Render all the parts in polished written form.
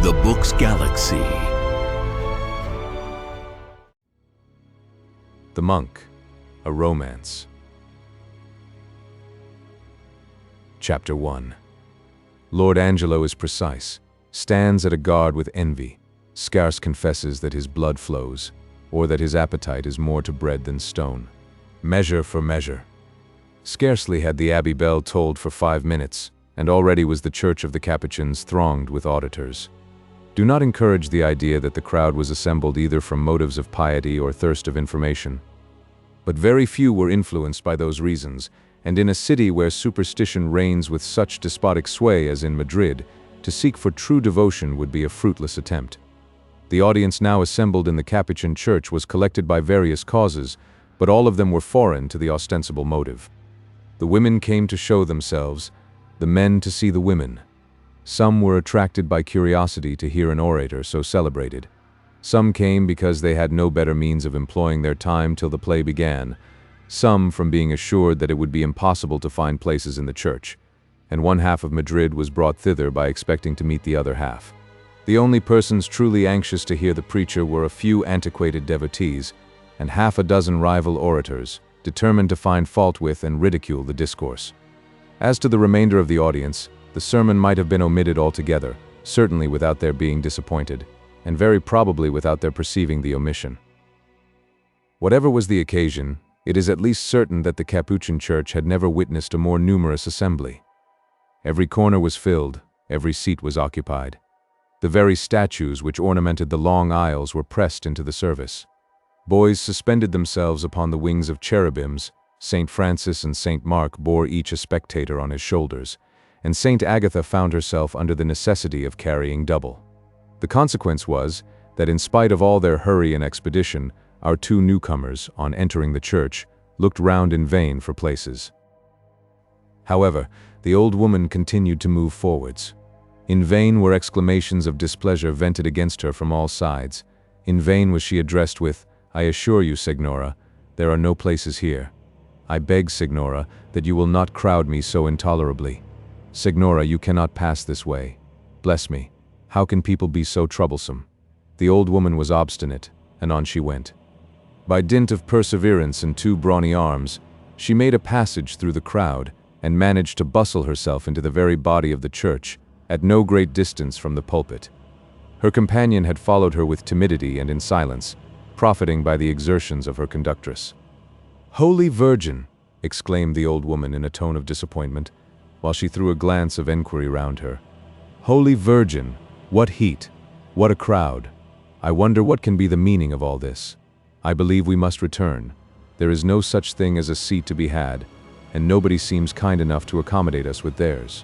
The Book's Galaxy. The Monk, a Romance. Chapter 1. Lord Angelo is precise, stands at a guard with envy, scarce confesses that his blood flows, or that his appetite is more to bread than stone. Measure for measure. Scarcely had the abbey bell tolled for 5 minutes, and already was the church of the Capuchins thronged with auditors. Do not encourage the idea that the crowd was assembled either from motives of piety or thirst of information. But very few were influenced by those reasons, and in a city where superstition reigns with such despotic sway as in Madrid, to seek for true devotion would be a fruitless attempt. The audience now assembled in the Capuchin church was collected by various causes, but all of them were foreign to the ostensible motive. The women came to show themselves, the men to see the women. Some were attracted by curiosity to hear an orator so celebrated. Some came because they had no better means of employing their time till the play began, some from being assured that it would be impossible to find places in the church, and one half of Madrid was brought thither by expecting to meet the other half. The only persons truly anxious to hear the preacher were a few antiquated devotees, and half a dozen rival orators, determined to find fault with and ridicule the discourse. As to the remainder of the audience, the sermon might have been omitted altogether, certainly without their being disappointed, and very probably without their perceiving the omission. Whatever was the occasion, it is at least certain that the Capuchin church had never witnessed a more numerous assembly. Every corner was filled, every seat was occupied. The very statues which ornamented the long aisles were pressed into the service. Boys suspended themselves upon the wings of cherubims. St. Francis and St. Mark bore each a spectator on his shoulders, and St. Agatha found herself under the necessity of carrying double. The consequence was that in spite of all their hurry and expedition, our two newcomers, on entering the church, looked round in vain for places. However, the old woman continued to move forwards. In vain were exclamations of displeasure vented against her from all sides. In vain was she addressed with, "I assure you, Signora, there are no places here. I beg, Signora, that you will not crowd me so intolerably. Signora, you cannot pass this way. Bless me, how can people be so troublesome?" The old woman was obstinate, and on she went. By dint of perseverance and 2 brawny arms, she made a passage through the crowd, and managed to bustle herself into the very body of the church, at no great distance from the pulpit. Her companion had followed her with timidity and in silence, profiting by the exertions of her conductress. "Holy Virgin!" exclaimed the old woman in a tone of disappointment, while she threw a glance of enquiry round her. "Holy Virgin! What heat! What a crowd! I wonder what can be the meaning of all this. I believe we must return. There is no such thing as a seat to be had, and nobody seems kind enough to accommodate us with theirs."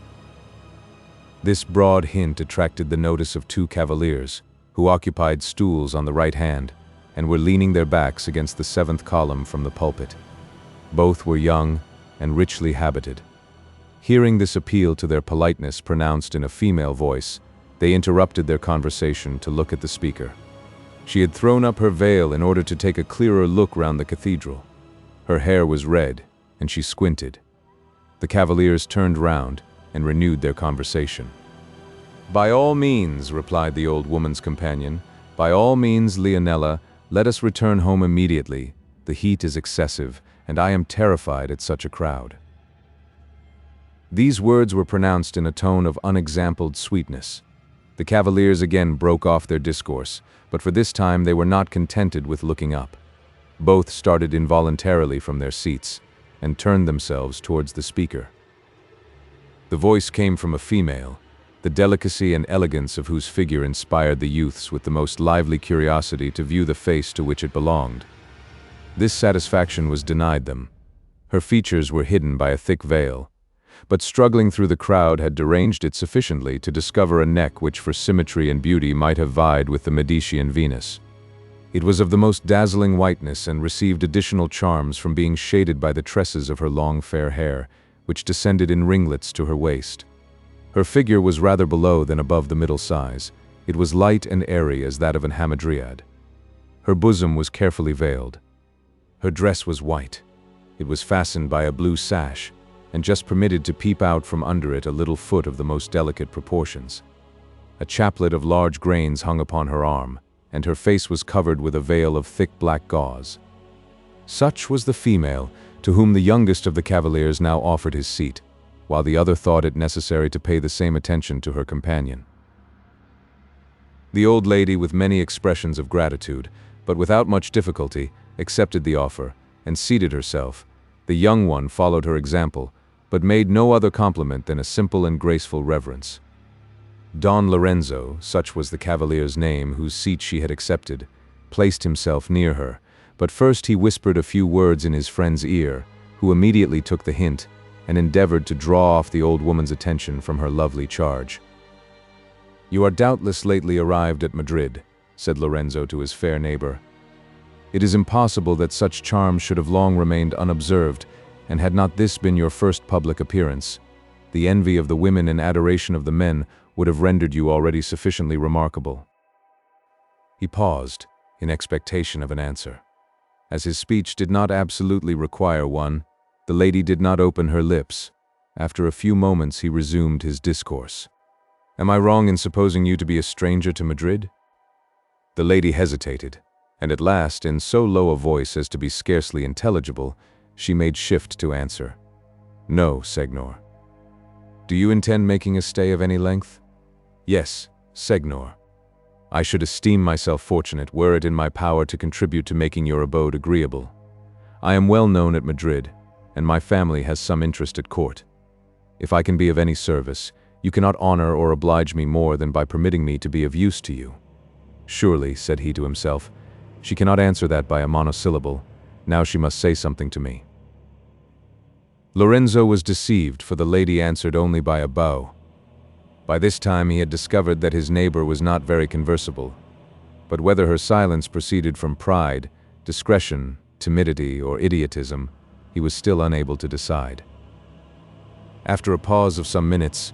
This broad hint attracted the notice of 2 cavaliers, who occupied stools on the right hand, and were leaning their backs against the 7th column from the pulpit. Both were young and richly habited. Hearing this appeal to their politeness pronounced in a female voice, they interrupted their conversation to look at the speaker. She had thrown up her veil in order to take a clearer look round the cathedral. Her hair was red, and she squinted. The cavaliers turned round and renewed their conversation. "By all means," replied the old woman's companion, "by all means, Leonela, let us return home immediately. The heat is excessive, and I am terrified at such a crowd." These words were pronounced in a tone of unexampled sweetness. The cavaliers again broke off their discourse, but for this time they were not contented with looking up. Both started involuntarily from their seats, and turned themselves towards the speaker. The voice came from a female, the delicacy and elegance of whose figure inspired the youths with the most lively curiosity to view the face to which it belonged. This satisfaction was denied them. Her features were hidden by a thick veil, but struggling through the crowd had deranged it sufficiently to discover a neck which for symmetry and beauty might have vied with the Medicean Venus. It was of the most dazzling whiteness and received additional charms from being shaded by the tresses of her long fair hair, which descended in ringlets to her waist. Her figure was rather below than above the middle size. It was light and airy as that of an hamadryad. Her bosom was carefully veiled. Her dress was white. It was fastened by a blue sash, and just permitted to peep out from under it a little foot of the most delicate proportions. A chaplet of large grains hung upon her arm, and her face was covered with a veil of thick black gauze. Such was the female to whom the youngest of the cavaliers now offered his seat, while the other thought it necessary to pay the same attention to her companion. The old lady, with many expressions of gratitude, but without much difficulty, accepted the offer, and seated herself. The young one followed her example, but made no other compliment than a simple and graceful reverence. Don Lorenzo, such was the cavalier's name whose seat she had accepted, placed himself near her, but first he whispered a few words in his friend's ear, who immediately took the hint and endeavored to draw off the old woman's attention from her lovely charge. "You are doubtless lately arrived at Madrid," said Lorenzo to his fair neighbor. "It is impossible that such charms should have long remained unobserved, and had not this been your first public appearance, the envy of the women and adoration of the men would have rendered you already sufficiently remarkable." He paused, in expectation of an answer. As his speech did not absolutely require one, the lady did not open her lips. After a few moments he resumed his discourse. "Am I wrong in supposing you to be a stranger to Madrid?" The lady hesitated, and at last, in so low a voice as to be scarcely intelligible, she made shift to answer. "No, Señor." "Do you intend making a stay of any length?" "Yes, Señor. I should esteem myself fortunate were it in my power to contribute to making your abode agreeable. I am well known at Madrid, and my family has some interest at court. If I can be of any service, you cannot honor or oblige me more than by permitting me to be of use to you." "Surely," said he to himself, "she cannot answer that by a monosyllable. Now she must say something to me." Lorenzo was deceived, for the lady answered only by a bow. By this time he had discovered that his neighbor was not very conversable, but whether her silence proceeded from pride, discretion, timidity, or idiotism, he was still unable to decide. After a pause of some minutes,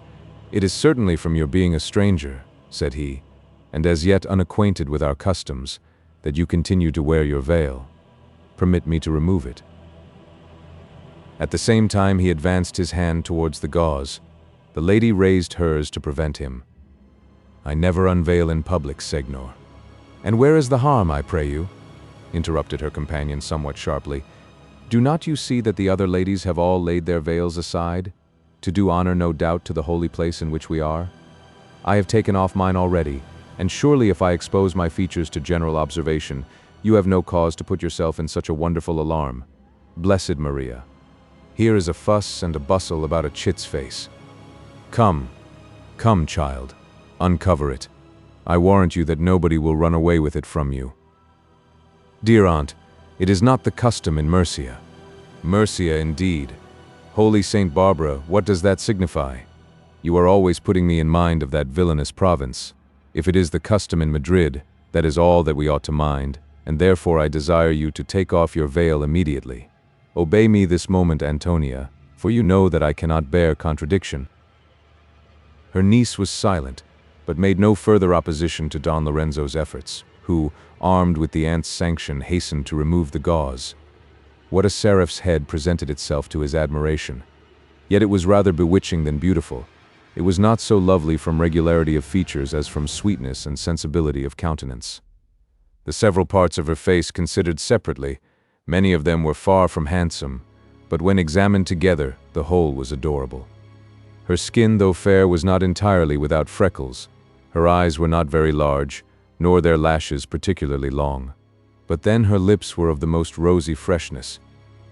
"It is certainly from your being a stranger," said he, "and as yet unacquainted with our customs, that you continue to wear your veil. Permit me to remove it." At the same time he advanced his hand towards the gauze. The lady raised hers to prevent him. "I never unveil in public, Señor." "And where is the harm, I pray you?" interrupted her companion somewhat sharply. "Do not you see that the other ladies have all laid their veils aside, to do honor no doubt to the holy place in which we are? I have taken off mine already, and surely if I expose my features to general observation, you have no cause to put yourself in such a wonderful alarm. Blessed Maria! Here is a fuss and a bustle about a chit's face. Come, come, child, uncover it. I warrant you that nobody will run away with it from you." "Dear aunt, it is not the custom in Murcia." "Murcia indeed. Holy Saint Barbara, what does that signify? You are always putting me in mind of that villainous province. If it is the custom in Madrid, that is all that we ought to mind, and therefore I desire you to take off your veil immediately. Obey me this moment, Antonia, for you know that I cannot bear contradiction." Her niece was silent, but made no further opposition to Don Lorenzo's efforts, who, armed with the aunt's sanction, hastened to remove the gauze. What a seraph's head presented itself to his admiration. Yet it was rather bewitching than beautiful. It was not so lovely from regularity of features as from sweetness and sensibility of countenance. The several parts of her face considered separately, many of them were far from handsome, but when examined together, the whole was adorable. Her skin, though fair, was not entirely without freckles. Her eyes were not very large, nor their lashes particularly long. But then her lips were of the most rosy freshness.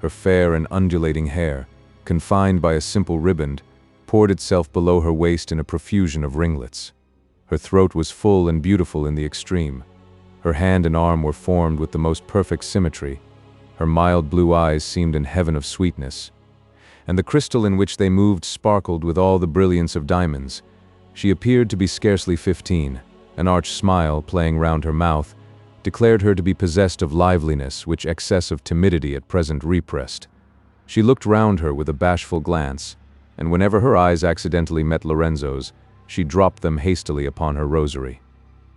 Her fair and undulating hair, confined by a simple riband, poured itself below her waist in a profusion of ringlets. Her throat was full and beautiful in the extreme. Her hand and arm were formed with the most perfect symmetry. Her mild blue eyes seemed an heaven of sweetness, and the crystal in which they moved sparkled with all the brilliance of diamonds. She appeared to be scarcely 15. An arch smile, playing round her mouth, declared her to be possessed of liveliness which excess of timidity at present repressed. She looked round her with a bashful glance, and whenever her eyes accidentally met Lorenzo's, she dropped them hastily upon her rosary.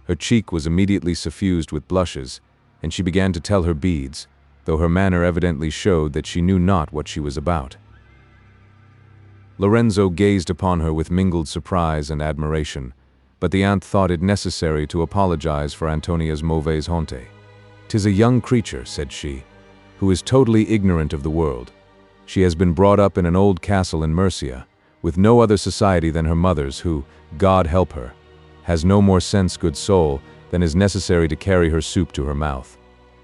Her cheek was immediately suffused with blushes, and she began to tell her beads, though her manner evidently showed that she knew not what she was about. Lorenzo gazed upon her with mingled surprise and admiration, but the aunt thought it necessary to apologize for Antonia's mauvaise honte. "'Tis a young creature," said she, "who is totally ignorant of the world. She has been brought up in an old castle in Mercia, with no other society than her mother's, who, God help her, has no more sense, good soul, than is necessary to carry her soup to her mouth.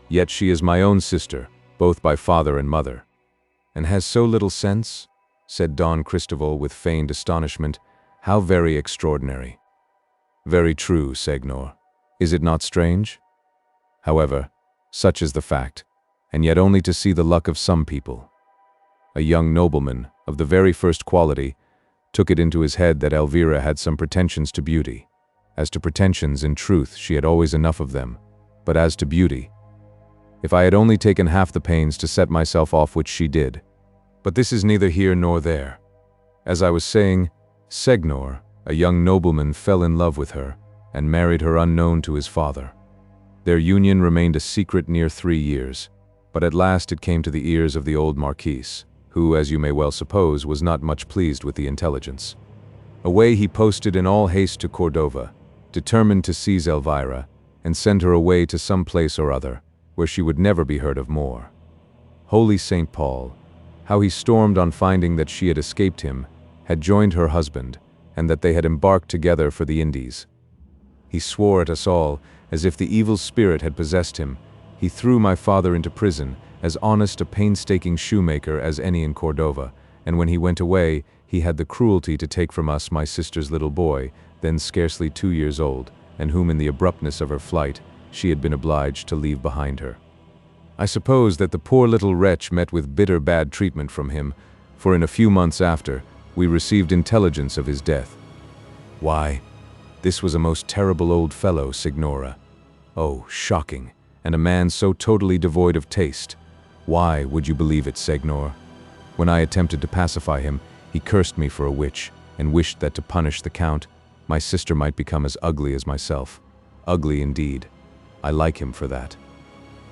Yet she is my own sister, both by father and mother." "And has so little sense?" said Don Cristoval with feigned astonishment. "How very extraordinary." "Very true, Señor. Is it not strange? However, such is the fact, and yet only to see the luck of some people. A young nobleman, of the very first quality, took it into his head that Elvira had some pretensions to beauty. As to pretensions, in truth, she had always enough of them, but as to beauty, if I had only taken half the pains to set myself off which she did. But this is neither here nor there. As I was saying, Señor, a young nobleman fell in love with her, and married her unknown to his father. Their union remained a secret near 3 years, but at last it came to the ears of the old Marquis, who, as you may well suppose, was not much pleased with the intelligence. Away he posted in all haste to Cordova, determined to seize Elvira, and send her away to some place or other, where she would never be heard of more. Holy St. Paul, how he stormed on finding that she had escaped him, had joined her husband, and that they had embarked together for the Indies. He swore at us all, as if the evil spirit had possessed him. He threw my father into prison, as honest a painstaking shoemaker as any in Cordova, and when he went away, he had the cruelty to take from us my sister's little boy, then scarcely 2 years old, and whom in the abruptness of her flight, she had been obliged to leave behind her. I suppose that the poor little wretch met with bitter bad treatment from him, for in a few months after, we received intelligence of his death. Why, this was a most terrible old fellow, Signora. Oh, shocking, and a man so totally devoid of taste. Why, would you believe it, Señor? When I attempted to pacify him, he cursed me for a witch, and wished that to punish the Count, my sister might become as ugly as myself. Ugly indeed. I like him for that.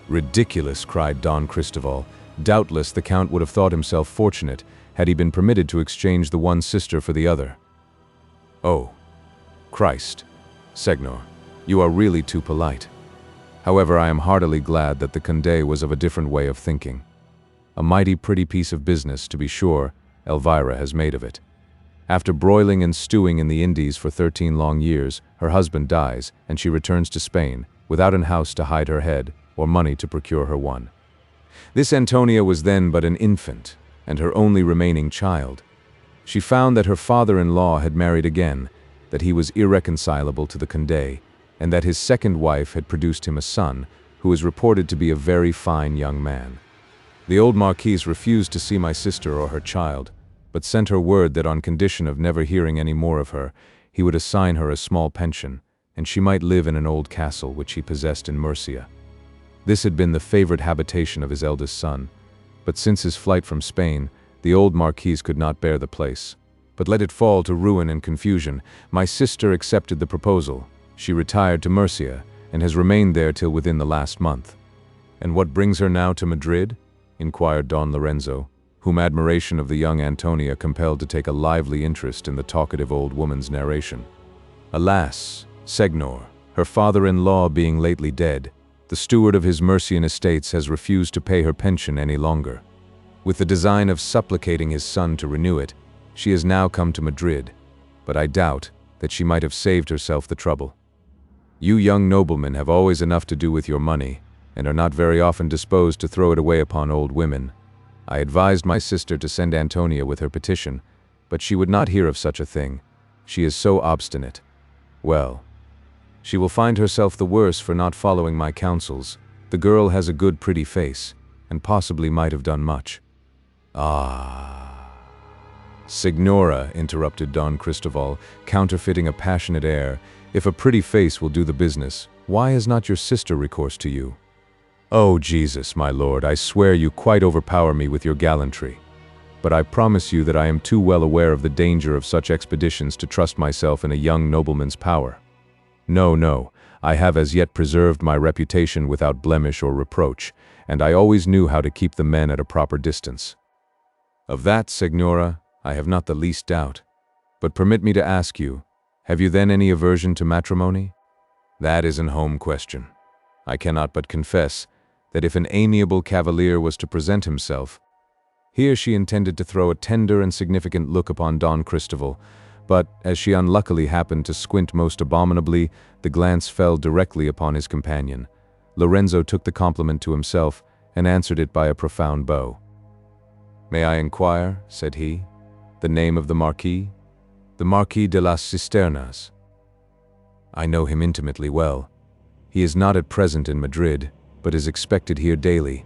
Ridiculous, cried Don Cristoval. Doubtless the Count would have thought himself fortunate had he been permitted to exchange the one sister for the other. Oh, Christ, Señor, you are really too polite. However, I am heartily glad that the Condé was of a different way of thinking. A mighty pretty piece of business, to be sure, Elvira has made of it. After broiling and stewing in the Indies for 13 long years, her husband dies, and she returns to Spain, without an house to hide her head, or money to procure her one. This Antonia was then but an infant, and her only remaining child. She found that her father-in-law had married again, that he was irreconcilable to the Condé, and that his second wife had produced him a son, who is reported to be a very fine young man. The old Marquise refused to see my sister or her child, but sent her word that on condition of never hearing any more of her, he would assign her a small pension, and she might live in an old castle which he possessed in Murcia. This had been the favorite habitation of his eldest son, but since his flight from Spain, the old Marquise could not bear the place. But let it fall to ruin and confusion. My sister accepted the proposal. She retired to Murcia, and has remained there till within the last month. And what brings her now to Madrid? Inquired Don Lorenzo, whom admiration of the young Antonia compelled to take a lively interest in the talkative old woman's narration. Alas, Señor, her father-in-law being lately dead, the steward of his Murcian estates has refused to pay her pension any longer. With the design of supplicating his son to renew it, she has now come to Madrid, but I doubt that she might have saved herself the trouble. You young noblemen have always enough to do with your money, and are not very often disposed to throw it away upon old women. I advised my sister to send Antonia with her petition, but she would not hear of such a thing. She is so obstinate. Well, she will find herself the worse for not following my counsels. The girl has a good pretty face, and possibly might have done much. Ah. Signora, interrupted Don Cristoval, counterfeiting a passionate air, if a pretty face will do the business, why has not your sister recourse to you? Oh, Jesus, my lord, I swear you quite overpower me with your gallantry. But I promise you that I am too well aware of the danger of such expeditions to trust myself in a young nobleman's power. No, no, I have as yet preserved my reputation without blemish or reproach, and I always knew how to keep the men at a proper distance. Of that, Signora, I have not the least doubt. But permit me to ask you, Have you then any aversion to matrimony? That is an home question. I cannot but confess that if an amiable cavalier was to present himself, here she intended to throw a tender and significant look upon Don Cristoval, but as she unluckily happened to squint most abominably, the glance fell directly upon his companion. Lorenzo took the compliment to himself and answered it by a profound bow. "May I inquire," said he, "the name of the Marquis?" "The Marquis de las Cisternas." "I know him intimately well. He is not at present in Madrid, but is expected here daily.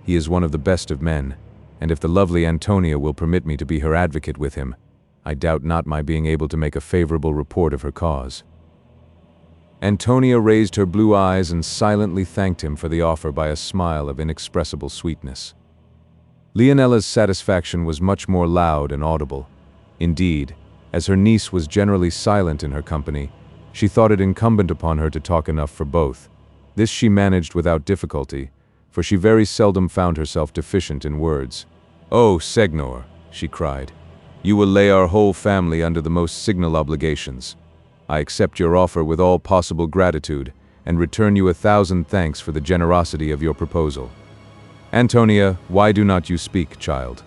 He is one of the best of men, and if the lovely Antonia will permit me to be her advocate with him, I doubt not my being able to make a favorable report of her cause." Antonia raised her blue eyes and silently thanked him for the offer by a smile of inexpressible sweetness. Leonella's satisfaction was much more loud and audible. Indeed, as her niece was generally silent in her company, she thought it incumbent upon her to talk enough for both. This she managed without difficulty, for she very seldom found herself deficient in words. "Oh, Señor," she cried, "you will lay our whole family under the most signal obligations. I accept your offer with all possible gratitude, and return you 1,000 thanks for the generosity of your proposal. Antonia, why do not you speak, child?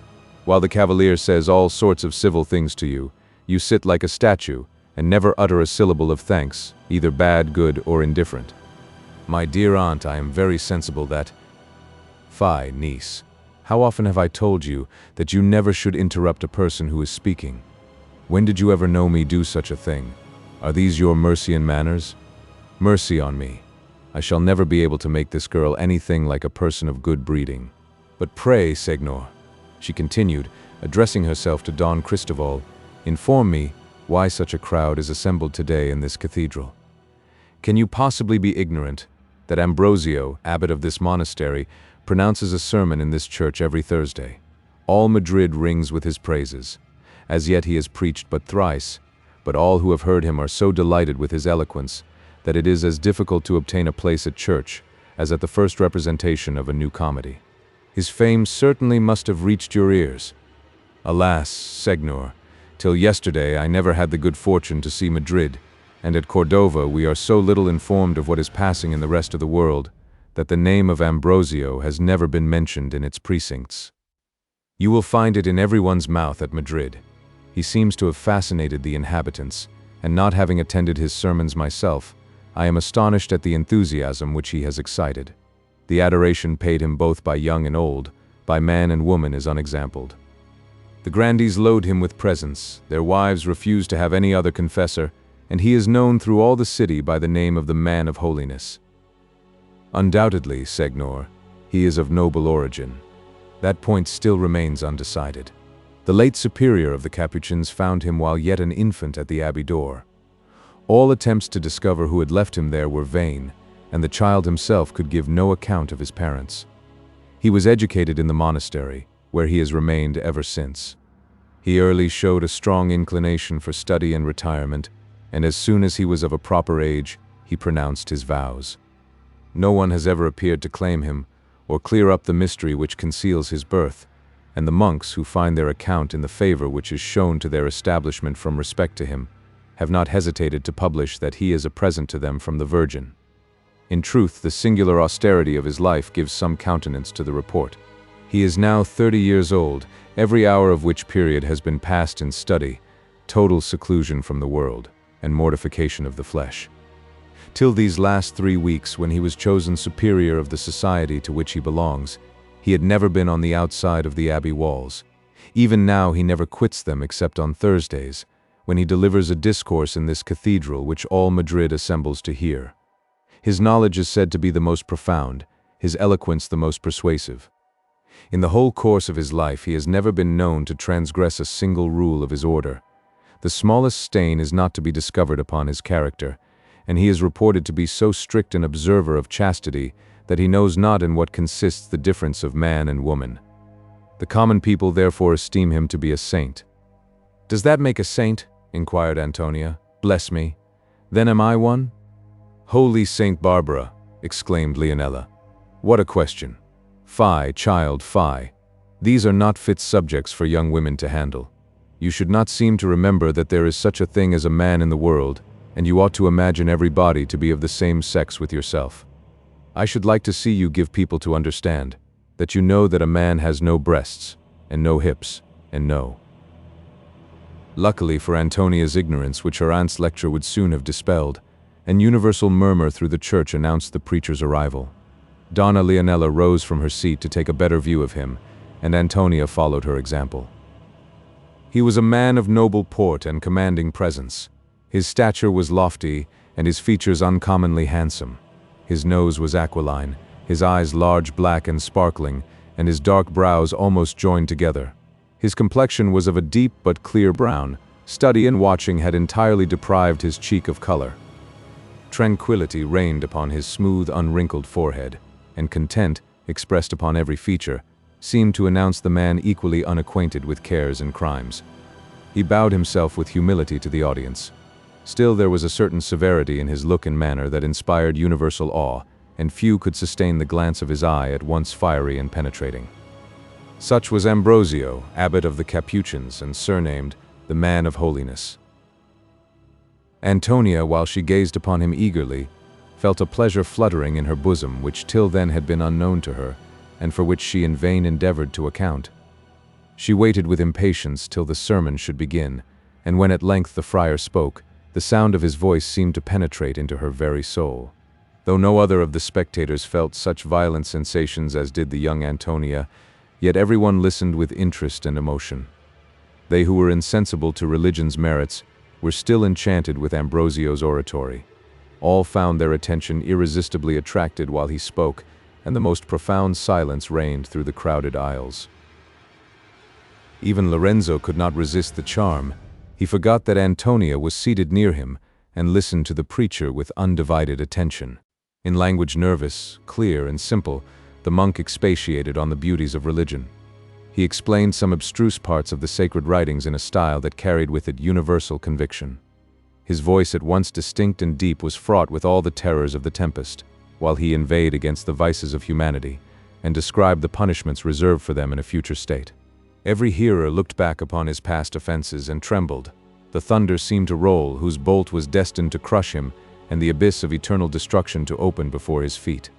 While the cavalier says all sorts of civil things to you, you sit like a statue, and never utter a syllable of thanks, either bad, good, or indifferent." "My dear aunt, I am very sensible that—" "Fie, niece. How often have I told you that you never should interrupt a person who is speaking? When did you ever know me do such a thing? Are these your Mercian manners? Mercy on me. I shall never be able to make this girl anything like a person of good breeding. But pray, Señor," she continued, addressing herself to Don Cristoval, "inform me why such a crowd is assembled today in this cathedral. Can you possibly be ignorant that Ambrosio, abbot of this monastery, pronounces a sermon in this church every Thursday? All Madrid rings with his praises. As yet he has preached but thrice, but all who have heard him are so delighted with his eloquence that it is as difficult to obtain a place at church as at the first representation of a new comedy. His fame certainly must have reached your ears. Alas, Señor, till yesterday I never had the good fortune to see Madrid, and at Cordova we are so little informed of what is passing in the rest of the world that the name of Ambrosio has never been mentioned in its precincts. You will find it in everyone's mouth at Madrid. He seems to have fascinated the inhabitants, and not having attended his sermons myself, I am astonished at the enthusiasm which he has excited. The adoration paid him both by young and old, by man and woman, is unexampled. The grandees load him with presents, their wives refuse to have any other confessor, and he is known through all the city by the name of the Man of Holiness. Undoubtedly, Señor, he is of noble origin. That point still remains undecided. The late superior of the Capuchins found him while yet an infant at the abbey door. All attempts to discover who had left him there were vain, and the child himself could give no account of his parents. He was educated in the monastery, where he has remained ever since. He early showed a strong inclination for study and retirement, and as soon as he was of a proper age, he pronounced his vows. No one has ever appeared to claim him, or clear up the mystery which conceals his birth, and the monks who find their account in the favor which is shown to their establishment from respect to him, have not hesitated to publish that he is a present to them from the Virgin. In truth, the singular austerity of his life gives some countenance to the report. He is now 30 years old, every hour of which period has been passed in study, total seclusion from the world, and mortification of the flesh. Till these last 3 weeks, when he was chosen superior of the society to which he belongs, he had never been on the outside of the abbey walls. Even now he never quits them except on Thursdays, when he delivers a discourse in this cathedral which all Madrid assembles to hear. His knowledge is said to be the most profound, his eloquence the most persuasive. In the whole course of his life he has never been known to transgress a single rule of his order. The smallest stain is not to be discovered upon his character, and he is reported to be so strict an observer of chastity that he knows not in what consists the difference of man and woman. The common people therefore esteem him to be a saint. "Does that make a saint?" inquired Antonia. "Bless me. Then am I one?" "Holy Saint Barbara!" exclaimed Leonella. "What a question! Fie, child, fie! These are not fit subjects for young women to handle. You should not seem to remember that there is such a thing as a man in the world, and you ought to imagine every body to be of the same sex with yourself. I should like to see you give people to understand that you know that a man has no breasts, and no hips, and no. Luckily for Antonia's ignorance, which her aunt's lecture would soon have dispelled, an universal murmur through the church announced the preacher's arrival. Donna Leonella rose from her seat to take a better view of him, and Antonia followed her example. He was a man of noble port and commanding presence. His stature was lofty, and his features uncommonly handsome. His nose was aquiline, his eyes large, black, and sparkling, and his dark brows almost joined together. His complexion was of a deep but clear brown. Study and watching had entirely deprived his cheek of color. Tranquility reigned upon his smooth, unwrinkled forehead, and content, expressed upon every feature, seemed to announce the man equally unacquainted with cares and crimes. He bowed himself with humility to the audience. Still, there was a certain severity in his look and manner that inspired universal awe, and few could sustain the glance of his eye, at once fiery and penetrating. Such was Ambrosio, abbot of the Capuchins, and surnamed the Man of Holiness. Antonia, while she gazed upon him eagerly, felt a pleasure fluttering in her bosom which till then had been unknown to her, and for which she in vain endeavored to account. She waited with impatience till the sermon should begin, and when at length the friar spoke, the sound of his voice seemed to penetrate into her very soul. Though no other of the spectators felt such violent sensations as did the young Antonia, yet everyone listened with interest and emotion. They who were insensible to religion's merits were still enchanted with Ambrosio's oratory. All found their attention irresistibly attracted while he spoke, and the most profound silence reigned through the crowded aisles. Even Lorenzo could not resist the charm. He forgot that Antonia was seated near him, and listened to the preacher with undivided attention. In language nervous, clear, and simple, the monk expatiated on the beauties of religion. He explained some abstruse parts of the sacred writings in a style that carried with it universal conviction. His voice, at once distinct and deep, was fraught with all the terrors of the tempest, while he inveighed against the vices of humanity, and described the punishments reserved for them in a future state. Every hearer looked back upon his past offenses and trembled. The thunder seemed to roll, whose bolt was destined to crush him, and the abyss of eternal destruction to open before his feet.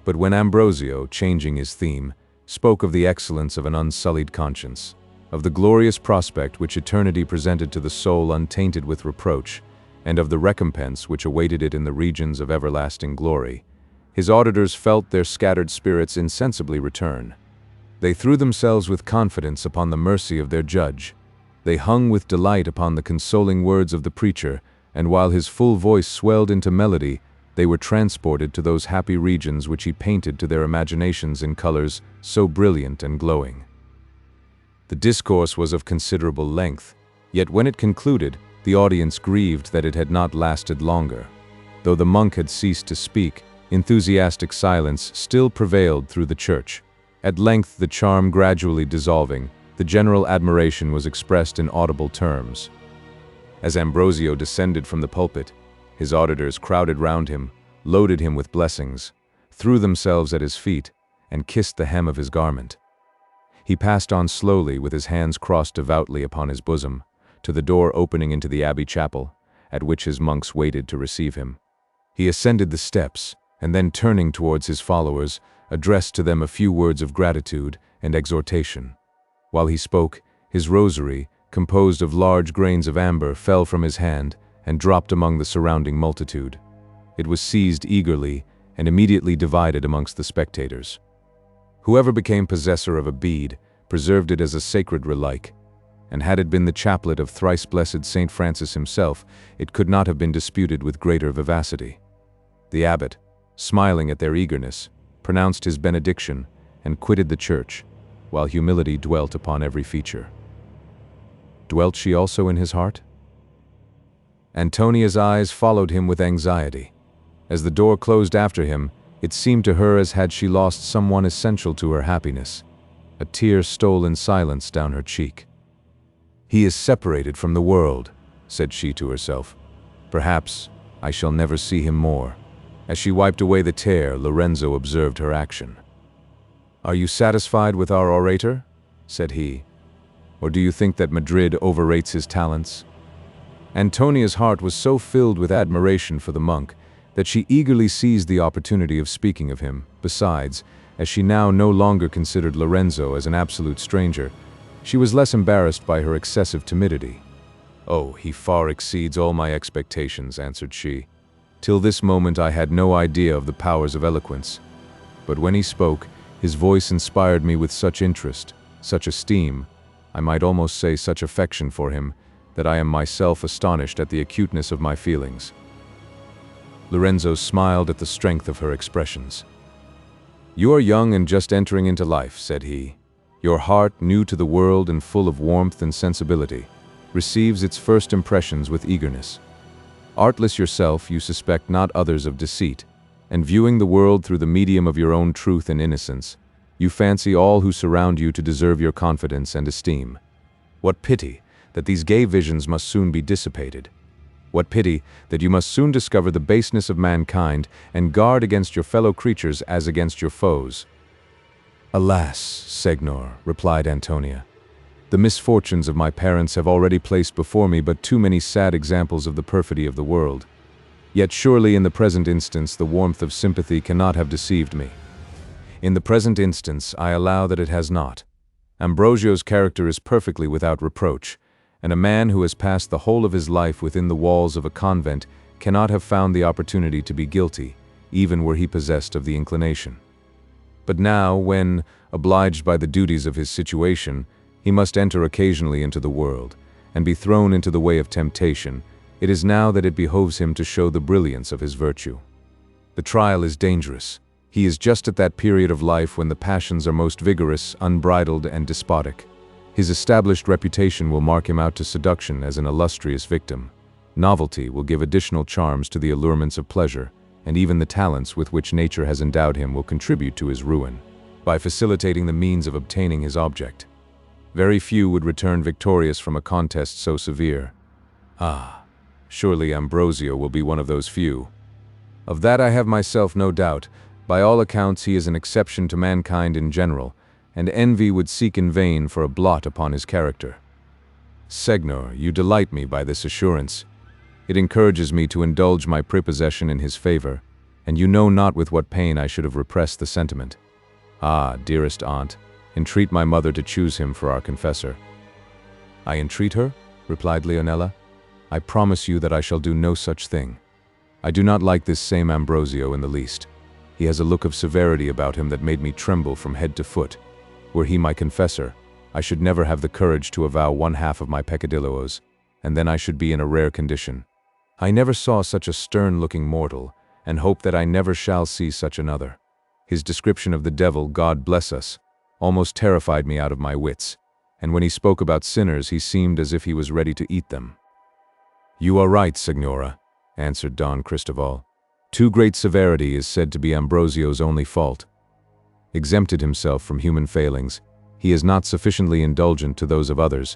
But when Ambrosio, changing his theme, spoke of the excellence of an unsullied conscience, of the glorious prospect which eternity presented to the soul untainted with reproach, and of the recompense which awaited it in the regions of everlasting glory, his auditors felt their scattered spirits insensibly return. They threw themselves with confidence upon the mercy of their judge. They hung with delight upon the consoling words of the preacher, and while his full voice swelled into melody, they were transported to those happy regions which he painted to their imaginations in colors so brilliant and glowing. The discourse was of considerable length, yet when it concluded, the audience grieved that it had not lasted longer. Though the monk had ceased to speak, enthusiastic silence still prevailed through the church. At length, the charm gradually dissolving, the general admiration was expressed in audible terms. As Ambrosio descended from the pulpit, his auditors crowded round him, loaded him with blessings, threw themselves at his feet, and kissed the hem of his garment. He passed on slowly, with his hands crossed devoutly upon his bosom, to the door opening into the abbey chapel, at which his monks waited to receive him. He ascended the steps, and then turning towards his followers, addressed to them a few words of gratitude and exhortation. While he spoke, his rosary, composed of large grains of amber, fell from his hand and dropped among the surrounding multitude. It was seized eagerly and immediately divided amongst the spectators. Whoever became possessor of a bead preserved it as a sacred relic, and had it been the chaplet of thrice-blessed Saint Francis himself, it could not have been disputed with greater vivacity. The abbot, smiling at their eagerness, pronounced his benediction and quitted the church, while humility dwelt upon every feature. Dwelt she also in his heart? Antonia's eyes followed him with anxiety. As the door closed after him, it seemed to her as had she lost someone essential to her happiness. A tear stole in silence down her cheek. "He is separated from the world," said she to herself. "Perhaps I shall never see him more." As she wiped away the tear, Lorenzo observed her action. "Are you satisfied with our orator?" said he. Or do you think that Madrid overrates his talents?" Antonia's heart was so filled with admiration for the monk that she eagerly seized the opportunity of speaking of him. Besides, as she now no longer considered Lorenzo as an absolute stranger, she was less embarrassed by her excessive timidity. "Oh, he far exceeds all my expectations," answered she. "Till this moment I had no idea of the powers of eloquence. But when he spoke, his voice inspired me with such interest, such esteem, I might almost say such affection for him, that I am myself astonished at the acuteness of my feelings." Lorenzo smiled at the strength of her expressions. "You are young and just entering into life," said he. "Your heart, new to the world and full of warmth and sensibility, receives its first impressions with eagerness. Artless yourself, you suspect not others of deceit, and viewing the world through the medium of your own truth and innocence, you fancy all who surround you to deserve your confidence and esteem. What pity that these gay visions must soon be dissipated! What pity that you must soon discover the baseness of mankind and guard against your fellow creatures as against your foes." "Alas, Señor," replied Antonia, "the misfortunes of my parents have already placed before me but too many sad examples of the perfidy of the world. Yet surely in the present instance the warmth of sympathy cannot have deceived me. In the present instance I allow that it has not. Ambrosio's character is perfectly without reproach, and a man who has passed the whole of his life within the walls of a convent cannot have found the opportunity to be guilty, even were he possessed of the inclination. But now, when, obliged by the duties of his situation, he must enter occasionally into the world, and be thrown into the way of temptation, it is now that it behoves him to show the brilliance of his virtue. The trial is dangerous. He is just at that period of life when the passions are most vigorous, unbridled, and despotic. His established reputation will mark him out to seduction as an illustrious victim. Novelty will give additional charms to the allurements of pleasure, and even the talents with which nature has endowed him will contribute to his ruin, by facilitating the means of obtaining his object. Very few would return victorious from a contest so severe. Ah, surely Ambrosio will be one of those few. Of that I have myself no doubt. By all accounts he is an exception to mankind in general, and envy would seek in vain for a blot upon his character." "Señor, you delight me by this assurance. It encourages me to indulge my prepossession in his favor, and you know not with what pain I should have repressed the sentiment. Ah, dearest aunt, entreat my mother to choose him for our confessor." "I entreat her?" replied Leonela. "I promise you that I shall do no such thing. I do not like this same Ambrosio in the least. He has a look of severity about him that made me tremble from head to foot. Were he my confessor, I should never have the courage to avow one half of my peccadilloes, and then I should be in a rare condition. I never saw such a stern-looking mortal, and hope that I never shall see such another. His description of the devil, God bless us, almost terrified me out of my wits, and when he spoke about sinners he seemed as if he was ready to eat them." "You are right, Signora," answered Don Cristoval. "Too great severity is said to be Ambrosio's only fault. Exempted himself from human failings, he is not sufficiently indulgent to those of others,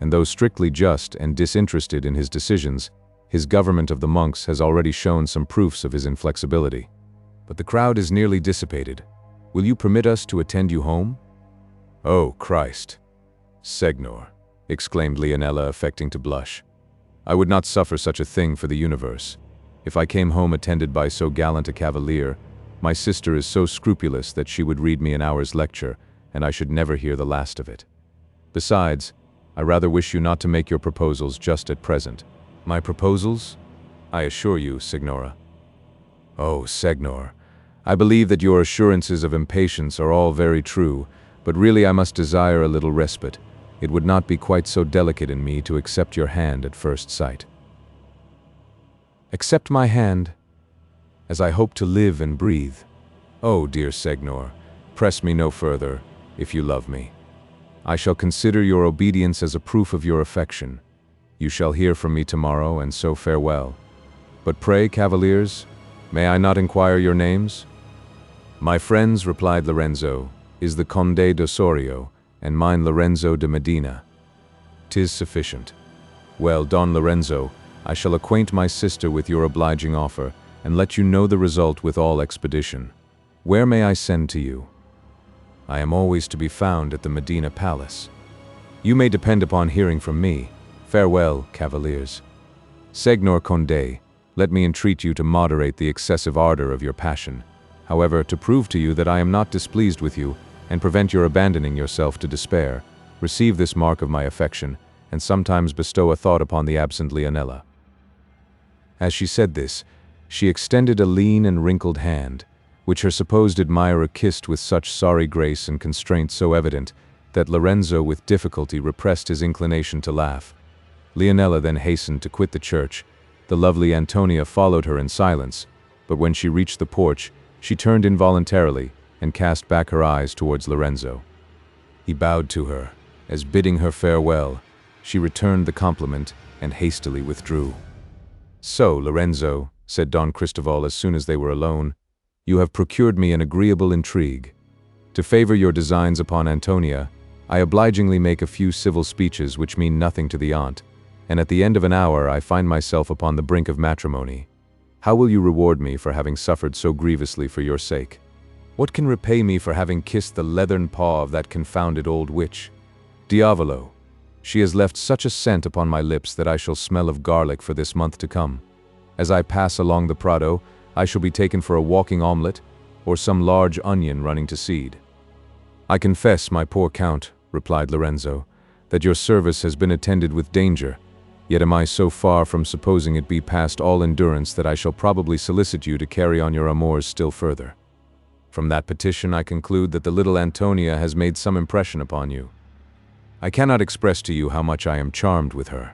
and though strictly just and disinterested in his decisions, his government of the monks has already shown some proofs of his inflexibility. But the crowd is nearly dissipated. Will you permit us to attend you home?" "Oh, Christ! Señor," exclaimed Leonela, affecting to blush. "I would not suffer such a thing for the universe. If I came home attended by so gallant a cavalier, my sister is so scrupulous that she would read me an hour's lecture, and I should never hear the last of it. Besides, I rather wish you not to make your proposals just at present." "My proposals? I assure you, Signora." "Oh, Señor, I believe that your assurances of impatience are all very true, but really I must desire a little respite. It would not be quite so delicate in me to accept your hand at first sight." "Accept my hand, as I hope to live and breathe. Oh, dear Señor, press me no further, if you love me. I shall consider your obedience as a proof of your affection. You shall hear from me tomorrow, and so farewell. But pray, cavaliers, may I not inquire your names?" "My friend's," replied Lorenzo, "is the Conde d'Osorio, and mine Lorenzo de Medina." "'Tis sufficient. Well, Don Lorenzo, I shall acquaint my sister with your obliging offer, and let you know the result with all expedition. Where may I send to you?" "I am always to be found at the Medina Palace." You may depend upon hearing from me. Farewell, cavaliers. Señor Conde, let me entreat you to moderate the excessive ardor of your passion. However, to prove to you that I am not displeased with you, and prevent your abandoning yourself to despair, receive this mark of my affection, and sometimes bestow a thought upon the absent Leonela." As she said this, she extended a lean and wrinkled hand, which her supposed admirer kissed with such sorry grace and constraint so evident that Lorenzo with difficulty repressed his inclination to laugh. Leonela then hastened to quit the church. The lovely Antonia followed her in silence, but when she reached the porch, she turned involuntarily and cast back her eyes towards Lorenzo. He bowed to her, as bidding her farewell. She returned the compliment and hastily withdrew. "So, Lorenzo," said Don Cristoval as soon as they were alone, "you have procured me an agreeable intrigue. To favor your designs upon Antonia, I obligingly make a few civil speeches which mean nothing to the aunt, and at the end of an hour I find myself upon the brink of matrimony. How will you reward me for having suffered so grievously for your sake? What can repay me for having kissed the leathern paw of that confounded old witch? Diavolo! She has left such a scent upon my lips that I shall smell of garlic for this month to come. As I pass along the Prado, I shall be taken for a walking omelette, or some large onion running to seed." "I confess, my poor Count," replied Lorenzo, "that your service has been attended with danger, yet am I so far from supposing it be past all endurance that I shall probably solicit you to carry on your amours still further. From that petition I conclude that the little Antonia has made some impression upon you. I cannot express to you how much I am charmed with her.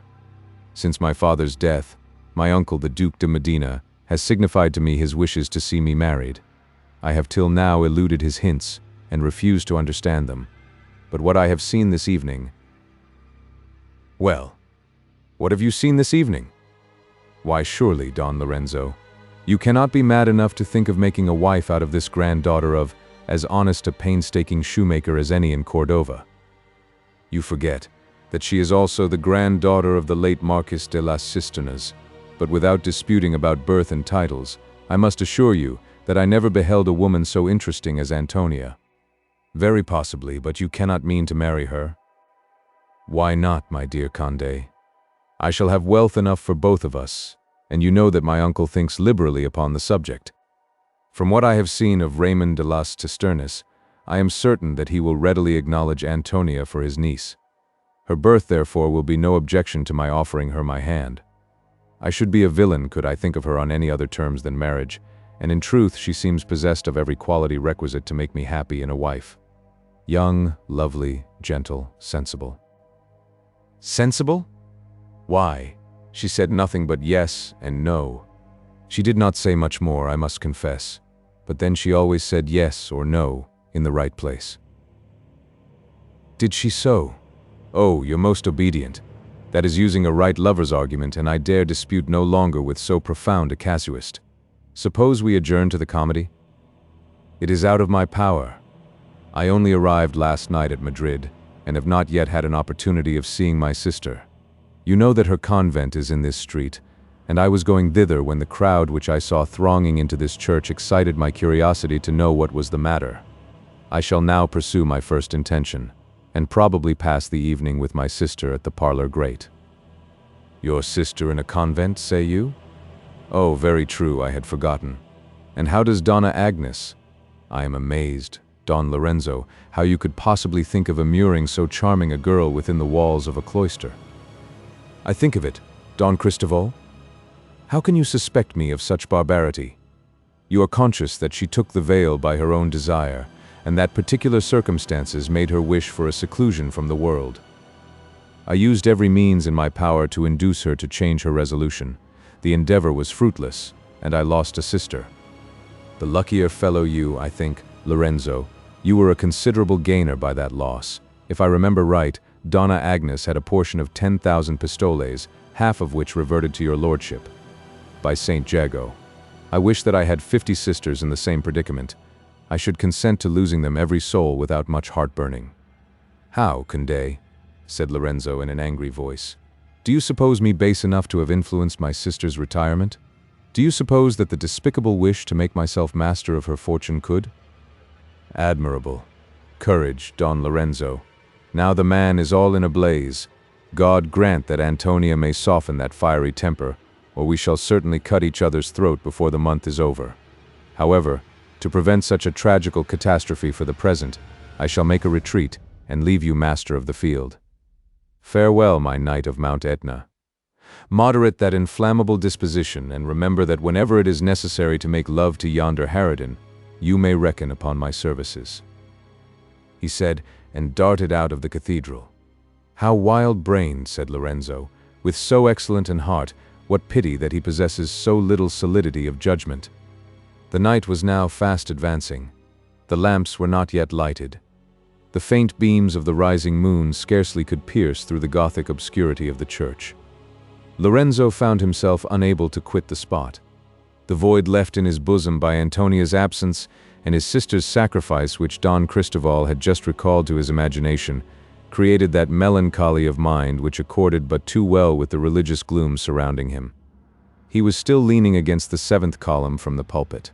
Since my father's death, my uncle the Duke de Medina has signified to me his wishes to see me married. I have till now eluded his hints and refused to understand them. But what I have seen this evening—" "Well, what have you seen this evening?" "Why, surely, Don Lorenzo, you cannot be mad enough to think of making a wife out of this granddaughter of as honest a painstaking shoemaker as any in Cordova. You forget that she is also the granddaughter of the late Marquis de las Cisternas, but without disputing about birth and titles, I must assure you that I never beheld a woman so interesting as Antonia." "Very possibly, but you cannot mean to marry her?" "Why not, my dear Conde? I shall have wealth enough for both of us, and you know that my uncle thinks liberally upon the subject. From what I have seen of Raymond de las Cisternas, I am certain that he will readily acknowledge Antonia for his niece. Her birth, therefore, will be no objection to my offering her my hand. I should be a villain could I think of her on any other terms than marriage, and in truth she seems possessed of every quality requisite to make me happy in a wife. Young, lovely, gentle, sensible." "Sensible? Why, she said nothing but yes and no. She did not say much more, I must confess, but then she always said yes or no in the right place." "Did she so? Oh, you're most obedient. That is using a right lover's argument, and I dare dispute no longer with so profound a casuist. Suppose we adjourn to the comedy?" "It is out of my power. I only arrived last night at Madrid, and have not yet had an opportunity of seeing my sister. You know that her convent is in this street, and I was going thither when the crowd which I saw thronging into this church excited my curiosity to know what was the matter. I shall now pursue my first intention, and probably pass the evening with my sister at the parlor grate." "Your sister in a convent, say you? Oh, very true, I had forgotten. And how does Donna Agnes? I am amazed, Don Lorenzo, how you could possibly think of immuring so charming a girl within the walls of a cloister." "I think of it, Don Cristoval. How can you suspect me of such barbarity? You are conscious that she took the veil by her own desire, and that particular circumstances made her wish for a seclusion from the world. I used every means in my power to induce her to change her resolution. The endeavor was fruitless, and I lost a sister. The luckier fellow you, I think, Lorenzo. You were a considerable gainer by that loss. If I remember right, Donna Agnes had a portion of 10,000 pistoles, half of which reverted to your lordship. By Saint Jago, I wish that I had 50 sisters in the same predicament. I should consent to losing them every soul without much heartburning." "How, Conde?" said Lorenzo in an angry voice. "Do you suppose me base enough to have influenced my sister's retirement? Do you suppose that the despicable wish to make myself master of her fortune could?" "Admirable. Courage, Don Lorenzo. Now the man is all in a blaze. God grant that Antonia may soften that fiery temper, or we shall certainly cut each other's throat before the month is over. However, to prevent such a tragical catastrophe for the present, I shall make a retreat and leave you master of the field. Farewell, my knight of Mount Etna. Moderate that inflammable disposition, and remember that whenever it is necessary to make love to yonder harridan, you may reckon upon my services." He said, and darted out of the cathedral. "How wild-brained," said Lorenzo. "With so excellent an heart, what pity that he possesses so little solidity of judgment." The night was now fast advancing. The lamps were not yet lighted. The faint beams of the rising moon scarcely could pierce through the Gothic obscurity of the church. Lorenzo found himself unable to quit the spot. The void left in his bosom by Antonia's absence and his sister's sacrifice, which Don Cristoval had just recalled to his imagination, created that melancholy of mind which accorded but too well with the religious gloom surrounding him. He was still leaning against the seventh column from the pulpit.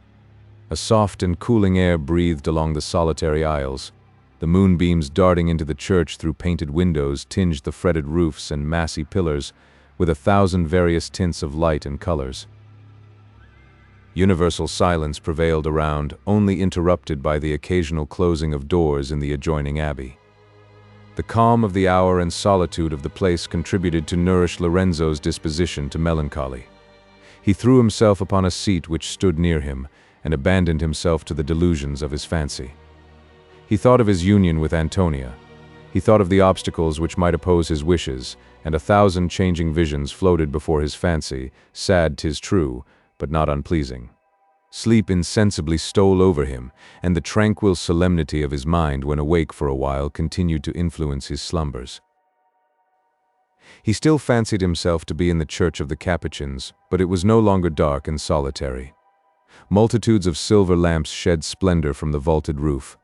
A soft and cooling air breathed along the solitary aisles. The moonbeams darting into the church through painted windows tinged the fretted roofs and massy pillars with 1,000 various tints of light and colors. Universal silence prevailed around, only interrupted by the occasional closing of doors in the adjoining abbey. The calm of the hour and solitude of the place contributed to nourish Lorenzo's disposition to melancholy. He threw himself upon a seat which stood near him, and abandoned himself to the delusions of his fancy. He thought of his union with Antonia. He thought of the obstacles which might oppose his wishes, and 1,000 changing visions floated before his fancy, sad 'tis true, but not unpleasing. Sleep insensibly stole over him, and the tranquil solemnity of his mind when awake for a while continued to influence his slumbers. He still fancied himself to be in the church of the Capuchins, but it was no longer dark and solitary. Multitudes of silver lamps shed splendor from the vaulted roof.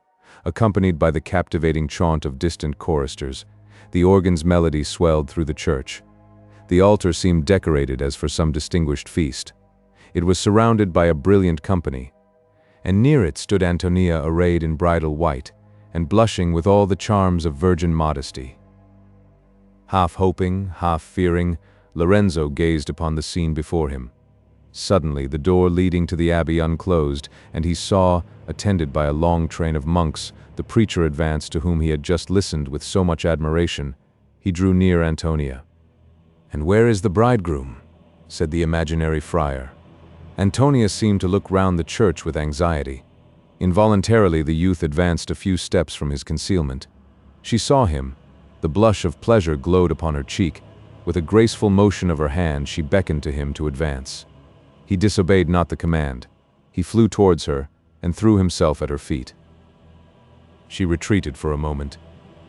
Accompanied by the captivating chaunt of distant choristers, the organ's melody swelled through the church. The altar seemed decorated as for some distinguished feast. It was surrounded by a brilliant company, and near it stood Antonia arrayed in bridal white, and blushing with all the charms of virgin modesty. Half hoping, half fearing, Lorenzo gazed upon the scene before him. Suddenly the door leading to the abbey unclosed, and he saw, attended by a long train of monks, the preacher advance to whom he had just listened with so much admiration. He drew near Antonia. "And where is the bridegroom?" said the imaginary friar. Antonia seemed to look round the church with anxiety. Involuntarily the youth advanced a few steps from his concealment. She saw him. The blush of pleasure glowed upon her cheek. With a graceful motion of her hand she beckoned to him to advance. He disobeyed not the command. He flew towards her and threw himself at her feet. She retreated for a moment,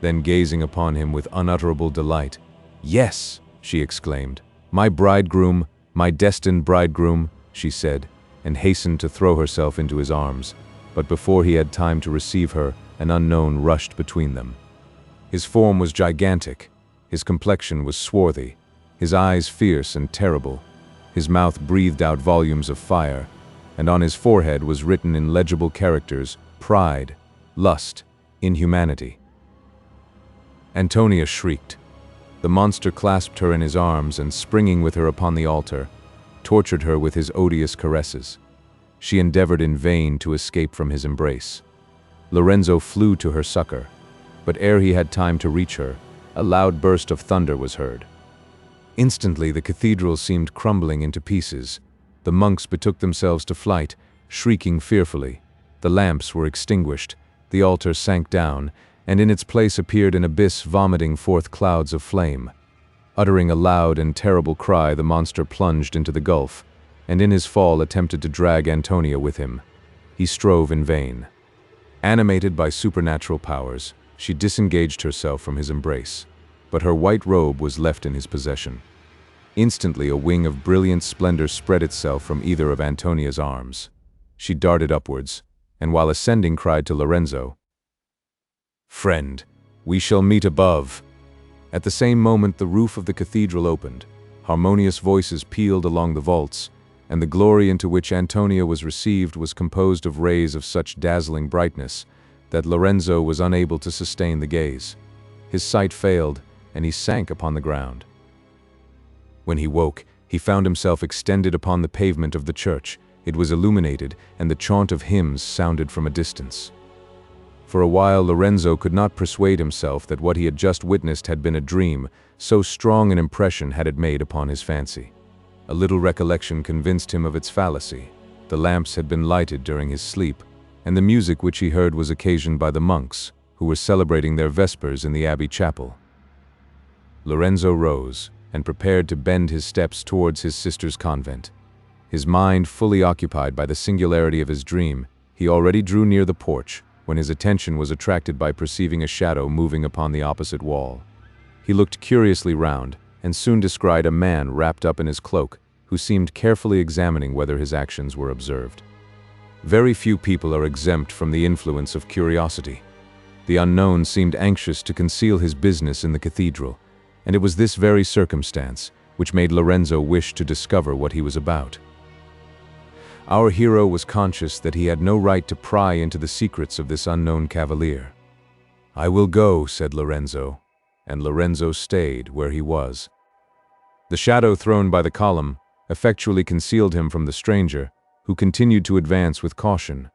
then gazing upon him with unutterable delight, "Yes," she exclaimed, "my bridegroom, my destined bridegroom," she said, and hastened to throw herself into his arms. But before he had time to receive her, an unknown rushed between them. His form was gigantic, his complexion was swarthy, his eyes fierce and terrible. His mouth breathed out volumes of fire, and on his forehead was written in legible characters, pride, lust, inhumanity. Antonia shrieked. The monster clasped her in his arms and, springing with her upon the altar, tortured her with his odious caresses. She endeavored in vain to escape from his embrace. Lorenzo flew to her succor, but ere he had time to reach her, a loud burst of thunder was heard. Instantly the cathedral seemed crumbling into pieces. The monks betook themselves to flight, shrieking fearfully. The lamps were extinguished, the altar sank down, and in its place appeared an abyss vomiting forth clouds of flame. Uttering a loud and terrible cry, the monster plunged into the gulf, and in his fall attempted to drag Antonia with him. He strove in vain. Animated by supernatural powers, she disengaged herself from his embrace, but her white robe was left in his possession. Instantly a wing of brilliant splendor spread itself from either of Antonia's arms. She darted upwards, and while ascending cried to Lorenzo, "Friend, we shall meet above." At the same moment the roof of the cathedral opened, harmonious voices pealed along the vaults, and the glory into which Antonia was received was composed of rays of such dazzling brightness that Lorenzo was unable to sustain the gaze. his sight failed, and he sank upon the ground. When he woke, he found himself extended upon the pavement of the church. It was illuminated, and the chaunt of hymns sounded from a distance. For a while Lorenzo could not persuade himself that what he had just witnessed had been a dream, so strong an impression had it made upon his fancy. A little recollection convinced him of its fallacy. The lamps had been lighted during his sleep, and the music which he heard was occasioned by the monks, who were celebrating their vespers in the abbey chapel. Lorenzo rose, and prepared to bend his steps towards his sister's convent. His mind fully occupied by the singularity of his dream, he already drew near the porch, when his attention was attracted by perceiving a shadow moving upon the opposite wall. He looked curiously round, and soon descried a man wrapped up in his cloak, who seemed carefully examining whether his actions were observed. Very few people are exempt from the influence of curiosity. The unknown seemed anxious to conceal his business in the cathedral, and it was this very circumstance which made Lorenzo wish to discover what he was about. Our hero was conscious that he had no right to pry into the secrets of this unknown cavalier. "I will go," said Lorenzo, and Lorenzo stayed where he was. The shadow thrown by the column effectually concealed him from the stranger, who continued to advance with caution.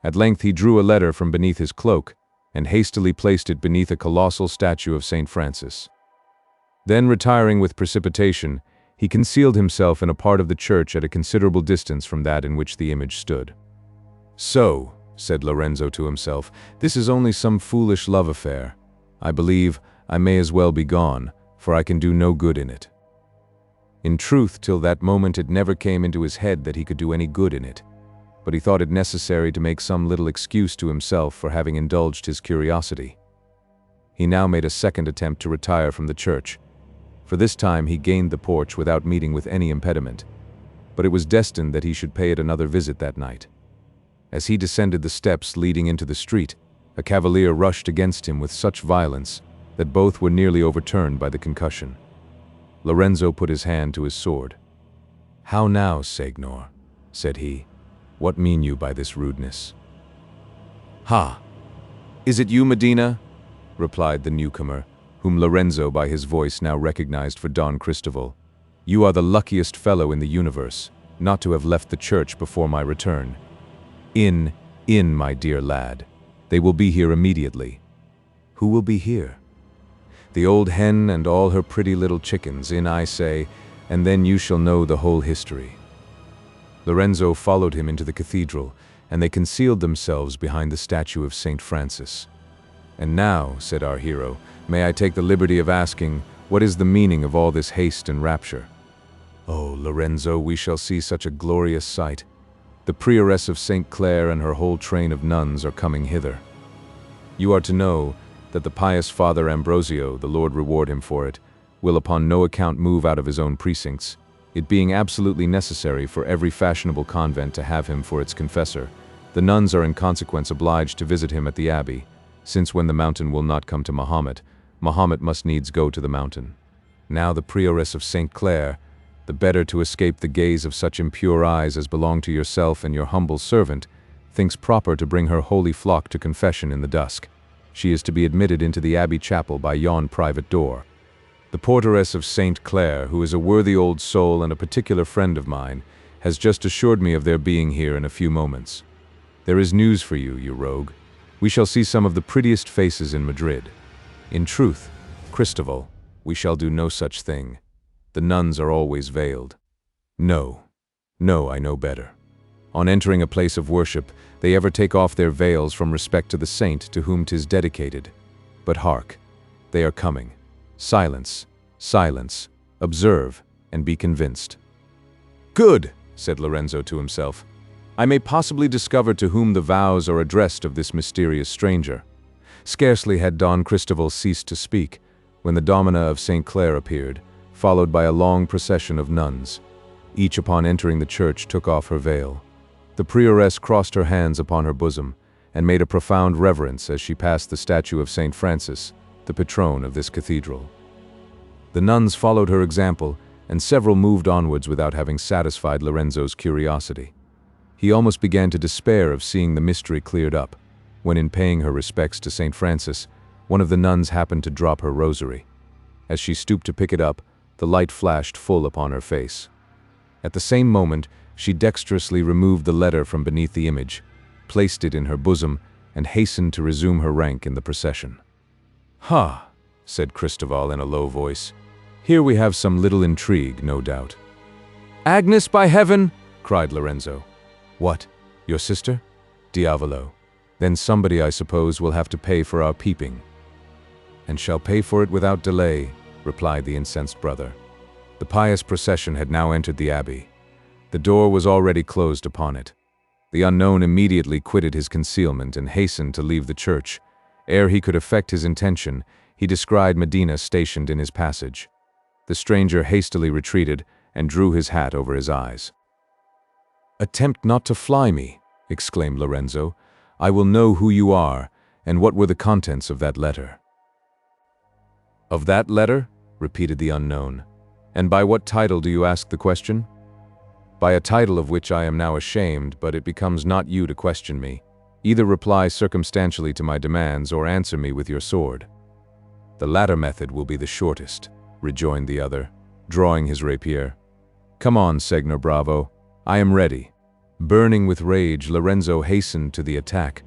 At length he drew a letter from beneath his cloak, and hastily placed it beneath a colossal statue of St. Francis. Then, retiring with precipitation, he concealed himself in a part of the church at a considerable distance from that in which the image stood. "So," said Lorenzo to himself, "this is only some foolish love affair. I believe I may as well be gone, for I can do no good in it." In truth, till that moment it never came into his head that he could do any good in it, but he thought it necessary to make some little excuse to himself for having indulged his curiosity. He now made a second attempt to retire from the church. For this time he gained the porch without meeting with any impediment, but it was destined that he should pay it another visit that night. As he descended the steps leading into the street, a cavalier rushed against him with such violence that both were nearly overturned by the concussion. Lorenzo put his hand to his sword. "How now, Señor?" said he. "What mean you by this rudeness?" "Ha! Is it you, Medina?" replied the newcomer, whom Lorenzo by his voice now recognized for Don Cristobal. "You are the luckiest fellow in the universe, not to have left the church before my return. In, my dear lad. They will be here immediately." "Who will be here?" "The old hen and all her pretty little chickens, in, I say, and then you shall know the whole history." Lorenzo followed him into the cathedral, and they concealed themselves behind the statue of St. Francis. "And now," said our hero, "may I take the liberty of asking, what is the meaning of all this haste and rapture?" "Oh, Lorenzo, we shall see such a glorious sight. The prioress of St. Clare and her whole train of nuns are coming hither. You are to know that the pious Father Ambrosio, the Lord reward him for it, will upon no account move out of his own precincts, it being absolutely necessary for every fashionable convent to have him for its confessor. The nuns are in consequence obliged to visit him at the abbey, since when the mountain will not come to Mahomet, Mahomet must needs go to the mountain. Now the prioress of St. Clare, the better to escape the gaze of such impure eyes as belong to yourself and your humble servant, thinks proper to bring her holy flock to confession in the dusk. She is to be admitted into the abbey chapel by yon private door. The porteress of St. Clare, who is a worthy old soul and a particular friend of mine, has just assured me of their being here in a few moments. There is news for you, you rogue. We shall see some of the prettiest faces in Madrid. In truth, Cristobal, we shall do no such thing. The nuns are always veiled. No, I know better. On entering a place of worship, they ever take off their veils from respect to the saint to whom 'tis dedicated. But hark, they are coming. Silence, silence, observe, and be convinced." "Good," said Lorenzo to himself. "I may possibly discover to whom the vows are addressed of this mysterious stranger." Scarcely had Don Cristobal ceased to speak, when the domina of St. Clare appeared, followed by a long procession of nuns. Each upon entering the church took off her veil. The prioress crossed her hands upon her bosom, and made a profound reverence as she passed the statue of St. Francis, the patron of this cathedral. The nuns followed her example, and several moved onwards without having satisfied Lorenzo's curiosity. He almost began to despair of seeing the mystery cleared up, when in paying her respects to St. Francis, one of the nuns happened to drop her rosary. As she stooped to pick it up, the light flashed full upon her face. At the same moment, she dexterously removed the letter from beneath the image, placed it in her bosom, and hastened to resume her rank in the procession. "Ha," said Cristoval in a low voice. "Here we have some little intrigue, no doubt." "Agnes, by heaven!" cried Lorenzo. "What, your sister? Diavolo. Then somebody, I suppose, will have to pay for our peeping." "And shall pay for it without delay," replied the incensed brother. The pious procession had now entered the abbey. The door was already closed upon it. The unknown immediately quitted his concealment and hastened to leave the church. Ere he could effect his intention, he descried Medina stationed in his passage. The stranger hastily retreated and drew his hat over his eyes. "Attempt not to fly me," exclaimed Lorenzo. "I will know who you are, and what were the contents of that letter." "Of that letter?" repeated the unknown. "And by what title do you ask the question?" "By a title of which I am now ashamed, but it becomes not you to question me. Either reply circumstantially to my demands or answer me with your sword." "The latter method will be the shortest," rejoined the other, drawing his rapier. "Come on, Signor Bravo. I am ready." Burning with rage, Lorenzo hastened to the attack.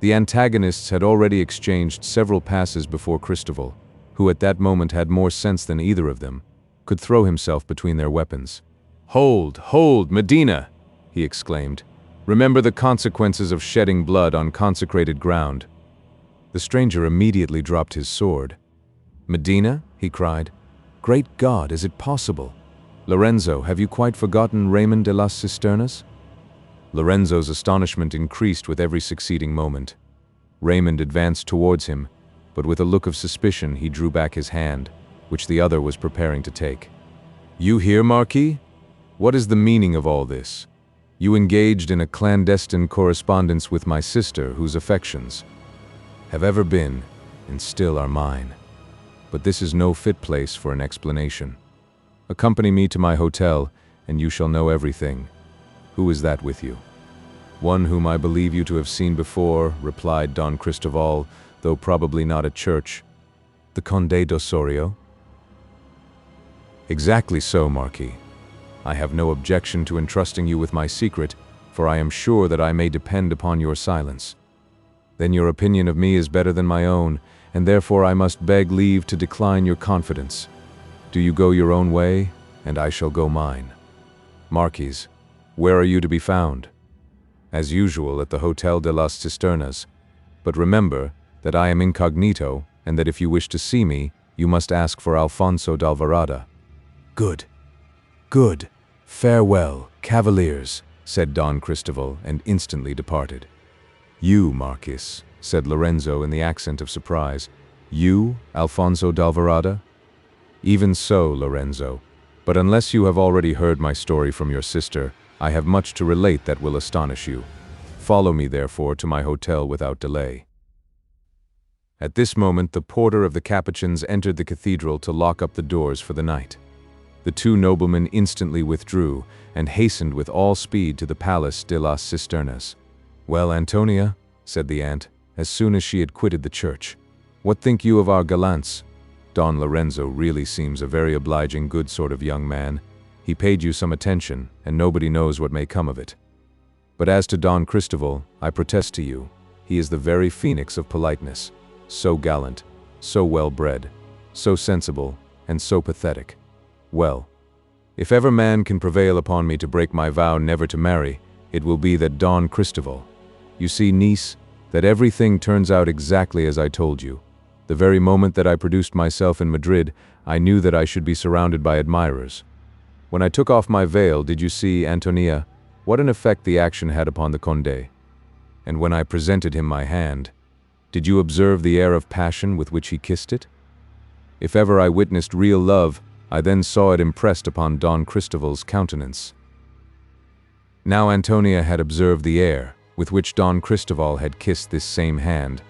The antagonists had already exchanged several passes before Cristoval, who at that moment had more sense than either of them, could throw himself between their weapons. "Hold, hold, Medina!" he exclaimed. "Remember the consequences of shedding blood on consecrated ground." The stranger immediately dropped his sword. "Medina?" he cried. "Great God, is it possible? Lorenzo, have you quite forgotten Raymond de las Cisternas?" Lorenzo's astonishment increased with every succeeding moment. Raymond advanced towards him, but with a look of suspicion he drew back his hand, which the other was preparing to take. "You here, Marquis? What is the meaning of all this? You engaged in a clandestine correspondence with my sister, whose affections have ever been, and still are mine. But this is no fit place for an explanation. Accompany me to my hotel, and you shall know everything. Who is that with you?" "One whom I believe you to have seen before," replied Don Cristoval, though probably not at church. "The Conde d'Ossorio?" "Exactly so, Marquis. I have no objection to entrusting you with my secret, for I am sure that I may depend upon your silence. Then your opinion of me is better than my own, and therefore I must beg leave to decline your confidence. Do you go your own way, and I shall go mine. Marquis, where are you to be found?" "As usual, at the Hotel de las Cisternas. But remember that I am incognito, and that if you wish to see me, you must ask for Alfonso d'Alvarado." "Good. Good. Farewell, cavaliers," said Don Cristoval, and instantly departed. "You, Marquis," said Lorenzo in the accent of surprise. "You, Alfonso d'Alvarado?" "Even so, Lorenzo. But unless you have already heard my story from your sister, I have much to relate that will astonish you. Follow me, therefore, to my hotel without delay." At this moment, the porter of the Capuchins entered the cathedral to lock up the doors for the night. The two noblemen instantly withdrew and hastened with all speed to the Palace de las Cisternas. "Well, Antonia," said the aunt, as soon as she had quitted the church, "what think you of our gallants? Don Lorenzo really seems a very obliging, good sort of young man. He paid you some attention, and nobody knows what may come of it. But as to Don Cristoval, I protest to you, he is the very phoenix of politeness, so gallant, so well-bred, so sensible, and so pathetic. Well, if ever man can prevail upon me to break my vow never to marry, it will be that Don Cristoval. You see, niece, that everything turns out exactly as I told you. The very moment that I produced myself in Madrid, I knew that I should be surrounded by admirers. When I took off my veil, did you see, Antonia, what an effect the action had upon the Conde? And when I presented him my hand, did you observe the air of passion with which he kissed it? If ever I witnessed real love, I then saw it impressed upon Don Cristoval's countenance." Now Antonia had observed the air with which Don Cristoval had kissed this same hand,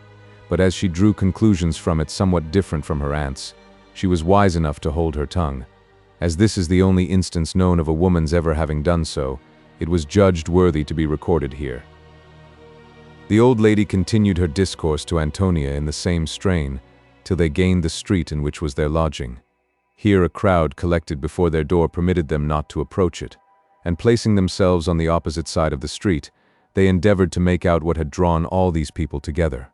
but as she drew conclusions from it somewhat different from her aunt's, she was wise enough to hold her tongue. As this is the only instance known of a woman's ever having done so, it was judged worthy to be recorded here. The old lady continued her discourse to Antonia in the same strain, till they gained the street in which was their lodging. Here a crowd collected before their door permitted them not to approach it, and placing themselves on the opposite side of the street, they endeavored to make out what had drawn all these people together.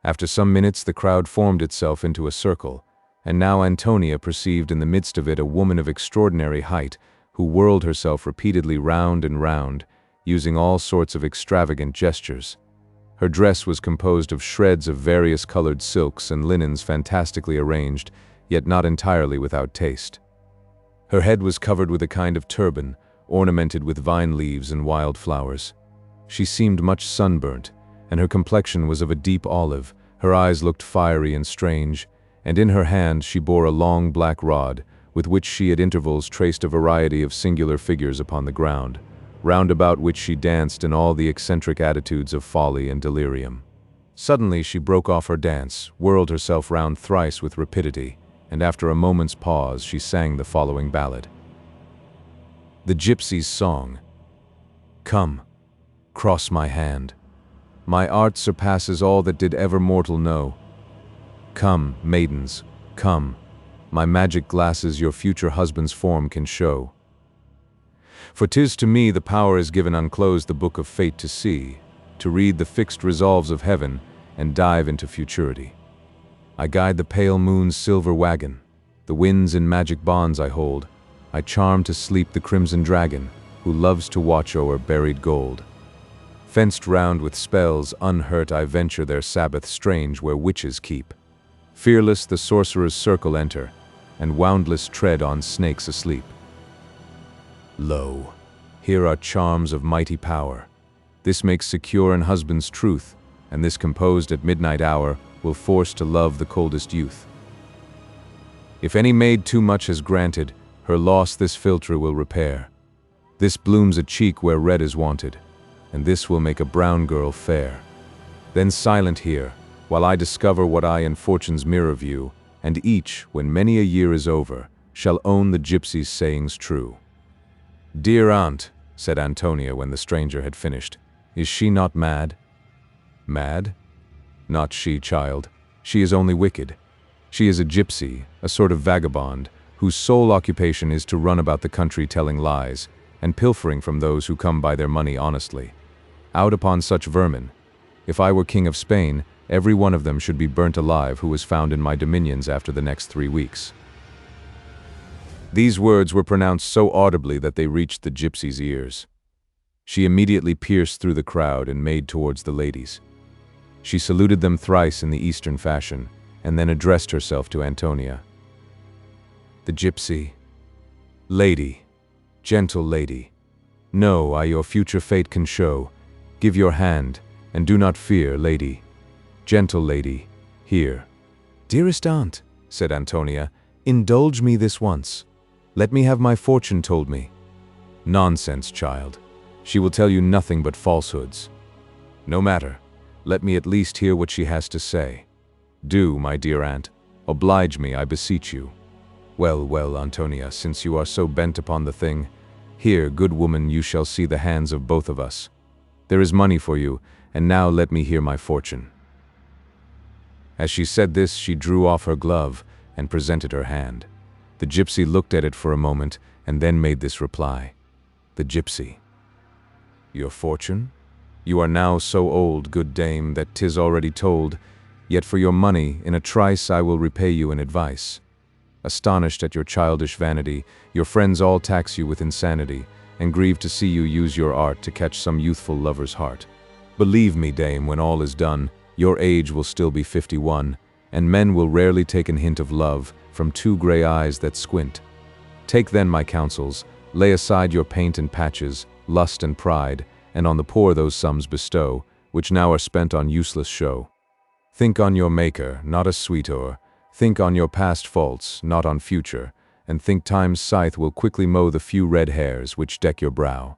After some minutes the crowd formed itself into a circle, and now Antonia perceived in the midst of it a woman of extraordinary height, who whirled herself repeatedly round and round, using all sorts of extravagant gestures. Her dress was composed of shreds of various colored silks and linens fantastically arranged, yet not entirely without taste. Her head was covered with a kind of turban, ornamented with vine leaves and wild flowers. She seemed much sunburnt, and her complexion was of a deep olive. Her eyes looked fiery and strange, and in her hand she bore a long black rod, with which she at intervals traced a variety of singular figures upon the ground, round about which she danced in all the eccentric attitudes of folly and delirium. Suddenly she broke off her dance, whirled herself round thrice with rapidity, and after a moment's pause she sang the following ballad. The Gypsy's Song. Come, cross my hand. My art surpasses all that did ever mortal know. Come, maidens, come. My magic glasses your future husband's form can show. For 'tis to me the power is given unclose the book of fate to see, to read the fixed resolves of heaven, and dive into futurity. I guide the pale moon's silver wagon, the winds in magic bonds I hold, I charm to sleep the crimson dragon, who loves to watch o'er buried gold. Fenced round with spells, unhurt I venture their Sabbath strange where witches keep. Fearless the sorcerer's circle enter, and woundless tread on snakes asleep. Lo, here are charms of mighty power. This makes secure an husband's truth, and this composed at midnight hour will force to love the coldest youth. If any maid too much has granted, her loss this philtre will repair. This blooms a cheek where red is wanted, and this will make a brown girl fair. Then silent here, while I discover what I in fortune's mirror view, and each, when many a year is over, shall own the gypsy's sayings true. Dear aunt, said Antonia when the stranger had finished, is she not mad? Mad? Not she, child. She is only wicked. She is a gypsy, a sort of vagabond, whose sole occupation is to run about the country telling lies, and pilfering from those who come by their money honestly. Out upon such vermin. If I were king of Spain, every one of them should be burnt alive who was found in my dominions after the next 3 weeks. These words were pronounced so audibly that they reached the gypsy's ears. She immediately pierced through the crowd and made towards the ladies. She saluted them thrice in the Eastern fashion, and then addressed herself to Antonia. The gypsy. Lady, gentle lady, know I your future fate can show. Give your hand, and do not fear, lady. Gentle lady, here. Dearest aunt, said Antonia, indulge me this once. Let me have my fortune told me. Nonsense, child. She will tell you nothing but falsehoods. No matter. Let me at least hear what she has to say. Do, my dear aunt. Oblige me, I beseech you. Well, well, Antonia, since you are so bent upon the thing, here, good woman, you shall see the hands of both of us. There is money for you, and now let me hear my fortune. As she said this, she drew off her glove and presented her hand. The gypsy looked at it for a moment, and then made this reply. The gypsy. Your fortune? You are now so old, good dame, that 'tis already told, yet for your money, in a trice I will repay you in advice. Astonished at your childish vanity, your friends all tax you with insanity, and grieve to see you use your art to catch some youthful lover's heart. Believe me, dame, when all is done, your age will still be 51, and men will rarely take an hint of love from 2 gray eyes that squint. Take then my counsels, lay aside your paint and patches, lust and pride, and on the poor those sums bestow, which now are spent on useless show. Think on your Maker, not a sweetor, think on your past faults, not on future, and think time's scythe will quickly mow the few red hairs which deck your brow.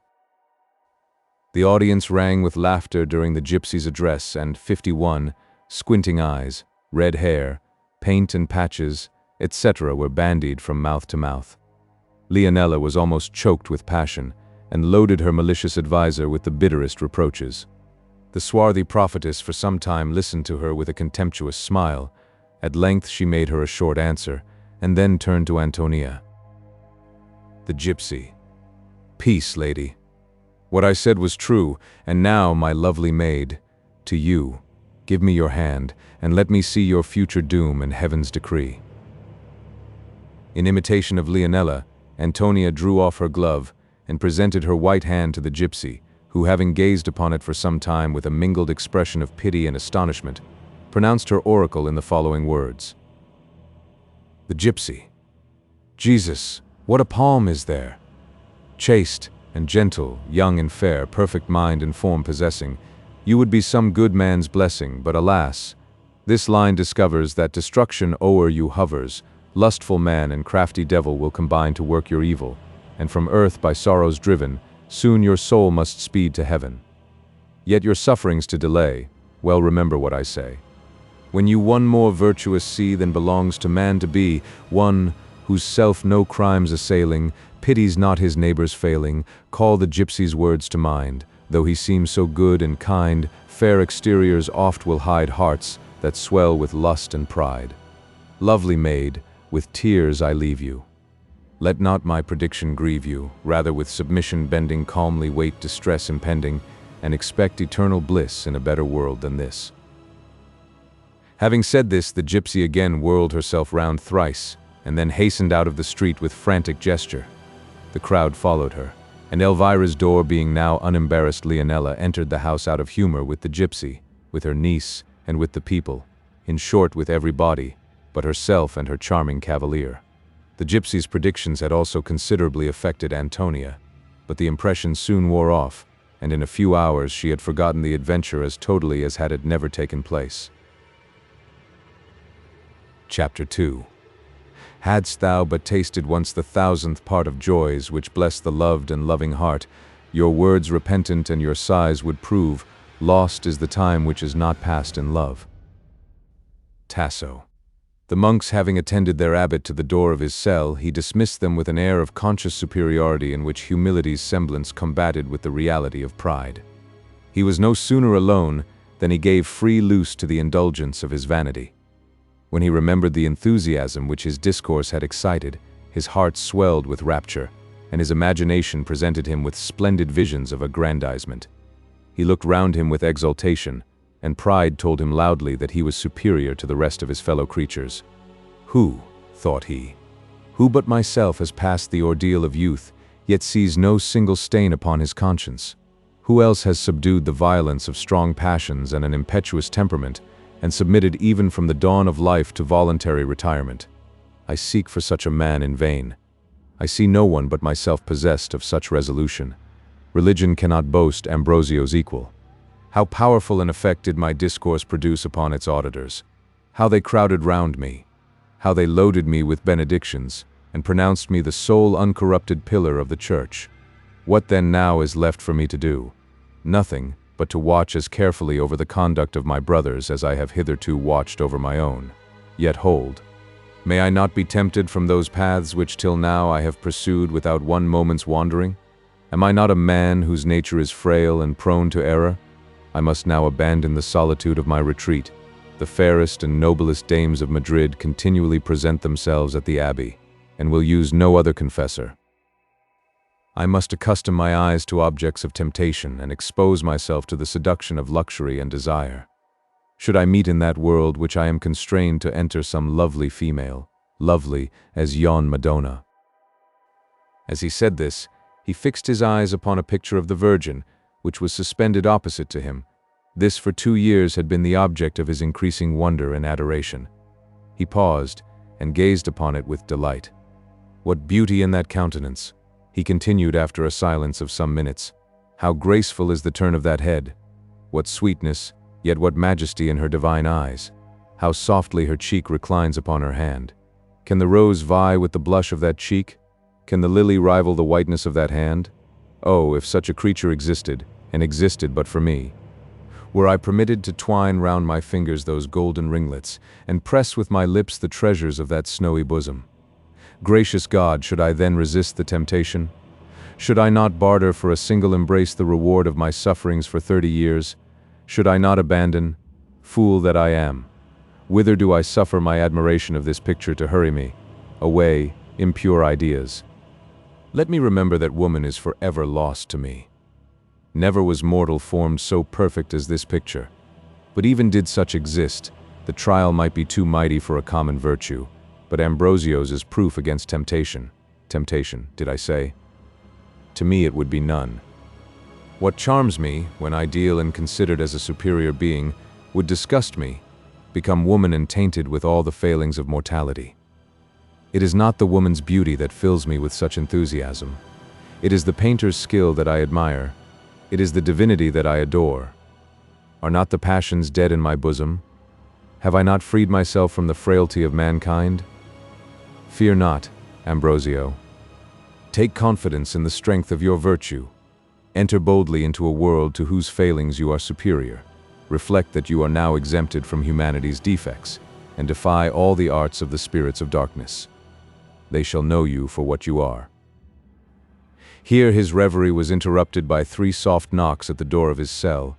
The audience rang with laughter during the gypsy's address, and 51, squinting eyes, red hair, paint and patches, etc. were bandied from mouth to mouth. Leonela was almost choked with passion, and loaded her malicious adviser with the bitterest reproaches. The swarthy prophetess for some time listened to her with a contemptuous smile, At length she made her a short answer, and then turned to Antonia. The gypsy. Peace, lady. What I said was true, and now, my lovely maid, to you, give me your hand, and let me see your future doom and heaven's decree. In imitation of Leonela, Antonia drew off her glove and presented her white hand to the gypsy, who, having gazed upon it for some time with a mingled expression of pity and astonishment, pronounced her oracle in the following words. The gypsy. Jesus, what a palm is there! Chaste and gentle, young and fair, perfect mind and form possessing, you would be some good man's blessing, but alas, this line discovers that destruction o'er you hovers, lustful man and crafty devil will combine to work your evil, and from earth by sorrows driven, soon your soul must speed to heaven. Yet your sufferings to delay, well remember what I say. When you one more virtuous see than belongs to man to be, one whose self no crimes assailing, pities not his neighbor's failing, call the gypsy's words to mind. Though he seems so good and kind, fair exteriors oft will hide hearts that swell with lust and pride. Lovely maid, with tears I leave you. Let not my prediction grieve you, rather with submission bending calmly wait distress impending, and expect eternal bliss in a better world than this. Having said this, the gypsy again whirled herself round thrice, and then hastened out of the street with frantic gesture. The crowd followed her, and Elvira's door being now unembarrassed, Leonela entered the house out of humor with the gypsy, with her niece, and with the people, in short with everybody, but herself and her charming cavalier. The gypsy's predictions had also considerably affected Antonia, but the impression soon wore off, and in a few hours she had forgotten the adventure as totally as had it never taken place. Chapter 2. Hadst thou but tasted once the 1,000th part of joys which bless the loved and loving heart, your words repentant and your sighs would prove, lost is the time which is not passed in love. Tasso. The monks having attended their abbot to the door of his cell, he dismissed them with an air of conscious superiority in which humility's semblance combated with the reality of pride. He was no sooner alone than he gave free loose to the indulgence of his vanity. When he remembered the enthusiasm which his discourse had excited, his heart swelled with rapture, and his imagination presented him with splendid visions of aggrandizement. He looked round him with exultation, and pride told him loudly that he was superior to the rest of his fellow creatures. Who, thought he, who but myself has passed the ordeal of youth, yet sees no single stain upon his conscience? Who else has subdued the violence of strong passions and an impetuous temperament, and submitted even from the dawn of life to voluntary retirement? I seek for such a man in vain. I see no one but myself possessed of such resolution. Religion cannot boast Ambrosio's equal. How powerful an effect did my discourse produce upon its auditors! How they crowded round me! How they loaded me with benedictions, and pronounced me the sole uncorrupted pillar of the church! What then now is left for me to do? Nothing, but to watch as carefully over the conduct of my brothers as I have hitherto watched over my own. Yet hold, may I not be tempted from those paths which till now I have pursued without one moment's wandering? Am I not a man whose nature is frail and prone to error? I must now abandon the solitude of my retreat. The fairest and noblest dames of Madrid continually present themselves at the abbey, and will use no other confessor. I must accustom my eyes to objects of temptation and expose myself to the seduction of luxury and desire. Should I meet in that world which I am constrained to enter some lovely female, lovely as yon Madonna. As he said this, he fixed his eyes upon a picture of the Virgin, which was suspended opposite to him. This for 2 years had been the object of his increasing wonder and adoration. He paused and gazed upon it with delight. What beauty in that countenance! He continued after a silence of some minutes. How graceful is the turn of that head! What sweetness, yet what majesty in her divine eyes! How softly her cheek reclines upon her hand! Can the rose vie with the blush of that cheek? Can the lily rival the whiteness of that hand? Oh, if such a creature existed, and existed but for me! Were I permitted to twine round my fingers those golden ringlets, and press with my lips the treasures of that snowy bosom. Gracious God, should I then resist the temptation? Should I not barter for a single embrace the reward of my sufferings for 30 years? Should I not abandon? Fool that I am! Whither do I suffer my admiration of this picture to hurry me? Away, impure ideas. Let me remember that woman is forever lost to me. Never was mortal formed so perfect as this picture. But even did such exist, the trial might be too mighty for a common virtue, but Ambrosio's is proof against temptation. Temptation, did I say? To me it would be none. What charms me, when ideal and considered as a superior being, would disgust me, become woman and tainted with all the failings of mortality. It is not the woman's beauty that fills me with such enthusiasm. It is the painter's skill that I admire. It is the divinity that I adore. Are not the passions dead in my bosom? Have I not freed myself from the frailty of mankind? Fear not, Ambrosio. Take confidence in the strength of your virtue. Enter boldly into a world to whose failings you are superior. Reflect that you are now exempted from humanity's defects, and defy all the arts of the spirits of darkness. They shall know you for what you are. Here his reverie was interrupted by 3 soft knocks at the door of his cell.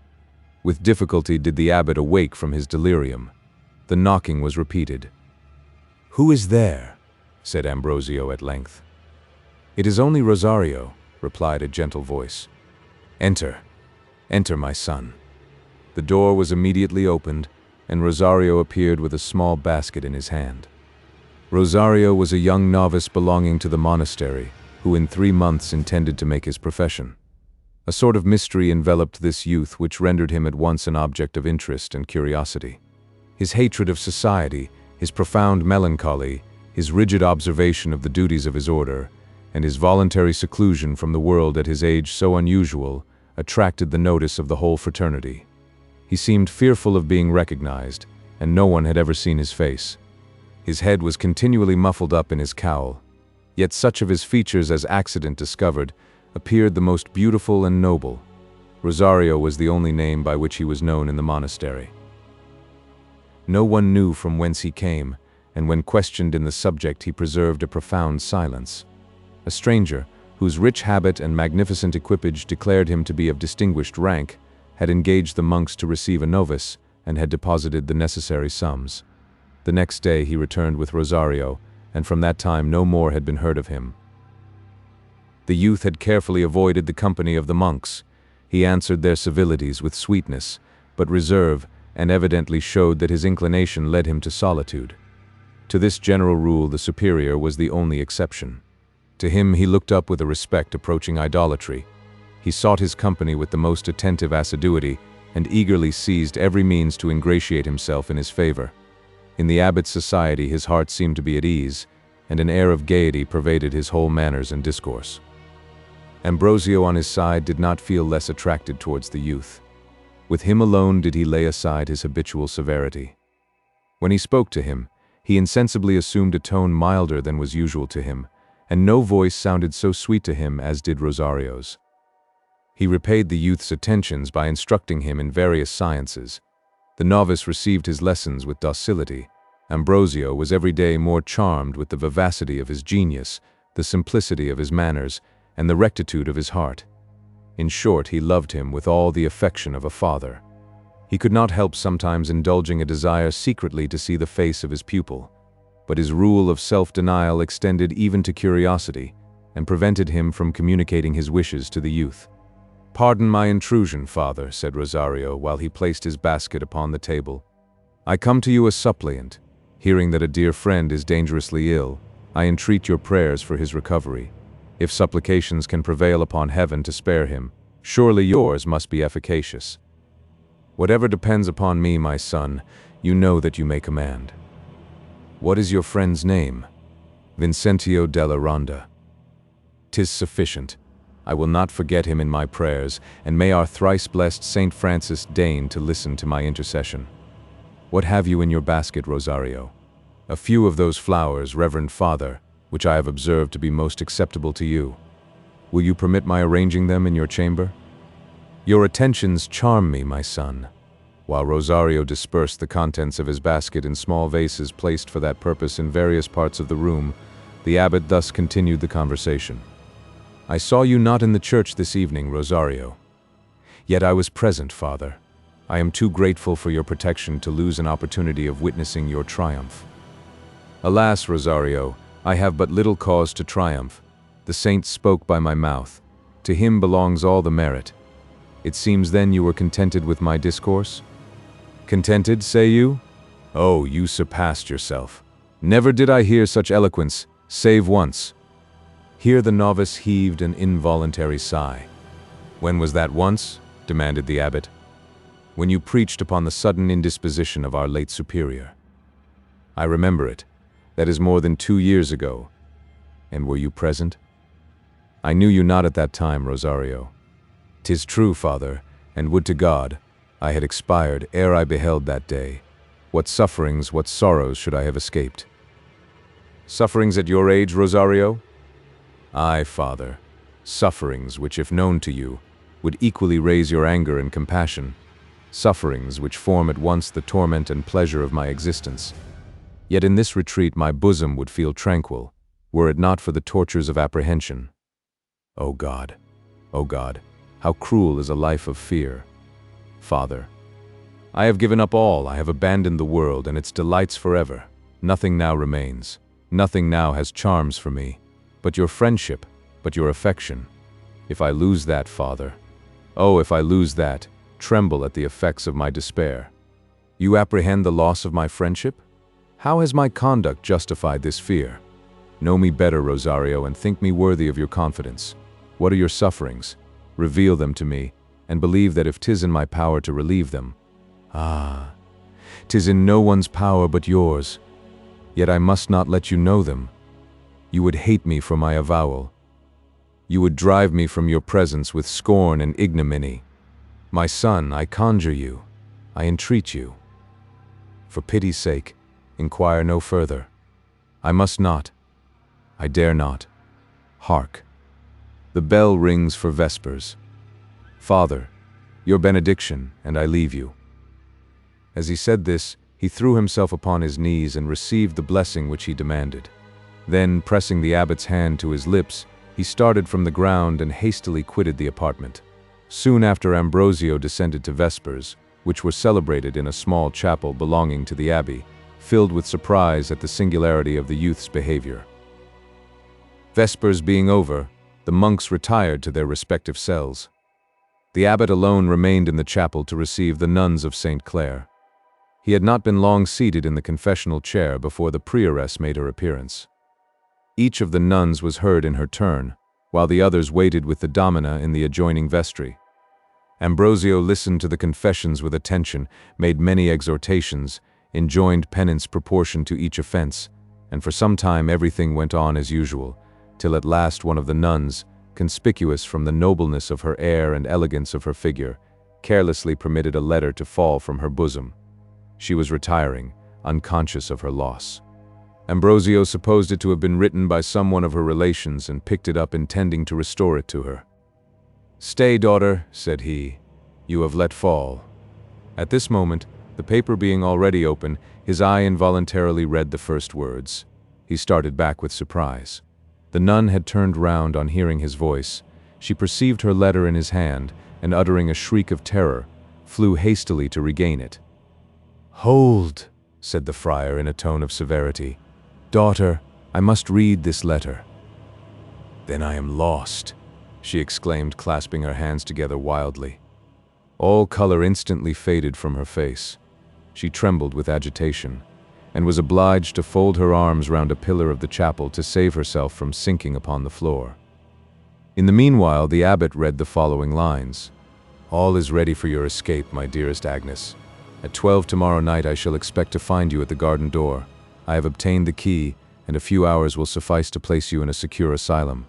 With difficulty did the abbot awake from his delirium. The knocking was repeated. "Who is there?" said Ambrosio at length. "It is only Rosario," replied a gentle voice. "Enter. Enter, my son." The door was immediately opened, and Rosario appeared with a small basket in his hand. Rosario was a young novice belonging to the monastery, who in 3 months intended to make his profession. A sort of mystery enveloped this youth which rendered him at once an object of interest and curiosity. His hatred of society, his profound melancholy, his rigid observation of the duties of his order, and his voluntary seclusion from the world at his age so unusual, attracted the notice of the whole fraternity. He seemed fearful of being recognized, and no one had ever seen his face. His head was continually muffled up in his cowl, yet such of his features as accident discovered appeared the most beautiful and noble. Rosario was the only name by which he was known in the monastery. No one knew from whence he came, and when questioned in the subject he preserved a profound silence. A stranger, whose rich habit and magnificent equipage declared him to be of distinguished rank, had engaged the monks to receive a novice, and had deposited the necessary sums. The next day he returned with Rosario, and from that time no more had been heard of him. The youth had carefully avoided the company of the monks. He answered their civilities with sweetness, but reserve, and evidently showed that his inclination led him to solitude. To this general rule the superior was the only exception. To him he looked up with a respect approaching idolatry. He sought his company with the most attentive assiduity, and eagerly seized every means to ingratiate himself in his favor. In the abbot's society his heart seemed to be at ease, and an air of gaiety pervaded his whole manners and discourse. Ambrosio on his side did not feel less attracted towards the youth. With him alone did he lay aside his habitual severity. When he spoke to him, he insensibly assumed a tone milder than was usual to him, and no voice sounded so sweet to him as did Rosario's. He repaid the youth's attentions by instructing him in various sciences. The novice received his lessons with docility. Ambrosio was every day more charmed with the vivacity of his genius, the simplicity of his manners, and the rectitude of his heart. In short, he loved him with all the affection of a father. He could not help sometimes indulging a desire secretly to see the face of his pupil, but his rule of self-denial extended even to curiosity, and prevented him from communicating his wishes to the youth. "Pardon my intrusion, father," said Rosario, while he placed his basket upon the table. "I come to you a suppliant. Hearing that a dear friend is dangerously ill, I entreat your prayers for his recovery. If supplications can prevail upon heaven to spare him, surely yours must be efficacious. Whatever depends upon me, my son, you know that you may command." "What is your friend's name?" "Vincentio della Ronda." "'Tis sufficient. I will not forget him in my prayers, and may our thrice-blessed Saint Francis deign to listen to my intercession. What have you in your basket, Rosario?" "A few of those flowers, Reverend Father, which I have observed to be most acceptable to you. Will you permit my arranging them in your chamber?" "Your attentions charm me, my son." While Rosario dispersed the contents of his basket in small vases placed for that purpose in various parts of the room, the abbot thus continued the conversation. "I saw you not in the church this evening, Rosario." "Yet I was present, Father." I am too grateful for your protection to lose an opportunity of witnessing your triumph." "Alas, Rosario, I have but little cause to triumph. The saint spoke by my mouth. To him belongs all the merit. It seems then you were contented with my discourse?" "Contented, say you? Oh, you surpassed yourself. Never did I hear such eloquence, save once." Here the novice heaved an involuntary sigh. "When was that once?" demanded the abbot. "When you preached upon the sudden indisposition of our late superior." "I remember it. That is more than 2 years ago. And were you present?" "I knew you not at that time, Rosario." "'Tis true, Father, and would to God I had expired ere I beheld that day. What sufferings, what sorrows should I have escaped?" "Sufferings at your age, Rosario?" "Aye, Father, sufferings which, if known to you, would equally raise your anger and compassion. Sufferings which form at once the torment and pleasure of my existence. Yet in this retreat my bosom would feel tranquil, were it not for the tortures of apprehension. O God, how cruel is a life of fear! Father, I have given up all, I have abandoned the world and its delights forever. Nothing now remains, nothing now has charms for me, but your friendship, but your affection. If I lose that, Father, oh, if I lose that, tremble at the effects of my despair. You apprehend the loss of my friendship? How has my conduct justified this fear? Know me better, Rosario, and think me worthy of your confidence. What are your sufferings? Reveal them to me, and believe that if 'tis in my power to relieve them, 'tis in no one's power but yours. Yet I must not let you know them. You would hate me for my avowal. You would drive me from your presence with scorn and ignominy. My son, I conjure you, I entreat you. For pity's sake, inquire no further. I must not. I dare not. Hark! The bell rings for vespers. Father, your benediction, and I leave you." As he said this, he threw himself upon his knees and received the blessing which he demanded. Then, pressing the abbot's hand to his lips, he started from the ground and hastily quitted the apartment. Soon after, Ambrosio descended to vespers, which were celebrated in a small chapel belonging to the abbey, filled with surprise at the singularity of the youth's behavior. Vespers being over, the monks retired to their respective cells. The abbot alone remained in the chapel to receive the nuns of St. Clare. He had not been long seated in the confessional chair before the prioress made her appearance. Each of the nuns was heard in her turn, while the others waited with the domina in the adjoining vestry. Ambrosio listened to the confessions with attention, made many exhortations, enjoined penance proportioned to each offense, and for some time everything went on as usual, till at last one of the nuns, conspicuous from the nobleness of her air and elegance of her figure, carelessly permitted a letter to fall from her bosom. She was retiring, unconscious of her loss. Ambrosio supposed it to have been written by someone of her relations and picked it up intending to restore it to her. "Stay, daughter," said he, "you have let fall." At this moment, the paper being already open, his eye involuntarily read the first words. He started back with surprise. The nun had turned round on hearing his voice. She perceived her letter in his hand, and uttering a shriek of terror, flew hastily to regain it. "Hold," said the friar in a tone of severity. "Daughter, I must read this letter." "Then I am lost," she exclaimed, clasping her hands together wildly. All color instantly faded from her face. She trembled with agitation, and was obliged to fold her arms round a pillar of the chapel to save herself from sinking upon the floor. In the meanwhile, the abbot read the following lines. "All is ready for your escape, my dearest Agnes. At 12 tomorrow night I shall expect to find you at the garden door. I have obtained the key, and a few hours will suffice to place you in a secure asylum.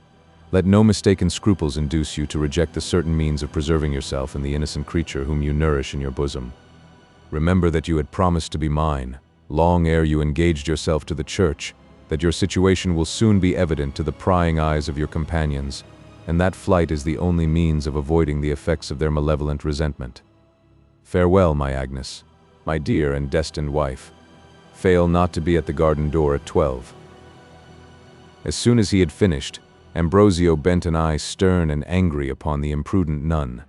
Let no mistaken scruples induce you to reject the certain means of preserving yourself and the innocent creature whom you nourish in your bosom. Remember that you had promised to be mine, long ere you engaged yourself to the church, that your situation will soon be evident to the prying eyes of your companions, and that flight is the only means of avoiding the effects of their malevolent resentment. Farewell, my Agnes, my dear and destined wife. Fail not to be at the garden door at 12. As soon as he had finished, Ambrosio bent an eye stern and angry upon the imprudent nun.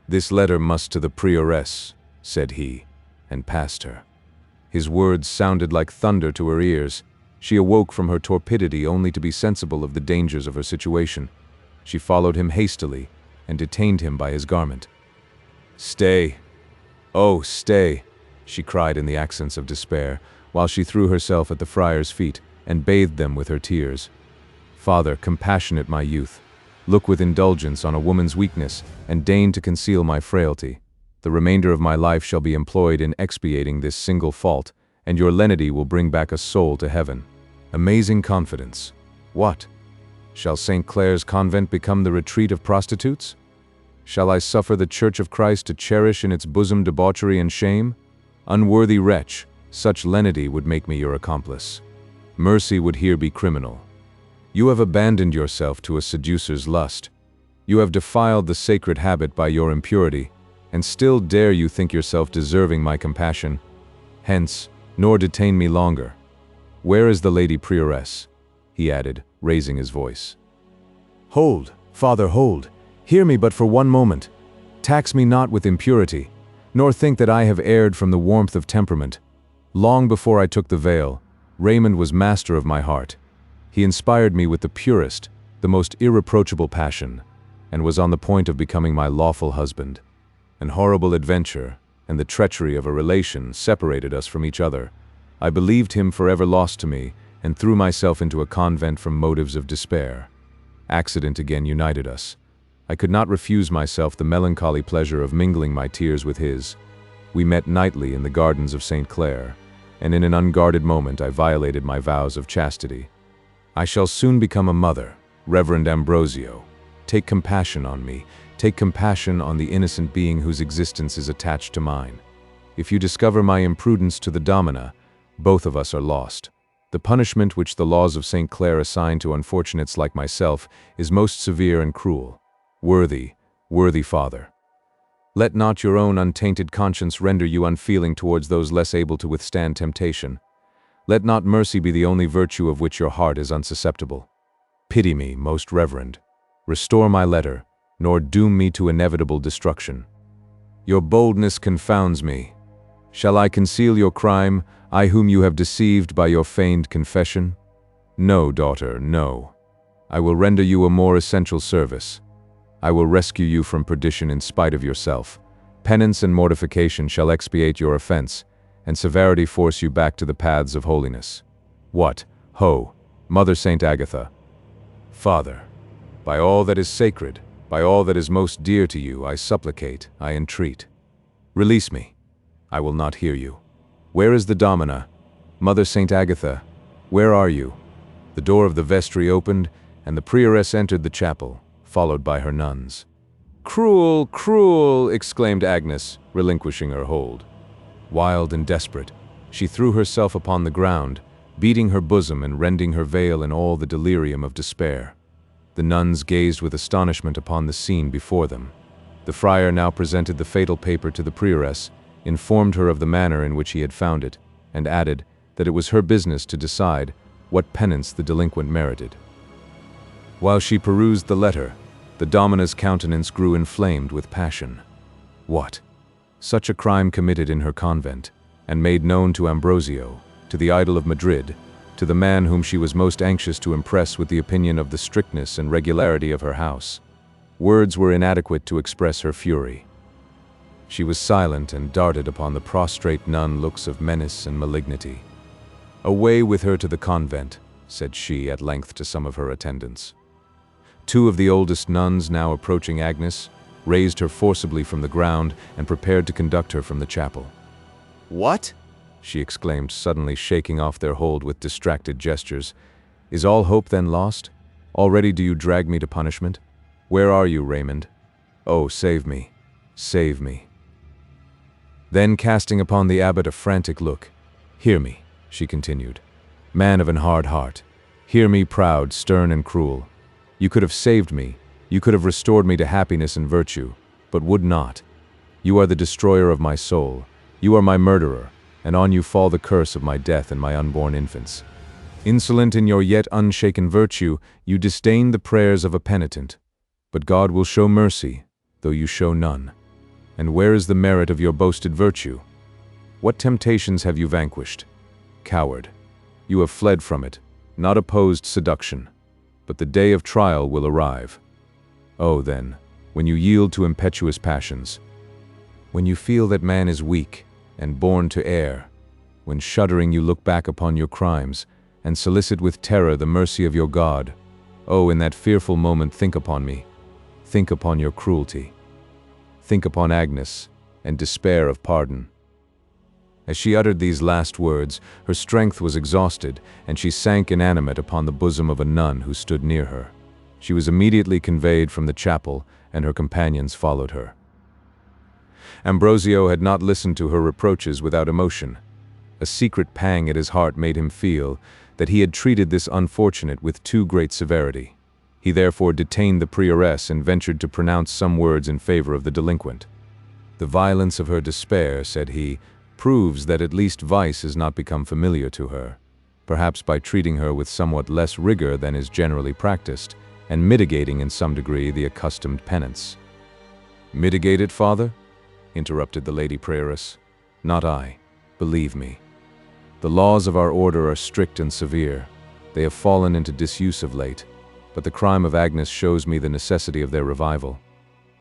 "This letter must to the prioress," said he, and passed her. His words sounded like thunder to her ears. She awoke from her torpidity only to be sensible of the dangers of her situation. She followed him hastily and detained him by his garment. "Stay! Oh, stay!" she cried in the accents of despair, while she threw herself at the friar's feet and bathed them with her tears. "Father, compassionate my youth. Look with indulgence on a woman's weakness, and deign to conceal my frailty. The remainder of my life shall be employed in expiating this single fault, and your lenity will bring back a soul to heaven." Amazing confidence. What? Shall St. Clare's convent become the retreat of prostitutes? Shall I suffer the Church of Christ to cherish in its bosom debauchery and shame? Unworthy wretch, such lenity would make me your accomplice. Mercy would here be criminal. You have abandoned yourself to a seducer's lust. You have defiled the sacred habit by your impurity, and still dare you think yourself deserving my compassion. Hence, nor detain me longer. Where is the lady prioress?" he added, raising his voice. "Hold, Father, hold. Hear me but for one moment. Tax me not with impurity, nor think that I have erred from the warmth of temperament. Long before I took the veil, Raymond was master of my heart. He inspired me with the purest, the most irreproachable passion, and was on the point of becoming my lawful husband. An horrible adventure, and the treachery of a relation separated us from each other. I believed him forever lost to me, and threw myself into a convent from motives of despair. Accident again united us. I could not refuse myself the melancholy pleasure of mingling my tears with his. We met nightly in the gardens of St. Clare, and in an unguarded moment I violated my vows of chastity. I shall soon become a mother, Reverend Ambrosio. Take compassion on me. Take compassion on the innocent being whose existence is attached to mine. If you discover my imprudence to the domina, both of us are lost. The punishment which the laws of St. Clare assign to unfortunates like myself is most severe and cruel. Worthy Father. Let not your own untainted conscience render you unfeeling towards those less able to withstand temptation. Let not mercy be the only virtue of which your heart is unsusceptible. Pity me, most reverend. Restore my letter, nor doom me to inevitable destruction. Your boldness confounds me. Shall I conceal your crime, I whom you have deceived by your feigned confession? No, daughter, no. I will render you a more essential service. I will rescue you from perdition in spite of yourself. Penance and mortification shall expiate your offense, and severity force you back to the paths of holiness. What? Ho, Mother Saint Agatha. Father, by all that is sacred, by all that is most dear to you, I supplicate, I entreat. Release me. I will not hear you. Where is the domina? Mother Saint Agatha, where are you? The door of the vestry opened, and the prioress entered the chapel, followed by her nuns. "Cruel, cruel!" exclaimed Agnes, relinquishing her hold. Wild and desperate, she threw herself upon the ground, beating her bosom and rending her veil in all the delirium of despair. The nuns gazed with astonishment upon the scene before them. The friar now presented the fatal paper to the prioress, informed her of the manner in which he had found it, and added that it was her business to decide what penance the delinquent merited. While she perused the letter, the domina's countenance grew inflamed with passion. What? Such a crime committed in her convent, and made known to Ambrosio, to the idol of Madrid, to the man whom she was most anxious to impress with the opinion of the strictness and regularity of her house. Words were inadequate to express her fury. She was silent and darted upon the prostrate nun looks of menace and malignity. "Away with her to the convent," said she at length to some of her attendants. Two of the oldest nuns, now approaching Agnes, raised her forcibly from the ground and prepared to conduct her from the chapel. "What?" she exclaimed, suddenly shaking off their hold with distracted gestures. "Is all hope then lost? Already do you drag me to punishment? Where are you, Raymond? Oh, save me, save me." Then, casting upon the abbot a frantic look, "Hear me," she continued, "man of an hard heart. Hear me, proud, stern, and cruel. You could have saved me, you could have restored me to happiness and virtue, but would not. You are the destroyer of my soul, you are my murderer, and on you fall the curse of my death and my unborn infants. Insolent in your yet unshaken virtue, you disdain the prayers of a penitent. But God will show mercy, though you show none. And where is the merit of your boasted virtue? What temptations have you vanquished? Coward, you have fled from it, not opposed seduction, but the day of trial will arrive. Oh, then, when you yield to impetuous passions, when you feel that man is weak and born to err, when shuddering you look back upon your crimes and solicit with terror the mercy of your God, oh, in that fearful moment think upon me, think upon your cruelty, think upon Agnes, and despair of pardon. As she uttered these last words, her strength was exhausted, and she sank inanimate upon the bosom of a nun who stood near her. She was immediately conveyed from the chapel, and her companions followed her. Ambrosio had not listened to her reproaches without emotion. A secret pang at his heart made him feel that he had treated this unfortunate with too great severity. He therefore detained the prioress and ventured to pronounce some words in favor of the delinquent. "The violence of her despair," said he, "proves that at least vice has not become familiar to her, perhaps by treating her with somewhat less rigor than is generally practiced, and mitigating in some degree the accustomed penance." "Mitigate it, Father?" interrupted the lady prioress. "Not I, believe me. The laws of our order are strict and severe. They have fallen into disuse of late, but the crime of Agnes shows me the necessity of their revival.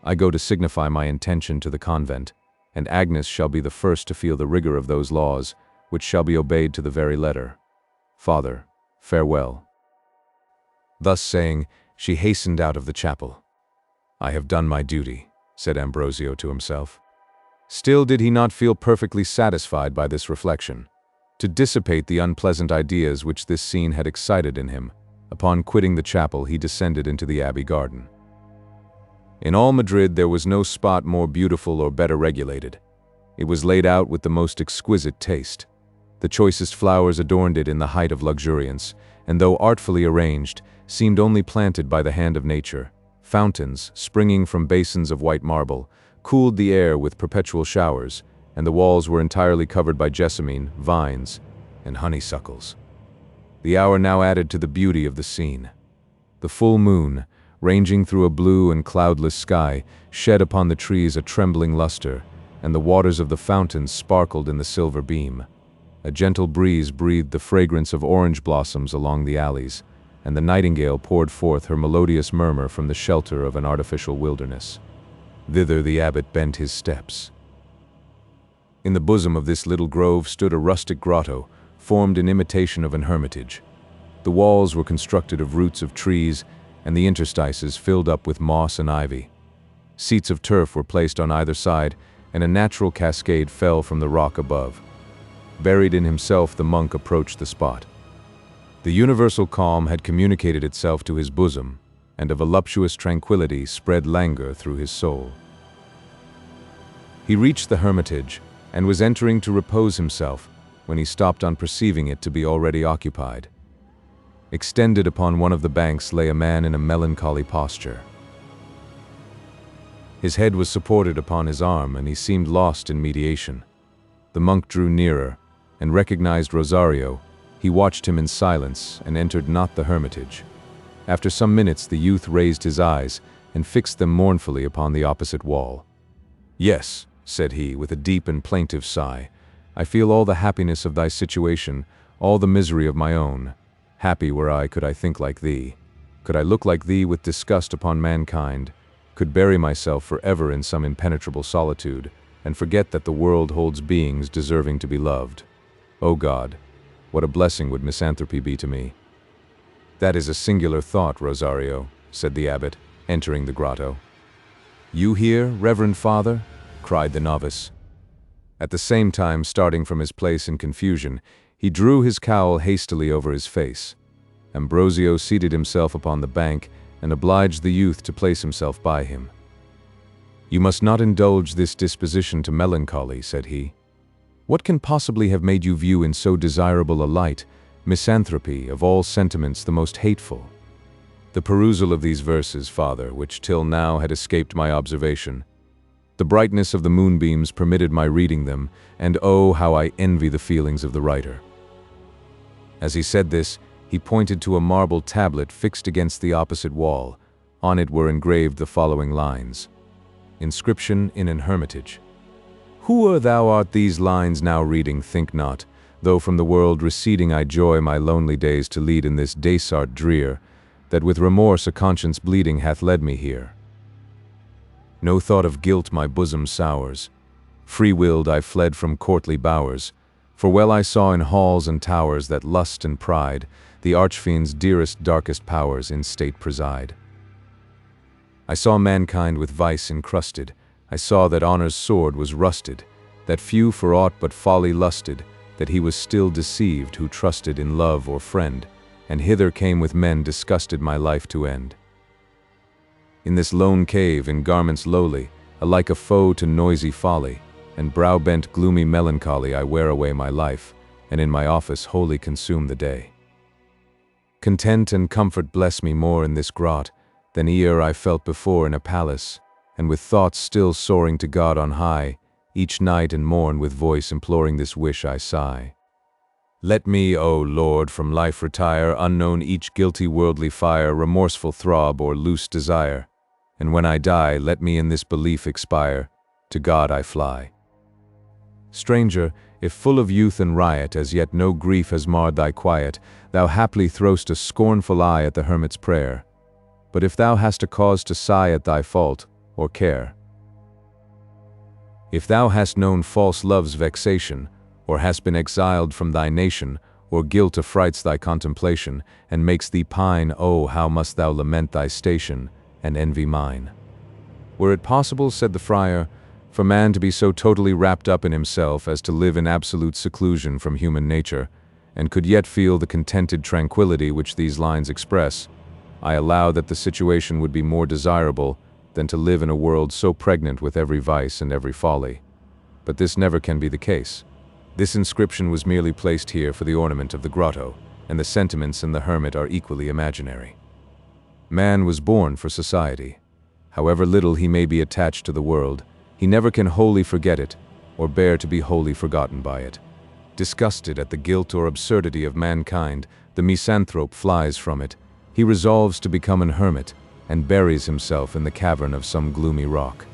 I go to signify my intention to the convent, and Agnes shall be the first to feel the rigor of those laws, which shall be obeyed to the very letter. Father, farewell." Thus saying, she hastened out of the chapel. "I have done my duty," said Ambrosio to himself. Still did he not feel perfectly satisfied by this reflection. To dissipate the unpleasant ideas which this scene had excited in him, upon quitting the chapel he descended into the abbey garden. In all Madrid there was no spot more beautiful or better regulated. It was laid out with the most exquisite taste. The choicest flowers adorned it in the height of luxuriance, and though artfully arranged, seemed only planted by the hand of nature. Fountains, springing from basins of white marble, cooled the air with perpetual showers, and the walls were entirely covered by jessamine, vines, and honeysuckles. The hour now added to the beauty of the scene. The full moon, ranging through a blue and cloudless sky, shed upon the trees a trembling luster, and the waters of the fountains sparkled in the silver beam. A gentle breeze breathed the fragrance of orange blossoms along the alleys, and the nightingale poured forth her melodious murmur from the shelter of an artificial wilderness. Thither the abbot bent his steps. In the bosom of this little grove stood a rustic grotto, formed in imitation of an hermitage. The walls were constructed of roots of trees, and the interstices filled up with moss and ivy. Seats of turf were placed on either side, and a natural cascade fell from the rock above. Buried in himself, the monk approached the spot. The universal calm had communicated itself to his bosom, and a voluptuous tranquility spread languor through his soul. He reached the hermitage, and was entering to repose himself, when he stopped on perceiving it to be already occupied. Extended upon one of the banks lay a man in a melancholy posture. His head was supported upon his arm, and he seemed lost in meditation. The monk drew nearer, and recognized Rosario. He watched him in silence, and entered not the hermitage. After some minutes the youth raised his eyes, and fixed them mournfully upon the opposite wall. "Yes," said he, with a deep and plaintive sigh, "I feel all the happiness of thy situation, all the misery of my own. Happy were I could I think like thee, could I look like thee with disgust upon mankind, could bury myself forever in some impenetrable solitude, and forget that the world holds beings deserving to be loved. O God, what a blessing would misanthropy be to me!" "That is a singular thought, Rosario," said the abbot, entering the grotto. "You here, Reverend Father?" cried the novice. At the same time, starting from his place in confusion, he drew his cowl hastily over his face. Ambrosio seated himself upon the bank and obliged the youth to place himself by him. "You must not indulge this disposition to melancholy," said he. "What can possibly have made you view in so desirable a light misanthropy, of all sentiments the most hateful?" "The perusal of these verses, Father, which till now had escaped my observation. The brightness of the moonbeams permitted my reading them, and oh, how I envy the feelings of the writer." As he said this, he pointed to a marble tablet fixed against the opposite wall. On it were engraved the following lines: inscription in an hermitage. Who thou art these lines now reading, think not, though from the world receding I joy my lonely days to lead in this desart drear, that with remorse a conscience bleeding hath led me here. No thought of guilt my bosom sours, free-willed I fled from courtly bowers, for well I saw in halls and towers that lust and pride, the archfiend's dearest darkest powers in state preside. I saw mankind with vice encrusted, I saw that honor's sword was rusted, that few for aught but folly lusted, that he was still deceived who trusted in love or friend, and hither came with men disgusted my life to end. In this lone cave, in garments lowly, alike a foe to noisy folly, and brow-bent gloomy melancholy I wear away my life, and in my office wholly consume the day. Content and comfort bless me more in this grot, than e'er I felt before in a palace, and with thoughts still soaring to God on high, each night and morn with voice imploring this wish I sigh. Let me, O Lord, from life retire, unknown each guilty worldly fire, remorseful throb or loose desire, and when I die, let me in this belief expire, to God I fly. Stranger, if full of youth and riot, as yet no grief has marred thy quiet, thou haply throw'st a scornful eye at the hermit's prayer. But if thou hast a cause to sigh at thy fault, or care, if thou hast known false love's vexation, or hast been exiled from thy nation, or guilt affrights thy contemplation, and makes thee pine, oh, how must thou lament thy station, and envy mine. Were it possible, said the friar, for man to be so totally wrapped up in himself as to live in absolute seclusion from human nature, and could yet feel the contented tranquility which these lines express, I allow that the situation would be more desirable than to live in a world so pregnant with every vice and every folly. But this never can be the case. This inscription was merely placed here for the ornament of the grotto, and the sentiments in the hermit are equally imaginary. Man was born for society. However little he may be attached to the world, he never can wholly forget it, or bear to be wholly forgotten by it. Disgusted at the guilt or absurdity of mankind, the misanthrope flies from it. He resolves to become an hermit, and buries himself in the cavern of some gloomy rock.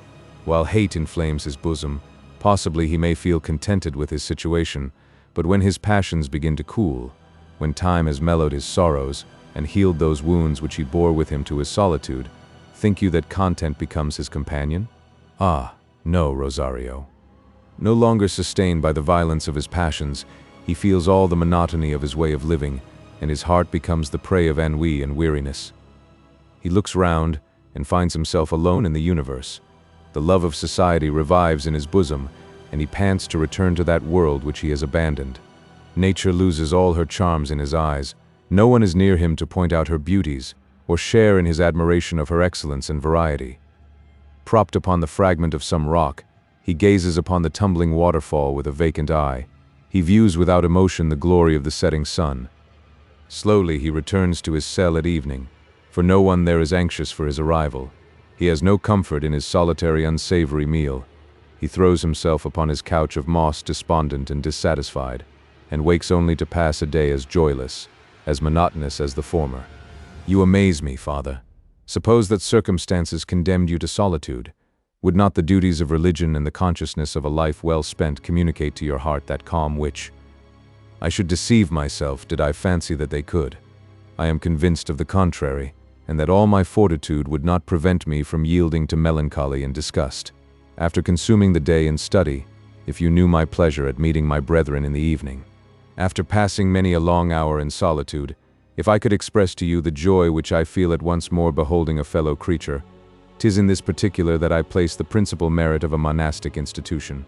While hate inflames his bosom, possibly he may feel contented with his situation, but when his passions begin to cool, when time has mellowed his sorrows, and healed those wounds which he bore with him to his solitude, think you that content becomes his companion? Ah, no, Rosario. No longer sustained by the violence of his passions, he feels all the monotony of his way of living, and his heart becomes the prey of ennui and weariness. He looks round, and finds himself alone in the universe. The love of society revives in his bosom, and he pants to return to that world which he has abandoned. Nature loses all her charms in his eyes. No one is near him to point out her beauties, or share in his admiration of her excellence and variety. Propped upon the fragment of some rock, he gazes upon the tumbling waterfall with a vacant eye. He views without emotion the glory of the setting sun. Slowly he returns to his cell at evening, for no one there is anxious for his arrival. He has no comfort in his solitary unsavory meal. He throws himself upon his couch of moss despondent and dissatisfied, and wakes only to pass a day as joyless, as monotonous as the former. You amaze me, Father. Suppose that circumstances condemned you to solitude. Would not the duties of religion and the consciousness of a life well spent communicate to your heart that calm which? I should deceive myself did I fancy that they could. I am convinced of the contrary, and that all my fortitude would not prevent me from yielding to melancholy and disgust. After consuming the day in study, if you knew my pleasure at meeting my brethren in the evening. After passing many a long hour in solitude, if I could express to you the joy which I feel at once more beholding a fellow creature, 'tis in this particular that I place the principal merit of a monastic institution.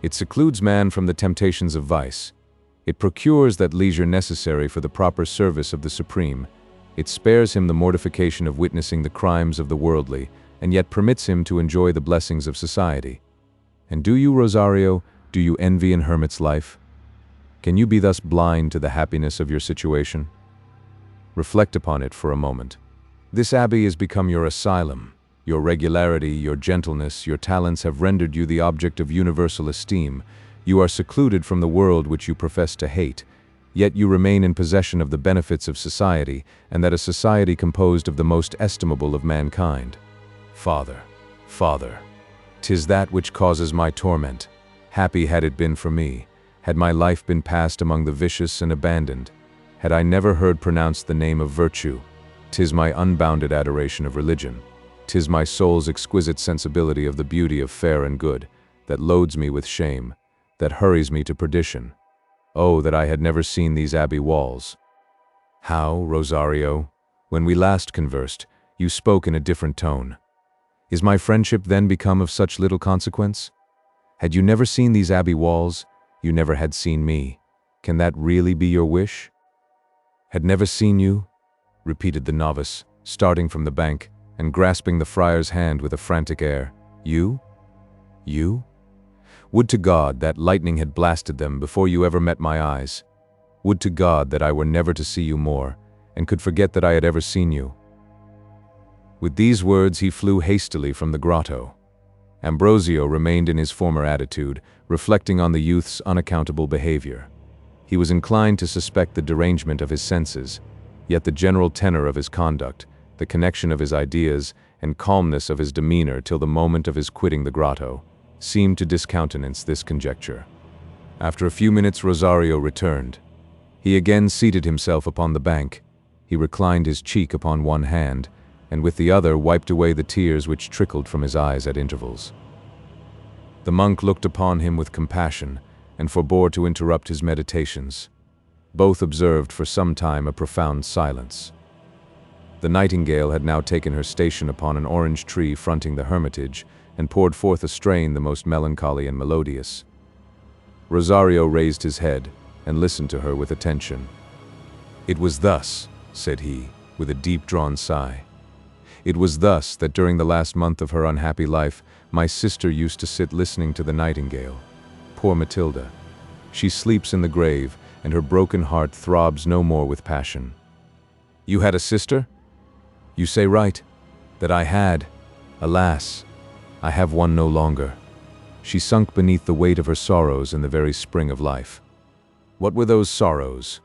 It secludes man from the temptations of vice. It procures that leisure necessary for the proper service of the Supreme. It spares him the mortification of witnessing the crimes of the worldly, and yet permits him to enjoy the blessings of society. And do you, Rosario, do you envy an hermit's life? Can you be thus blind to the happiness of your situation? Reflect upon it for a moment. This abbey has become your asylum. Your regularity, your gentleness, your talents have rendered you the object of universal esteem. You are secluded from the world which you profess to hate, yet you remain in possession of the benefits of society, and that a society composed of the most estimable of mankind. Father, Father, 'Tis that which causes my torment. Happy had it been for me, had my life been passed among the vicious and abandoned, had I never heard pronounced the name of virtue. 'Tis my unbounded adoration of religion, 'tis my soul's exquisite sensibility of the beauty of fair and good, that loads me with shame, that hurries me to perdition. Oh, that I had never seen these abbey walls! How, Rosario, when we last conversed, you spoke in a different tone. Is my friendship then become of such little consequence? Had you never seen these abbey walls, you never had seen me. Can that really be your wish? Had never seen you? Repeated the novice, starting from the bank and grasping the friar's hand with a frantic air. You? You? Would to God that lightning had blasted them before you ever met my eyes. Would to God that I were never to see you more, and could forget that I had ever seen you. With these words he flew hastily from the grotto. Ambrosio remained in his former attitude, reflecting on the youth's unaccountable behavior. He was inclined to suspect the derangement of his senses, yet the general tenor of his conduct, the connection of his ideas, and calmness of his demeanor till the moment of his quitting the grotto, seemed to discountenance this conjecture. After a few minutes Rosario returned. He again seated himself upon the bank. He reclined his cheek upon one hand, and with the other wiped away the tears which trickled from his eyes at intervals. The monk looked upon him with compassion, and forbore to interrupt his meditations. Both observed for some time a profound silence. The nightingale had now taken her station upon an orange tree fronting the hermitage, and poured forth a strain the most melancholy and melodious. Rosario raised his head, and listened to her with attention. "It was thus," said he, with a deep-drawn sigh. "It was thus that during the last month of her unhappy life, my sister used to sit listening to the nightingale. Poor Matilda! She sleeps in the grave, and her broken heart throbs no more with passion." "You had a sister?" "You say right, that I had. Alas, I have one no longer. She sunk beneath the weight of her sorrows in the very spring of life." "What were those sorrows?"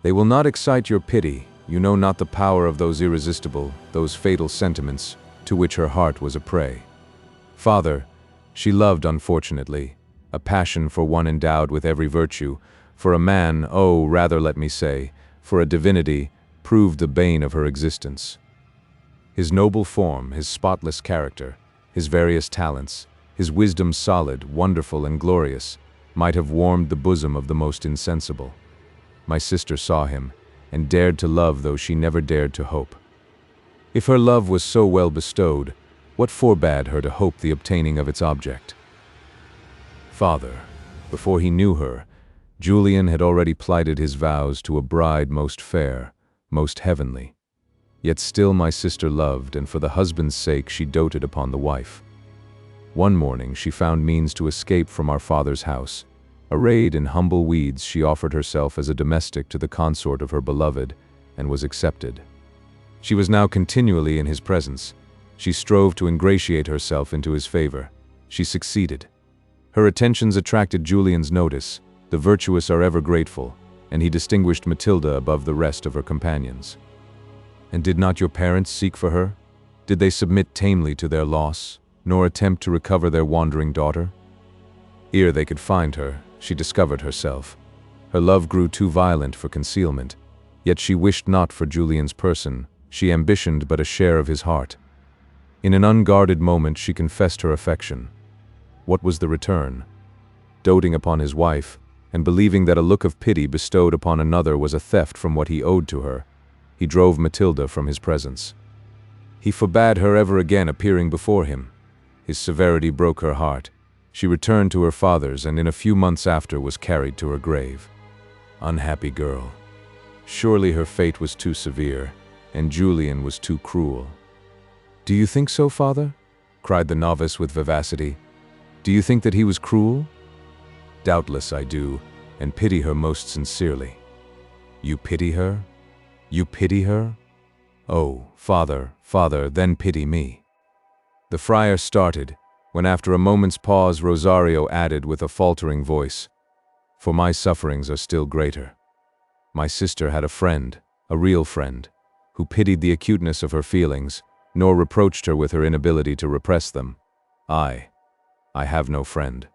"They will not excite your pity. You know not the power of those irresistible, those fatal sentiments, to which her heart was a prey. Father, she loved unfortunately, a passion for one endowed with every virtue, for a man, oh, rather let me say, for a divinity, proved the bane of her existence. His noble form, his spotless character, his various talents, his wisdom solid, wonderful, and glorious, might have warmed the bosom of the most insensible. My sister saw him, and dared to love though she never dared to hope. If her love was so well bestowed, what forbade her to hope the obtaining of its object? Father, before he knew her, Julian had already plighted his vows to a bride most fair, most heavenly. Yet still my sister loved, and for the husband's sake she doted upon the wife. One morning she found means to escape from our father's house. Arrayed in humble weeds, she offered herself as a domestic to the consort of her beloved, and was accepted. She was now continually in his presence. She strove to ingratiate herself into his favor. She succeeded. Her attentions attracted Julian's notice. The virtuous are ever grateful, and he distinguished Matilda above the rest of her companions. And did not your parents seek for her? Did they submit tamely to their loss, nor attempt to recover their wandering daughter? Ere they could find her, she discovered herself. Her love grew too violent for concealment, yet she wished not for Julian's person, she ambitioned but a share of his heart. In an unguarded moment she confessed her affection. What was the return? Doting upon his wife, and believing that a look of pity bestowed upon another was a theft from what he owed to her, he drove Matilda from his presence. He forbade her ever again appearing before him. His severity broke her heart. She returned to her father's, and in a few months after was carried to her grave. Unhappy girl. Surely her fate was too severe, and Julian was too cruel. "Do you think so, father?" cried the novice with vivacity. "Do you think that he was cruel?" "Doubtless I do, and pity her most sincerely." "You pity her? You pity her? Oh, father, father, then pity me." The friar started, when after a moment's pause Rosario added with a faltering voice, "For my sufferings are still greater. My sister had a friend, a real friend, who pitied the acuteness of her feelings, nor reproached her with her inability to repress them. I, I have no friend.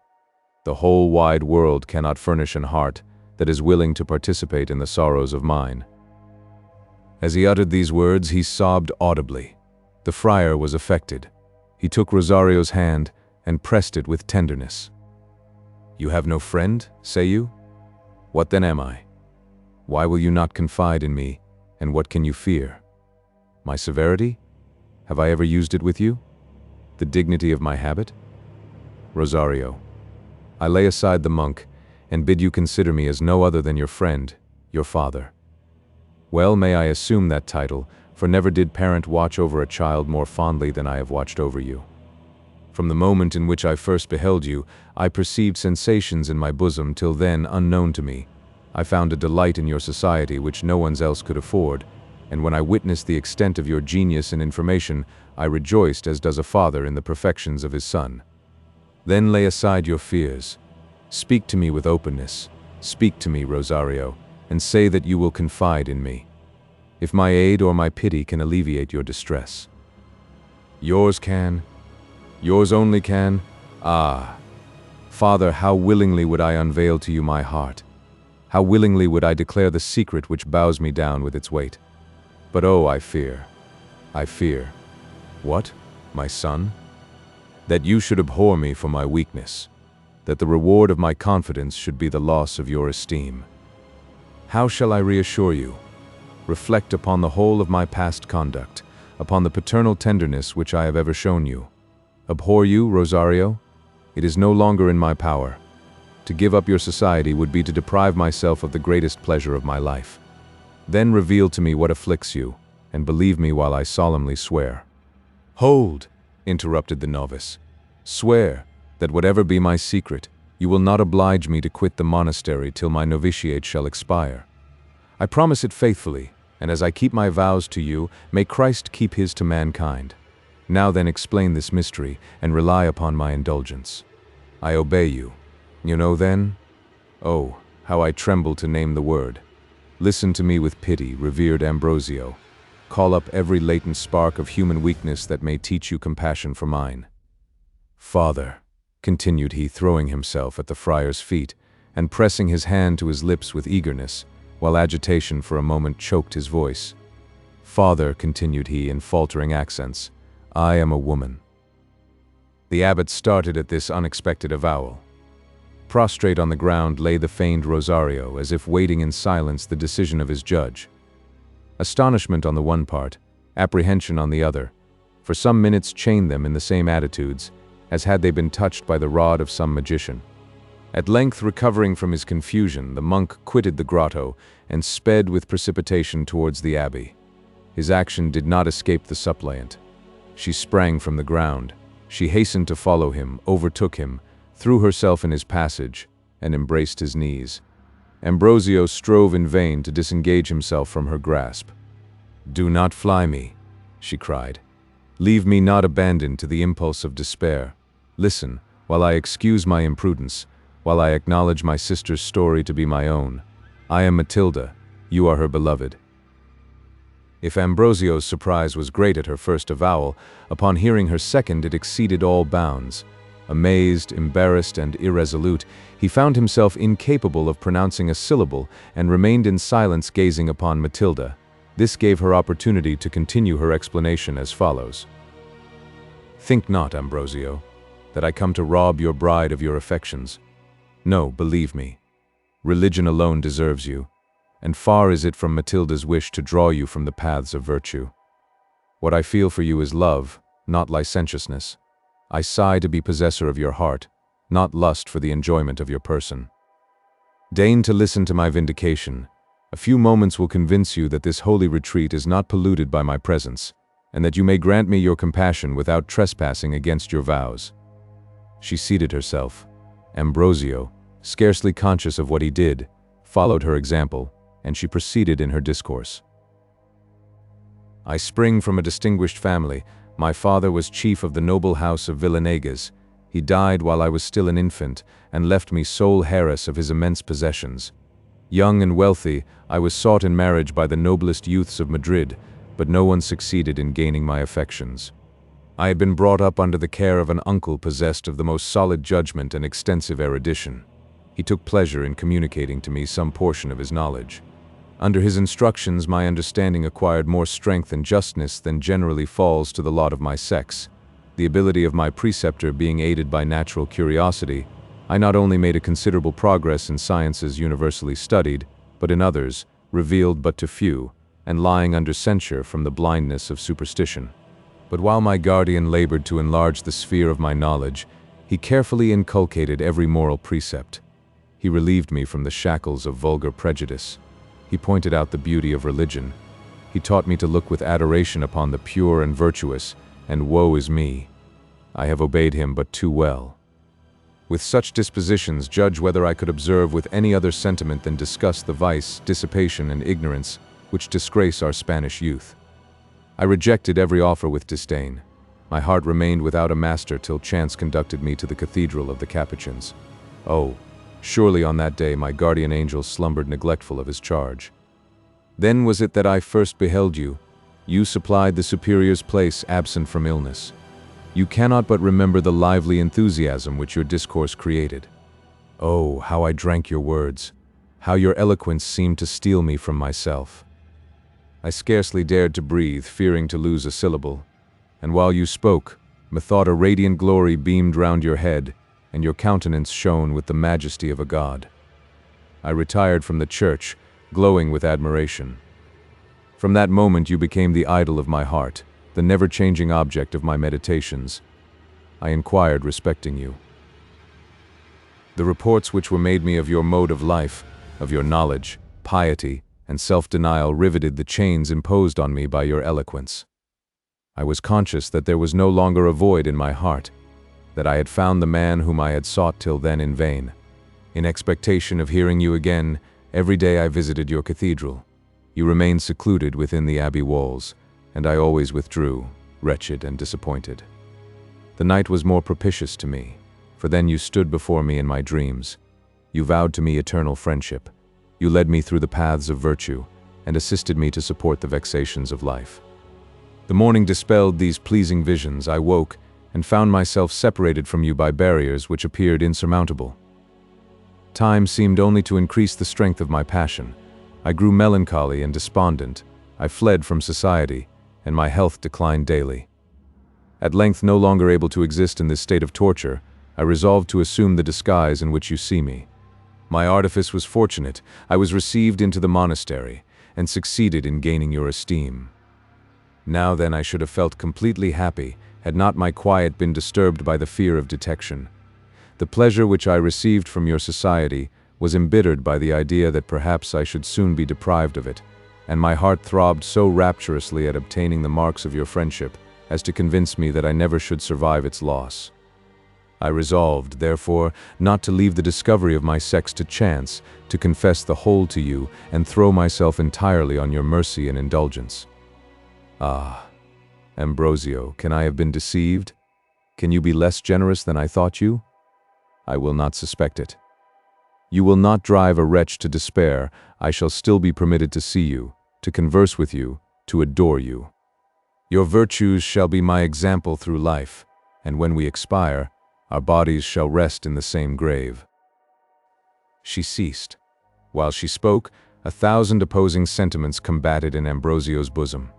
The whole wide world cannot furnish an heart that is willing to participate in the sorrows of mine." As he uttered these words, he sobbed audibly. The friar was affected. He took Rosario's hand and pressed it with tenderness. "You have no friend, say you? What then am I? Why will you not confide in me, and what can you fear? My severity? Have I ever used it with you? The dignity of my habit? Rosario, I lay aside the monk and bid you consider me as no other than your friend, your father. Well may I assume that title, for never did parent watch over a child more fondly than I have watched over you. From the moment in which I first beheld you, I perceived sensations in my bosom till then unknown to me. I found a delight in your society which no one else could afford, and when I witnessed the extent of your genius and information, I rejoiced as does a father in the perfections of his son. Then lay aside your fears. Speak to me with openness. Speak to me, Rosario, and say that you will confide in me. If my aid or my pity can alleviate your distress. Yours can. Yours only can. Ah, Father, how willingly would I unveil to you my heart. How willingly would I declare the secret which bows me down with its weight. But oh, I fear. What, my son? That you should abhor me for my weakness, that the reward of my confidence should be the loss of your esteem. How shall I reassure you? Reflect upon the whole of my past conduct, upon the paternal tenderness which I have ever shown you. Abhor you, Rosario? It is no longer in my power. To give up your society would be to deprive myself of the greatest pleasure of my life. Then reveal to me what afflicts you, and believe me while I solemnly swear." "Hold," interrupted the novice. "Swear that whatever be my secret, you will not oblige me to quit the monastery till my novitiate shall expire. I promise it faithfully, and as I keep my vows to you, may Christ keep his to mankind. Now then explain this mystery, and rely upon my indulgence. I obey you. You know then? Oh, how I tremble to name the word. Listen to me with pity, revered Ambrosio. Call up every latent spark of human weakness that may teach you compassion for mine. Father," continued he, throwing himself at the friar's feet, and pressing his hand to his lips with eagerness, while agitation for a moment choked his voice. "Father," continued he in faltering accents, "I am a woman." The abbot started at this unexpected avowal. Prostrate on the ground lay the feigned Rosario, as if waiting in silence the decision of his judge. Astonishment on the one part, apprehension on the other, for some minutes chained them in the same attitudes, as had they been touched by the rod of some magician. At length, recovering from his confusion, the monk quitted the grotto and sped with precipitation towards the abbey. His action did not escape the suppliant. She sprang from the ground. She hastened to follow him, overtook him, threw herself in his passage, and embraced his knees. Ambrosio strove in vain to disengage himself from her grasp. "Do not fly me," she cried. "Leave me not abandoned to the impulse of despair. Listen, while I excuse my imprudence, while I acknowledge my sister's story to be my own. I am Matilda, you are her beloved." If Ambrosio's surprise was great at her first avowal, upon hearing her second it exceeded all bounds. Amazed, embarrassed, and irresolute, he found himself incapable of pronouncing a syllable and remained in silence gazing upon Matilda. This gave her opportunity to continue her explanation as follows. "Think not, Ambrosio, that I come to rob your bride of your affections. No, believe me. Religion alone deserves you, and far is it from Matilda's wish to draw you from the paths of virtue. What I feel for you is love, not licentiousness. I sigh to be possessor of your heart, not lust for the enjoyment of your person. Deign to listen to my vindication. A few moments will convince you that this holy retreat is not polluted by my presence, and that you may grant me your compassion without trespassing against your vows." She seated herself. Ambrosio, scarcely conscious of what he did, followed her example, and she proceeded in her discourse. "I spring from a distinguished family. My father was chief of the noble house of Villanegas. He died while I was still an infant, and left me sole heiress of his immense possessions. Young and wealthy, I was sought in marriage by the noblest youths of Madrid, but no one succeeded in gaining my affections. I had been brought up under the care of an uncle possessed of the most solid judgment and extensive erudition. He took pleasure in communicating to me some portion of his knowledge. Under his instructions, my understanding acquired more strength and justness than generally falls to the lot of my sex. The ability of my preceptor being aided by natural curiosity, I not only made a considerable progress in sciences universally studied, but in others, revealed but to few, and lying under censure from the blindness of superstition. But while my guardian labored to enlarge the sphere of my knowledge, he carefully inculcated every moral precept. He relieved me from the shackles of vulgar prejudice. He pointed out the beauty of religion. He taught me to look with adoration upon the pure and virtuous, and woe is me. I have obeyed him but too well. With such dispositions, judge whether I could observe with any other sentiment than disgust the vice, dissipation, and ignorance which disgrace our Spanish youth. I rejected every offer with disdain. My heart remained without a master till chance conducted me to the cathedral of the Capuchins. Oh, surely on that day my guardian angel slumbered neglectful of his charge. Then was it that I first beheld you. You supplied the superior's place absent from illness. You cannot but remember the lively enthusiasm which your discourse created. Oh, how I drank your words! How your eloquence seemed to steal me from myself! I scarcely dared to breathe, fearing to lose a syllable. And while you spoke, methought a radiant glory beamed round your head, and your countenance shone with the majesty of a god. I retired from the church, glowing with admiration. From that moment you became the idol of my heart, the never-changing object of my meditations. I inquired respecting you. The reports which were made me of your mode of life, of your knowledge, piety, and self-denial riveted the chains imposed on me by your eloquence. I was conscious that there was no longer a void in my heart, that I had found the man whom I had sought till then in vain. In expectation of hearing you again, every day I visited your cathedral. You remained secluded within the abbey walls, and I always withdrew, wretched and disappointed. The night was more propitious to me, for then you stood before me in my dreams. You vowed to me eternal friendship. You led me through the paths of virtue, and assisted me to support the vexations of life. The morning dispelled these pleasing visions. I woke, and found myself separated from you by barriers which appeared insurmountable. Time seemed only to increase the strength of my passion. I grew melancholy and despondent. I fled from society, and my health declined daily. At length, no longer able to exist in this state of torture, I resolved to assume the disguise in which you see me. My artifice was fortunate. I was received into the monastery, and succeeded in gaining your esteem. Now then, I should have felt completely happy, had not my quiet been disturbed by the fear of detection. The pleasure which I received from your society was embittered by the idea that perhaps I should soon be deprived of it, and my heart throbbed so rapturously at obtaining the marks of your friendship as to convince me that I never should survive its loss. I resolved, therefore, not to leave the discovery of my sex to chance, to confess the whole to you, and throw myself entirely on your mercy and indulgence. Ah, Ambrosio, can I have been deceived? Can you be less generous than I thought you? I will not suspect it. You will not drive a wretch to despair. I shall still be permitted to see you, to converse with you, to adore you. Your virtues shall be my example through life, and when we expire, our bodies shall rest in the same grave. She ceased. While she spoke, 1,000 opposing sentiments combated in Ambrosio's bosom.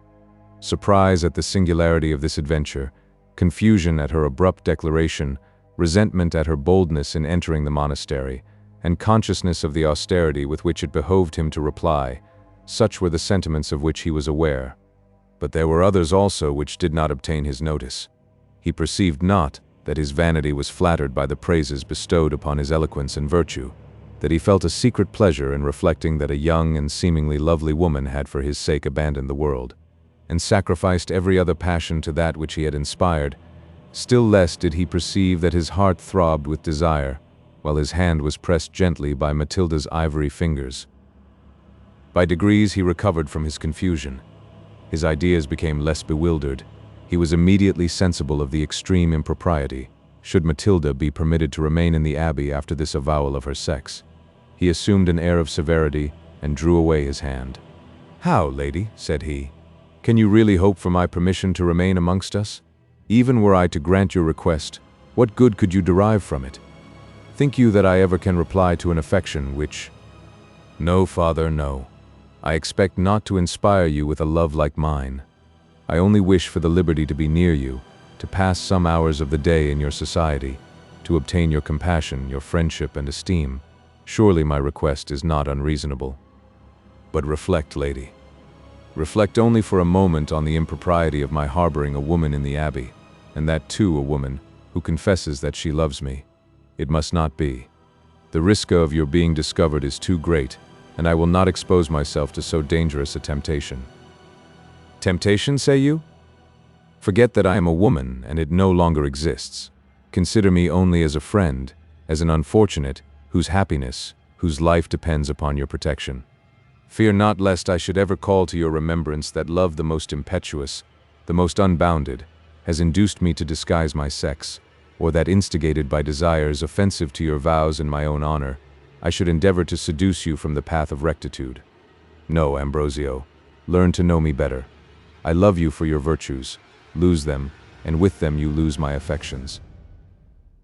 Surprise at the singularity of this adventure, confusion at her abrupt declaration, resentment at her boldness in entering the monastery, and consciousness of the austerity with which it behoved him to reply, such were the sentiments of which he was aware. But there were others also which did not obtain his notice. He perceived not that his vanity was flattered by the praises bestowed upon his eloquence and virtue, that he felt a secret pleasure in reflecting that a young and seemingly lovely woman had for his sake abandoned the world, and sacrificed every other passion to that which he had inspired. Still less did he perceive that his heart throbbed with desire, while his hand was pressed gently by Matilda's ivory fingers. By degrees he recovered from his confusion. His ideas became less bewildered. He was immediately sensible of the extreme impropriety, should Matilda be permitted to remain in the abbey after this avowal of her sex. He assumed an air of severity and drew away his hand. "How, lady," said he, "can you really hope for my permission to remain amongst us? Even were I to grant your request, what good could you derive from it? Think you that I ever can reply to an affection which— No, Father, no. I expect not to inspire you with a love like mine. I only wish for the liberty to be near you, to pass some hours of the day in your society, to obtain your compassion, your friendship and esteem. Surely my request is not unreasonable. But reflect, lady. Reflect only for a moment on the impropriety of my harboring a woman in the abbey, and that too a woman who confesses that she loves me. It must not be. The risk of your being discovered is too great, and I will not expose myself to so dangerous a temptation. Temptation, say you? Forget that I am a woman, and it no longer exists. Consider me only as a friend, as an unfortunate, whose happiness, whose life depends upon your protection. Fear not lest I should ever call to your remembrance that love the most impetuous, the most unbounded, has induced me to disguise my sex, or that instigated by desires offensive to your vows and my own honor, I should endeavor to seduce you from the path of rectitude. No, Ambrosio, learn to know me better. I love you for your virtues, lose them, and with them you lose my affections.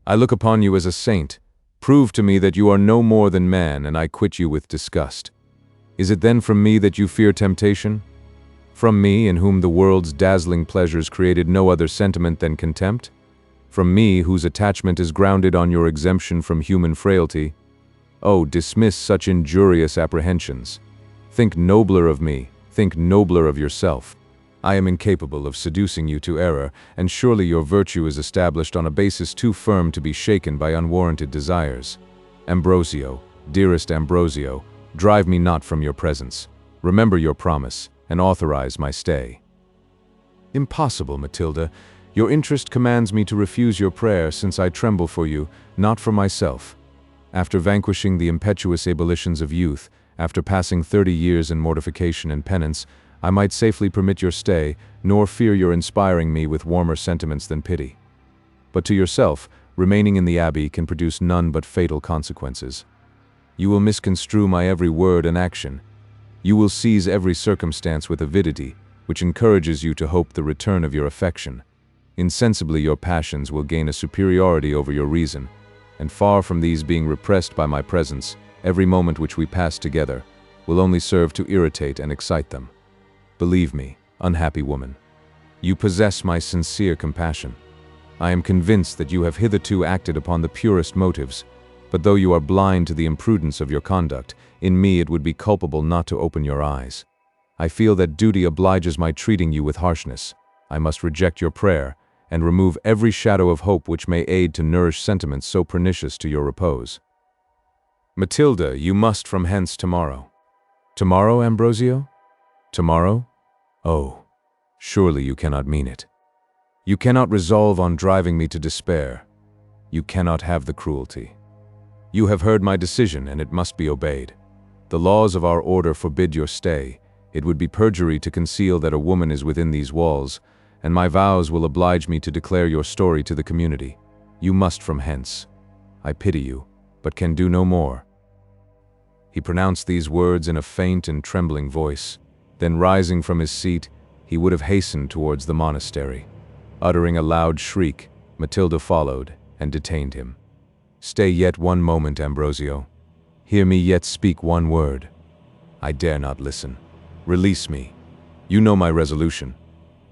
I look upon you as a saint. Prove to me that you are no more than man, and I quit you with disgust. Is it then from me that you fear temptation? From me, in whom the world's dazzling pleasures created no other sentiment than contempt? From me, whose attachment is grounded on your exemption from human frailty? Oh, dismiss such injurious apprehensions. Think nobler of me, think nobler of yourself. I am incapable of seducing you to error, and surely your virtue is established on a basis too firm to be shaken by unwarranted desires. Ambrosio, dearest Ambrosio, drive me not from your presence. Remember your promise, and authorize my stay. Impossible, Matilda. Your interest commands me to refuse your prayer, since I tremble for you, not for myself. After vanquishing the impetuous ebullitions of youth, after passing 30 years in mortification and penance, I might safely permit your stay, nor fear your inspiring me with warmer sentiments than pity. But to yourself, remaining in the abbey can produce none but fatal consequences. You will misconstrue my every word and action. You will seize every circumstance with avidity, which encourages you to hope the return of your affection. Insensibly your passions will gain a superiority over your reason, and far from these being repressed by my presence, every moment which we pass together will only serve to irritate and excite them. Believe me, unhappy woman, you possess my sincere compassion. I am convinced that you have hitherto acted upon the purest motives, but though you are blind to the imprudence of your conduct, in me it would be culpable not to open your eyes. I feel that duty obliges my treating you with harshness. I must reject your prayer, and remove every shadow of hope which may aid to nourish sentiments so pernicious to your repose. Matilda, you must from hence tomorrow. Tomorrow, Ambrosio? Tomorrow? Oh, surely you cannot mean it. You cannot resolve on driving me to despair. You cannot have the cruelty. You have heard my decision, and it must be obeyed. The laws of our order forbid your stay. It would be perjury to conceal that a woman is within these walls, and my vows will oblige me to declare your story to the community. You must from hence. I pity you, but can do no more. He pronounced these words in a faint and trembling voice. Then rising from his seat, he would have hastened towards the monastery. Uttering a loud shriek, Matilda followed and detained him. Stay yet one moment, Ambrosio. Hear me yet speak one word. I dare not listen. Release me. You know my resolution.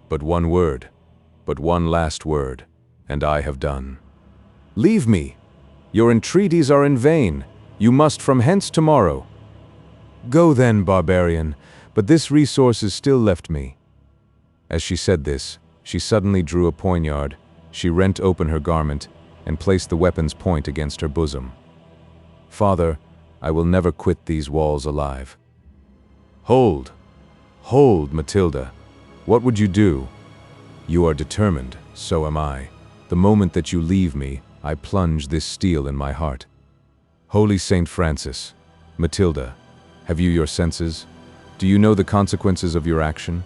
But one word, but one last word, and I have done. Leave me. Your entreaties are in vain. You must from hence tomorrow. Go then, barbarian, but this resource is still left me. As she said this, she suddenly drew a poignard. She rent open her garment and placed the weapon's point against her bosom. Father, I will never quit these walls alive. Hold, hold, Matilda. What would you do? You are determined, so am I. The moment that you leave me, I plunge this steel in my heart. Holy Saint Francis, Matilda, have you your senses? Do you know the consequences of your action?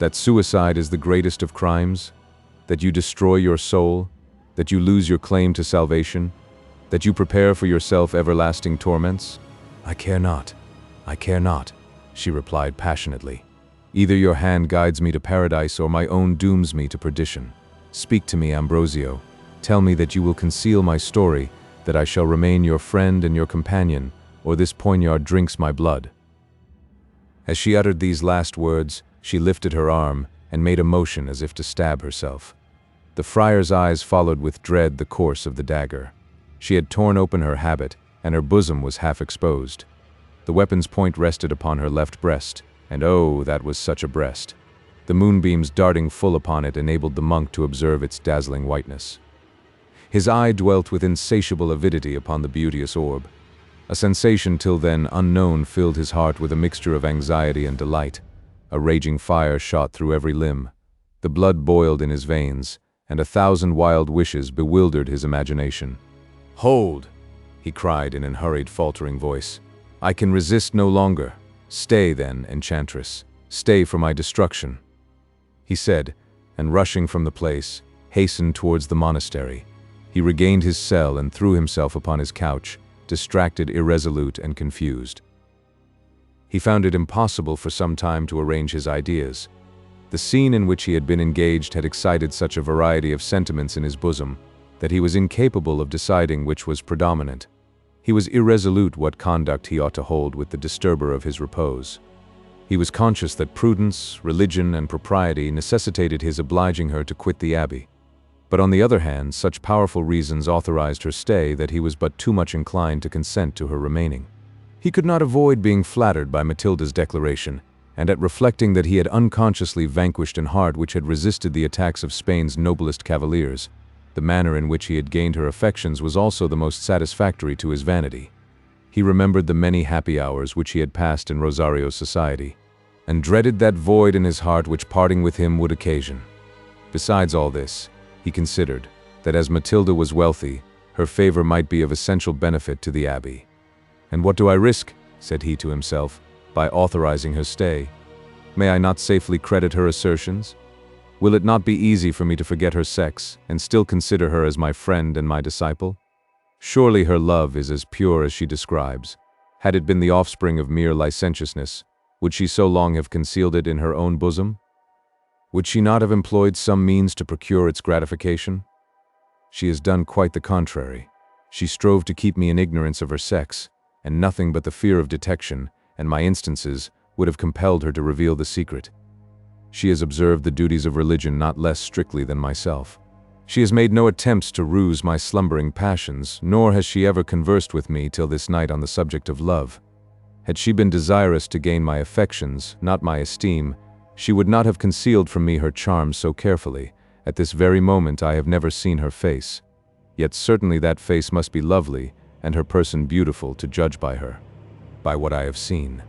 That suicide is the greatest of crimes? That you destroy your soul? That you lose your claim to salvation? That you prepare for yourself everlasting torments? I care not, she replied passionately. Either your hand guides me to paradise or my own dooms me to perdition. Speak to me, Ambrosio. Tell me that you will conceal my story, that I shall remain your friend and your companion, or this poignard drinks my blood." As she uttered these last words, she lifted her arm and made a motion as if to stab herself. The friar's eyes followed with dread the course of the dagger. She had torn open her habit, and her bosom was half exposed. The weapon's point rested upon her left breast, and oh, that was such a breast! The moonbeams darting full upon it enabled the monk to observe its dazzling whiteness. His eye dwelt with insatiable avidity upon the beauteous orb. A sensation till then unknown filled his heart with a mixture of anxiety and delight. A raging fire shot through every limb. The blood boiled in his veins, and 1,000 wild wishes bewildered his imagination. "Hold!" he cried in an hurried, faltering voice. "I can resist no longer. Stay, then, enchantress. Stay for my destruction," he said, and rushing from the place, hastened towards the monastery. He regained his cell and threw himself upon his couch, distracted, irresolute, and confused. He found it impossible for some time to arrange his ideas. The scene in which he had been engaged had excited such a variety of sentiments in his bosom that he was incapable of deciding which was predominant. He was irresolute what conduct he ought to hold with the disturber of his repose. He was conscious that prudence, religion, and propriety necessitated his obliging her to quit the abbey. But on the other hand, such powerful reasons authorized her stay that he was but too much inclined to consent to her remaining. He could not avoid being flattered by Matilda's declaration, and at reflecting that he had unconsciously vanquished an heart which had resisted the attacks of Spain's noblest cavaliers. The manner in which he had gained her affections was also the most satisfactory to his vanity. He remembered the many happy hours which he had passed in Rosario's society, and dreaded that void in his heart which parting with him would occasion. Besides all this, he considered that as Matilda was wealthy, her favor might be of essential benefit to the abbey. "And what do I risk," said he to himself, "by authorizing her stay? May I not safely credit her assertions? Will it not be easy for me to forget her sex, and still consider her as my friend and my disciple? Surely her love is as pure as she describes. Had it been the offspring of mere licentiousness, would she so long have concealed it in her own bosom? Would she not have employed some means to procure its gratification? She has done quite the contrary. She strove to keep me in ignorance of her sex, and nothing but the fear of detection, and my instances, would have compelled her to reveal the secret. She has observed the duties of religion not less strictly than myself. She has made no attempts to ruse my slumbering passions, nor has she ever conversed with me till this night on the subject of love. Had she been desirous to gain my affections, not my esteem, she would not have concealed from me her charms so carefully. At this very moment I have never seen her face. Yet certainly that face must be lovely, and her person beautiful, to judge by her, by what I have seen."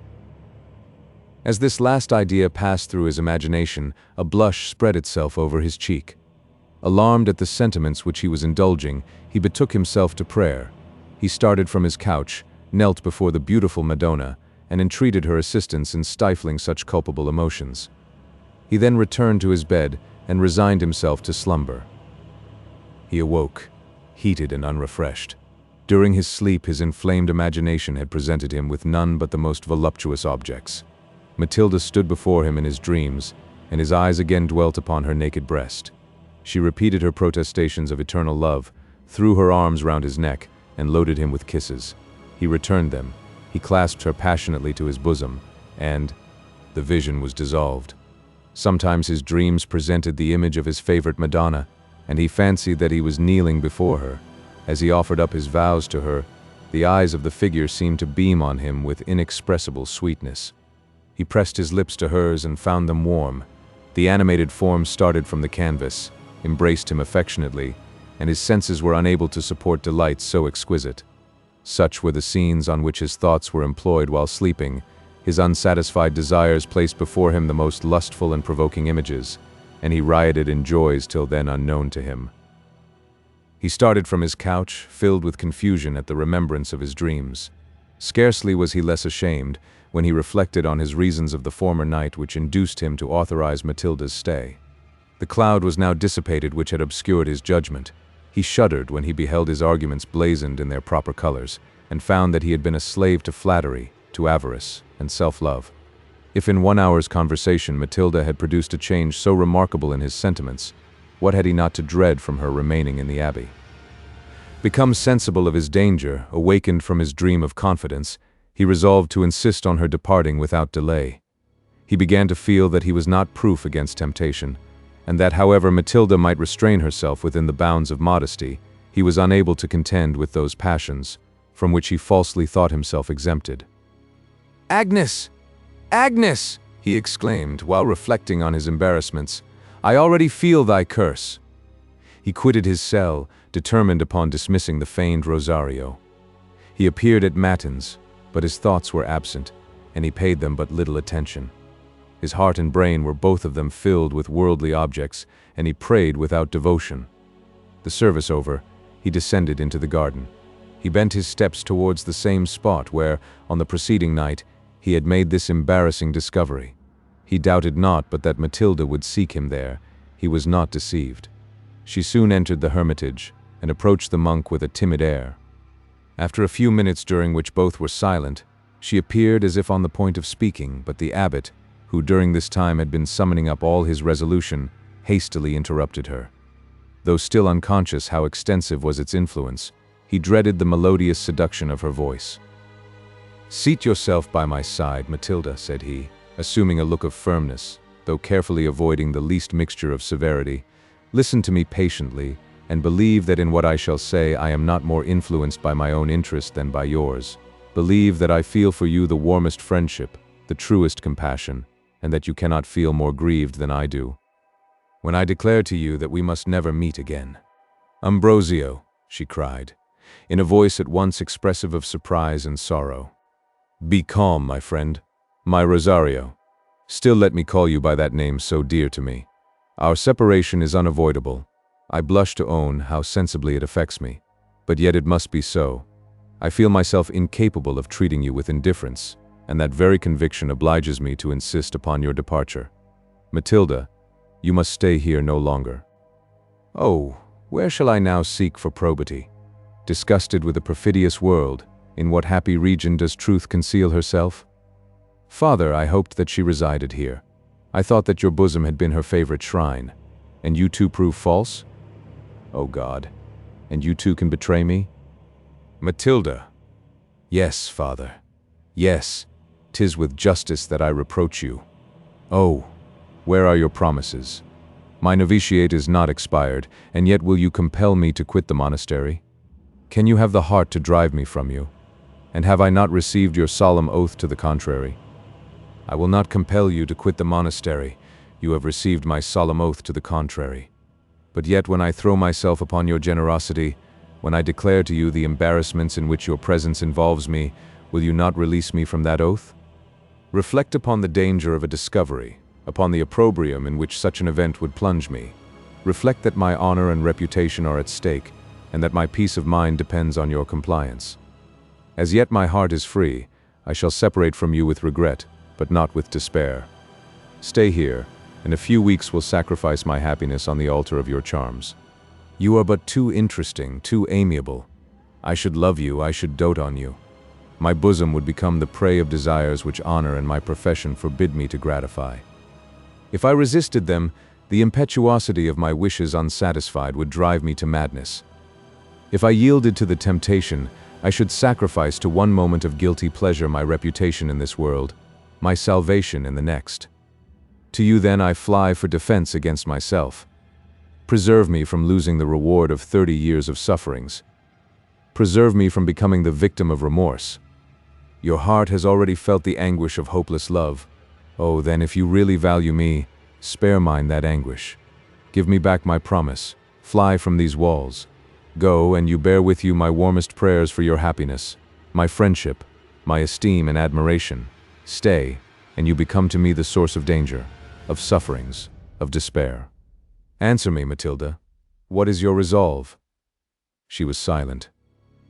As this last idea passed through his imagination, a blush spread itself over his cheek. Alarmed at the sentiments which he was indulging, he betook himself to prayer. He started from his couch, knelt before the beautiful Madonna, and entreated her assistance in stifling such culpable emotions. He then returned to his bed and resigned himself to slumber. He awoke, heated and unrefreshed. During his sleep, his inflamed imagination had presented him with none but the most voluptuous objects. Matilda stood before him in his dreams, and his eyes again dwelt upon her naked breast. She repeated her protestations of eternal love, threw her arms round his neck, and loaded him with kisses. He returned them. He clasped her passionately to his bosom, and the vision was dissolved. Sometimes his dreams presented the image of his favorite Madonna, and he fancied that he was kneeling before her. As he offered up his vows to her, the eyes of the figure seemed to beam on him with inexpressible sweetness. He pressed his lips to hers and found them warm. The animated form started from the canvas, embraced him affectionately, and his senses were unable to support delights so exquisite. Such were the scenes on which his thoughts were employed while sleeping. His unsatisfied desires placed before him the most lustful and provoking images, and he rioted in joys till then unknown to him. He started from his couch, filled with confusion at the remembrance of his dreams. Scarcely was he less ashamed when he reflected on his reasons of the former night which induced him to authorize Matilda's stay. The cloud was now dissipated which had obscured his judgment. He shuddered when he beheld his arguments blazoned in their proper colors, and found that he had been a slave to flattery, to avarice, and self-love. If in 1 hour's conversation Matilda had produced a change so remarkable in his sentiments, What had he not to dread from her remaining in the abbey? Become sensible of his danger, awakened from his dream of confidence, he resolved to insist on her departing without delay. He began to feel that he was not proof against temptation, and that however Matilda might restrain herself within the bounds of modesty, he was unable to contend with those passions from which he falsely thought himself exempted. "Agnes! Agnes!" he exclaimed, while reflecting on his embarrassments. "I already feel thy curse." He quitted his cell, determined upon dismissing the feigned Rosario. He appeared at matins, but his thoughts were absent, and he paid them but little attention. His heart and brain were both of them filled with worldly objects, and he prayed without devotion. The service over, he descended into the garden. He bent his steps towards the same spot where, on the preceding night, he had made this embarrassing discovery. He doubted not but that Matilda would seek him there. He was not deceived. She soon entered the hermitage, and approached the monk with a timid air. After a few minutes during which both were silent, she appeared as if on the point of speaking, but the abbot, who during this time had been summoning up all his resolution, hastily interrupted her. Though still unconscious how extensive was its influence, he dreaded the melodious seduction of her voice. "Seat yourself by my side, Matilda," said he, assuming a look of firmness, though carefully avoiding the least mixture of severity. "Listen to me patiently, and believe that in what I shall say I am not more influenced by my own interest than by yours. Believe that I feel for you the warmest friendship, the truest compassion, and that you cannot feel more grieved than I do when I declare to you that we must never meet again." "Ambrosio," she cried, in a voice at once expressive of surprise and sorrow. "Be calm, my friend. My Rosario. Still let me call you by that name so dear to me. Our separation is unavoidable. I blush to own how sensibly it affects me, but yet it must be so. I feel myself incapable of treating you with indifference, and that very conviction obliges me to insist upon your departure. Matilda, you must stay here no longer." "Oh, where shall I now seek for probity? Disgusted with a perfidious world, in what happy region does truth conceal herself? Father, I hoped that she resided here. I thought that your bosom had been her favorite shrine, and you too prove false? O God, and you too can betray me? Matilda." "Yes, father. Yes, 'tis with justice that I reproach you. Oh, where are your promises? My novitiate is not expired, and yet will you compel me to quit the monastery? Can you have the heart to drive me from you? And have I not received your solemn oath to the contrary? I will not compel you to quit the monastery. You have received my solemn oath to the contrary. But yet when I throw myself upon your generosity, when I declare to you the embarrassments in which your presence involves me, will you not release me from that oath? Reflect upon the danger of a discovery, upon the opprobrium in which such an event would plunge me. Reflect that my honor and reputation are at stake, and that my peace of mind depends on your compliance. As yet my heart is free. I shall separate from you with regret, but not with despair. Stay here, and a few weeks will sacrifice my happiness on the altar of your charms. You are but too interesting, too amiable. I should love you, I should dote on you. My bosom would become the prey of desires which honor and my profession forbid me to gratify. If I resisted them, the impetuosity of my wishes unsatisfied would drive me to madness. If I yielded to the temptation, I should sacrifice to one moment of guilty pleasure my reputation in this world, my salvation in the next. To you then I fly for defense against myself. Preserve me from losing the reward of 30 years of sufferings. Preserve me from becoming the victim of remorse. Your heart has already felt the anguish of hopeless love. Oh, then if you really value me, spare mine that anguish. Give me back my promise. Fly from these walls. Go, and you bear with you my warmest prayers for your happiness, my friendship, my esteem and admiration. Stay, and you become to me the source of danger, of sufferings, of despair. Answer me, Matilda. What is your resolve?" She was silent.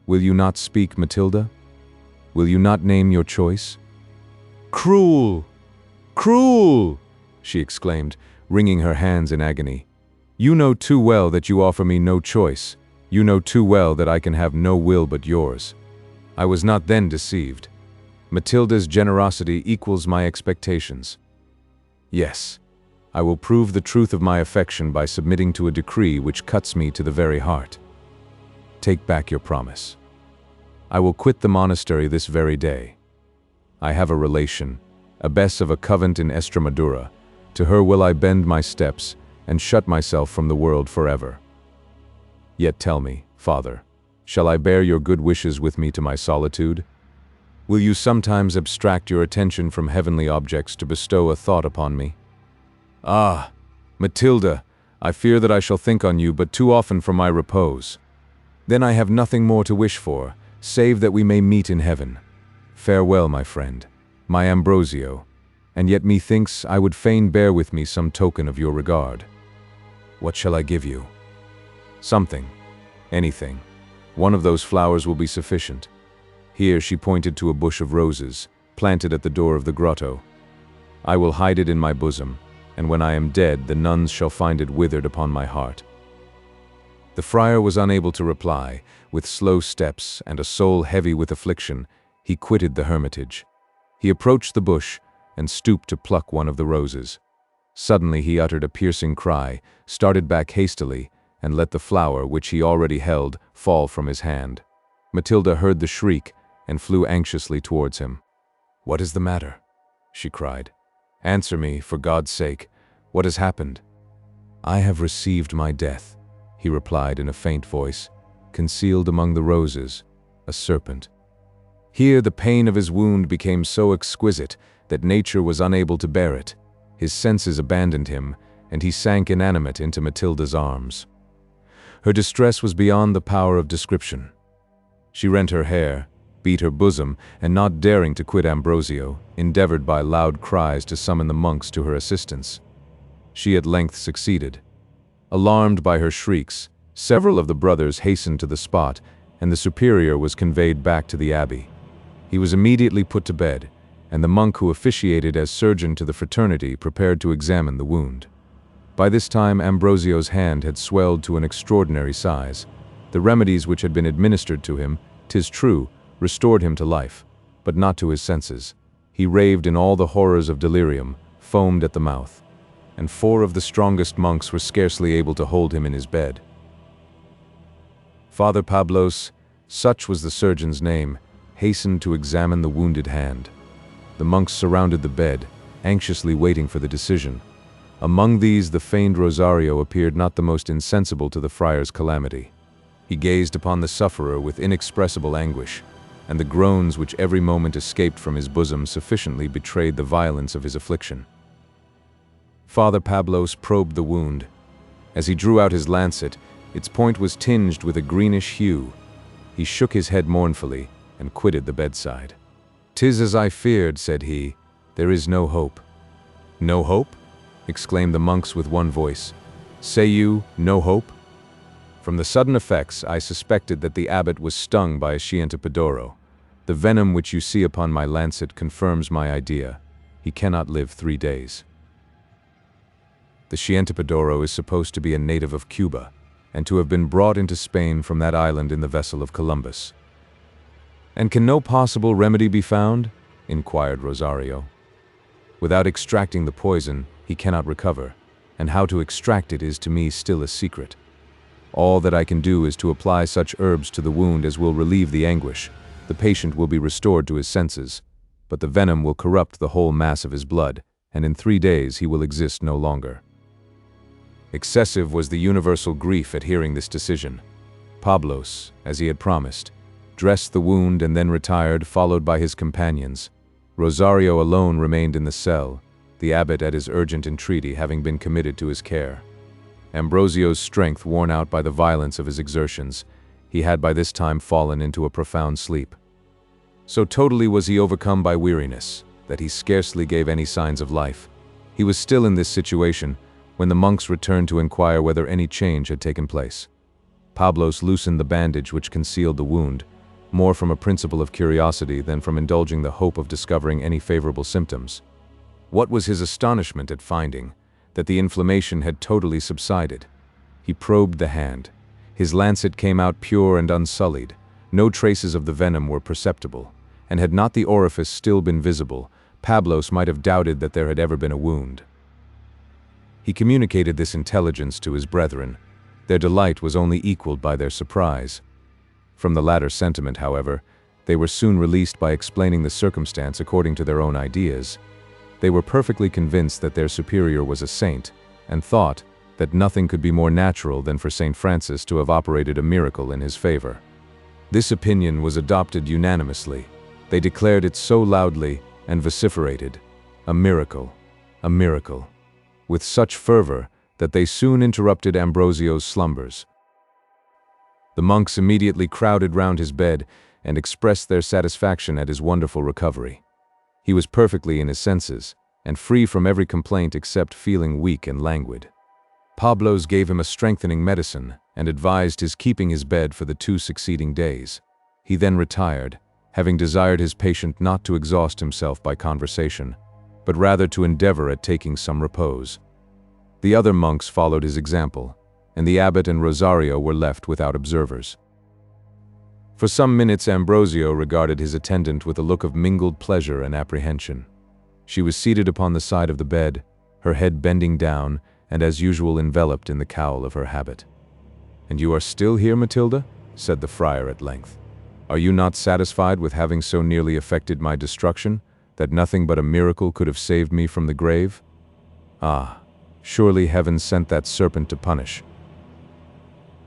"Will you not speak, Matilda? Will you not name your choice?" "Cruel! Cruel!" she exclaimed, wringing her hands in agony. "You know too well that you offer me no choice. You know too well that I can have no will but yours. I was not then deceived. Matilda's generosity equals my expectations. Yes, I will prove the truth of my affection by submitting to a decree which cuts me to the very heart. Take back your promise. I will quit the monastery this very day. I have a relation, abbess of a convent in Estremadura. To her will I bend my steps and shut myself from the world forever. Yet tell me, Father, shall I bear your good wishes with me to my solitude? Will you sometimes abstract your attention from heavenly objects to bestow a thought upon me? Ah, Matilda, I fear that I shall think on you but too often for my repose. Then I have nothing more to wish for, save that we may meet in heaven. Farewell, my friend, my Ambrosio, and yet methinks I would fain bear with me some token of your regard. What shall I give you? Something, anything. One of those flowers will be sufficient. Here she pointed to a bush of roses, planted at the door of the grotto. I will hide it in my bosom, and when I am dead, the nuns shall find it withered upon my heart. The friar was unable to reply. With slow steps and a soul heavy with affliction, he quitted the hermitage. He approached the bush and stooped to pluck one of the roses. Suddenly he uttered a piercing cry, started back hastily, and let the flower, which he already held, fall from his hand. Matilda heard the shriek and flew anxiously towards him. "What is the matter?" she cried. "Answer me, for God's sake. What has happened?" "I have received my death," he replied in a faint voice. "Concealed among the roses, a serpent." Here the pain of his wound became so exquisite that nature was unable to bear it. His senses abandoned him, and he sank inanimate into Matilda's arms. Her distress was beyond the power of description. She rent her hair, beat her bosom, and not daring to quit Ambrosio, endeavored by loud cries to summon the monks to her assistance. She at length succeeded. Alarmed by her shrieks, several of the brothers hastened to the spot, and the superior was conveyed back to the abbey. He was immediately put to bed, and the monk who officiated as surgeon to the fraternity prepared to examine the wound. By this time Ambrosio's hand had swelled to an extraordinary size. The remedies which had been administered to him, 'tis true, restored him to life, but not to his senses. He raved in all the horrors of delirium, foamed at the mouth, and 4 of the strongest monks were scarcely able to hold him in his bed. Father Pablos, such was the surgeon's name, hastened to examine the wounded hand. The monks surrounded the bed, anxiously waiting for the decision. Among these the feigned Rosario appeared not the most insensible to the friar's calamity. He gazed upon the sufferer with inexpressible anguish, and the groans which every moment escaped from his bosom sufficiently betrayed the violence of his affliction. Father Pablos probed the wound. As he drew out his lancet, its point was tinged with a greenish hue. He shook his head mournfully and quitted the bedside. "'Tis as I feared," said he. "There is no hope." "No hope?" exclaimed the monks with one voice. "Say you, no hope?" From the sudden effects, I suspected that the abbot was stung by a scientipodoro. The venom which you see upon my lancet confirms my idea. He cannot live 3 days. The scientipodoro is supposed to be a native of Cuba, and to have been brought into Spain from that island in the vessel of Columbus. "And can no possible remedy be found?" inquired Rosario. "Without extracting the poison, he cannot recover, and how to extract it is to me still a secret. All that I can do is to apply such herbs to the wound as will relieve the anguish. The patient will be restored to his senses, but the venom will corrupt the whole mass of his blood, and in 3 days he will exist no longer." Excessive was the universal grief at hearing this decision. Pablos, as he had promised, dressed the wound and then retired, followed by his companions. Rosario alone remained in the cell, the abbot at his urgent entreaty having been committed to his care. Ambrosio's strength worn out by the violence of his exertions, he had by this time fallen into a profound sleep. So totally was he overcome by weariness, that he scarcely gave any signs of life. He was still in this situation when the monks returned to inquire whether any change had taken place. Pablos loosened the bandage which concealed the wound, more from a principle of curiosity than from indulging the hope of discovering any favorable symptoms. What was his astonishment at finding that the inflammation had totally subsided. He probed the hand. His lancet came out pure and unsullied. No traces of the venom were perceptible, and had not the orifice still been visible, Pablos might have doubted that there had ever been a wound. He communicated this intelligence to his brethren. Their delight was only equaled by their surprise. From the latter sentiment, however, they were soon released by explaining the circumstance according to their own ideas. They were perfectly convinced that their superior was a saint, and thought that nothing could be more natural than for St. Francis to have operated a miracle in his favor. This opinion was adopted unanimously. They declared it so loudly and vociferated, "A miracle, a miracle," with such fervor that they soon interrupted Ambrosio's slumbers. The monks immediately crowded round his bed and expressed their satisfaction at his wonderful recovery. He was perfectly in his senses, and free from every complaint except feeling weak and languid. Pablos gave him a strengthening medicine and advised his keeping his bed for the 2 succeeding days. He then retired, having desired his patient not to exhaust himself by conversation, but rather to endeavor at taking some repose. The other monks followed his example, and the abbot and Rosario were left without observers. For some minutes Ambrosio regarded his attendant with a look of mingled pleasure and apprehension. She was seated upon the side of the bed, her head bending down, and as usual enveloped in the cowl of her habit. "And you are still here, Matilda?" said the friar at length. "Are you not satisfied with having so nearly effected my destruction, that nothing but a miracle could have saved me from the grave? Ah, surely heaven sent that serpent to punish."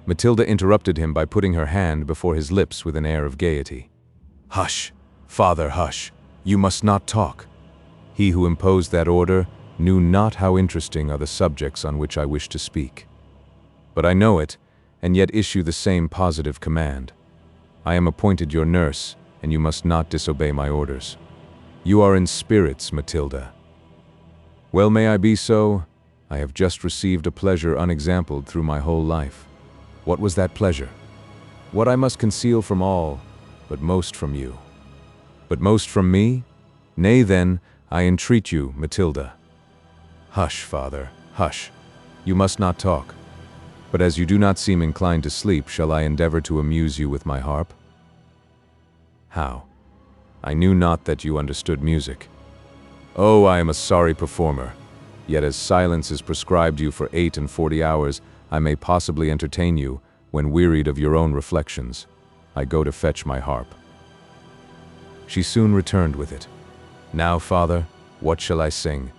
Matilda interrupted him by putting her hand before his lips with an air of gaiety. "Hush, Father, hush. You must not talk. He who imposed that order knew not how interesting are the subjects on which I wish to speak. But I know it, and yet issue the same positive command. I am appointed your nurse, and you must not disobey my orders. You are in spirits, Matilda. Well may I be so. I have just received a pleasure unexampled through my whole life. What was that pleasure? What I must conceal from all, but most from you. But most from me? Nay then, I entreat you, Matilda. Hush, Father, hush. You must not talk. But as you do not seem inclined to sleep, shall I endeavor to amuse you with my harp? How? I knew not that you understood music. Oh, I am a sorry performer. Yet as silence is prescribed you for 48 hours, I may possibly entertain you, when wearied of your own reflections. I go to fetch my harp. She soon returned with it. Now, Father, what shall I sing?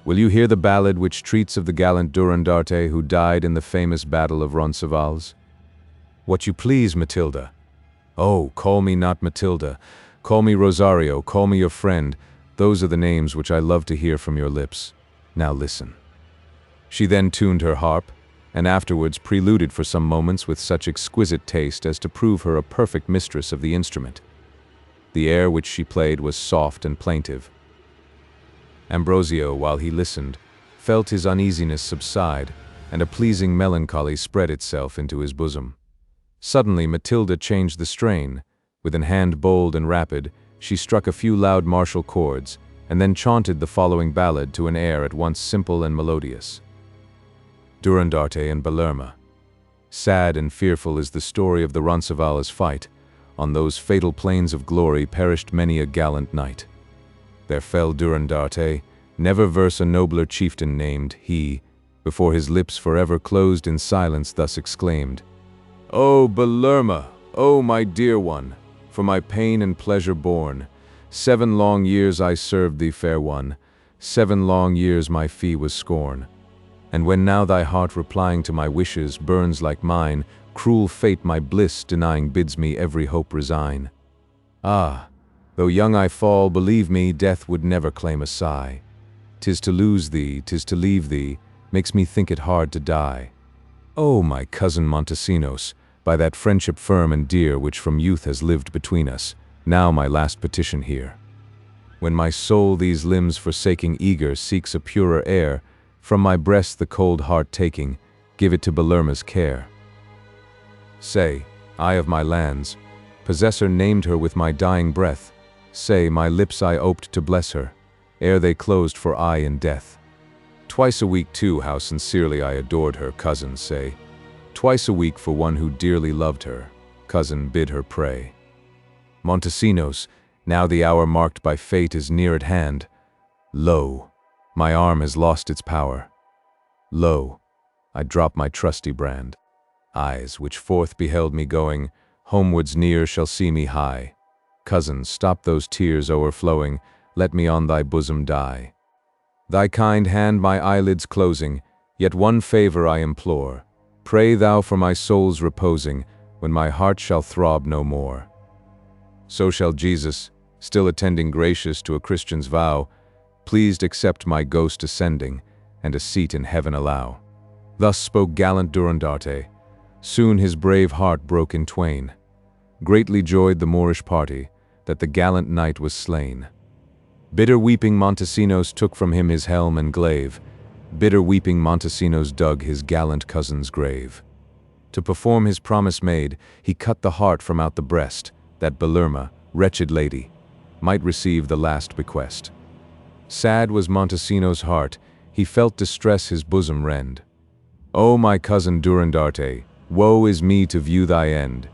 Will you hear the ballad which treats of the gallant Durandarte who died in the famous battle of Roncesvalles? What you please, Matilda. Oh, call me not Matilda. Call me Rosario, call me your friend. Those are the names which I love to hear from your lips. Now listen. She then tuned her harp, and afterwards preluded for some moments with such exquisite taste as to prove her a perfect mistress of the instrument. The air which she played was soft and plaintive. Ambrosio, while he listened, felt his uneasiness subside, and a pleasing melancholy spread itself into his bosom. Suddenly Matilda changed the strain. With an hand bold and rapid, she struck a few loud martial chords, and then chaunted the following ballad to an air at once simple and melodious. Durandarte and Belerma. Sad and fearful is the story of the Roncesvalles fight. On those fatal plains of glory perished many a gallant knight. There fell Durandarte, never verse a nobler chieftain named. He, before his lips forever closed in silence, thus exclaimed, "O Belerma, O my dear one, for my pain and pleasure born, 7 long years I served thee, fair one, 7 long years my fee was scorn. And when now thy heart replying to my wishes burns like mine, cruel fate my bliss denying bids me every hope resign. Ah, though young I fall, believe me, death would never claim a sigh. 'Tis to lose thee, 'tis to leave thee, makes me think it hard to die. Oh, my cousin Montesinos, by that friendship firm and dear which from youth has lived between us, now my last petition hear. When my soul these limbs forsaking eager seeks a purer air, from my breast the cold heart taking, give it to Belerma's care. Say, I of my lands, possessor named her with my dying breath. Say, my lips I oped to bless her, ere they closed for aye in death. Twice a week too, how sincerely I adored her, cousin, say. Twice a week for one who dearly loved her, cousin, bid her pray. Montesinos, now the hour marked by fate is near at hand. Lo, my arm has lost its power. Lo, I drop my trusty brand. Eyes, which forth beheld me going, homewards near shall see me high. Cousin, stop those tears o'erflowing, let me on thy bosom die. Thy kind hand my eyelids closing, yet one favor I implore. Pray thou for my soul's reposing, when my heart shall throb no more. So shall Jesus, still attending gracious to a Christian's vow, pleased accept my ghost ascending, and a seat in heaven allow. Thus spoke gallant Durandarte. Soon his brave heart broke in twain. Greatly joyed the Moorish party, that the gallant knight was slain. Bitter weeping Montesinos took from him his helm and glaive. Bitter weeping Montesinos dug his gallant cousin's grave. To perform his promise made, he cut the heart from out the breast, that Belerma, wretched lady, might receive the last bequest. Sad was Montesinos' heart, he felt distress his bosom rend. O my cousin Durandarte, woe is me to view thy end.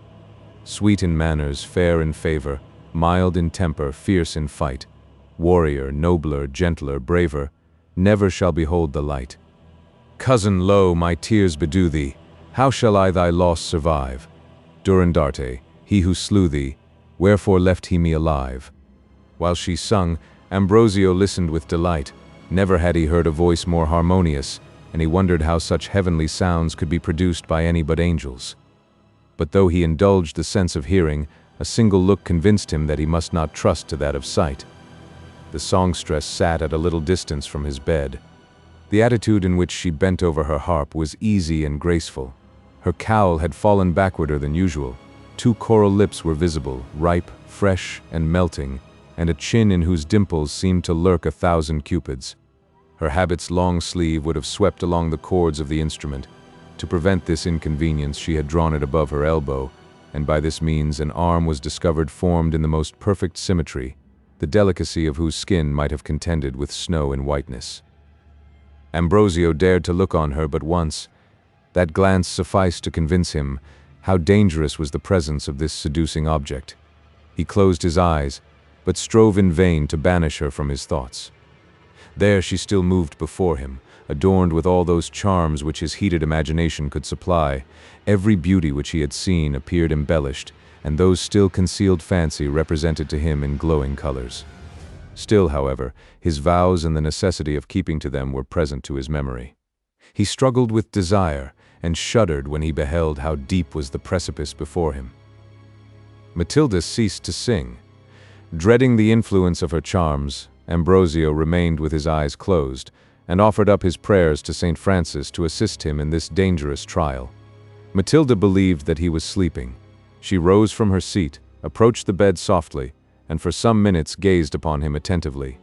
Sweet in manners, fair in favor, mild in temper, fierce in fight, warrior, nobler, gentler, braver, never shall behold the light. Cousin, lo, my tears bedew thee, how shall I thy loss survive? Durandarte, he who slew thee, wherefore left he me alive? While she sung, Ambrosio listened with delight. Never had he heard a voice more harmonious, and he wondered how such heavenly sounds could be produced by any but angels. But though he indulged the sense of hearing, a single look convinced him that he must not trust to that of sight. The songstress sat at a little distance from his bed. The attitude in which she bent over her harp was easy and graceful. Her cowl had fallen backwarder than usual. 2 coral lips were visible, ripe, fresh, and melting, and a chin in whose dimples seemed to lurk 1,000 cupids. Her habit's long sleeve would have swept along the chords of the instrument. To prevent this inconvenience, she had drawn it above her elbow, and by this means an arm was discovered formed in the most perfect symmetry, the delicacy of whose skin might have contended with snow in whiteness. Ambrosio dared to look on her but once. That glance sufficed to convince him how dangerous was the presence of this seducing object. He closed his eyes, but strove in vain to banish her from his thoughts. There she still moved before him, adorned with all those charms which his heated imagination could supply. Every beauty which he had seen appeared embellished, and those still concealed fancy represented to him in glowing colors. Still, however, his vows and the necessity of keeping to them were present to his memory. He struggled with desire, and shuddered when he beheld how deep was the precipice before him. Matilda ceased to sing. Dreading the influence of her charms, Ambrosio remained with his eyes closed, and offered up his prayers to St. Francis to assist him in this dangerous trial. Matilda believed that he was sleeping. She rose from her seat, approached the bed softly, and for some minutes gazed upon him attentively.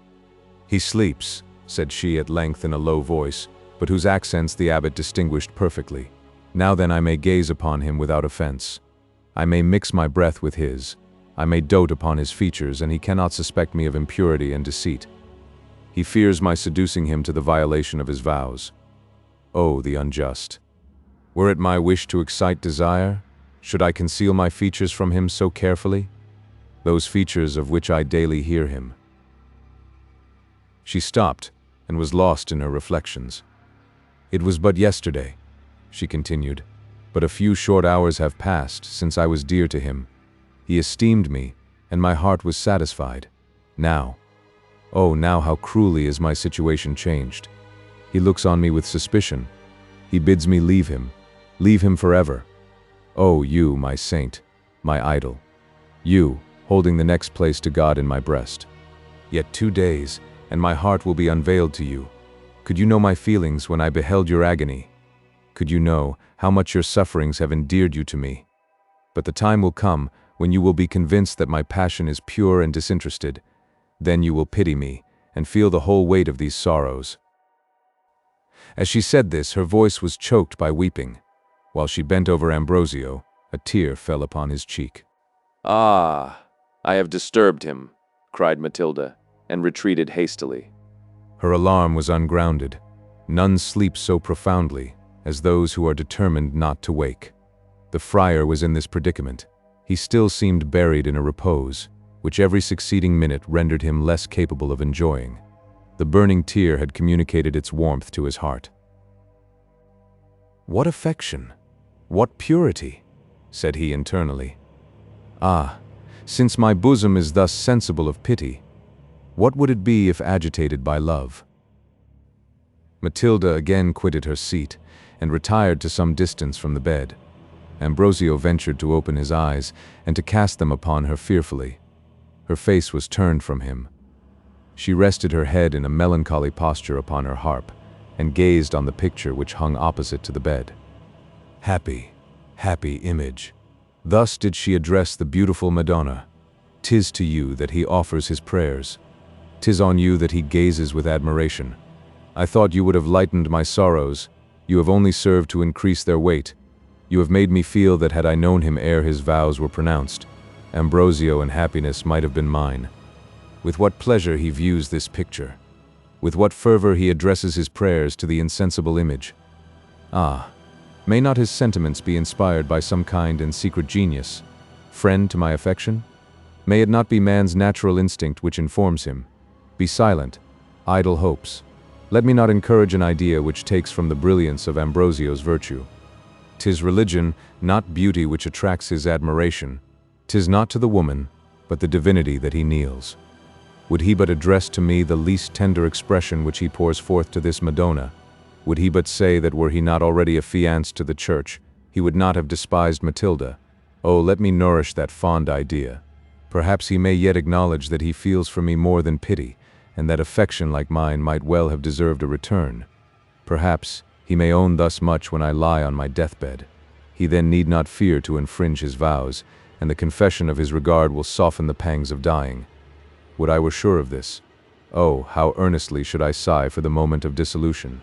"He sleeps," said she at length in a low voice, but whose accents the abbot distinguished perfectly. "Now then I may gaze upon him without offense. I may mix my breath with his. I may dote upon his features, and he cannot suspect me of impurity and deceit. He fears my seducing him to the violation of his vows. Oh, the unjust! Were it my wish to excite desire, should I conceal my features from him so carefully? Those features of which I daily hear him." She stopped, and was lost in her reflections. "It was but yesterday," she continued, "but a few short hours have passed since I was dear to him. He esteemed me, and my heart was satisfied. Now, oh, now how cruelly is my situation changed. He looks on me with suspicion. He bids me leave him forever. Oh, you, my saint, my idol, you, holding the next place to God in my breast. Yet 2 days, and my heart will be unveiled to you. Could you know my feelings when I beheld your agony? Could you know how much your sufferings have endeared you to me? But the time will come when you will be convinced that my passion is pure and disinterested. Then you will pity me, and feel the whole weight of these sorrows." As she said this, her voice was choked by weeping. While she bent over Ambrosio, a tear fell upon his cheek. "Ah, I have disturbed him," cried Matilda, and retreated hastily. Her alarm was ungrounded. None sleep so profoundly as those who are determined not to wake. The friar was in this predicament. He still seemed buried in a repose, which every succeeding minute rendered him less capable of enjoying. The burning tear had communicated its warmth to his heart. "What affection! What purity!" said he internally. "Ah, since my bosom is thus sensible of pity, what would it be if agitated by love?" Matilda again quitted her seat and retired to some distance from the bed. Ambrosio ventured to open his eyes and to cast them upon her fearfully. Her face was turned from him. She rested her head in a melancholy posture upon her harp and gazed on the picture which hung opposite to the bed. Happy, happy image! Thus did she address the beautiful Madonna. "'Tis to you that he offers his prayers. 'Tis on you that he gazes with admiration. I thought you would have lightened my sorrows. You have only served to increase their weight. You have made me feel that had I known him ere his vows were pronounced, Ambrosio and happiness might have been mine. With what pleasure he views this picture. With what fervor he addresses his prayers to the insensible image. Ah, may not his sentiments be inspired by some kind and secret genius, friend to my affection? May it not be man's natural instinct which informs him? Be silent, idle hopes. Let me not encourage an idea which takes from the brilliance of Ambrosio's virtue. 'Tis religion, not beauty, which attracts his admiration. 'Tis not to the woman, but the divinity that he kneels. Would he but address to me the least tender expression which he pours forth to this Madonna, would he but say that were he not already affianced to the church, he would not have despised Matilda. Oh, let me nourish that fond idea. Perhaps he may yet acknowledge that he feels for me more than pity, and that affection like mine might well have deserved a return. Perhaps he may own thus much when I lie on my deathbed. He then need not fear to infringe his vows, and the confession of his regard will soften the pangs of dying. Would I were sure of this. Oh, how earnestly should I sigh for the moment of dissolution."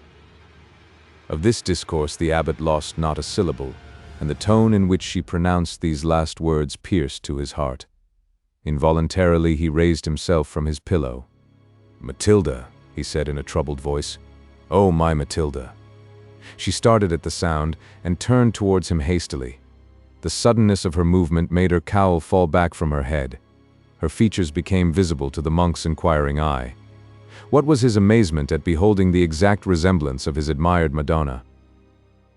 Of this discourse the abbot lost not a syllable, and the tone in which she pronounced these last words pierced to his heart. Involuntarily he raised himself from his pillow. "Matilda," he said in a troubled voice. "Oh, my Matilda." She started at the sound and turned towards him hastily. The suddenness of her movement made her cowl fall back from her head. Her features became visible to the monk's inquiring eye. What was his amazement at beholding the exact resemblance of his admired Madonna.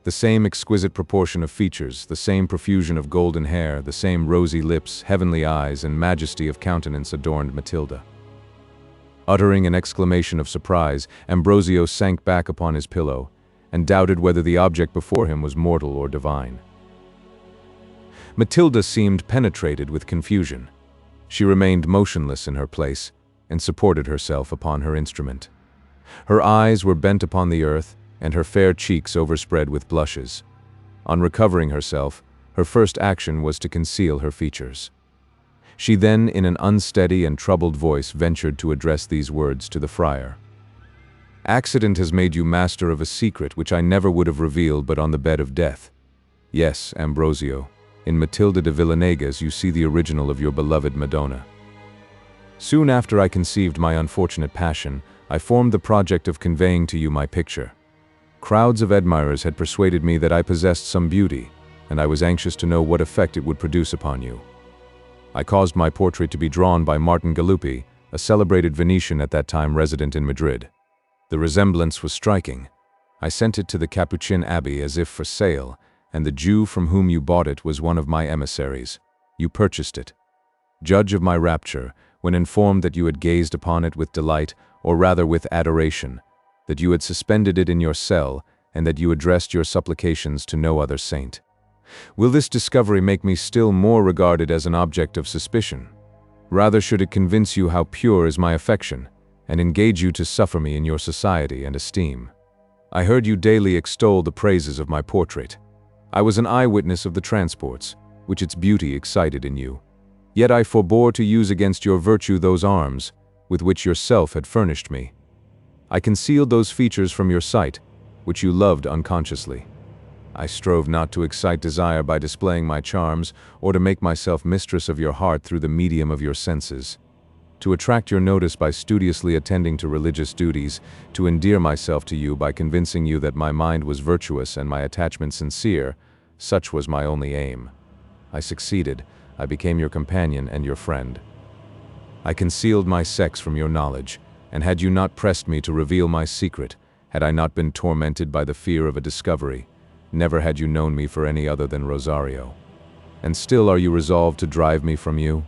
The same exquisite proportion of features, the same profusion of golden hair, the same rosy lips, heavenly eyes, and majesty of countenance adorned Matilda. Uttering an exclamation of surprise, Ambrosio sank back upon his pillow, and doubted whether the object before him was mortal or divine. Matilda seemed penetrated with confusion. She remained motionless in her place, and supported herself upon her instrument. Her eyes were bent upon the earth, and her fair cheeks overspread with blushes. On recovering herself, her first action was to conceal her features. She then, in an unsteady and troubled voice, ventured to address these words to the friar. "Accident has made you master of a secret which I never would have revealed but on the bed of death. Yes, Ambrosio, in Matilda de Villenegas you see the original of your beloved Madonna. Soon after I conceived my unfortunate passion, I formed the project of conveying to you my picture. Crowds of admirers had persuaded me that I possessed some beauty, and I was anxious to know what effect it would produce upon you. I caused my portrait to be drawn by Martin Galuppi, a celebrated Venetian at that time resident in Madrid. The resemblance was striking. I sent it to the Capuchin Abbey as if for sale, and the Jew from whom you bought it was one of my emissaries. You purchased it. Judge of my rapture, when informed that you had gazed upon it with delight, or rather with adoration, that you had suspended it in your cell, and that you addressed your supplications to no other saint. Will this discovery make me still more regarded as an object of suspicion? Rather should it convince you how pure is my affection, and engage you to suffer me in your society and esteem. I heard you daily extol the praises of my portrait. I was an eyewitness of the transports, which its beauty excited in you. Yet I forbore to use against your virtue those arms, with which yourself had furnished me. I concealed those features from your sight, which you loved unconsciously. I strove not to excite desire by displaying my charms, or to make myself mistress of your heart through the medium of your senses. To attract your notice by studiously attending to religious duties, to endear myself to you by convincing you that my mind was virtuous and my attachment sincere, such was my only aim. I succeeded. I became your companion and your friend. I concealed my sex from your knowledge, and had you not pressed me to reveal my secret, had I not been tormented by the fear of a discovery, Never had you known me for any other than Rosario. And still are you resolved to drive me from you?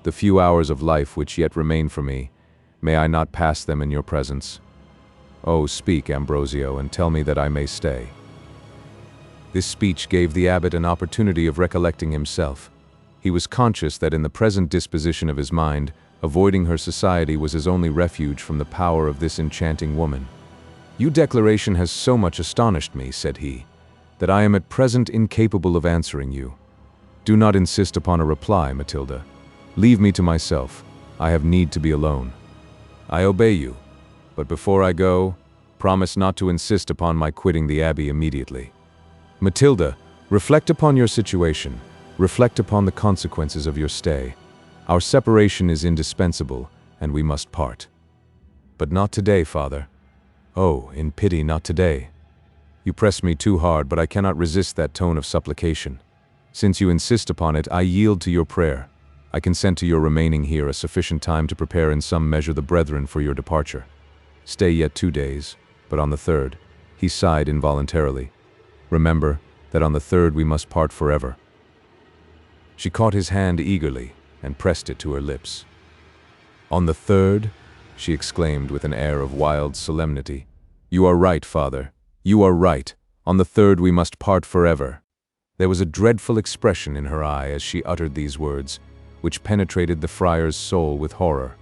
The few hours of life which yet remain for me, may I not pass them in your presence? Oh, speak, Ambrosio, and tell me that I may stay." This speech gave the abbot an opportunity of recollecting himself. He was conscious that in the present disposition of his mind, avoiding her society was his only refuge from the power of this enchanting woman. "Your declaration has so much astonished me," said he, "that I am at present incapable of answering you. Do not insist upon a reply, Matilda. Leave me to myself. I have need to be alone." "I obey you, but before I go, promise not to insist upon my quitting the abbey immediately." "Matilda, reflect upon your situation. Reflect upon the consequences of your stay. Our separation is indispensable, and we must part." "But not today, father." "Oh, in pity, not today. You press me too hard, but I cannot resist that tone of supplication. Since you insist upon it, I yield to your prayer. I consent to your remaining here a sufficient time to prepare in some measure the brethren for your departure. Stay yet 2 days, but on the third," he sighed involuntarily, "remember that on the third we must part forever." She caught his hand eagerly and pressed it to her lips. "On the third?" she exclaimed with an air of wild solemnity. "You are right, father. You are right. On the third we must part forever." There was a dreadful expression in her eye as she uttered these words, which penetrated the friar's soul with horror.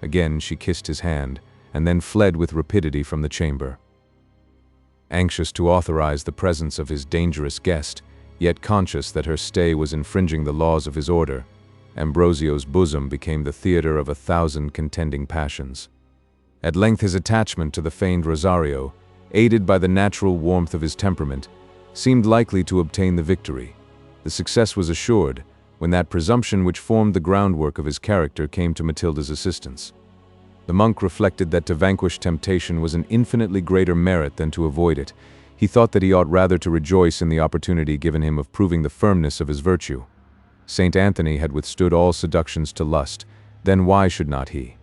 Again she kissed his hand, and then fled with rapidity from the chamber. Anxious to authorize the presence of his dangerous guest, yet conscious that her stay was infringing the laws of his order, Ambrosio's bosom became the theater of 1,000 contending passions. At length his attachment to the feigned Rosario, aided by the natural warmth of his temperament, seemed likely to obtain the victory. The success was assured, when that presumption which formed the groundwork of his character came to Matilda's assistance. The monk reflected that to vanquish temptation was an infinitely greater merit than to avoid it. He thought that he ought rather to rejoice in the opportunity given him of proving the firmness of his virtue. Saint Anthony had withstood all seductions to lust, then why should not he?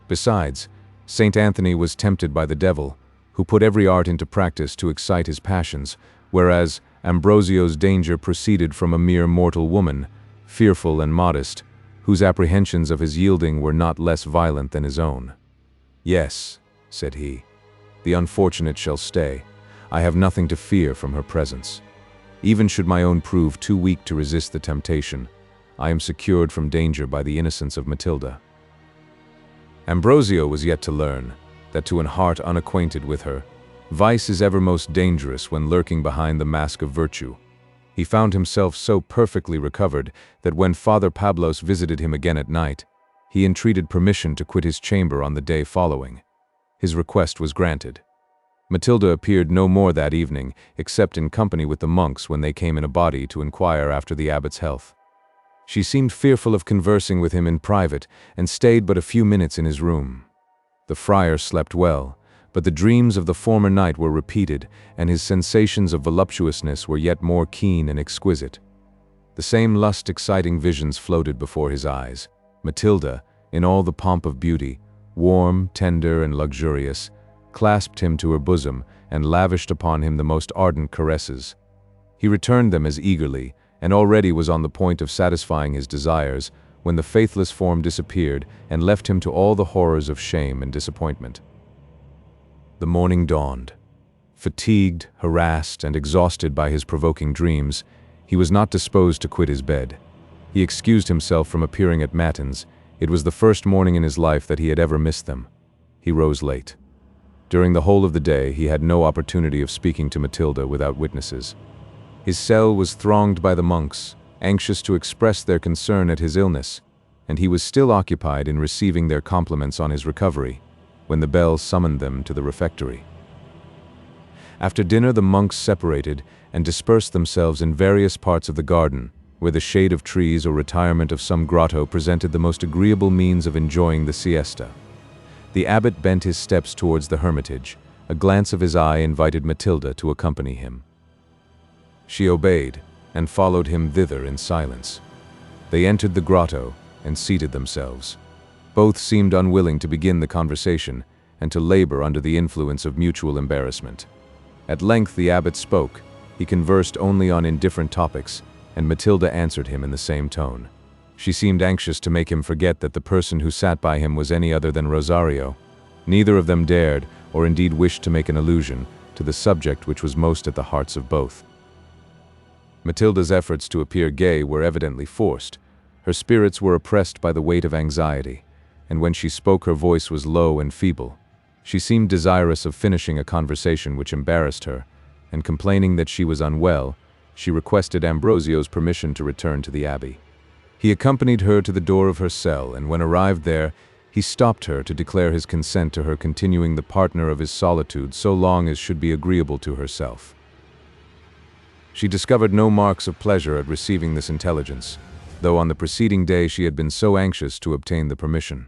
Besides, Saint Anthony was tempted by the devil, who put every art into practice to excite his passions, whereas Ambrosio's danger proceeded from a mere mortal woman, fearful and modest, whose apprehensions of his yielding were not less violent than his own. "Yes," said he, "the unfortunate shall stay. I have nothing to fear from her presence. Even should my own prove too weak to resist the temptation, I am secured from danger by the innocence of Matilda." Ambrosio was yet to learn that to an heart unacquainted with her, vice is ever most dangerous when lurking behind the mask of virtue. He found himself so perfectly recovered that when Father Pablos visited him again at night, he entreated permission to quit his chamber on the day following. His request was granted. Matilda appeared no more that evening, except in company with the monks when they came in a body to inquire after the abbot's health. She seemed fearful of conversing with him in private, and stayed but a few minutes in his room. The friar slept well, but the dreams of the former night were repeated, and his sensations of voluptuousness were yet more keen and exquisite. The same lust-exciting visions floated before his eyes. Matilda, in all the pomp of beauty, warm, tender, and luxurious, clasped him to her bosom and lavished upon him the most ardent caresses. He returned them as eagerly, and already was on the point of satisfying his desires, when the faithless form disappeared and left him to all the horrors of shame and disappointment. The morning dawned. Fatigued, harassed, and exhausted by his provoking dreams, he was not disposed to quit his bed. He excused himself from appearing at matins. It was the first morning in his life that he had ever missed them. He rose late. During the whole of the day, he had no opportunity of speaking to Matilda without witnesses. His cell was thronged by the monks, anxious to express their concern at his illness, and he was still occupied in receiving their compliments on his recovery, when the bell summoned them to the refectory. After dinner, the monks separated and dispersed themselves in various parts of the garden, where the shade of trees or retirement of some grotto presented the most agreeable means of enjoying the siesta. The abbot bent his steps towards the hermitage. A glance of his eye invited Matilda to accompany him. She obeyed, and followed him thither in silence. They entered the grotto and seated themselves. Both seemed unwilling to begin the conversation, and to labor under the influence of mutual embarrassment. At length the abbot spoke, He conversed only on indifferent topics, and Matilda answered him in the same tone. She seemed anxious to make him forget that the person who sat by him was any other than Rosario. Neither of them dared, or indeed wished to make an allusion, to the subject which was most at the hearts of both. Matilda's efforts to appear gay were evidently forced. Her spirits were oppressed by the weight of anxiety, and when she spoke her voice was low and feeble. She seemed desirous of finishing a conversation which embarrassed her, and complaining that she was unwell, she requested Ambrosio's permission to return to the abbey. He accompanied her to the door of her cell, and when arrived there, he stopped her to declare his consent to her continuing the partner of his solitude so long as should be agreeable to herself. She discovered no marks of pleasure at receiving this intelligence, though on the preceding day she had been so anxious to obtain the permission.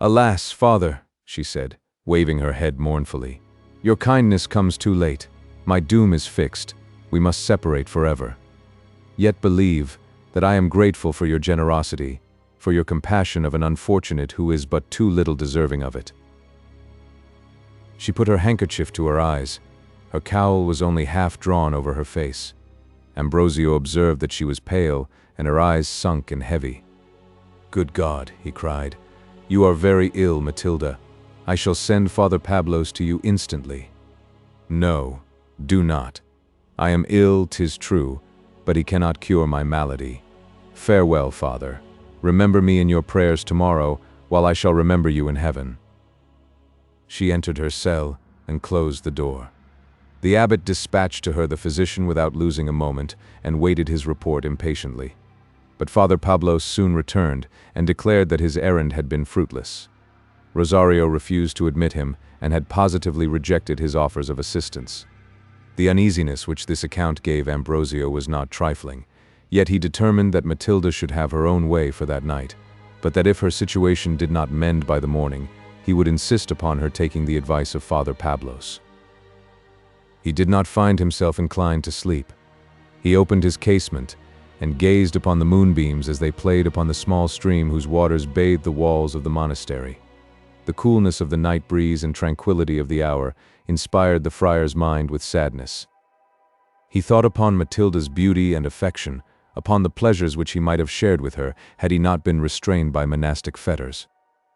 "Alas, father," she said, waving her head mournfully, "your kindness comes too late. My doom is fixed. We must separate forever. Yet believe that I am grateful for your generosity, for your compassion of an unfortunate who is but too little deserving of it." She put her handkerchief to her eyes. Her cowl was only half drawn over her face. Ambrosio observed that she was pale, and her eyes sunk and heavy. "Good God," he cried, "you are very ill, Matilda. I shall send Father Pablos to you instantly." "No, do not. I am ill, 'tis true, but he cannot cure my malady. Farewell, Father. Remember me in your prayers tomorrow, while I shall remember you in heaven." She entered her cell and closed the door. The abbot dispatched to her the physician without losing a moment, and waited his report impatiently. But Father Pablos soon returned, and declared that his errand had been fruitless. Rosario refused to admit him, and had positively rejected his offers of assistance. The uneasiness which this account gave Ambrosio was not trifling, yet he determined that Matilda should have her own way for that night, but that if her situation did not mend by the morning, he would insist upon her taking the advice of Father Pablos. He did not find himself inclined to sleep. He opened his casement, and gazed upon the moonbeams as they played upon the small stream whose waters bathed the walls of the monastery. The coolness of the night breeze and tranquility of the hour inspired the friar's mind with sadness. He thought upon Matilda's beauty and affection, upon the pleasures which he might have shared with her had he not been restrained by monastic fetters.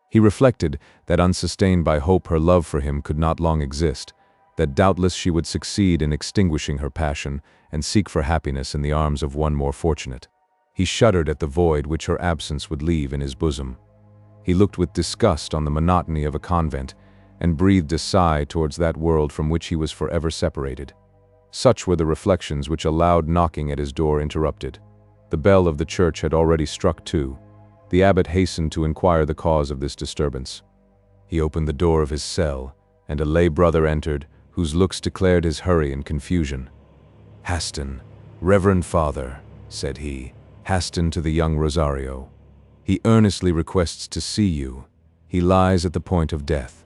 He reflected that unsustained by hope her love for him could not long exist, that doubtless she would succeed in extinguishing her passion and seek for happiness in the arms of one more fortunate. He shuddered at the void which her absence would leave in his bosom. He looked with disgust on the monotony of a convent, and breathed a sigh towards that world from which he was forever separated. Such were the reflections which a loud knocking at his door interrupted. The bell of the church had already struck 2. The abbot hastened to inquire the cause of this disturbance. He opened the door of his cell, and a lay brother entered, whose looks declared his hurry and confusion. "Hasten, Reverend Father," said he, hasten to the young Rosario. "He earnestly requests to see you. He lies at the point of death."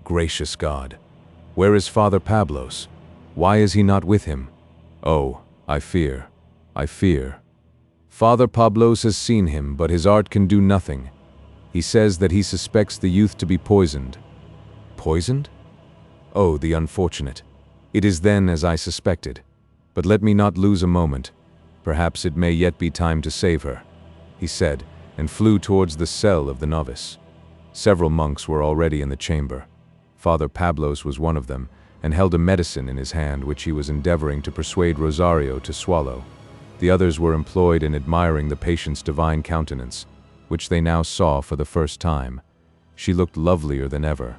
"Gracious God! Where is Father Pablos? Why is he not with him? Oh, I fear. Father Pablos has seen him, but his art can do nothing. He says that he suspects the youth to be poisoned." "Poisoned? Oh, the unfortunate. It is then as I suspected. But let me not lose a moment. Perhaps it may yet be time to save her," he said, and flew towards the cell of the novice. Several monks were already in the chamber. Father Pablos was one of them, and held a medicine in his hand which he was endeavoring to persuade Rosario to swallow. The others were employed in admiring the patient's divine countenance, which they now saw for the first time. She looked lovelier than ever.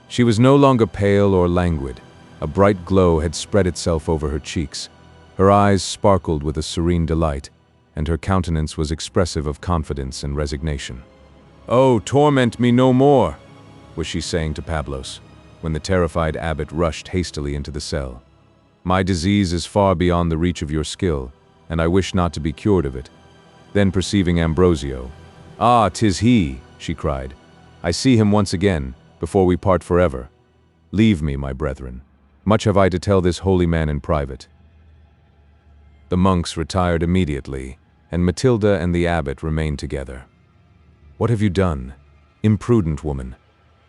She was no longer pale or languid. A bright glow had spread itself over her cheeks. Her eyes sparkled with a serene delight, and her countenance was expressive of confidence and resignation. "Oh, torment me no more," was she saying to Pablos, when the terrified abbot rushed hastily into the cell. "My disease is far beyond the reach of your skill, and I wish not to be cured of it." Then perceiving Ambrosio, "Ah, 'tis he," she cried. "I see him once again, before we part forever. Leave me, my brethren. Much have I to tell this holy man in private." The monks retired immediately, and Matilda and the abbot remained together. "What have you done, imprudent woman?"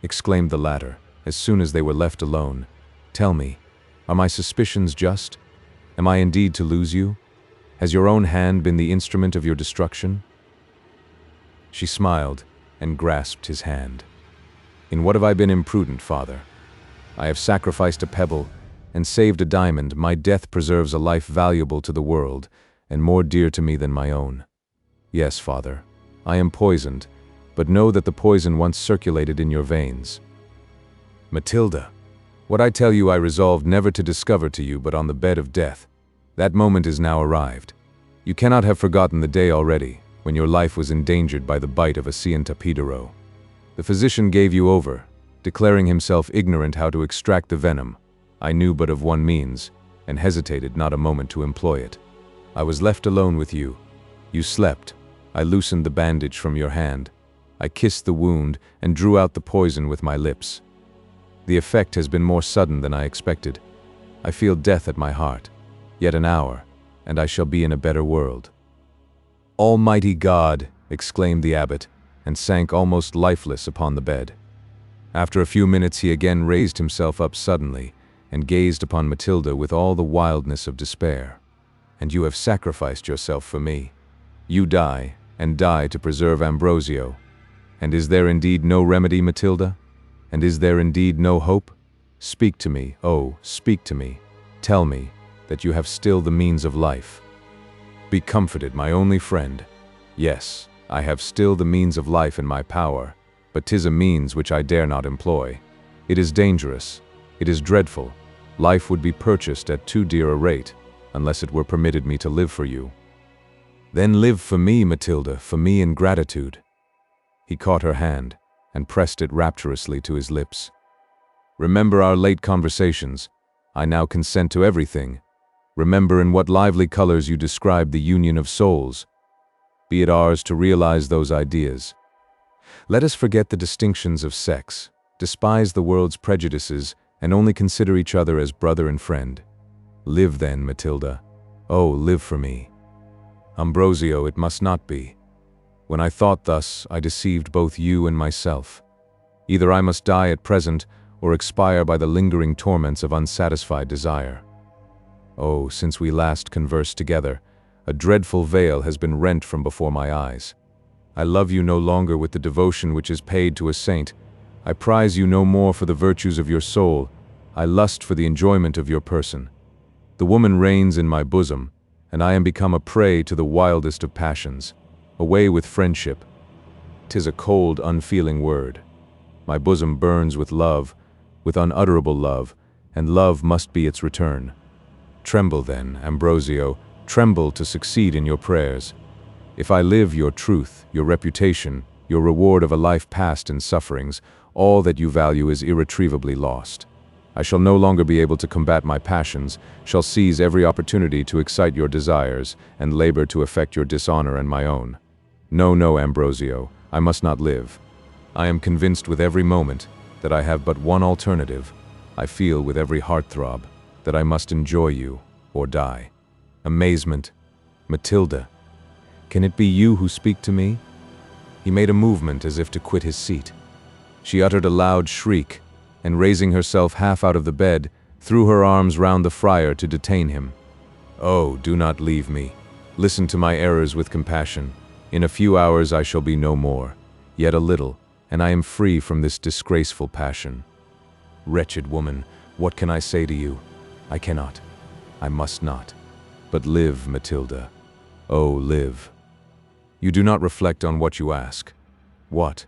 exclaimed the latter, as soon as they were left alone. "Tell me, are my suspicions just? Am I indeed to lose you? Has your own hand been the instrument of your destruction?" She smiled and grasped his hand. "In what have I been imprudent, father? I have sacrificed a pebble and saved a diamond. My death preserves a life valuable to the world and more dear to me than my own. Yes, father, I am poisoned, but know that the poison once circulated in your veins." "Matilda, what I tell you I resolved never to discover to you but on the bed of death. That moment is now arrived. You cannot have forgotten the day already, when your life was endangered by the bite of a cientapidero. The physician gave you over, declaring himself ignorant how to extract the venom. I knew but of one means, and hesitated not a moment to employ it. I was left alone with you. You slept. I loosened the bandage from your hand. I kissed the wound and drew out the poison with my lips. The effect has been more sudden than I expected. I feel death at my heart. Yet an hour, and I shall be in a better world." "Almighty God!" exclaimed the abbot, and sank almost lifeless upon the bed. After a few minutes he again raised himself up suddenly, and gazed upon Matilda with all the wildness of despair. "And you have sacrificed yourself for me. You die, and die to preserve Ambrosio. And is there indeed no remedy, Matilda? And is there indeed no hope? Speak to me, oh, speak to me. Tell me that you have still the means of life. Be comforted, my only friend. Yes, I have still the means of life in my power, but 'tis a means which I dare not employ. It is dangerous. It is dreadful. Life would be purchased at too dear a rate, unless it were permitted me to live for you." "Then live for me, Matilda, for me in gratitude." He caught her hand and pressed it rapturously to his lips. "Remember our late conversations. I now consent to everything. Remember in what lively colors you described the union of souls. Be it ours to realize those ideas. Let us forget the distinctions of sex, despise the world's prejudices, and only consider each other as brother and friend. Live then, Matilda. Oh, live for me. Ambrosio, it must not be. When I thought thus, I deceived both you and myself. Either I must die at present, or expire by the lingering torments of unsatisfied desire. Oh, since we last conversed together, a dreadful veil has been rent from before my eyes. I love you no longer with the devotion which is paid to a saint. I prize you no more for the virtues of your soul. I lust for the enjoyment of your person. The woman reigns in my bosom, and I am become a prey to the wildest of passions. Away with friendship. 'Tis a cold, unfeeling word. My bosom burns with love, with unutterable love, and love must be its return. Tremble then, Ambrosio, tremble to succeed in your prayers. If I live, your truth, your reputation, your reward of a life passed in sufferings, all that you value is irretrievably lost. I shall no longer be able to combat my passions, shall seize every opportunity to excite your desires, and labor to effect your dishonor and my own. No, no, Ambrosio, I must not live. I am convinced with every moment that I have but one alternative. I feel with every heartthrob that I must enjoy you or die. Amazement. Matilda, can it be you who speak to me? He made a movement as if to quit his seat. She uttered a loud shriek, and raising herself half out of the bed, threw her arms round the friar to detain him. Oh, do not leave me. Listen to my errors with compassion. In a few hours I shall be no more, yet a little, and I am free from this disgraceful passion. Wretched woman, what can I say to you? I cannot. I must not. But live, Matilda. Oh, live. You do not reflect on what you ask. What?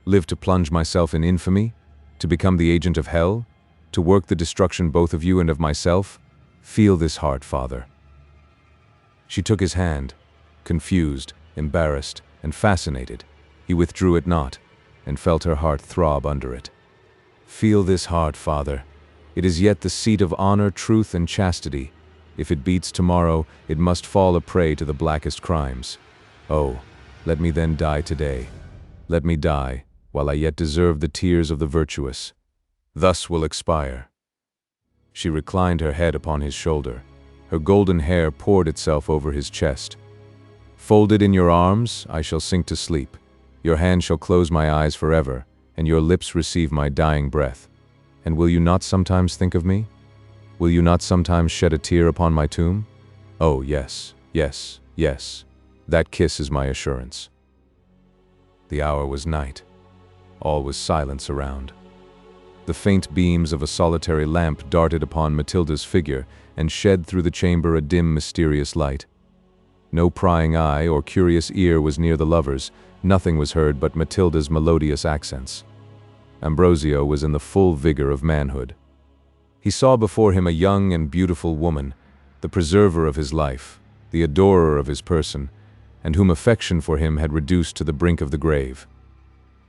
Live to plunge myself in infamy? To become the agent of hell? To work the destruction both of you and of myself? Feel this heart, Father. She took his hand, confused, embarrassed, and fascinated. He withdrew it not, and felt her heart throb under it. Feel this heart, Father. It is yet the seat of honor, truth, and chastity. If it beats tomorrow, it must fall a prey to the blackest crimes. Oh, let me then die today. Let me die, while I yet deserve the tears of the virtuous. Thus will expire. She reclined her head upon his shoulder. Her golden hair poured itself over his chest. Folded in your arms, I shall sink to sleep. Your hand shall close my eyes forever, and your lips receive my dying breath. And will you not sometimes think of me? Will you not sometimes shed a tear upon my tomb? Oh, yes, yes, yes. That kiss is my assurance. The hour was night. All was silence around. The faint beams of a solitary lamp darted upon Matilda's figure and shed through the chamber a dim, mysterious light. No prying eye or curious ear was near the lovers. Nothing was heard but Matilda's melodious accents. Ambrosio was in the full vigor of manhood. He saw before him a young and beautiful woman, the preserver of his life, the adorer of his person, and whom affection for him had reduced to the brink of the grave.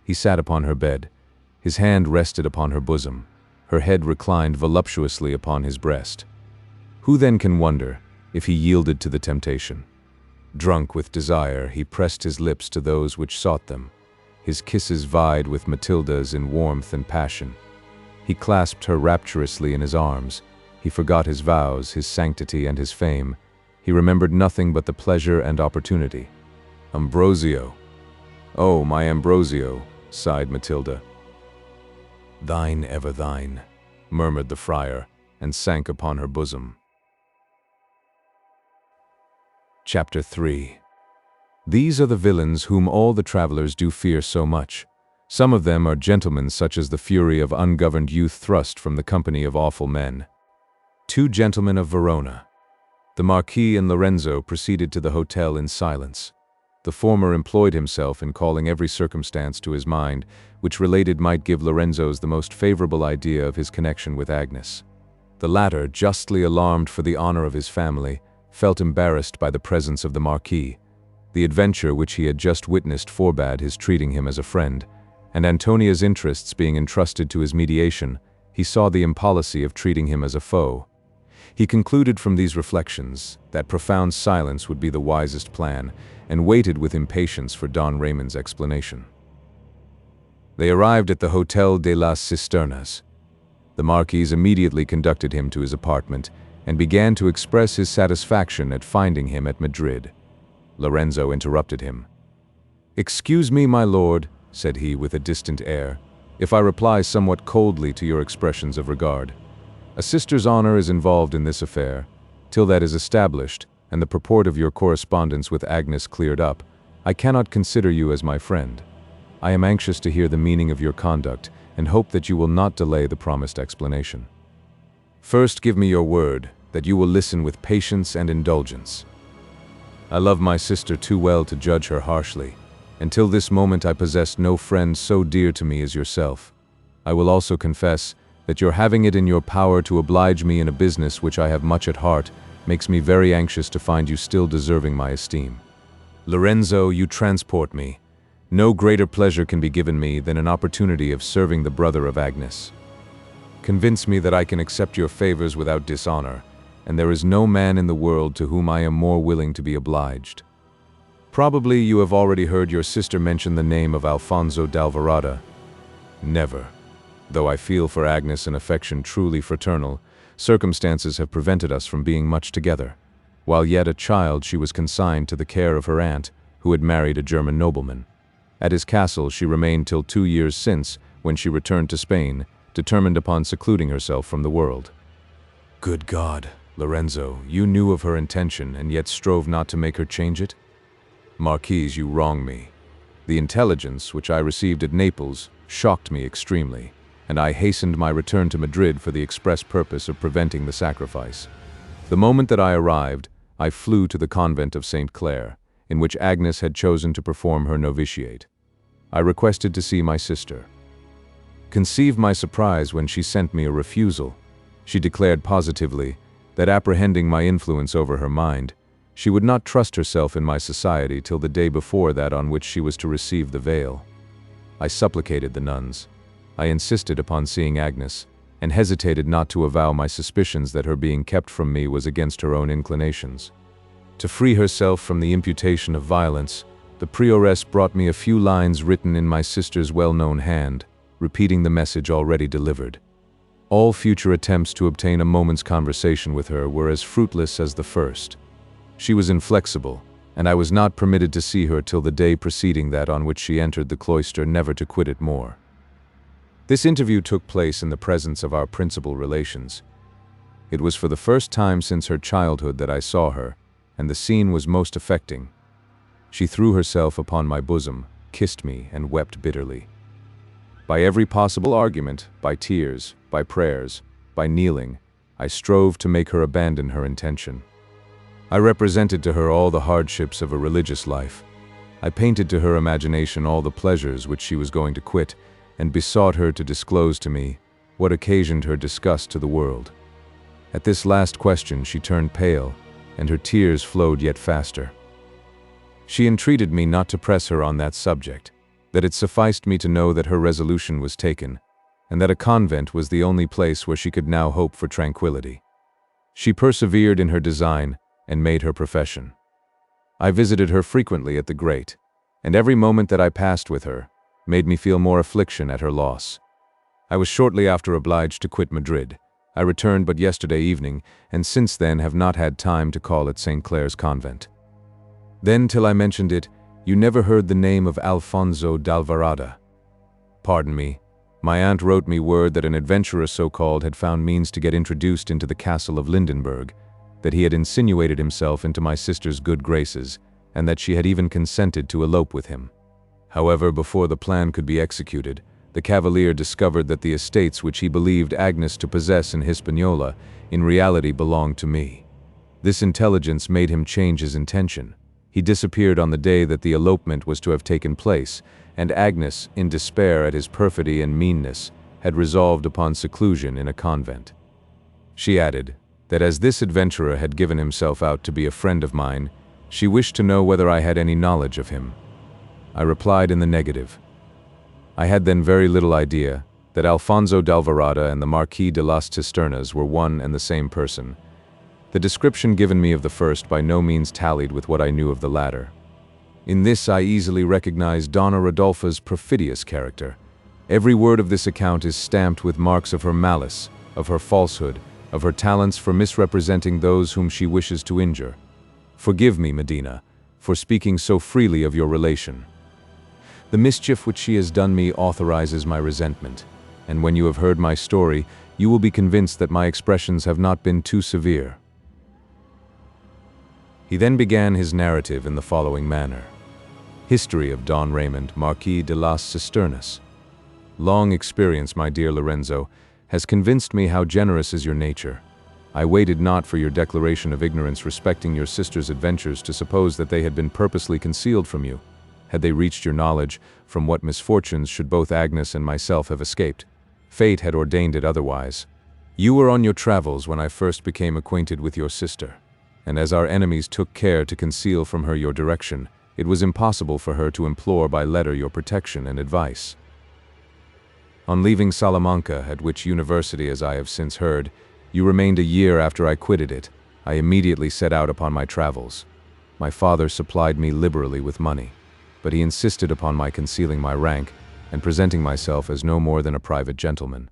He sat upon her bed. His hand rested upon her bosom. Her head reclined voluptuously upon his breast. Who then can wonder if he yielded to the temptation? Drunk with desire, he pressed his lips to those which sought them. His kisses vied with Matilda's in warmth and passion. He clasped her rapturously in his arms. He forgot his vows, his sanctity, and his fame. He remembered nothing but the pleasure and opportunity. Ambrosio! Oh, my Ambrosio! Sighed Matilda. Thine, ever thine, murmured the friar, and sank upon her bosom. Chapter 3. These are the villains whom all the travelers do fear so much. Some of them are gentlemen such as the fury of ungoverned youth thrust from the company of awful men. 2 gentlemen of Verona. The Marquis and Lorenzo proceeded to the hotel in silence. The former employed himself in calling every circumstance to his mind, which related might give Lorenzo's the most favorable idea of his connection with Agnes. The latter, justly alarmed for the honor of his family, felt embarrassed by the presence of the Marquis. The adventure which he had just witnessed forbade his treating him as a friend, and Antonia's interests being entrusted to his mediation, he saw the impolicy of treating him as a foe. He concluded from these reflections that profound silence would be the wisest plan, and waited with impatience for Don Raymond's explanation. They arrived at the Hotel de las Cisternas. The Marquis immediately conducted him to his apartment, and began to express his satisfaction at finding him at Madrid. Lorenzo interrupted him. "Excuse me, my lord," said he with a distant air, "if I reply somewhat coldly to your expressions of regard. A sister's honor is involved in this affair. Till that is established, and the purport of your correspondence with Agnes cleared up, I cannot consider you as my friend. I am anxious to hear the meaning of your conduct, and hope that you will not delay the promised explanation. First, give me your word that you will listen with patience and indulgence. I love my sister too well to judge her harshly. Until this moment I possessed no friend so dear to me as yourself. I will also confess that your having it in your power to oblige me in a business which I have much at heart makes me very anxious to find you still deserving my esteem. Lorenzo, you transport me. No greater pleasure can be given me than an opportunity of serving the brother of Agnes. Convince me that I can accept your favors without dishonor, and there is no man in the world to whom I am more willing to be obliged. Probably you have already heard your sister mention the name of Alfonso d'Alvarado. Never. Though I feel for Agnes an affection truly fraternal, circumstances have prevented us from being much together. While yet a child, she was consigned to the care of her aunt, who had married a German nobleman. At his castle she remained till 2 years since, when she returned to Spain, determined upon secluding herself from the world. Good God, Lorenzo, you knew of her intention and yet strove not to make her change it? Marquis, you wrong me. The intelligence which I received at Naples shocked me extremely, and I hastened my return to Madrid for the express purpose of preventing the sacrifice. The moment that I arrived, I flew to the convent of St. Clare, in which Agnes had chosen to perform her novitiate. I requested to see my sister. Conceive my surprise when she sent me a refusal. She declared positively that, apprehending my influence over her mind, she would not trust herself in my society till the day before that on which she was to receive the veil. I supplicated the nuns. I insisted upon seeing Agnes, and hesitated not to avow my suspicions that her being kept from me was against her own inclinations. To free herself from the imputation of violence, the prioress brought me a few lines written in my sister's well-known hand, repeating the message already delivered. All future attempts to obtain a moment's conversation with her were as fruitless as the first. She was inflexible, and I was not permitted to see her till the day preceding that on which she entered the cloister, never to quit it more. This interview took place in the presence of our principal relations. It was for the first time since her childhood that I saw her, and the scene was most affecting. She threw herself upon my bosom, kissed me, and wept bitterly. By every possible argument, by tears, by prayers, by kneeling, I strove to make her abandon her intention. I represented to her all the hardships of a religious life. I painted to her imagination all the pleasures which she was going to quit, and besought her to disclose to me what occasioned her disgust to the world. At this last question she turned pale, and her tears flowed yet faster. She entreated me not to press her on that subject, that it sufficed me to know that her resolution was taken, and that a convent was the only place where she could now hope for tranquility. She persevered in her design and made her profession. I visited her frequently at the grate, and every moment that I passed with her made me feel more affliction at her loss. I was shortly after obliged to quit Madrid. I returned but yesterday evening, and since then have not had time to call at St. Clare's convent. Then, till I mentioned it, you never heard the name of Alfonso d'Alvarado. Pardon me, my aunt wrote me word that an adventurer so-called had found means to get introduced into the castle of Lindenberg, that he had insinuated himself into my sister's good graces, and that she had even consented to elope with him. However, before the plan could be executed, the cavalier discovered that the estates which he believed Agnes to possess in Hispaniola in reality belonged to me. This intelligence made him change his intention. He disappeared on the day that the elopement was to have taken place, and Agnes, in despair at his perfidy and meanness, had resolved upon seclusion in a convent. She added that as this adventurer had given himself out to be a friend of mine, she wished to know whether I had any knowledge of him. I replied in the negative. I had then very little idea that Alfonso d'Alvarado and the Marquis de las Cisternas were one and the same person. The description given me of the first by no means tallied with what I knew of the latter. In this I easily recognized Donna Rodolfo's perfidious character. Every word of this account is stamped with marks of her malice, of her falsehood, of her talents for misrepresenting those whom she wishes to injure. Forgive me, Medina, for speaking so freely of your relation. The mischief which she has done me authorizes my resentment, and when you have heard my story, you will be convinced that my expressions have not been too severe. He then began his narrative in the following manner. History of Don Raymond, Marquis de las Cisternas. Long experience, my dear Lorenzo, has convinced me how generous is your nature. I waited not for your declaration of ignorance respecting your sister's adventures to suppose that they had been purposely concealed from you. Had they reached your knowledge, from what misfortunes should both Agnes and myself have escaped? Fate had ordained it otherwise. You were on your travels when I first became acquainted with your sister, and as our enemies took care to conceal from her your direction, it was impossible for her to implore by letter your protection and advice. On leaving Salamanca, at which university, as I have since heard, you remained a year after I quitted it, I immediately set out upon my travels. My father supplied me liberally with money, but he insisted upon my concealing my rank and presenting myself as no more than a private gentleman.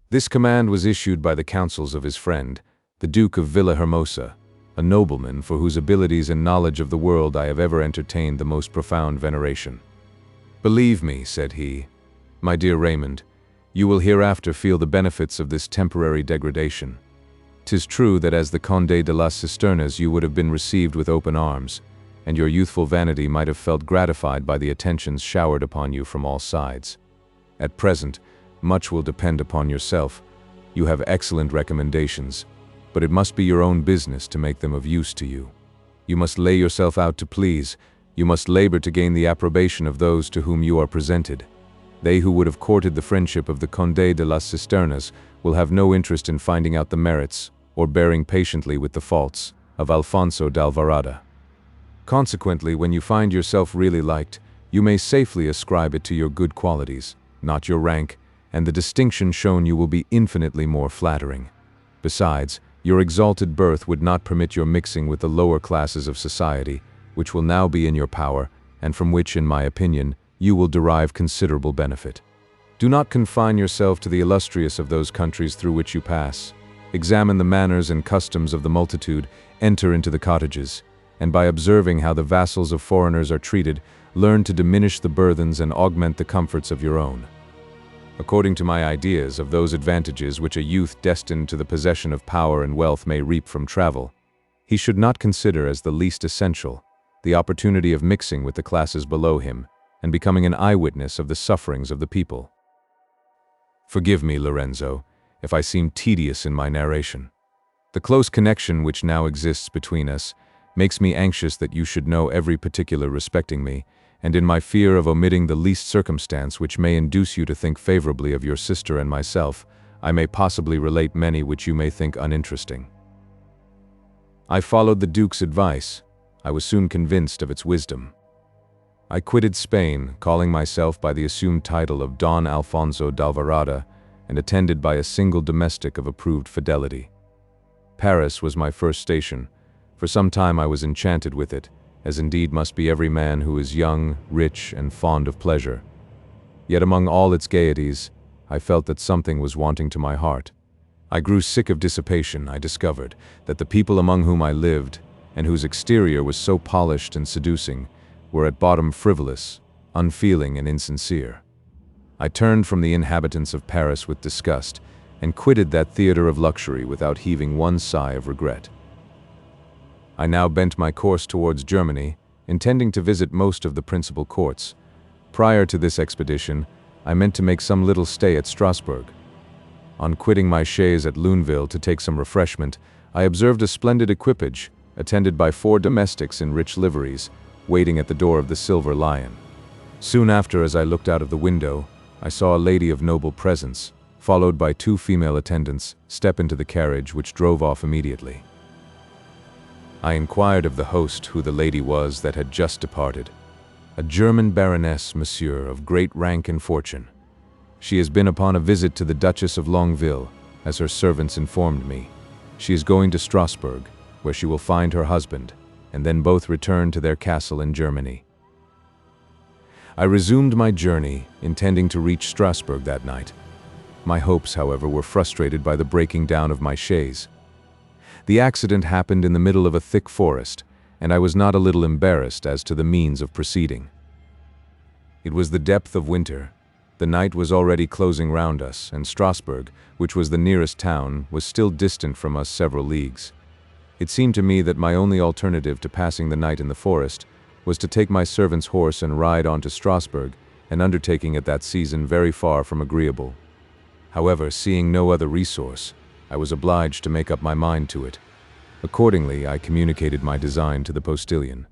This command was issued by the counsels of his friend, the Duke of Villahermosa, a nobleman for whose abilities and knowledge of the world I have ever entertained the most profound veneration. Believe me, said he, my dear Raymond, you will hereafter feel the benefits of this temporary degradation. 'Tis true that as the Conde de las Cisternas you would have been received with open arms, and your youthful vanity might have felt gratified by the attentions showered upon you from all sides. At present, much will depend upon yourself. You have excellent recommendations, but it must be your own business to make them of use to you. You must lay yourself out to please. You must labor to gain the approbation of those to whom you are presented. They who would have courted the friendship of the Conde de las Cisternas will have no interest in finding out the merits, or bearing patiently with the faults, of Alfonso d'Alvarado. Consequently, when you find yourself really liked, you may safely ascribe it to your good qualities, not your rank, and the distinction shown you will be infinitely more flattering. Besides, your exalted birth would not permit your mixing with the lower classes of society, which will now be in your power, and from which, in my opinion, you will derive considerable benefit. Do not confine yourself to the illustrious of those countries through which you pass. Examine the manners and customs of the multitude, enter into the cottages, and by observing how the vassals of foreigners are treated, learn to diminish the burthens and augment the comforts of your own. According to my ideas of those advantages which a youth destined to the possession of power and wealth may reap from travel, he should not consider as the least essential the opportunity of mixing with the classes below him and becoming an eyewitness of the sufferings of the people. Forgive me, Lorenzo, if I seem tedious in my narration. The close connection which now exists between us makes me anxious that you should know every particular respecting me, and in my fear of omitting the least circumstance which may induce you to think favorably of your sister and myself, I may possibly relate many which you may think uninteresting. I followed the Duke's advice. I was soon convinced of its wisdom. I quitted Spain, calling myself by the assumed title of Don Alfonso d'Alvarado, and attended by a single domestic of approved fidelity. Paris was my first station. For some time I was enchanted with it, as indeed must be every man who is young, rich, and fond of pleasure. Yet among all its gaieties, I felt that something was wanting to my heart. I grew sick of dissipation. I discovered that the people among whom I lived, and whose exterior was so polished and seducing, were at bottom frivolous, unfeeling, and insincere. I turned from the inhabitants of Paris with disgust, and quitted that theater of luxury without heaving one sigh of regret. I now bent my course towards Germany, intending to visit most of the principal courts. Prior to this expedition, I meant to make some little stay at Strasbourg. On quitting my chaise at Luneville to take some refreshment, I observed a splendid equipage, attended by 4 domestics in rich liveries, waiting at the door of the Silver Lion. Soon after, as I looked out of the window, I saw a lady of noble presence, followed by 2 female attendants, step into the carriage, which drove off immediately. I inquired of the host who the lady was that had just departed. A German baroness, monsieur, of great rank and fortune. She has been upon a visit to the Duchess of Longueville, as her servants informed me. She is going to Strasbourg, where she will find her husband, and then both return to their castle in Germany. I resumed my journey, intending to reach Strasbourg that night. My hopes, however, were frustrated by the breaking down of my chaise. The accident happened in the middle of a thick forest, and I was not a little embarrassed as to the means of proceeding. It was the depth of winter. The night was already closing round us, and Strasbourg, which was the nearest town, was still distant from us several leagues. It seemed to me that my only alternative to passing the night in the forest was to take my servant's horse and ride on to Strasbourg, an undertaking at that season very far from agreeable. However, seeing no other resource, I was obliged to make up my mind to it. Accordingly, I communicated my design to the postilion,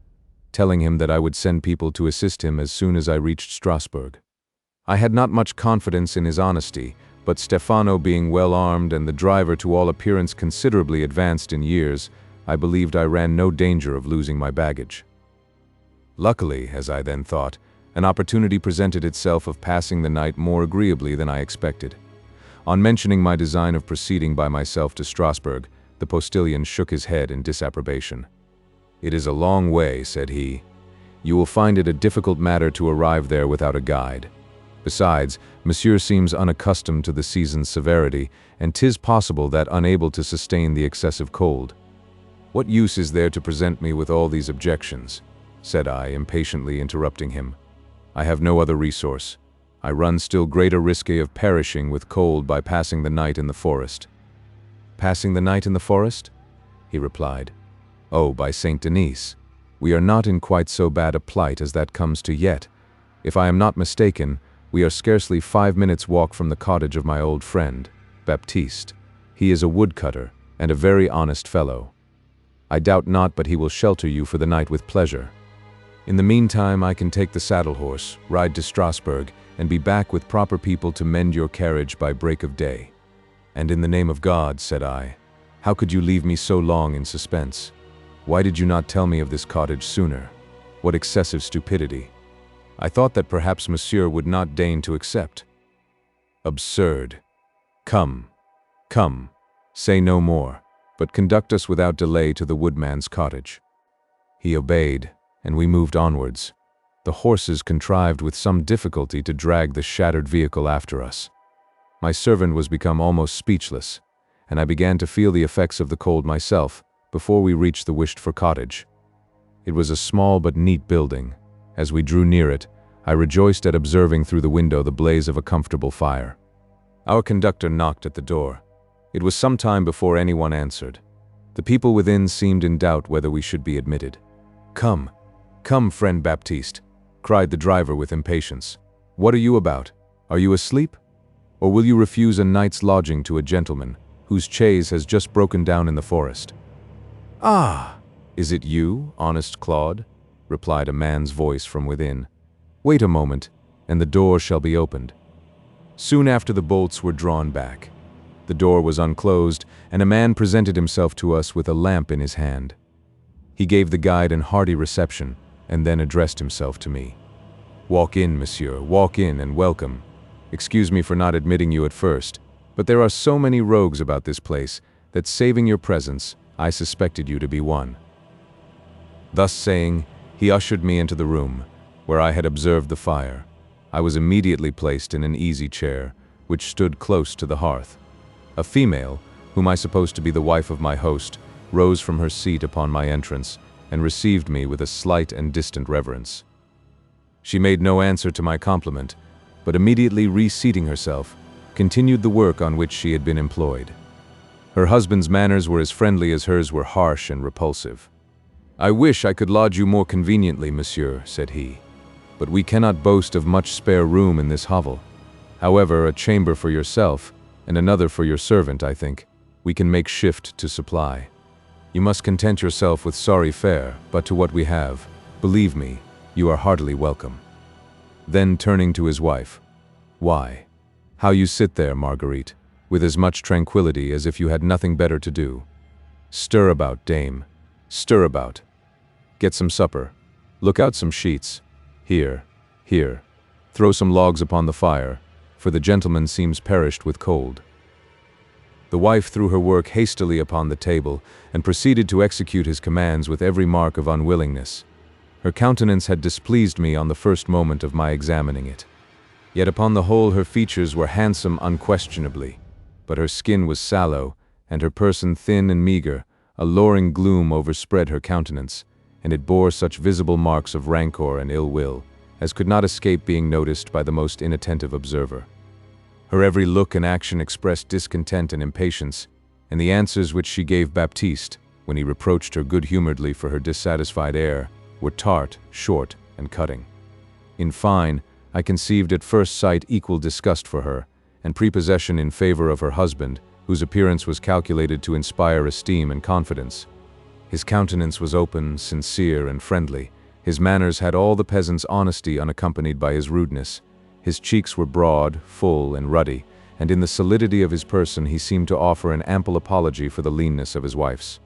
telling him that I would send people to assist him as soon as I reached Strasbourg. I had not much confidence in his honesty, but Stefano being well armed and the driver to all appearance considerably advanced in years, I believed I ran no danger of losing my baggage. Luckily, as I then thought, an opportunity presented itself of passing the night more agreeably than I expected. On mentioning my design of proceeding by myself to Strasbourg, the postilion shook his head in disapprobation. "It is a long way," said he. "You will find it a difficult matter to arrive there without a guide. Besides, monsieur seems unaccustomed to the season's severity, and 'tis possible that unable to sustain the excessive cold." "What use is there to present me with all these objections?" said I, impatiently interrupting him. "I have no other resource. I run still greater risk of perishing with cold by passing the night in the forest." "Passing the night in the forest?" he replied. "Oh, by Saint Denis, we are not in quite so bad a plight as that comes to yet. If I am not mistaken, we are scarcely 5 minutes' walk from the cottage of my old friend, Baptiste. He is a woodcutter, and a very honest fellow. I doubt not but he will shelter you for the night with pleasure. In the meantime, I can take the saddle horse, ride to Strasbourg, and be back with proper people to mend your carriage by break of day." "And in the name of God," said I, "how could you leave me so long in suspense? Why did you not tell me of this cottage sooner? What excessive stupidity! I thought that perhaps monsieur would not deign to accept." "Absurd! Come, come, say no more, but conduct us without delay to the woodman's cottage." He obeyed, and we moved onwards. The horses contrived with some difficulty to drag the shattered vehicle after us. My servant was become almost speechless, and I began to feel the effects of the cold myself before we reached the wished-for cottage. It was a small but neat building. As we drew near it, I rejoiced at observing through the window the blaze of a comfortable fire. Our conductor knocked at the door. It was some time before anyone answered. The people within seemed in doubt whether we should be admitted. "Come, come, friend Baptiste," cried the driver with impatience. "What are you about? Are you asleep? Or will you refuse a night's lodging to a gentleman whose chaise has just broken down in the forest?" "Ah, is it you, honest Claude?" replied a man's voice from within. "Wait a moment, and the door shall be opened." Soon after the bolts were drawn back. The door was unclosed, and a man presented himself to us with a lamp in his hand. He gave the guide an hearty reception, and then addressed himself to me. "Walk in, monsieur, walk in and welcome. Excuse me for not admitting you at first, but there are so many rogues about this place that, saving your presence, I suspected you to be one." Thus saying, he ushered me into the room, where I had observed the fire. I was immediately placed in an easy chair, which stood close to the hearth. A female, whom I supposed to be the wife of my host, rose from her seat upon my entrance, and received me with a slight and distant reverence. She made no answer to my compliment, but immediately reseating herself, continued the work on which she had been employed. Her husband's manners were as friendly as hers were harsh and repulsive. "I wish I could lodge you more conveniently, monsieur," said he, "but we cannot boast of much spare room in this hovel. However, a chamber for yourself, and another for your servant, I think, we can make shift to supply. You must content yourself with sorry fare, but to what we have, believe me, you are heartily welcome." Then turning to his wife, "Why, how you sit there, Marguerite, with as much tranquillity as if you had nothing better to do. Stir about, dame, stir about. Get some supper. Look out some sheets. Here, here. Throw some logs upon the fire, for the gentleman seems perished with cold." The wife threw her work hastily upon the table, and proceeded to execute his commands with every mark of unwillingness. Her countenance had displeased me on the first moment of my examining it. Yet upon the whole her features were handsome unquestionably, but her skin was sallow, and her person thin and meager. A lowering gloom overspread her countenance, and it bore such visible marks of rancor and ill will as could not escape being noticed by the most inattentive observer. Her every look and action expressed discontent and impatience, and the answers which she gave Baptiste, when he reproached her good-humoredly for her dissatisfied air, were tart, short, and cutting. In fine, I conceived at first sight equal disgust for her, and prepossession in favor of her husband, whose appearance was calculated to inspire esteem and confidence. His countenance was open, sincere, and friendly. His manners had all the peasant's honesty unaccompanied by his rudeness. His cheeks were broad, full, and ruddy, and in the solidity of his person he seemed to offer an ample apology for the leanness of his wife's.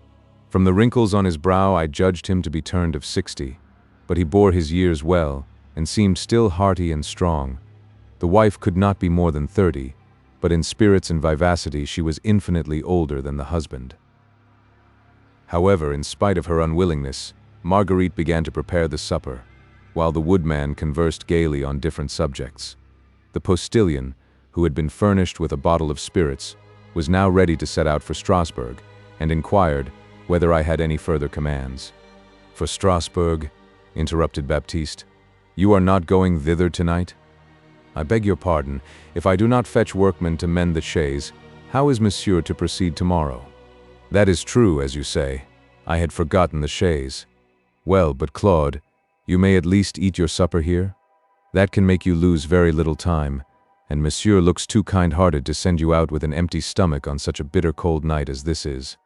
From the wrinkles on his brow I judged him to be turned of 60, but he bore his years well, and seemed still hearty and strong. The wife could not be more than 30, but in spirits and vivacity she was infinitely older than the husband. However, in spite of her unwillingness, Marguerite began to prepare the supper, while the woodman conversed gaily on different subjects. The postilion, who had been furnished with a bottle of spirits, was now ready to set out for Strasbourg, and inquired whether I had any further commands. "For Strasbourg?" interrupted Baptiste. "You are not going thither tonight? I beg your pardon, if I do not fetch workmen to mend the chaise, how is monsieur to proceed tomorrow?" "That is true, as you say. I had forgotten the chaise. Well, but Claude, you may at least eat your supper here? That can make you lose very little time, and monsieur looks too kind-hearted to send you out with an empty stomach on such a bitter cold night as this is."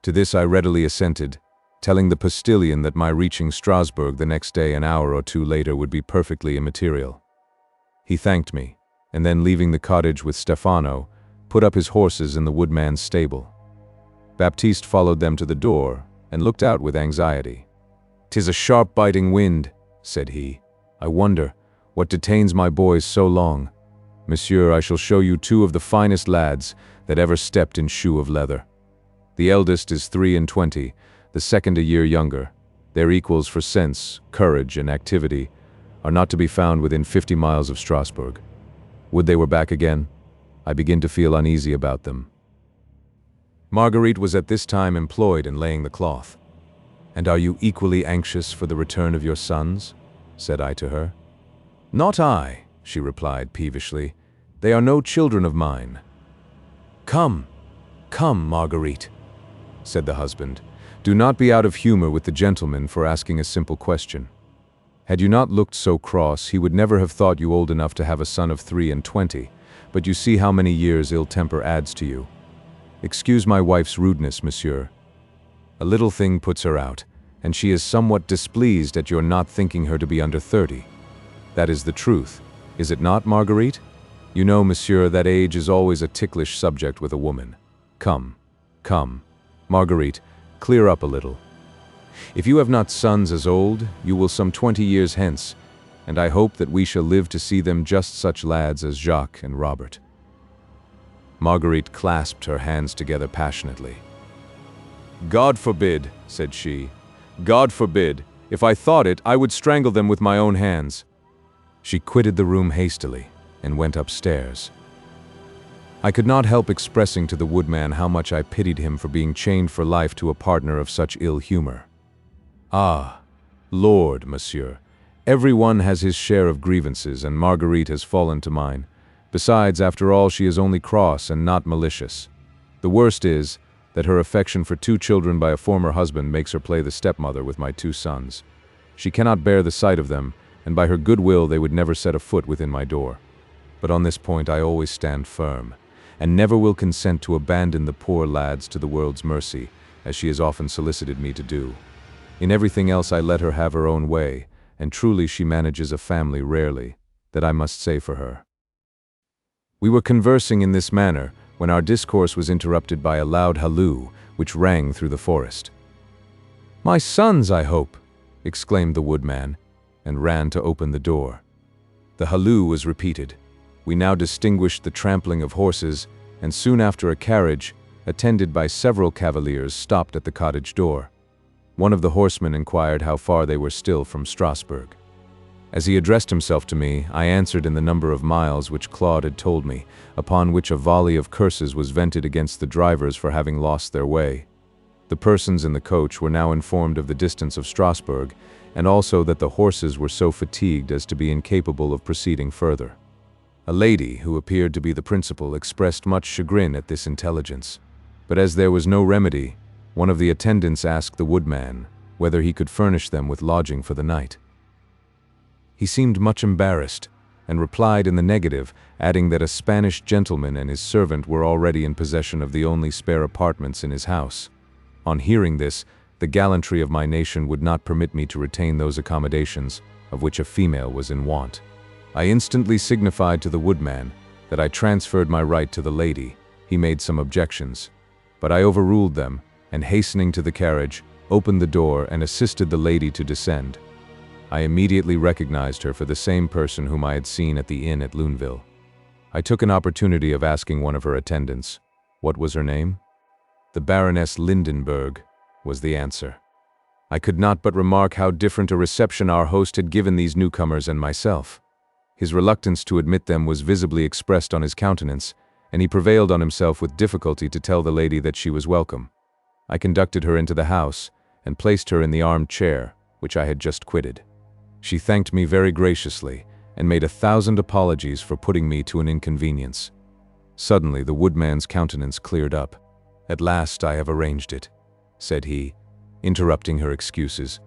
To this I readily assented, telling the postilion that my reaching Strasbourg the next day an hour or two later would be perfectly immaterial. He thanked me, and then leaving the cottage with Stefano, put up his horses in the woodman's stable. Baptiste followed them to the door, and looked out with anxiety. "'Tis a sharp biting wind," said he. "I wonder what detains my boys so long. Monsieur, I shall show you two of the finest lads that ever stepped in shoe of leather. The eldest is 23, the second a year younger. Their equals for sense, courage, and activity are not to be found within 50 miles of Strasbourg. Would they were back again? I begin to feel uneasy about them." Marguerite was at this time employed in laying the cloth. "And are you equally anxious for the return of your sons?" said I to her. Not I, she replied peevishly. They are no children of mine. Come, come, Marguerite, said the husband. Do not be out of humor with the gentleman for asking a simple question. Had you not looked so cross, he would never have thought you old enough to have a son of 23, but you see how many years ill temper adds to you. Excuse my wife's rudeness, monsieur. A little thing puts her out, and she is somewhat displeased at your not thinking her to be under 30. That is the truth, is it not, Marguerite? You know, monsieur, that age is always a ticklish subject with a woman. Come, come, Marguerite, clear up a little. If you have not sons as old, you will some 20 years hence, and I hope that we shall live to see them just such lads as Jacques and Robert. Marguerite clasped her hands together passionately. God forbid, said she. God forbid. If I thought it, I would strangle them with my own hands. She quitted the room hastily and went upstairs. I could not help expressing to the woodman how much I pitied him for being chained for life to a partner of such ill humor. Ah, Lord, monsieur, every one has his share of grievances, and Marguerite has fallen to mine. Besides, after all, she is only cross and not malicious. The worst is that her affection for 2 children by a former husband makes her play the stepmother with my 2 sons. She cannot bear the sight of them, and by her good will they would never set a foot within my door. But on this point I always stand firm, and never will consent to abandon the poor lads to the world's mercy, as she has often solicited me to do. In everything else I let her have her own way, and truly she manages a family rarely, that I must say for her. We were conversing in this manner when our discourse was interrupted by a loud halloo which rang through the forest. My sons, I hope, exclaimed the woodman, and ran to open the door. The halloo was repeated. We now distinguished the trampling of horses, and soon after a carriage, attended by several cavaliers, stopped at the cottage door. One of the horsemen inquired how far they were still from Strasbourg. As he addressed himself to me, I answered in the number of miles which Claude had told me, upon which a volley of curses was vented against the drivers for having lost their way. The persons in the coach were now informed of the distance of Strasbourg, and also that the horses were so fatigued as to be incapable of proceeding further. A lady, who appeared to be the principal, expressed much chagrin at this intelligence, but as there was no remedy, one of the attendants asked the woodman whether he could furnish them with lodging for the night. He seemed much embarrassed, and replied in the negative, adding that a Spanish gentleman and his servant were already in possession of the only spare apartments in his house. On hearing this, the gallantry of my nation would not permit me to retain those accommodations, of which a female was in want. I instantly signified to the woodman that I transferred my right to the lady. He made some objections, but I overruled them, and hastening to the carriage, opened the door and assisted the lady to descend. I immediately recognized her for the same person whom I had seen at the inn at Luneville. I took an opportunity of asking one of her attendants, what was her name? The Baroness Lindenberg, was the answer. I could not but remark how different a reception our host had given these newcomers and myself. His reluctance to admit them was visibly expressed on his countenance, and he prevailed on himself with difficulty to tell the lady that she was welcome. I conducted her into the house, and placed her in the armed chair, which I had just quitted. She thanked me very graciously, and made 1,000 apologies for putting me to an inconvenience. Suddenly the woodman's countenance cleared up. At last I have arranged it, said he, interrupting her excuses.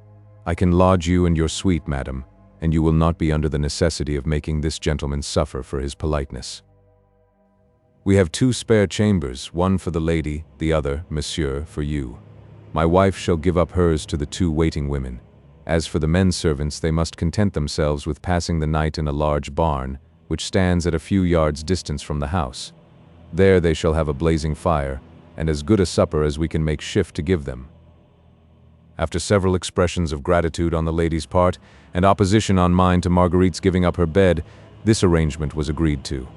I can lodge you and your suite, madam, and you will not be under the necessity of making this gentleman suffer for his politeness. We have 2 spare chambers, one for the lady, the other, monsieur, for you. My wife shall give up hers to the 2 waiting women. As for the men servants, they must content themselves with passing the night in a large barn, which stands at a few yards' distance from the house. There they shall have a blazing fire, and as good a supper as we can make shift to give them. After several expressions of gratitude on the lady's part, and opposition on mine to Marguerite's giving up her bed, this arrangement was agreed to.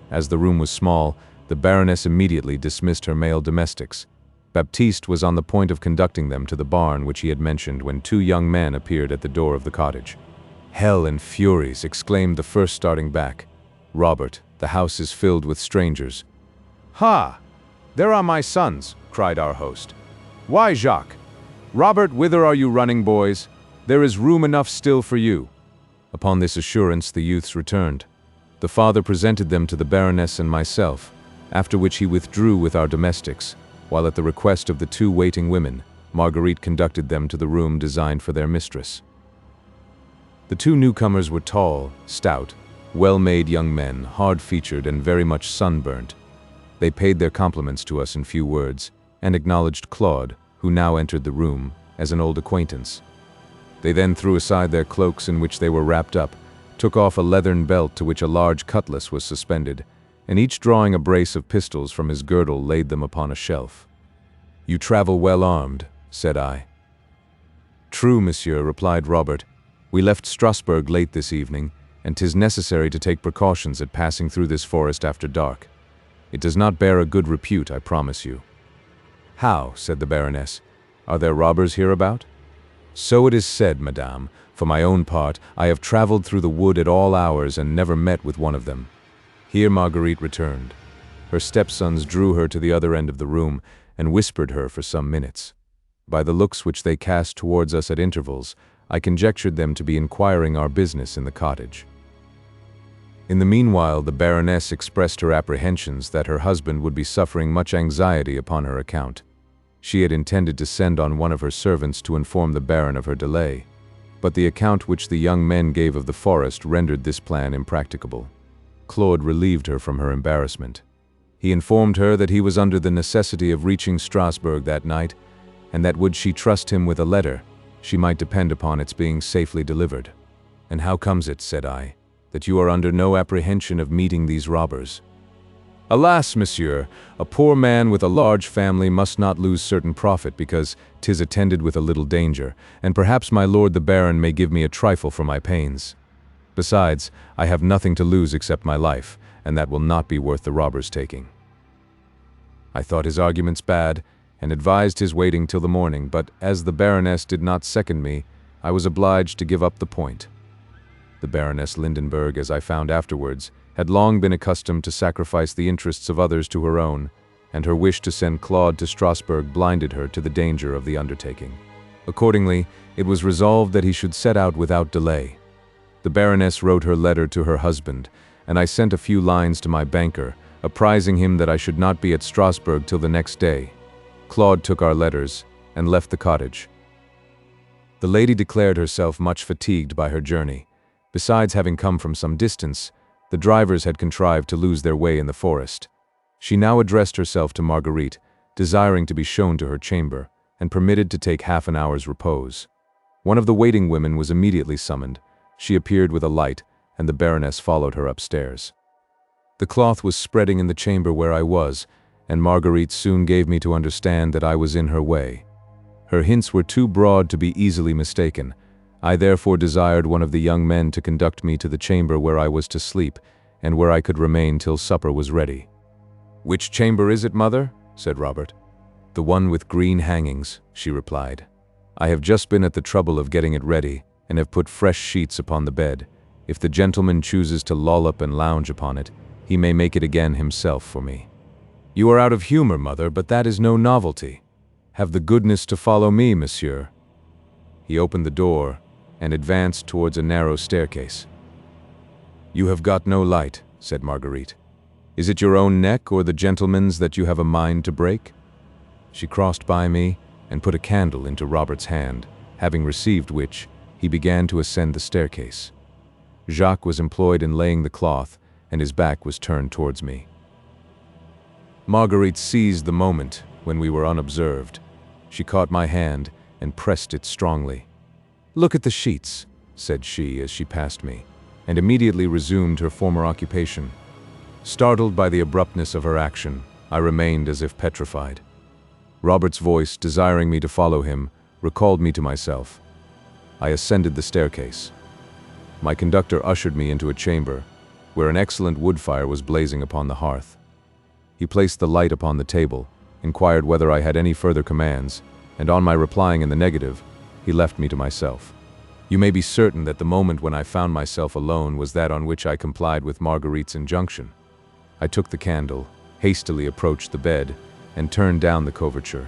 As the room was small, the Baroness immediately dismissed her male domestics. Baptiste was on the point of conducting them to the barn which he had mentioned when 2 young men appeared at the door of the cottage. Hell and furies, exclaimed the first, starting back. Robert, the house is filled with strangers. Ha! There are my sons, cried our host. Why, Jacques? Robert, whither are you running, boys? There is room enough still for you. Upon this assurance, the youths returned. The father presented them to the Baroness and myself, after which he withdrew with our domestics, while at the request of the two waiting women, Marguerite conducted them to the room designed for their mistress. The two newcomers were tall, stout, well-made young men, hard-featured and very much sunburnt. They paid their compliments to us in few words, and acknowledged Claude, who now entered the room, as an old acquaintance. They then threw aside their cloaks in which they were wrapped up, took off a leathern belt to which a large cutlass was suspended, and each drawing a brace of pistols from his girdle laid them upon a shelf. "You travel well armed," said I. "True, monsieur," replied Robert. "We left Strasbourg late this evening, and 'tis necessary to take precautions at passing through this forest after dark. It does not bear a good repute, I promise you." "How?" said the Baroness. "Are there robbers hereabout?" "So it is said, madame. For my own part, I have traveled through the wood at all hours and never met with one of them." Here Marguerite returned. Her stepsons drew her to the other end of the room and whispered her for some minutes. By the looks which they cast towards us at intervals, I conjectured them to be inquiring our business in the cottage. In the meanwhile, the Baroness expressed her apprehensions that her husband would be suffering much anxiety upon her account. She had intended to send on one of her servants to inform the Baron of her delay, but the account which the young men gave of the forest rendered this plan impracticable. Claude relieved her from her embarrassment. He informed her that he was under the necessity of reaching Strasbourg that night, and that would she trust him with a letter, she might depend upon its being safely delivered. "And how comes it," said I, "that you are under no apprehension of meeting these robbers?" "Alas, monsieur, a poor man with a large family must not lose certain profit because 'tis attended with a little danger, and perhaps my lord the Baron may give me a trifle for my pains. Besides, I have nothing to lose except my life, and that will not be worth the robbers' taking." I thought his arguments bad, and advised his waiting till the morning, but as the Baroness did not second me, I was obliged to give up the point. The Baroness Lindenberg, as I found afterwards, had long been accustomed to sacrifice the interests of others to her own, and her wish to send Claude to Strasbourg blinded her to the danger of the undertaking. Accordingly, it was resolved that he should set out without delay. The Baroness wrote her letter to her husband, and I sent a few lines to my banker, apprising him that I should not be at Strasbourg till the next day. Claude took our letters and left the cottage. The lady declared herself much fatigued by her journey. Besides having come from some distance, the drivers had contrived to lose their way in the forest. She now addressed herself to Marguerite, desiring to be shown to her chamber, and permitted to take half an hour's repose. One of the waiting women was immediately summoned. She appeared with a light, and the Baroness followed her upstairs. The cloth was spreading in the chamber where I was, and Marguerite soon gave me to understand that I was in her way. Her hints were too broad to be easily mistaken. I therefore desired one of the young men to conduct me to the chamber where I was to sleep, and where I could remain till supper was ready. "Which chamber is it, mother?" said Robert. "The one with green hangings," she replied. "I have just been at the trouble of getting it ready, and have put fresh sheets upon the bed. If the gentleman chooses to loll up and lounge upon it, he may make it again himself for me." "You are out of humor, mother, but that is no novelty. Have the goodness to follow me, monsieur." He opened the door and advanced towards a narrow staircase. "You have got no light," said Marguerite. "Is it your own neck or the gentleman's that you have a mind to break?" She crossed by me and put a candle into Robert's hand, having received which, he began to ascend the staircase. Jacques was employed in laying the cloth, and his back was turned towards me. Marguerite seized the moment when we were unobserved. She caught my hand and pressed it strongly. "Look at the sheets," said she as she passed me, and immediately resumed her former occupation. Startled by the abruptness of her action, I remained as if petrified. Robert's voice, desiring me to follow him, recalled me to myself. I ascended the staircase. My conductor ushered me into a chamber, where an excellent wood fire was blazing upon the hearth. He placed the light upon the table, inquired whether I had any further commands, and on my replying in the negative, he left me to myself. You may be certain that the moment when I found myself alone was that on which I complied with Marguerite's injunction. I took the candle, hastily approached the bed, and turned down the coverture.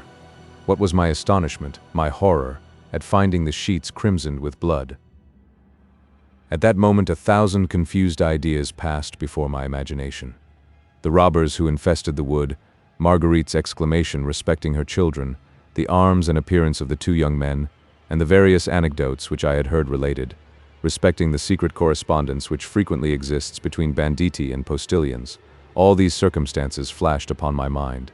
What was my astonishment, my horror, at finding the sheets crimsoned with blood. At that moment 1,000 confused ideas passed before my imagination. The robbers who infested the wood, Marguerite's exclamation respecting her children, the arms and appearance of the two young men, and the various anecdotes which I had heard related, respecting the secret correspondence which frequently exists between banditti and postilions. All these circumstances flashed upon my mind,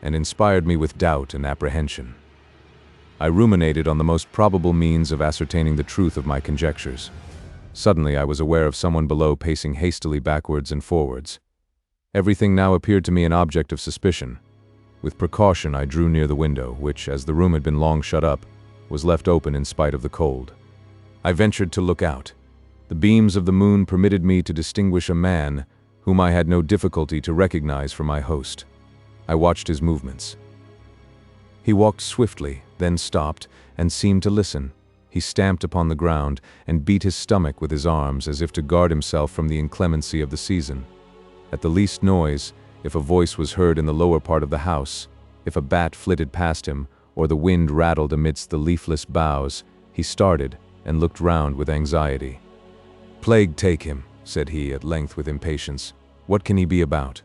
and inspired me with doubt and apprehension. I ruminated on the most probable means of ascertaining the truth of my conjectures. Suddenly I was aware of someone below pacing hastily backwards and forwards. Everything now appeared to me an object of suspicion. With precaution I drew near the window, which, as the room had been long shut up, was left open in spite of the cold. I ventured to look out. The beams of the moon permitted me to distinguish a man whom I had no difficulty to recognize for my host. I watched his movements. He walked swiftly, then stopped, and seemed to listen. He stamped upon the ground and beat his stomach with his arms as if to guard himself from the inclemency of the season. At the least noise, if a voice was heard in the lower part of the house, if a bat flitted past him, or the wind rattled amidst the leafless boughs, he started and looked round with anxiety. "Plague take him," said he at length with impatience. "What can he be about?"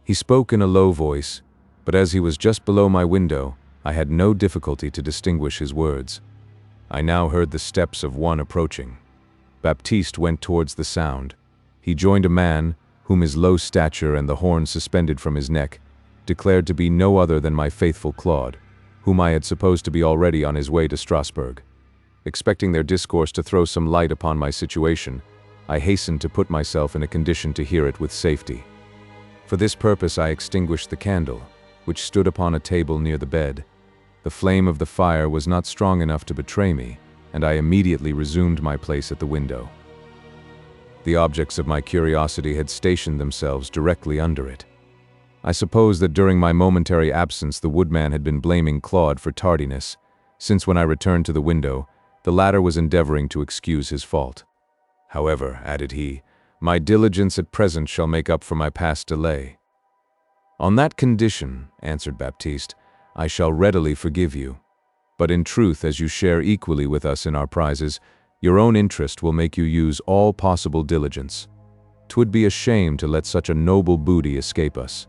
He spoke in a low voice, but as he was just below my window, I had no difficulty to distinguish his words. I now heard the steps of one approaching. Baptiste went towards the sound. He joined a man, whom his low stature and the horn suspended from his neck declared to be no other than my faithful Claude, whom I had supposed to be already on his way to Strasbourg. Expecting their discourse to throw some light upon my situation, I hastened to put myself in a condition to hear it with safety. For this purpose I extinguished the candle, which stood upon a table near the bed. The flame of the fire was not strong enough to betray me, and I immediately resumed my place at the window. The objects of my curiosity had stationed themselves directly under it. I suppose that during my momentary absence the woodman had been blaming Claude for tardiness, since when I returned to the window, the latter was endeavoring to excuse his fault. "However," added he, "my diligence at present shall make up for my past delay." "On that condition," answered Baptiste, "I shall readily forgive you. But in truth, as you share equally with us in our prizes, your own interest will make you use all possible diligence. 'Twould be a shame to let such a noble booty escape us.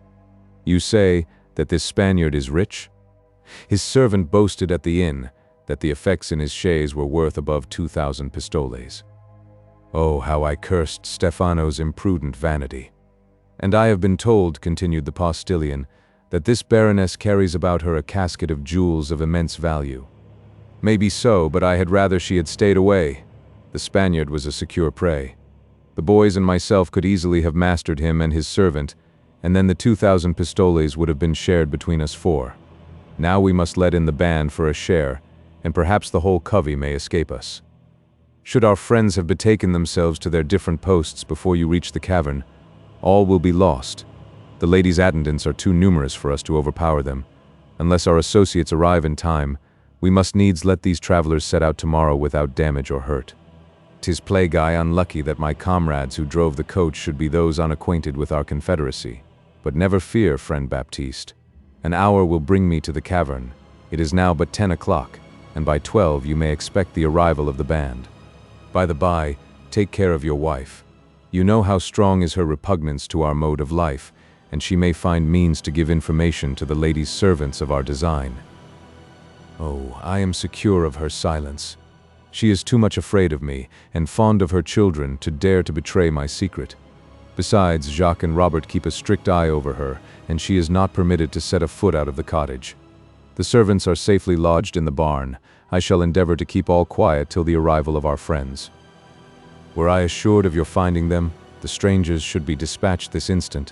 You say that this Spaniard is rich? His servant boasted at the inn that the effects in his chaise were worth above 2,000 pistoles. Oh, how I cursed Stefano's imprudent vanity! And I have been told," continued the postilion, "that this baroness carries about her a casket of jewels of immense value. Maybe so, but I had rather she had stayed away. The Spaniard was a secure prey. The boys and myself could easily have mastered him and his servant, and then the 2,000 pistoles would have been shared between us four. Now we must let in the band for a share, and perhaps the whole covey may escape us. Should our friends have betaken themselves to their different posts before you reach the cavern, all will be lost. The ladies' attendants are too numerous for us to overpower them. Unless our associates arrive in time, we must needs let these travelers set out tomorrow without damage or hurt. 'Tis plague unlucky that my comrades who drove the coach should be those unacquainted with our confederacy. But never fear, friend Baptiste. An hour will bring me to the cavern. It is now but 10 o'clock, and by 12 you may expect the arrival of the band. By the by, take care of your wife. You know how strong is her repugnance to our mode of life, and she may find means to give information to the ladies' servants of our design. Oh, I am secure of her silence. She is too much afraid of me, and fond of her children, to dare to betray my secret. Besides, Jacques and Robert keep a strict eye over her, and she is not permitted to set a foot out of the cottage. The servants are safely lodged in the barn. I shall endeavor to keep all quiet till the arrival of our friends. Were I assured of your finding them, the strangers should be dispatched this instant.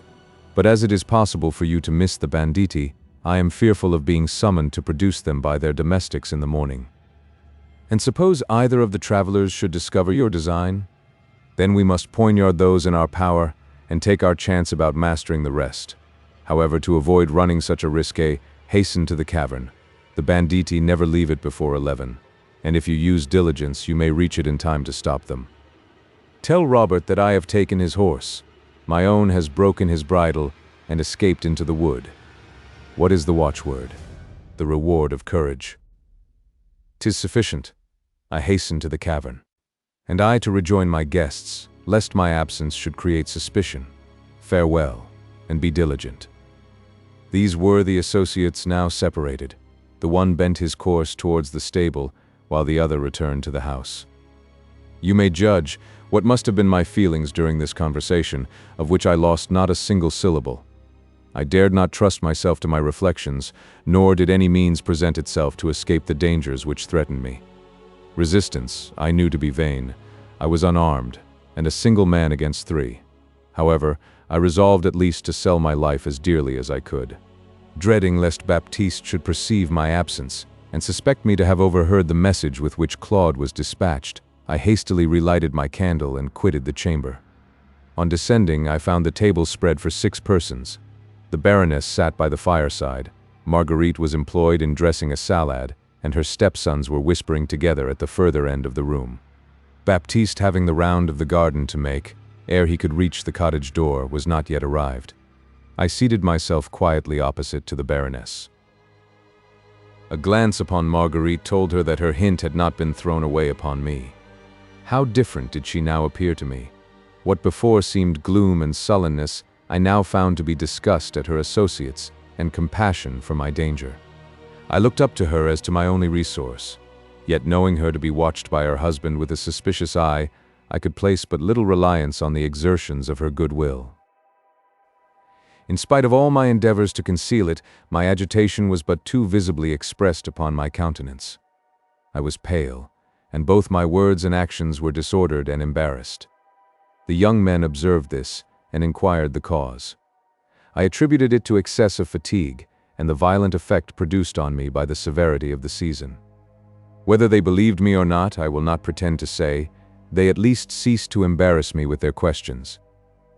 But as it is possible for you to miss the banditti, I am fearful of being summoned to produce them by their domestics in the morning. And suppose either of the travelers should discover your design? Then we must poignard those in our power and take our chance about mastering the rest. However, to avoid running such a risk, hasten to the cavern. The banditti never leave it before 11, and if you use diligence, you may reach it in time to stop them. Tell Robert that I have taken his horse. My own has broken his bridle and escaped into the wood. What is the watchword? The reward of courage. 'Tis sufficient. I hasten to the cavern. and I to rejoin my guests, lest my absence should create suspicion. Farewell, and be diligent." These worthy associates now separated. The one bent his course towards the stable, while the other returned to the house. You may judge what must have been my feelings during this conversation, of which I lost not a single syllable. I dared not trust myself to my reflections, nor did any means present itself to escape the dangers which threatened me. Resistance I knew to be vain. I was unarmed, and a single man against three. However, I resolved at least to sell my life as dearly as I could. Dreading lest Baptiste should perceive my absence, and suspect me to have overheard the message with which Claude was dispatched, I hastily relighted my candle and quitted the chamber. On descending, I found the table spread for 6 persons. The Baroness sat by the fireside, Marguerite was employed in dressing a salad, and her stepsons were whispering together at the further end of the room. Baptiste, having the round of the garden to make, ere he could reach the cottage door, was not yet arrived. I seated myself quietly opposite to the Baroness. A glance upon Marguerite told her that her hint had not been thrown away upon me. How different did she now appear to me? What before seemed gloom and sullenness, I now found to be disgust at her associates and compassion for my danger. I looked up to her as to my only resource, yet knowing her to be watched by her husband with a suspicious eye, I could place but little reliance on the exertions of her goodwill. In spite of all my endeavors to conceal it, my agitation was but too visibly expressed upon my countenance. I was pale, and both my words and actions were disordered and embarrassed. The young men observed this, and inquired the cause. I attributed it to excessive fatigue, and the violent effect produced on me by the severity of the season. Whether they believed me or not, I will not pretend to say. They at least ceased to embarrass me with their questions.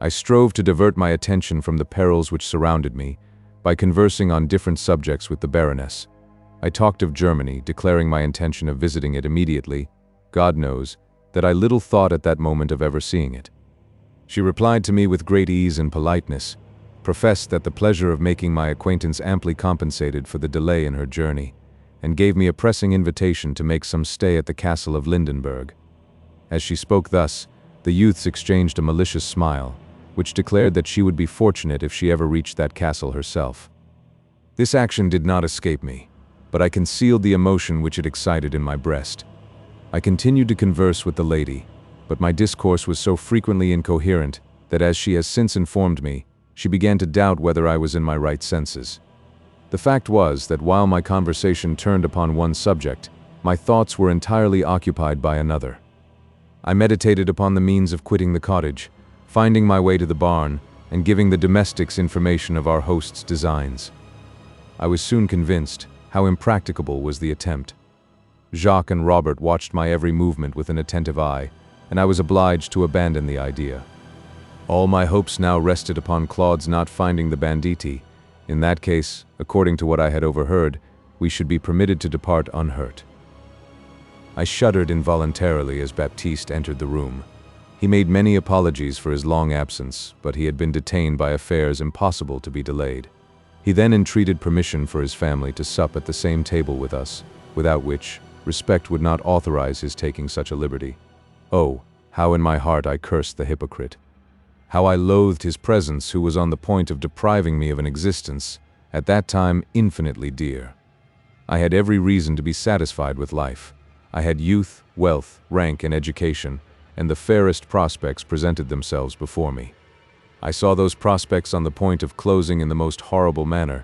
I strove to divert my attention from the perils which surrounded me, by conversing on different subjects with the Baroness. I talked of Germany, declaring my intention of visiting it immediately. God knows that I little thought at that moment of ever seeing it. She replied to me with great ease and politeness, professed that the pleasure of making my acquaintance amply compensated for the delay in her journey, and gave me a pressing invitation to make some stay at the castle of Lindenberg. As she spoke thus, the youths exchanged a malicious smile, which declared that she would be fortunate if she ever reached that castle herself. This action did not escape me, but I concealed the emotion which it excited in my breast. I continued to converse with the lady, but my discourse was so frequently incoherent that, as she has since informed me, she began to doubt whether I was in my right senses. The fact was that while my conversation turned upon one subject, my thoughts were entirely occupied by another. I meditated upon the means of quitting the cottage, finding my way to the barn, and giving the domestics information of our host's designs. I was soon convinced how impracticable was the attempt. Jacques and Robert watched my every movement with an attentive eye, and I was obliged to abandon the idea. All my hopes now rested upon Claude's not finding the banditti. In that case, according to what I had overheard, we should be permitted to depart unhurt. I shuddered involuntarily as Baptiste entered the room. He made many apologies for his long absence, but he had been detained by affairs impossible to be delayed. He then entreated permission for his family to sup at the same table with us, without which respect would not authorize his taking such a liberty. Oh, how in my heart I cursed the hypocrite! How I loathed his presence, who was on the point of depriving me of an existence, at that time infinitely dear. I had every reason to be satisfied with life. I had youth, wealth, rank, and education, and the fairest prospects presented themselves before me. I saw those prospects on the point of closing in the most horrible manner,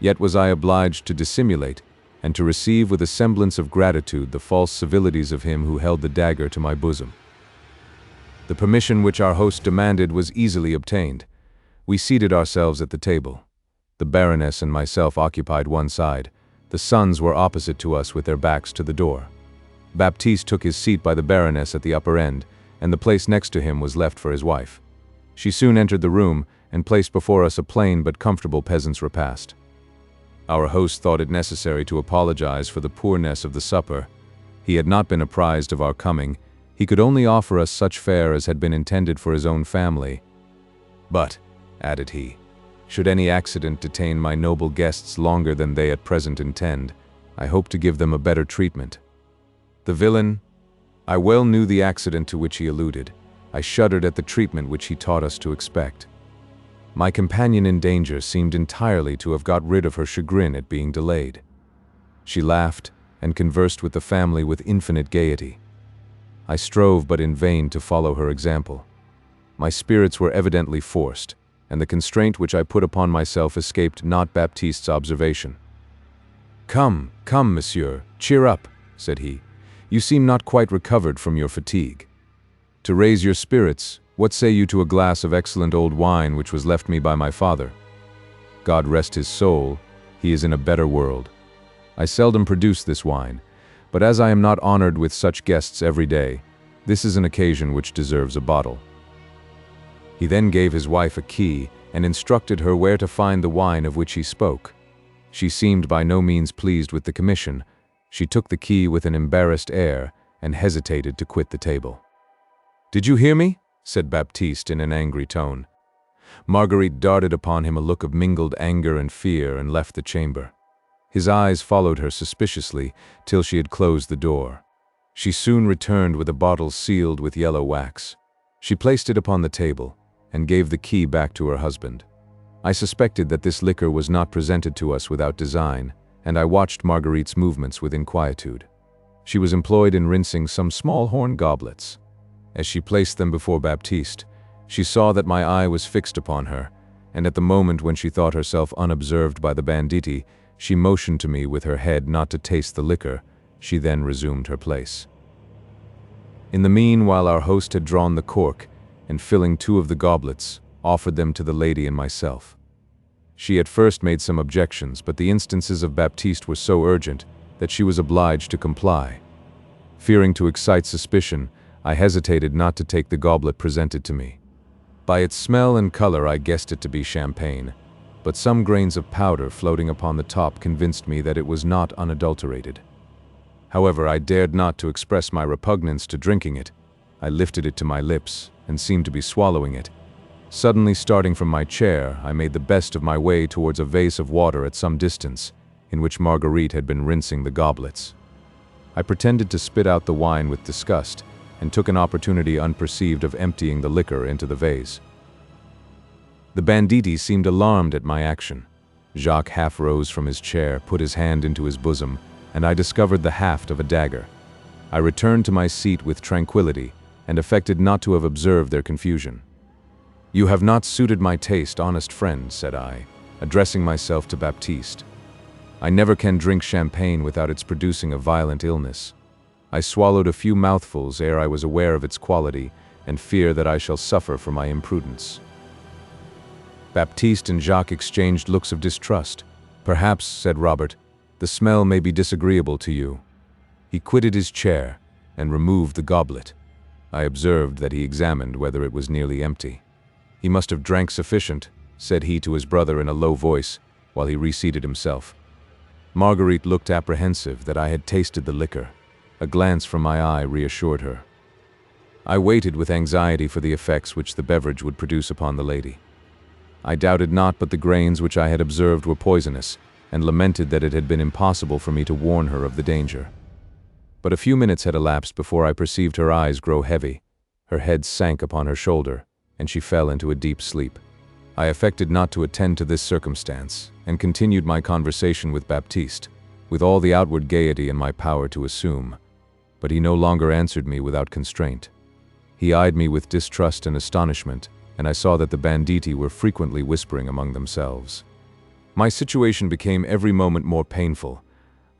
yet was I obliged to dissimulate, and to receive with a semblance of gratitude the false civilities of him who held the dagger to my bosom. The permission which our host demanded was easily obtained. We seated ourselves at the table. The Baroness and myself occupied one side. The sons were opposite to us with their backs to the door. Baptiste took his seat by the Baroness at the upper end, and the place next to him was left for his wife. She soon entered the room and placed before us a plain but comfortable peasant's repast. Our host thought it necessary to apologize for the poorness of the supper. He had not been apprised of our coming. He could only offer us such fare as had been intended for his own family. But, added he, should any accident detain my noble guests longer than they at present intend, I hope to give them a better treatment. The villain, I well knew the accident to which he alluded. I shuddered at the treatment which he taught us to expect. My companion in danger seemed entirely to have got rid of her chagrin at being delayed. She laughed and conversed with the family with infinite gaiety. I strove but in vain to follow her example. My spirits were evidently forced, and the constraint which I put upon myself escaped not Baptiste's observation. "Come, come, monsieur, cheer up," said he. "You seem not quite recovered from your fatigue. To raise your spirits, what say you to a glass of excellent old wine which was left me by my father? God rest his soul, he is in a better world. I seldom produce this wine, but as I am not honored with such guests every day, this is an occasion which deserves a bottle." He then gave his wife a key and instructed her where to find the wine of which he spoke. She seemed by no means pleased with the commission. She took the key with an embarrassed air and hesitated to quit the table. "Did you hear me?" said Baptiste in an angry tone. Marguerite darted upon him a look of mingled anger and fear and left the chamber. His eyes followed her suspiciously till she had closed the door. She soon returned with a bottle sealed with yellow wax. She placed it upon the table and gave the key back to her husband. I suspected that this liquor was not presented to us without design, and I watched Marguerite's movements with inquietude. She was employed in rinsing some small horn goblets. As she placed them before Baptiste, she saw that my eye was fixed upon her, and at the moment when she thought herself unobserved by the banditti, she motioned to me with her head not to taste the liquor. She then resumed her place. In the meanwhile our host had drawn the cork, and filling 2 of the goblets, offered them to the lady and myself. She at first made some objections, but the instances of Baptiste were so urgent that she was obliged to comply. Fearing to excite suspicion, I hesitated not to take the goblet presented to me. By its smell and color I guessed it to be champagne, but some grains of powder floating upon the top convinced me that it was not unadulterated. However, I dared not to express my repugnance to drinking it. I lifted it to my lips and seemed to be swallowing it. Suddenly starting from my chair, I made the best of my way towards a vase of water at some distance, in which Marguerite had been rinsing the goblets. I pretended to spit out the wine with disgust, and took an opportunity unperceived of emptying the liquor into the vase. The banditti seemed alarmed at my action. Jacques half rose from his chair, put his hand into his bosom, and I discovered the haft of a dagger. I returned to my seat with tranquility, and affected not to have observed their confusion. "You have not suited my taste, honest friend," said I, addressing myself to Baptiste. "I never can drink champagne without its producing a violent illness. I swallowed a few mouthfuls ere I was aware of its quality, and fear that I shall suffer for my imprudence." Baptiste and Jacques exchanged looks of distrust. "Perhaps," said Robert, "the smell may be disagreeable to you." He quitted his chair and removed the goblet. I observed that he examined whether it was nearly empty. "He must have drank sufficient," said he to his brother in a low voice, while he reseated himself. Marguerite looked apprehensive that I had tasted the liquor. A glance from my eye reassured her. I waited with anxiety for the effects which the beverage would produce upon the lady. I doubted not but the grains which I had observed were poisonous, and lamented that it had been impossible for me to warn her of the danger. But a few minutes had elapsed before I perceived her eyes grow heavy. Her head sank upon her shoulder, and she fell into a deep sleep. I affected not to attend to this circumstance, and continued my conversation with Baptiste, with all the outward gaiety in my power to assume. But he no longer answered me without constraint. He eyed me with distrust and astonishment, and I saw that the banditti were frequently whispering among themselves. My situation became every moment more painful.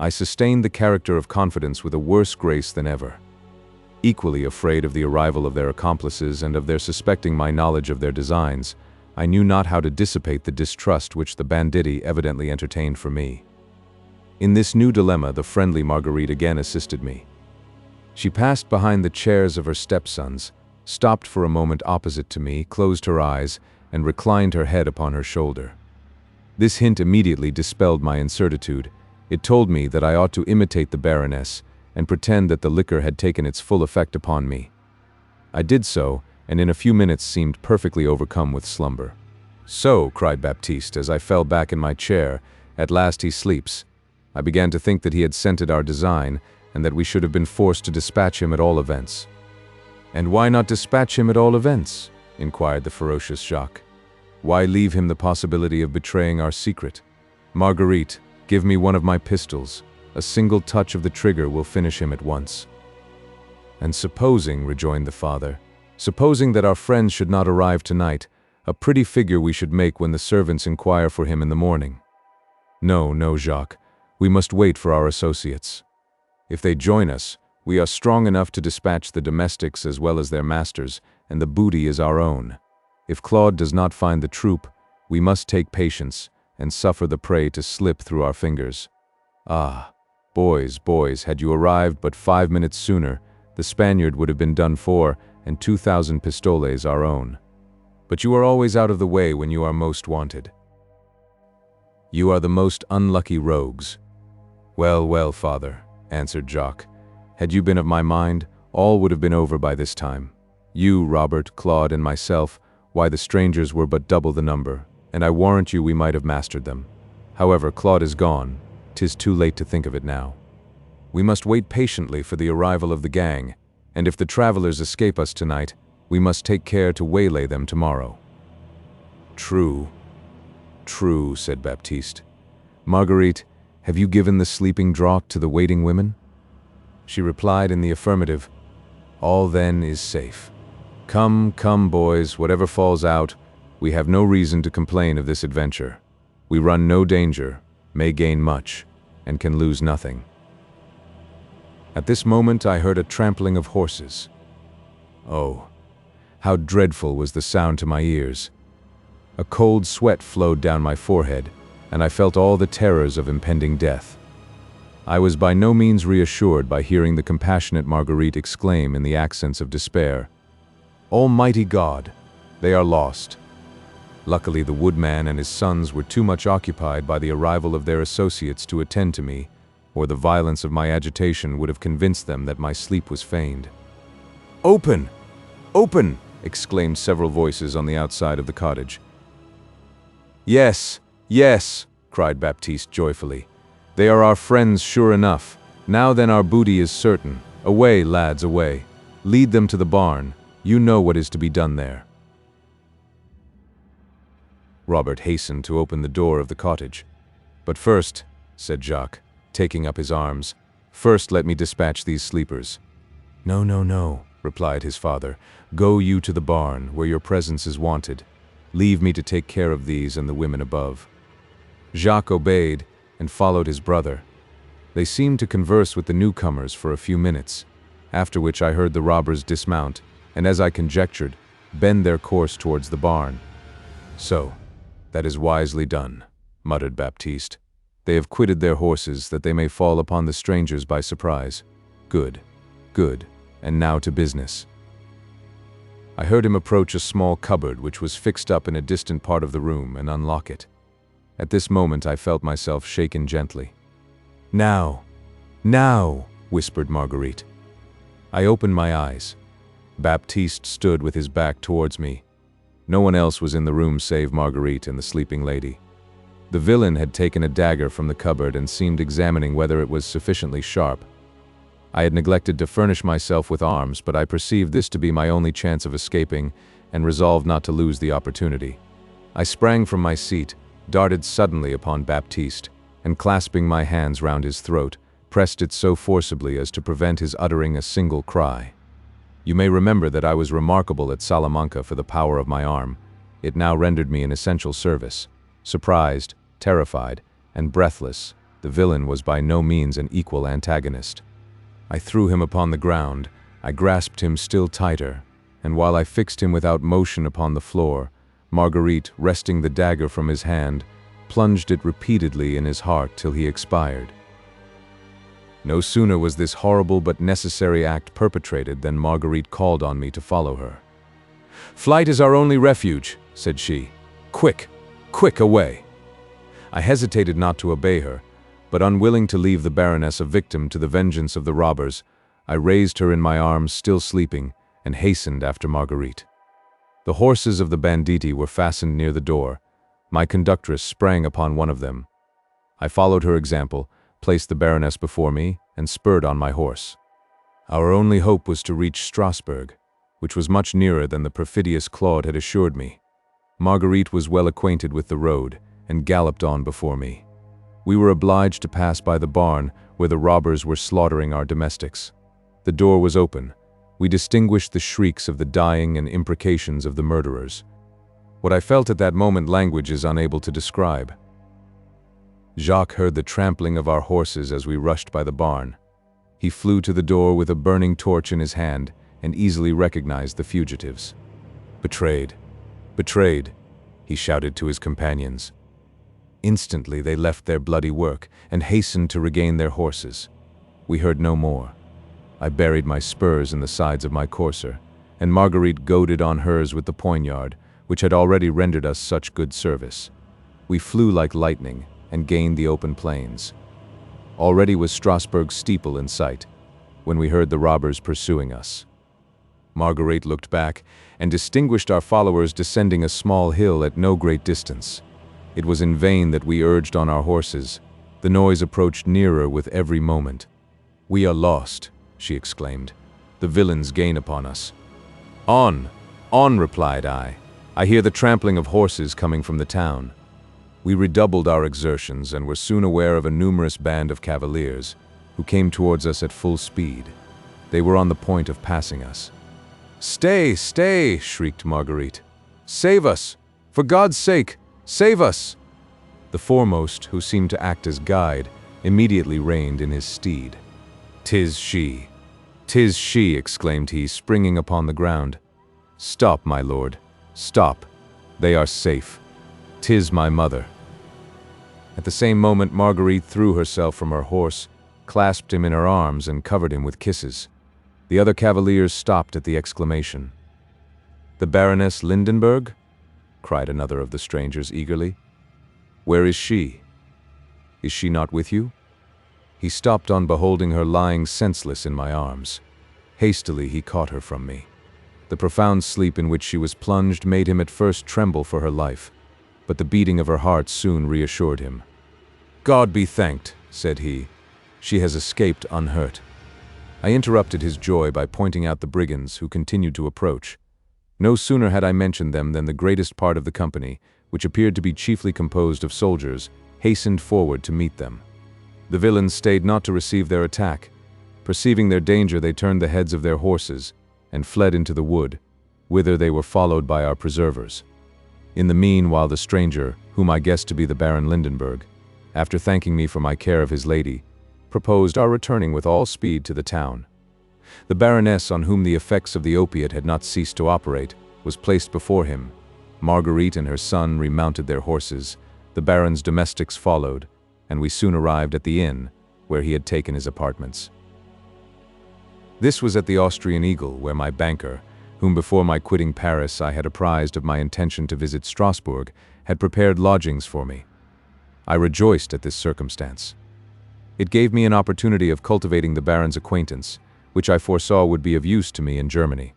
I sustained the character of confidence with a worse grace than ever. Equally afraid of the arrival of their accomplices and of their suspecting my knowledge of their designs, I knew not how to dissipate the distrust which the banditti evidently entertained for me. In this new dilemma, the friendly Marguerite again assisted me. She passed behind the chairs of her stepsons, stopped for a moment opposite to me, closed her eyes, and reclined her head upon her shoulder. This hint immediately dispelled my incertitude. It told me that I ought to imitate the Baroness and pretend that the liquor had taken its full effect upon me. I did so, and in a few minutes seemed perfectly overcome with slumber. "So," cried Baptiste as I fell back in my chair, "at last he sleeps." I began to think that he had scented our design, and that we should have been forced to dispatch him at all events. "And why not dispatch him at all events?" inquired the ferocious Jacques. "Why leave him the possibility of betraying our secret? Marguerite, give me one of my pistols. A single touch of the trigger will finish him at once." "And supposing," rejoined the father, "supposing that our friends should not arrive tonight, a pretty figure we should make when the servants inquire for him in the morning." "No, no, Jacques. We must wait for our associates. If they join us, we are strong enough to dispatch the domestics as well as their masters, and the booty is our own. If Claude does not find the troop, we must take patience and suffer the prey to slip through our fingers. Ah, boys, had you arrived but 5 minutes sooner, the Spaniard would have been done for, and 2,000 pistoles our own. But you are always out of the way when you are most wanted. You are the most unlucky rogues." "Well, well, father," answered Jacques. "Had you been of my mind, all would have been over by this time. You, Robert, Claude, and myself, why the strangers were but double the number, and I warrant you we might have mastered them. However, Claude is gone. 'Tis too late to think of it now. We must wait patiently for the arrival of the gang, and if the travelers escape us tonight, we must take care to waylay them tomorrow." "True, true," said Baptiste. "Marguerite, have you given the sleeping draught to the waiting women?" She replied in the affirmative. "All then is safe. Come, come, boys, whatever falls out, we have no reason to complain of this adventure. We run no danger, may gain much, and can lose nothing." At this moment I heard a trampling of horses. Oh, how dreadful was the sound to my ears! A cold sweat flowed down my forehead, and I felt all the terrors of impending death. I was by no means reassured by hearing the compassionate Marguerite exclaim in the accents of despair, "Almighty God, they are lost." Luckily the woodman and his sons were too much occupied by the arrival of their associates to attend to me, or the violence of my agitation would have convinced them that my sleep was feigned. "Open! Open!" exclaimed several voices on the outside of the cottage. "Yes, yes," cried Baptiste joyfully. "They are our friends sure enough. Now then our booty is certain. Away, lads, away. Lead them to the barn. You know what is to be done there." Robert hastened to open the door of the cottage. "But first," said Jacques, taking up his arms, "first let me dispatch these sleepers." "No, no, no," replied his father. "Go you to the barn, where your presence is wanted. Leave me to take care of these and the women above." Jacques obeyed and followed his brother. They seemed to converse with the newcomers for a few minutes, after which I heard the robbers dismount, and as I conjectured, bend their course towards the barn. "So, that is wisely done," muttered Baptiste. "They have quitted their horses that they may fall upon the strangers by surprise. Good, good, and now to business." I heard him approach a small cupboard which was fixed up in a distant part of the room and unlock it. At this moment I felt myself shaken gently. "Now, now," whispered Marguerite. I opened my eyes. Baptiste stood with his back towards me. No one else was in the room save Marguerite and the sleeping lady. The villain had taken a dagger from the cupboard and seemed examining whether it was sufficiently sharp. I had neglected to furnish myself with arms, but I perceived this to be my only chance of escaping and resolved not to lose the opportunity. I sprang from my seat, darted suddenly upon Baptiste, and clasping my hands round his throat, pressed it so forcibly as to prevent his uttering a single cry. You may remember that I was remarkable at Salamanca for the power of my arm. It now rendered me an essential service. Surprised, terrified, and breathless, the villain was by no means an equal antagonist. I threw him upon the ground, I grasped him still tighter, and while I fixed him without motion upon the floor, Marguerite, wresting the dagger from his hand, plunged it repeatedly in his heart till he expired. No sooner was this horrible but necessary act perpetrated than Marguerite called on me to follow her. "Flight is our only refuge," said she. "Quick, quick, away!" I hesitated not to obey her, but unwilling to leave the Baroness a victim to the vengeance of the robbers, I raised her in my arms still sleeping and hastened after Marguerite. The horses of the banditti were fastened near the door. My conductress sprang upon one of them. I followed her example, placed the Baroness before me, and spurred on my horse. Our only hope was to reach Strasbourg, which was much nearer than the perfidious Claude had assured me. Marguerite was well acquainted with the road, and galloped on before me. We were obliged to pass by the barn where the robbers were slaughtering our domestics. The door was open. We distinguished the shrieks of the dying and imprecations of the murderers. What I felt at that moment language is unable to describe. Jacques heard the trampling of our horses as we rushed by the barn. He flew to the door with a burning torch in his hand and easily recognized the fugitives. "Betrayed! Betrayed!" he shouted to his companions. Instantly they left their bloody work and hastened to regain their horses. We heard no more. I buried my spurs in the sides of my courser, and Marguerite goaded on hers with the poignard, which had already rendered us such good service. We flew like lightning and gained the open plains. Already was Strasbourg's steeple in sight, when we heard the robbers pursuing us. Marguerite looked back and distinguished our followers descending a small hill at no great distance. It was in vain that we urged on our horses. The noise approached nearer with every moment. "We are lost," she exclaimed. "The villains gain upon us." "On, on," replied I. "I hear the trampling of horses coming from the town." We redoubled our exertions and were soon aware of a numerous band of cavaliers, who came towards us at full speed. They were on the point of passing us. "Stay, stay!" shrieked Marguerite. "Save us! For God's sake, save us!" The foremost, who seemed to act as guide, immediately reined in his steed. "'Tis she! 'Tis she!" exclaimed he, springing upon the ground. "Stop, my lord! Stop! They are safe! 'Tis my mother!" At the same moment Marguerite threw herself from her horse, clasped him in her arms, and covered him with kisses. The other cavaliers stopped at the exclamation. "The Baroness Lindenberg?" cried another of the strangers eagerly. "Where is she? Is she not with you?" He stopped on beholding her lying senseless in my arms. Hastily he caught her from me. The profound sleep in which she was plunged made him at first tremble for her life, but the beating of her heart soon reassured him. "God be thanked," said he. "She has escaped unhurt." I interrupted his joy by pointing out the brigands, who continued to approach. No sooner had I mentioned them than the greatest part of the company, which appeared to be chiefly composed of soldiers, hastened forward to meet them. The villains stayed not to receive their attack. Perceiving their danger, they turned the heads of their horses and fled into the wood, whither they were followed by our preservers. In the meanwhile the stranger, whom I guessed to be the Baron Lindenberg, after thanking me for my care of his lady, proposed our returning with all speed to the town. The Baroness, on whom the effects of the opiate had not ceased to operate, was placed before him. Marguerite and her son remounted their horses, the Baron's domestics followed, and we soon arrived at the inn, where he had taken his apartments. This was at the Austrian Eagle, where my banker, whom before my quitting Paris I had apprised of my intention to visit Strasbourg, had prepared lodgings for me. I rejoiced at this circumstance. It gave me an opportunity of cultivating the Baron's acquaintance, which I foresaw would be of use to me in Germany.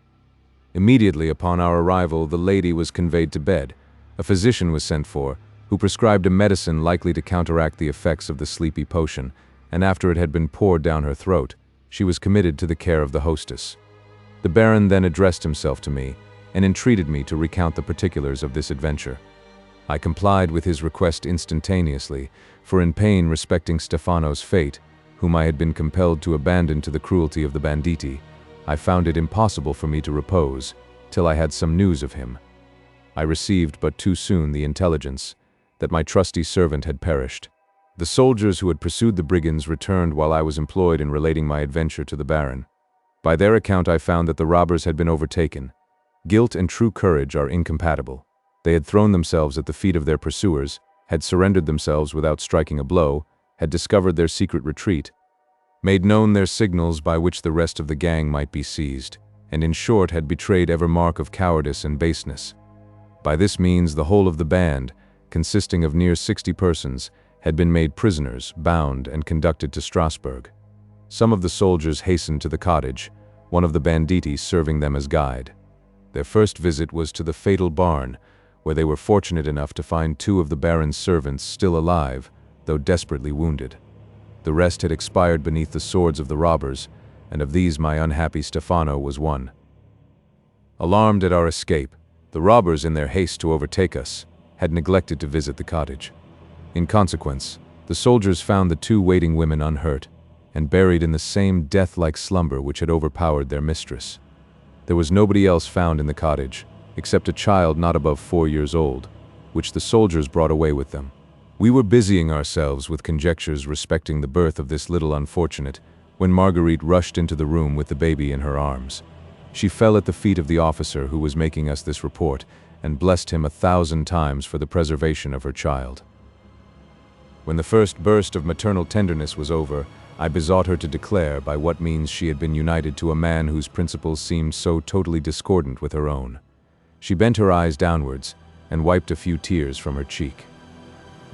Immediately upon our arrival, the lady was conveyed to bed. A physician was sent for, who prescribed a medicine likely to counteract the effects of the sleepy potion, and after it had been poured down her throat, she was committed to the care of the hostess. The Baron then addressed himself to me, and entreated me to recount the particulars of this adventure. I complied with his request instantaneously, for in pain respecting Stefano's fate, whom I had been compelled to abandon to the cruelty of the banditti, I found it impossible for me to repose, till I had some news of him. I received but too soon the intelligence that my trusty servant had perished. The soldiers who had pursued the brigands returned while I was employed in relating my adventure to the Baron. By their account I found that the robbers had been overtaken. Guilt and true courage are incompatible. They had thrown themselves at the feet of their pursuers, had surrendered themselves without striking a blow, had discovered their secret retreat, made known their signals by which the rest of the gang might be seized, and in short had betrayed every mark of cowardice and baseness. By this means the whole of the band, consisting of near 60 persons, had been made prisoners, bound, and conducted to Strasbourg. Some of the soldiers hastened to the cottage, one of the banditti serving them as guide. Their first visit was to the fatal barn, where they were fortunate enough to find 2 of the Baron's servants still alive, though desperately wounded. The rest had expired beneath the swords of the robbers, and of these my unhappy Stefano was one. Alarmed at our escape, the robbers, in their haste to overtake us, had neglected to visit the cottage. In consequence, the soldiers found the two waiting women unhurt, and buried in the same death-like slumber which had overpowered their mistress. There was nobody else found in the cottage, except a child not above 4 years old, which the soldiers brought away with them. We were busying ourselves with conjectures respecting the birth of this little unfortunate, when Marguerite rushed into the room with the baby in her arms. She fell at the feet of the officer who was making us this report, and blessed him 1,000 times for the preservation of her child. When the first burst of maternal tenderness was over, I besought her to declare by what means she had been united to a man whose principles seemed so totally discordant with her own. She bent her eyes downwards, and wiped a few tears from her cheek.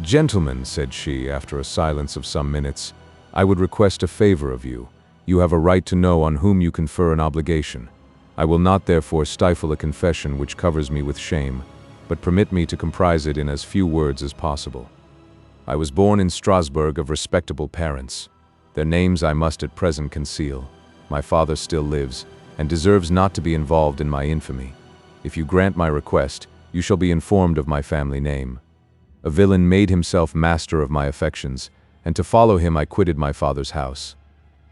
"Gentlemen," said she, after a silence of some minutes, "I would request a favor of you. You have a right to know on whom you confer an obligation. I will not therefore stifle a confession which covers me with shame, but permit me to comprise it in as few words as possible. I was born in Strasbourg of respectable parents. Their names I must at present conceal. My father still lives, and deserves not to be involved in my infamy. If you grant my request, you shall be informed of my family name. A villain made himself master of my affections, and to follow him I quitted my father's house.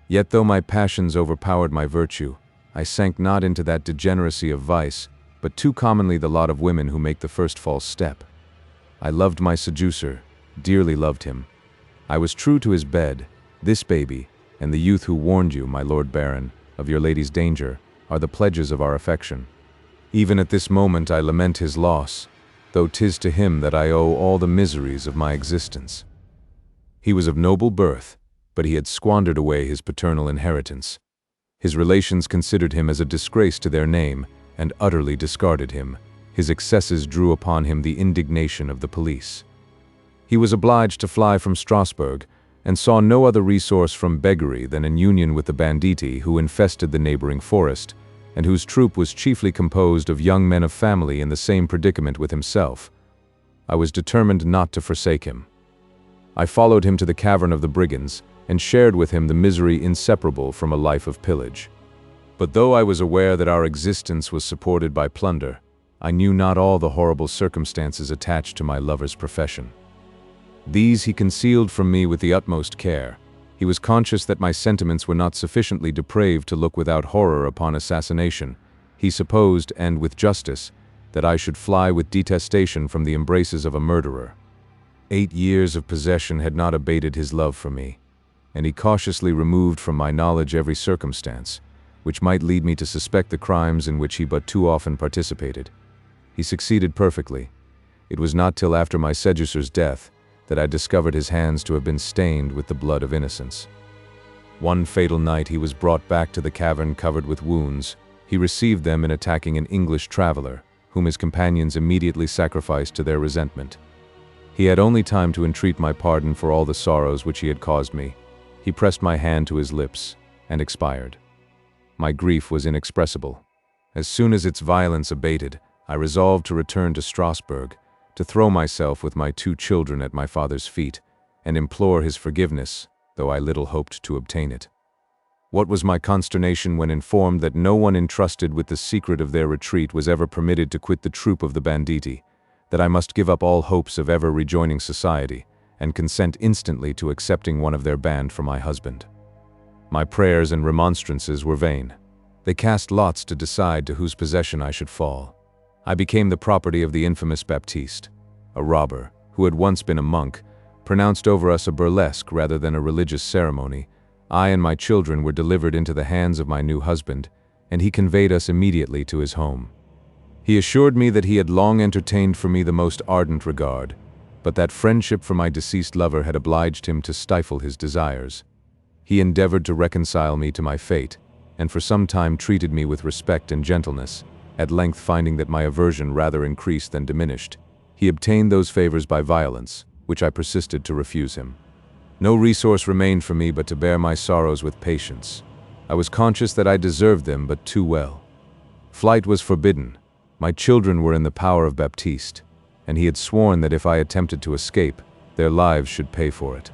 Yet though my passions overpowered my virtue, I sank not into that degeneracy of vice, but too commonly the lot of women who make the first false step. I loved my seducer, dearly loved him. I was true to his bed. This baby, and the youth who warned you, my Lord Baron, of your lady's danger, are the pledges of our affection. Even at this moment I lament his loss, though 'tis to him that I owe all the miseries of my existence. He was of noble birth, but he had squandered away his paternal inheritance. His relations considered him as a disgrace to their name, and utterly discarded him. His excesses drew upon him the indignation of the police. He was obliged to fly from Strasbourg, and saw no other resource from beggary than an union with the banditti who infested the neighboring forest, and whose troop was chiefly composed of young men of family in the same predicament with himself. I was determined not to forsake him. I followed him to the cavern of the brigands, and shared with him the misery inseparable from a life of pillage. But though I was aware that our existence was supported by plunder, I knew not all the horrible circumstances attached to my lover's profession. These he concealed from me with the utmost care. He was conscious that my sentiments were not sufficiently depraved to look without horror upon assassination. He supposed, and with justice, that I should fly with detestation from the embraces of a murderer. 8 years of possession had not abated his love for me, and he cautiously removed from my knowledge every circumstance, which might lead me to suspect the crimes in which he but too often participated. He succeeded perfectly. It was not till after my seducer's death that I discovered his hands to have been stained with the blood of innocence. One fatal night he was brought back to the cavern covered with wounds. He received them in attacking an English traveler, whom his companions immediately sacrificed to their resentment. He had only time to entreat my pardon for all the sorrows which he had caused me. He pressed my hand to his lips, and expired. My grief was inexpressible. As soon as its violence abated, I resolved to return to Strasbourg, to throw myself with my 2 children at my father's feet, and implore his forgiveness, though I little hoped to obtain it. What was my consternation when informed that no one entrusted with the secret of their retreat was ever permitted to quit the troop of the banditti, that I must give up all hopes of ever rejoining society, and consent instantly to accepting one of their band for my husband. My prayers and remonstrances were vain. They cast lots to decide to whose possession I should fall. I became the property of the infamous Baptiste, a robber, who had once been a monk, pronounced over us a burlesque rather than a religious ceremony. I and my children were delivered into the hands of my new husband, and he conveyed us immediately to his home. He assured me that he had long entertained for me the most ardent regard, but that friendship for my deceased lover had obliged him to stifle his desires. He endeavored to reconcile me to my fate, and for some time treated me with respect and gentleness. At length, finding that my aversion rather increased than diminished, he obtained those favors by violence, which I persisted to refuse him. No resource remained for me but to bear my sorrows with patience. I was conscious that I deserved them but too well. Flight was forbidden. My children were in the power of Baptiste, and he had sworn that if I attempted to escape, their lives should pay for it.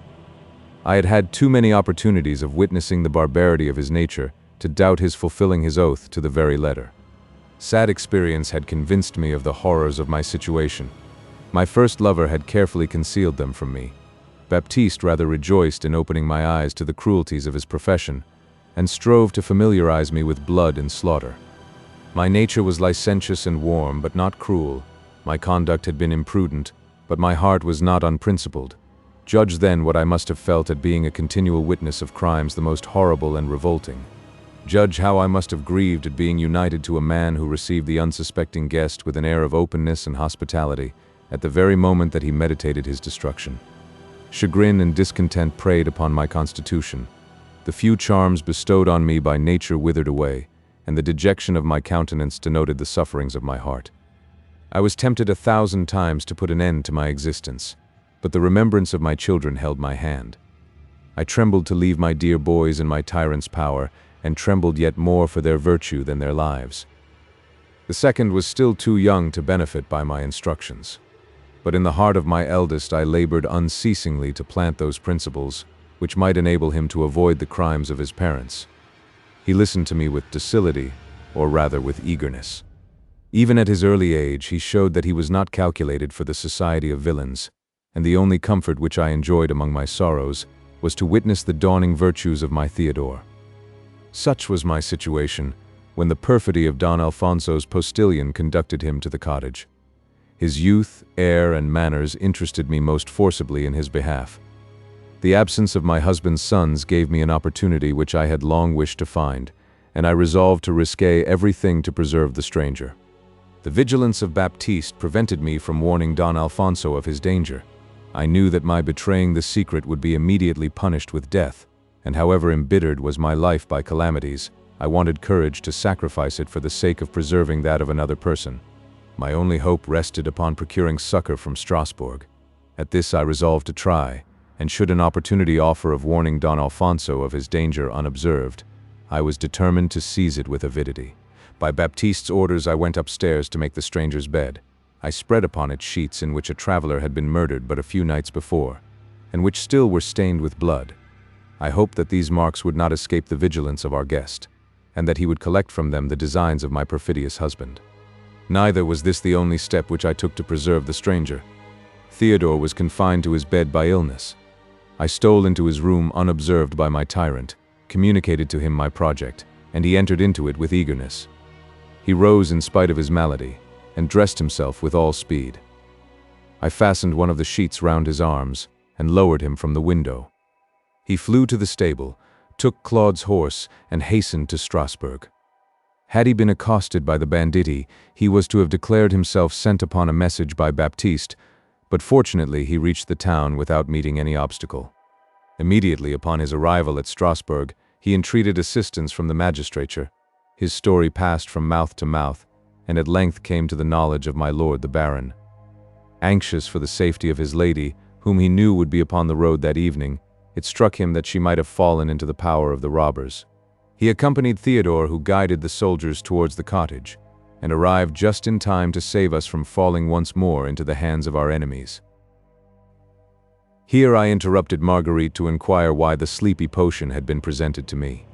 I had had too many opportunities of witnessing the barbarity of his nature to doubt his fulfilling his oath to the very letter. Sad experience had convinced me of the horrors of my situation. My first lover had carefully concealed them from me. Baptiste rather rejoiced in opening my eyes to the cruelties of his profession, and strove to familiarize me with blood and slaughter. My nature was licentious and warm, but not cruel. My conduct had been imprudent, but my heart was not unprincipled. Judge then what I must have felt at being a continual witness of crimes the most horrible and revolting. Judge how I must have grieved at being united to a man who received the unsuspecting guest with an air of openness and hospitality, at the very moment that he meditated his destruction. Chagrin and discontent preyed upon my constitution. The few charms bestowed on me by nature withered away, and the dejection of my countenance denoted the sufferings of my heart. I was tempted 1,000 times to put an end to my existence, but the remembrance of my children held my hand. I trembled to leave my dear boys in my tyrant's power, and trembled yet more for their virtue than their lives. The second was still too young to benefit by my instructions. But in the heart of my eldest I labored unceasingly to plant those principles which might enable him to avoid the crimes of his parents. He listened to me with docility, or rather with eagerness. Even at his early age, he showed that he was not calculated for the society of villains, and the only comfort which I enjoyed among my sorrows was to witness the dawning virtues of my Theodore. Such was my situation when the perfidy of Don Alfonso's postilion conducted him to the cottage. His youth, air, and manners interested me most forcibly in his behalf. The absence of my husband's sons gave me an opportunity which I had long wished to find, and I resolved to risk everything to preserve the stranger. The vigilance of Baptiste prevented me from warning Don Alfonso of his danger. I knew that my betraying the secret would be immediately punished with death, and however embittered was my life by calamities, I wanted courage to sacrifice it for the sake of preserving that of another person. My only hope rested upon procuring succor from Strasbourg. At this I resolved to try, and should an opportunity offer of warning Don Alfonso of his danger unobserved, I was determined to seize it with avidity. By Baptiste's orders I went upstairs to make the stranger's bed. I spread upon it sheets in which a traveler had been murdered but a few nights before, and which still were stained with blood. I hoped that these marks would not escape the vigilance of our guest, and that he would collect from them the designs of my perfidious husband. Neither was this the only step which I took to preserve the stranger. Theodore was confined to his bed by illness. I stole into his room unobserved by my tyrant, communicated to him my project, and he entered into it with eagerness. He rose in spite of his malady, and dressed himself with all speed. I fastened one of the sheets round his arms, and lowered him from the window. He flew to the stable, took Claude's horse, and hastened to Strasbourg. Had he been accosted by the banditti, he was to have declared himself sent upon a message by Baptiste, but fortunately he reached the town without meeting any obstacle. Immediately upon his arrival at Strasbourg, he entreated assistance from the magistrature. His story passed from mouth to mouth, and at length came to the knowledge of my lord the Baron. Anxious for the safety of his lady, whom he knew would be upon the road that evening, it struck him that she might have fallen into the power of the robbers. He accompanied Theodore, who guided the soldiers towards the cottage, and arrived just in time to save us from falling once more into the hands of our enemies. Here I interrupted Marguerite to inquire why the sleepy potion had been presented to me.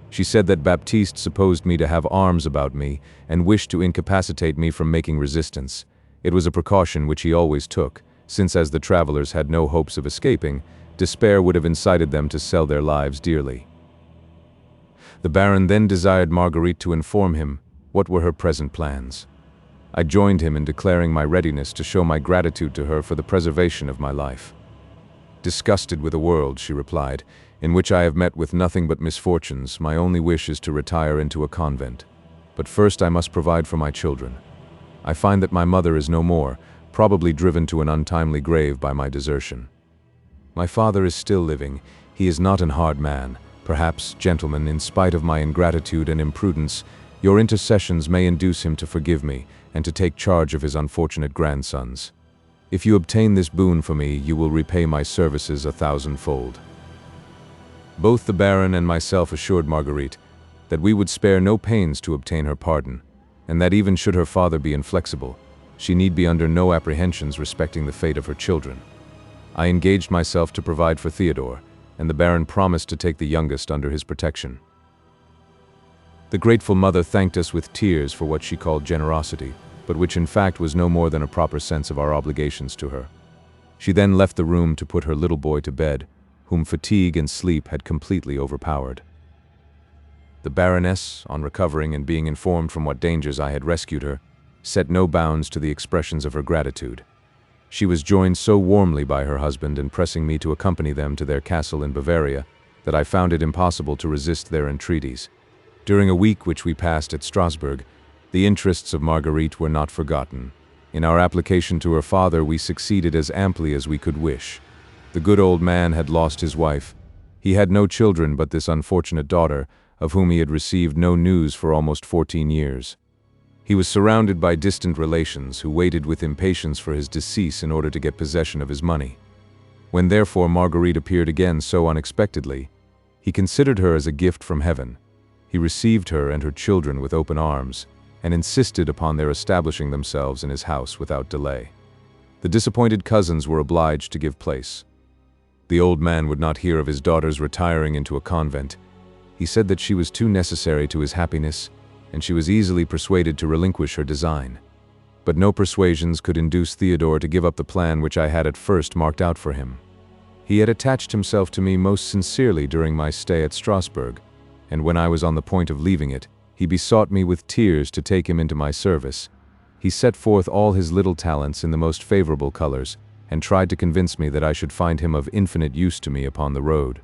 She said that Baptiste supposed me to have arms about me and wished to incapacitate me from making resistance. It was a precaution which he always took, since as the travelers had no hopes of escaping, despair would have incited them to sell their lives dearly. The Baron then desired Marguerite to inform him what were her present plans. I joined him in declaring my readiness to show my gratitude to her for the preservation of my life. Disgusted with a world, she replied, in which I have met with nothing but misfortunes, my only wish is to retire into a convent. But first I must provide for my children. I find that my mother is no more, probably driven to an untimely grave by my desertion. My father is still living. He is not an hard man. Perhaps, gentlemen, in spite of my ingratitude and imprudence, your intercessions may induce him to forgive me and to take charge of his unfortunate grandsons. If you obtain this boon for me, you will repay my services 1,000-fold. Both the Baron and myself assured Marguerite that we would spare no pains to obtain her pardon, and that even should her father be inflexible, she need be under no apprehensions respecting the fate of her children. I engaged myself to provide for Theodore, and the Baron promised to take the youngest under his protection. The grateful mother thanked us with tears for what she called generosity, but which in fact was no more than a proper sense of our obligations to her. She then left the room to put her little boy to bed, whom fatigue and sleep had completely overpowered. The Baroness, on recovering and being informed from what dangers I had rescued her, set no bounds to the expressions of her gratitude. She was joined so warmly by her husband in pressing me to accompany them to their castle in Bavaria that I found it impossible to resist their entreaties. During a week which we passed at Strasbourg, the interests of Marguerite were not forgotten. In our application to her father, we succeeded as amply as we could wish. The good old man had lost his wife. He had no children but this unfortunate daughter, of whom he had received no news for almost 14 years. He was surrounded by distant relations who waited with impatience for his decease in order to get possession of his money. When therefore Marguerite appeared again so unexpectedly, he considered her as a gift from heaven. He received her and her children with open arms, and insisted upon their establishing themselves in his house without delay. The disappointed cousins were obliged to give place. The old man would not hear of his daughter's retiring into a convent. He said that she was too necessary to his happiness, and she was easily persuaded to relinquish her design. But no persuasions could induce Theodore to give up the plan which I had at first marked out for him. He had attached himself to me most sincerely during my stay at Strasbourg, and when I was on the point of leaving it, he besought me with tears to take him into my service. He set forth all his little talents in the most favorable colors, and tried to convince me that I should find him of infinite use to me upon the road.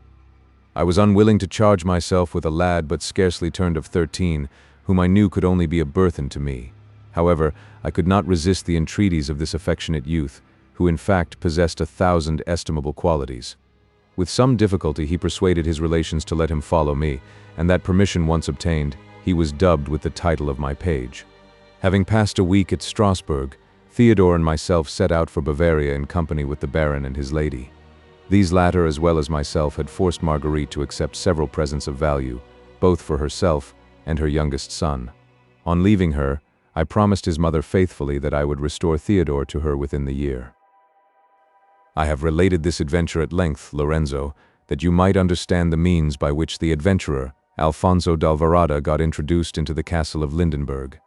I was unwilling to charge myself with a lad but scarcely turned of 13, whom I knew could only be a burthen to me. However, I could not resist the entreaties of this affectionate youth, who in fact possessed 1,000 estimable qualities. With some difficulty he persuaded his relations to let him follow me, and that permission once obtained, he was dubbed with the title of my page. Having passed a week at Strasbourg, Theodore and myself set out for Bavaria in company with the Baron and his lady. These latter, as well as myself, had forced Marguerite to accept several presents of value, both for herself and her youngest son. On leaving her, I promised his mother faithfully that I would restore Theodore to her within the year. I have related this adventure at length, Lorenzo, that you might understand the means by which the adventurer, Alfonso d'Alvarado, got introduced into the castle of Lindenberg.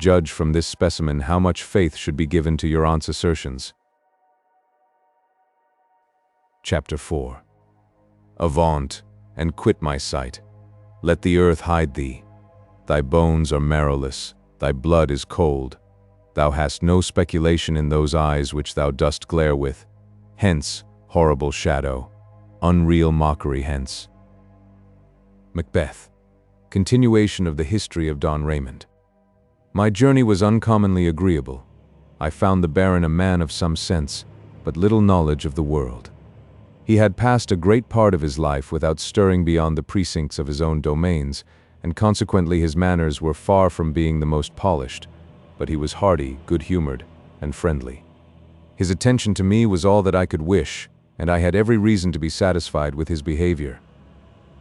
Judge from this specimen how much faith should be given to your aunt's assertions. Chapter 4. Avaunt, and quit my sight. Let the earth hide thee. Thy bones are marrowless, thy blood is cold. Thou hast no speculation in those eyes which thou dost glare with. Hence, horrible shadow, unreal mockery hence. Macbeth. Continuation of the history of Don Raymond. My journey was uncommonly agreeable. I found the Baron a man of some sense, but little knowledge of the world. He had passed a great part of his life without stirring beyond the precincts of his own domains, and consequently his manners were far from being the most polished, but he was hearty, good-humored, and friendly. His attention to me was all that I could wish, and I had every reason to be satisfied with his behavior.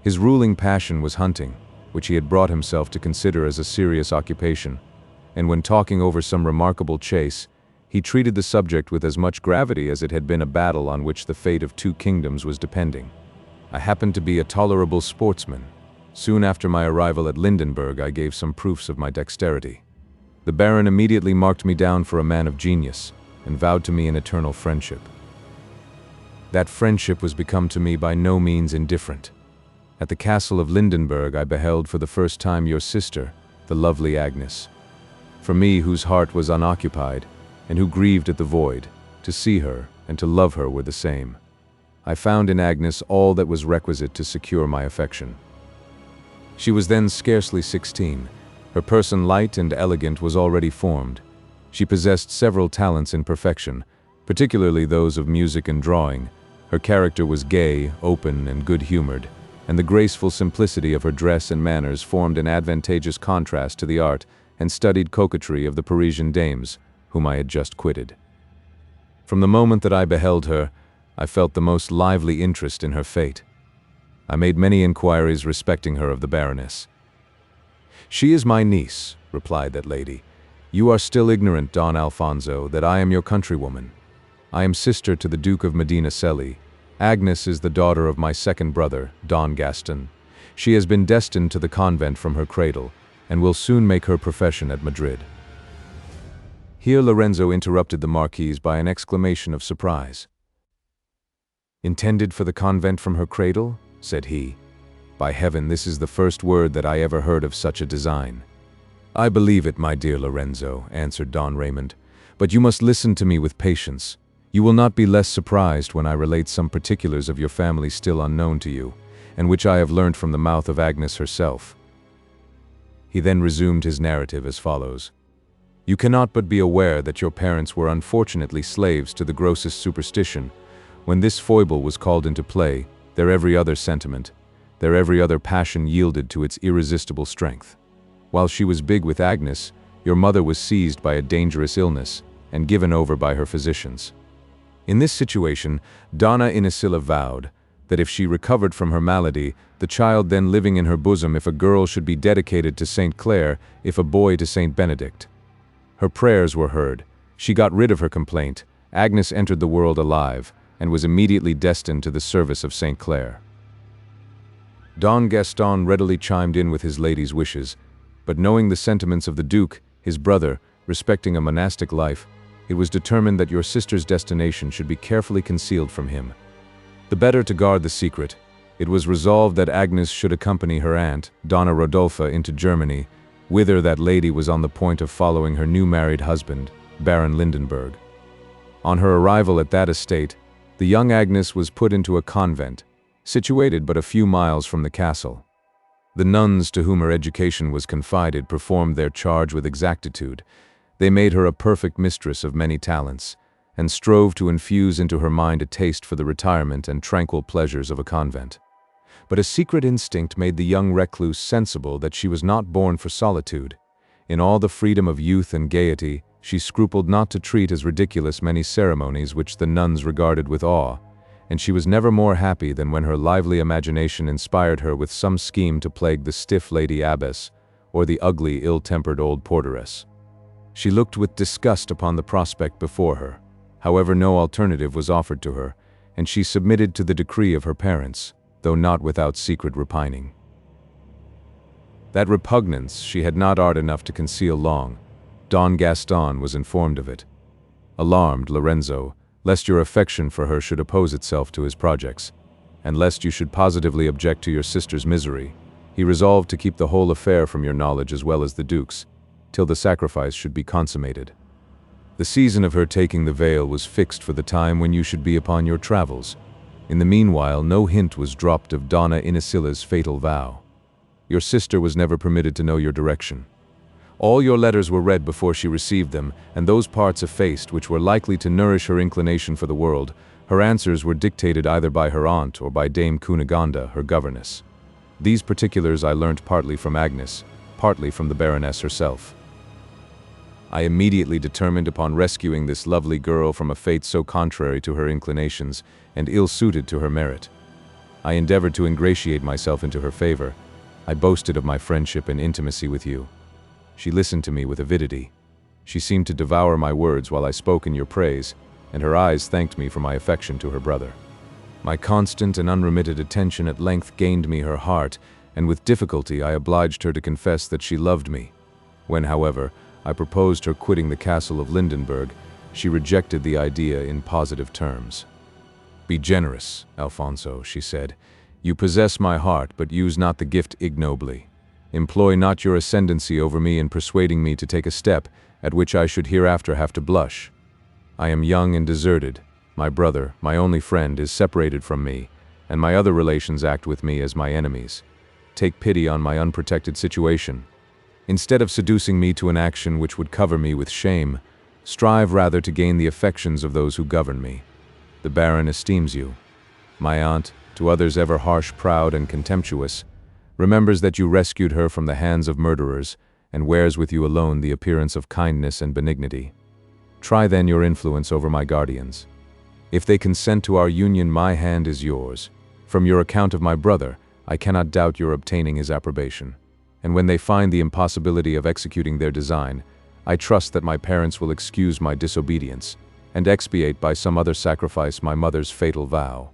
His ruling passion was hunting, which he had brought himself to consider as a serious occupation, and when talking over some remarkable chase, he treated the subject with as much gravity as it had been a battle on which the fate of 2 kingdoms was depending. I happened to be a tolerable sportsman. Soon after my arrival at Lindenberg, I gave some proofs of my dexterity. The Baron immediately marked me down for a man of genius, and vowed to me an eternal friendship. That friendship was become to me by no means indifferent. At the castle of Lindenberg I beheld for the first time your sister, the lovely Agnes. For me, whose heart was unoccupied, and who grieved at the void, to see her and to love her were the same. I found in Agnes all that was requisite to secure my affection. She was then scarcely 16. Her person, light and elegant, was already formed. She possessed several talents in perfection, particularly those of music and drawing. Her character was gay, open, and good-humored, and the graceful simplicity of her dress and manners formed an advantageous contrast to the art and studied coquetry of the Parisian dames, whom I had just quitted. From the moment that I beheld her, I felt the most lively interest in her fate. I made many inquiries respecting her of the Baroness. "She is my niece," replied that lady. "You are still ignorant, Don Alfonso, that I am your countrywoman. I am sister to the Duke of Medina Celi, Agnes is the daughter of my second brother, Don Gaston. She has been destined to the convent from her cradle, and will soon make her profession at Madrid." Here Lorenzo interrupted the Marquise by an exclamation of surprise. "Intended for the convent from her cradle?" said he. "By heaven, this is the first word that I ever heard of such a design." "I believe it, my dear Lorenzo," answered Don Raymond, "but you must listen to me with patience. You will not be less surprised when I relate some particulars of your family still unknown to you, and which I have learnt from the mouth of Agnes herself." He then resumed his narrative as follows. "You cannot but be aware that your parents were unfortunately slaves to the grossest superstition. When this foible was called into play, their every other sentiment, their every other passion yielded to its irresistible strength. While she was big with Agnes, your mother was seized by a dangerous illness and given over by her physicians. In this situation, Donna Inesilla vowed that if she recovered from her malady, the child then living in her bosom, if a girl, should be dedicated to Saint Clare, if a boy to Saint Benedict. Her prayers were heard. She got rid of her complaint. Agnes entered the world alive, and was immediately destined to the service of Saint Clare." Don Gaston readily chimed in with his lady's wishes, but knowing the sentiments of the Duke, his brother, respecting a monastic life, it was determined that your sister's destination should be carefully concealed from him. The better to guard the secret, it was resolved that Agnes should accompany her aunt, Donna Rodolpha, into Germany, whither that lady was on the point of following her new married husband, Baron Lindenberg. On her arrival at that estate, the young Agnes was put into a convent, situated but a few miles from the castle. The nuns to whom her education was confided performed their charge with exactitude. They made her a perfect mistress of many talents, and strove to infuse into her mind a taste for the retirement and tranquil pleasures of a convent. But a secret instinct made the young recluse sensible that she was not born for solitude. In all the freedom of youth and gaiety, she scrupled not to treat as ridiculous many ceremonies which the nuns regarded with awe, and she was never more happy than when her lively imagination inspired her with some scheme to plague the stiff lady abbess, or the ugly, ill-tempered old porteress. She looked with disgust upon the prospect before her. However, no alternative was offered to her, and she submitted to the decree of her parents, though not without secret repining. That repugnance she had not art enough to conceal long. Don Gaston was informed of it. Alarmed, Lorenzo, lest your affection for her should oppose itself to his projects, and lest you should positively object to your sister's misery, he resolved to keep the whole affair from your knowledge as well as the Duke's, till the sacrifice should be consummated. The season of her taking the veil was fixed for the time when you should be upon your travels. In the meanwhile, no hint was dropped of Donna Inesilla's fatal vow. Your sister was never permitted to know your direction. All your letters were read before she received them, and those parts effaced which were likely to nourish her inclination for the world. Her answers were dictated either by her aunt or by Dame Cunegonde, her governess. These particulars I learnt partly from Agnes, partly from the Baroness herself. I immediately determined upon rescuing this lovely girl from a fate so contrary to her inclinations and ill-suited to her merit. I endeavored to ingratiate myself into her favor. I boasted of my friendship and intimacy with you. She listened to me with avidity. She seemed to devour my words while I spoke in your praise, and her eyes thanked me for my affection to her brother. My constant and unremitted attention at length gained me her heart, and with difficulty I obliged her to confess that she loved me. When, however, I proposed her quitting the castle of Lindenberg, she rejected the idea in positive terms. "Be generous, Alfonso," she said. "You possess my heart, but use not the gift ignobly. Employ not your ascendancy over me in persuading me to take a step at which I should hereafter have to blush. I am young and deserted. My brother, my only friend, is separated from me, and my other relations act with me as my enemies. Take pity on my unprotected situation. Instead of seducing me to an action which would cover me with shame, strive rather to gain the affections of those who govern me. The Baron esteems you. My aunt, to others ever harsh, proud, and contemptuous, remembers that you rescued her from the hands of murderers, and wears with you alone the appearance of kindness and benignity. Try then your influence over my guardians. If they consent to our union, my hand is yours. From your account of my brother, I cannot doubt your obtaining his approbation. And when they find the impossibility of executing their design, I trust that my parents will excuse my disobedience, and expiate by some other sacrifice my mother's fatal vow.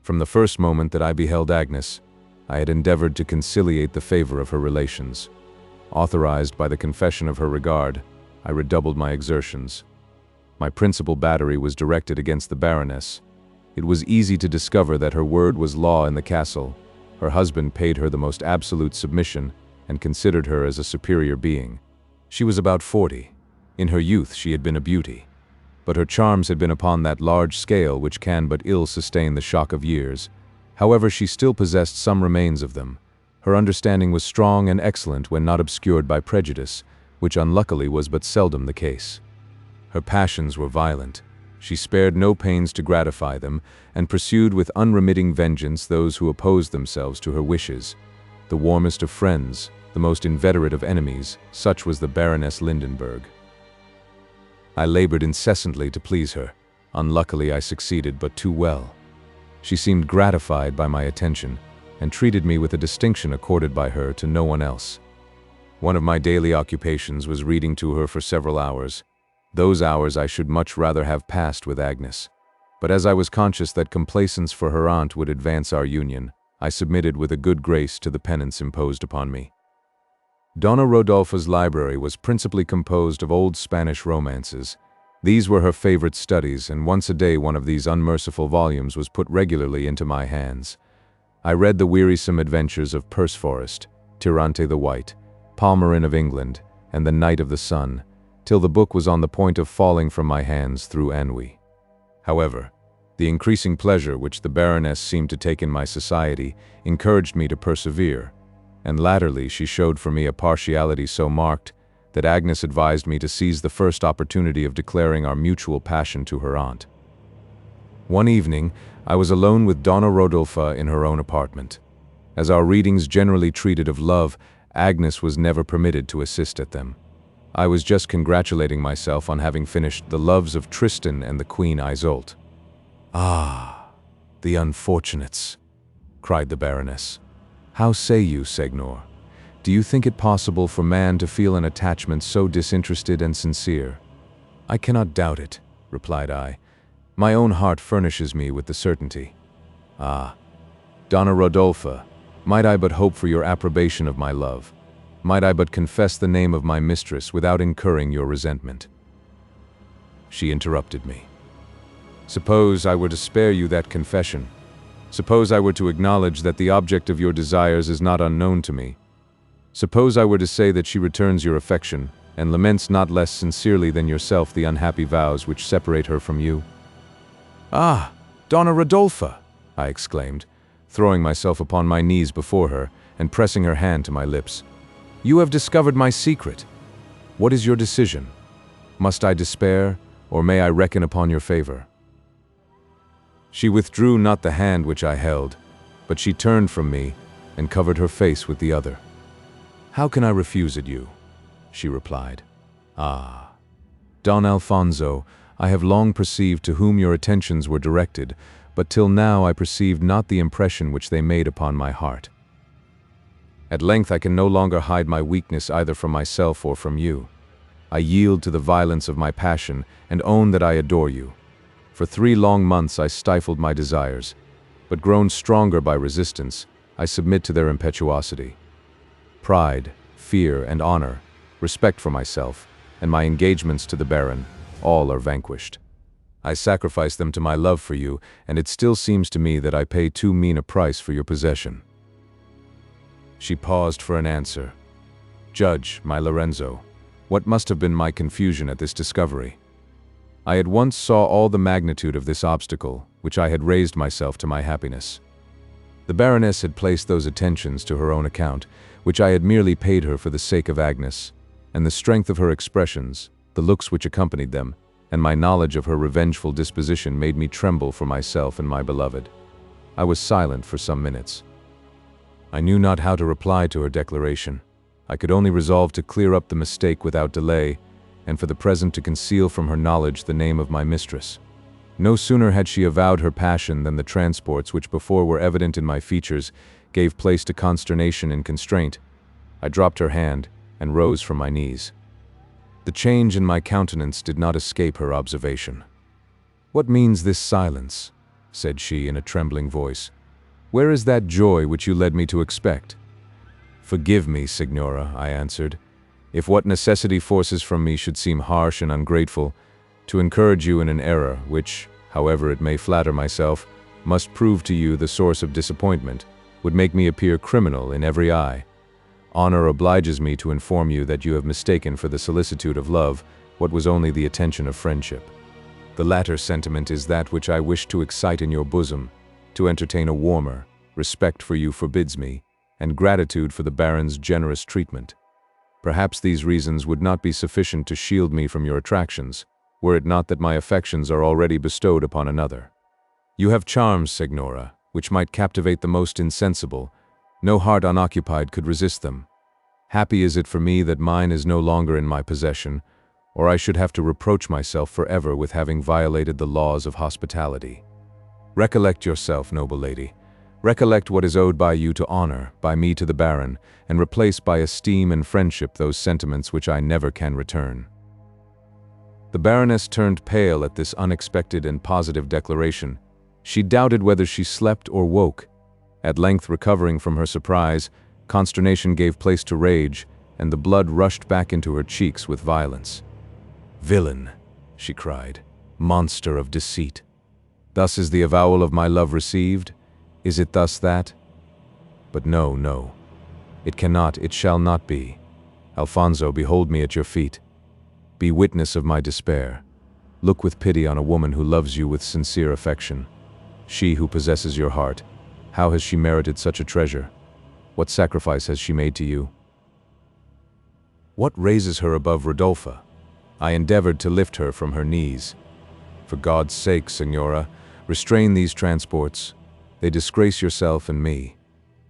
From the first moment that I beheld Agnes, I had endeavored to conciliate the favor of her relations. Authorized by the confession of her regard, I redoubled my exertions. My principal battery was directed against the Baroness. It was easy to discover that her word was law in the castle. Her husband paid her the most absolute submission and considered her as a superior being. She was about 40. In her youth she had been a beauty. But her charms had been upon that large scale which can but ill sustain the shock of years. However, she still possessed some remains of them. Her understanding was strong and excellent when not obscured by prejudice, which unluckily was but seldom the case. Her passions were violent. She spared no pains to gratify them, and pursued with unremitting vengeance those who opposed themselves to her wishes. The warmest of friends, the most inveterate of enemies, such was the Baroness Lindenberg. I labored incessantly to please her. Unluckily, I succeeded but too well. She seemed gratified by my attention, and treated me with a distinction accorded by her to no one else. One of my daily occupations was reading to her for several hours. Those hours I should much rather have passed with Agnes. But as I was conscious that complaisance for her aunt would advance our union, I submitted with a good grace to the penance imposed upon me. Donna Rodolfo's library was principally composed of old Spanish romances. These were her favorite studies, and once a day one of these unmerciful volumes was put regularly into my hands. I read the wearisome adventures of Perceforest, Tirante the White, Palmerin of England, and the Knight of the Sun, till the book was on the point of falling from my hands through ennui. However, the increasing pleasure which the Baroness seemed to take in my society encouraged me to persevere, and latterly she showed for me a partiality so marked that Agnes advised me to seize the first opportunity of declaring our mutual passion to her aunt. One evening, I was alone with Donna Rodolfo in her own apartment. As our readings generally treated of love, Agnes was never permitted to assist at them. I was just congratulating myself on having finished The Loves of Tristan and the Queen Isolde. "Ah, the unfortunates!" cried the Baroness. "How say you, Señor? Do you think it possible for man to feel an attachment so disinterested and sincere?" "I cannot doubt it," replied I. "My own heart furnishes me with the certainty." "Ah, Donna Rodolfo, might I but hope for your approbation of my love. Might I but confess the name of my mistress without incurring your resentment." She interrupted me. "Suppose I were to spare you that confession. Suppose I were to acknowledge that the object of your desires is not unknown to me. Suppose I were to say that she returns your affection, and laments not less sincerely than yourself the unhappy vows which separate her from you." "Ah, Donna Rodolfo!" I exclaimed, throwing myself upon my knees before her and pressing her hand to my lips. "You have discovered my secret. What is your decision? Must I despair, or may I reckon upon your favor?" She withdrew not the hand which I held, but she turned from me and covered her face with the other. "How can I refuse it you?" she replied. "Ah, Don Alfonso, I have long perceived to whom your attentions were directed, but till now I perceived not the impression which they made upon my heart. At length I can no longer hide my weakness either from myself or from you. I yield to the violence of my passion and own that I adore you. For 3 long months I stifled my desires, but grown stronger by resistance, I submit to their impetuosity. Pride, fear, and honor, respect for myself, and my engagements to the Baron, all are vanquished. I sacrifice them to my love for you, and it still seems to me that I pay too mean a price for your possession." She paused for an answer. Judge, my Lorenzo, what must have been my confusion at this discovery. I at once saw all the magnitude of this obstacle, which I had raised myself to my happiness. The Baroness had placed those attentions to her own account, which I had merely paid her for the sake of Agnes, and the strength of her expressions, the looks which accompanied them, and my knowledge of her revengeful disposition made me tremble for myself and my beloved. I was silent for some minutes. I knew not how to reply to her declaration. I could only resolve to clear up the mistake without delay, and for the present to conceal from her knowledge the name of my mistress. No sooner had she avowed her passion than the transports which before were evident in my features gave place to consternation and constraint. I dropped her hand and rose from my knees. The change in my countenance did not escape her observation. "What means this silence?" said she in a trembling voice. "Where is that joy which you led me to expect?" "Forgive me, Signora," I answered, "if what necessity forces from me should seem harsh and ungrateful, to encourage you in an error which, however it may flatter myself, must prove to you the source of disappointment, would make me appear criminal in every eye. Honor obliges me to inform you that you have mistaken for the solicitude of love what was only the attention of friendship. The latter sentiment is that which I wish to excite in your bosom. To entertain a warmer, respect for you forbids me, and gratitude for the Baron's generous treatment. Perhaps these reasons would not be sufficient to shield me from your attractions, were it not that my affections are already bestowed upon another. You have charms, Signora, which might captivate the most insensible. No heart unoccupied could resist them. Happy is it for me that mine is no longer in my possession, or I should have to reproach myself forever with having violated the laws of hospitality. Recollect yourself, noble lady. Recollect what is owed by you to honor, by me to the Baron, and replace by esteem and friendship those sentiments which I never can return." The Baroness turned pale at this unexpected and positive declaration. She doubted whether she slept or woke. At length, recovering from her surprise, consternation gave place to rage, and the blood rushed back into her cheeks with violence. "Villain!" she cried. "Monster of deceit! Thus is the avowal of my love received? Is it thus that? But no, no. It cannot, it shall not be. Alfonso, behold me at your feet. Be witness of my despair. Look with pity on a woman who loves you with sincere affection. She who possesses your heart, how has she merited such a treasure? What sacrifice has she made to you? What raises her above Rodolpha? I endeavored to lift her from her knees. For God's sake, Signora, restrain these transports. They disgrace yourself and me.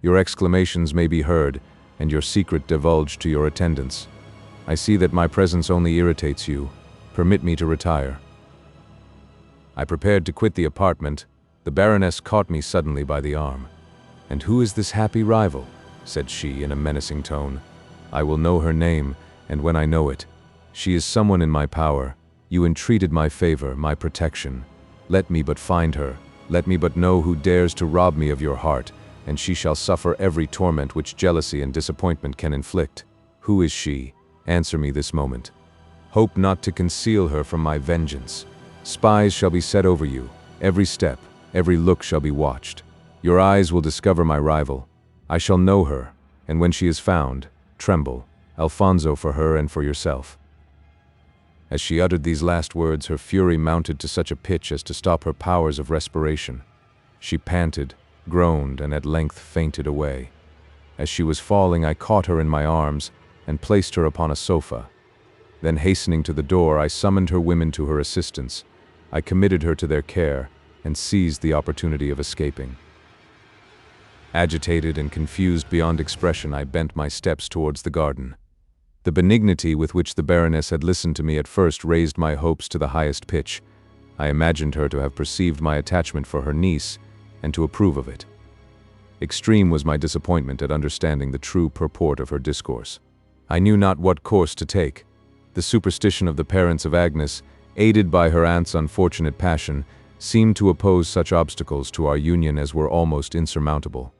Your exclamations may be heard, and your secret divulged to your attendants. I see that my presence only irritates you. Permit me to retire." I prepared to quit the apartment. The Baroness caught me suddenly by the arm. "And who is this happy rival?" said she in a menacing tone. "I will know her name, and when I know it, she is someone in my power. You entreated my favor, my protection. Let me but find her. Let me but know who dares to rob me of your heart, and she shall suffer every torment which jealousy and disappointment can inflict. Who is she? Answer me this moment. Hope not to conceal her from my vengeance. Spies shall be set over you. Every step, every look shall be watched. Your eyes will discover my rival. I shall know her, and when she is found, tremble, Alfonso, for her and for yourself." As she uttered these last words, her fury mounted to such a pitch as to stop her powers of respiration. She panted, groaned, and at length fainted away. As she was falling, I caught her in my arms and placed her upon a sofa. Then, hastening to the door, I summoned her women to her assistance. I committed her to their care and seized the opportunity of escaping. Agitated and confused beyond expression, I bent my steps towards the garden. The benignity with which the Baroness had listened to me at first raised my hopes to the highest pitch. I imagined her to have perceived my attachment for her niece and to approve of it. Extreme was my disappointment at understanding the true purport of her discourse. I knew not what course to take. The superstition of the parents of Agnes, aided by her aunt's unfortunate passion, seemed to oppose such obstacles to our union as were almost insurmountable.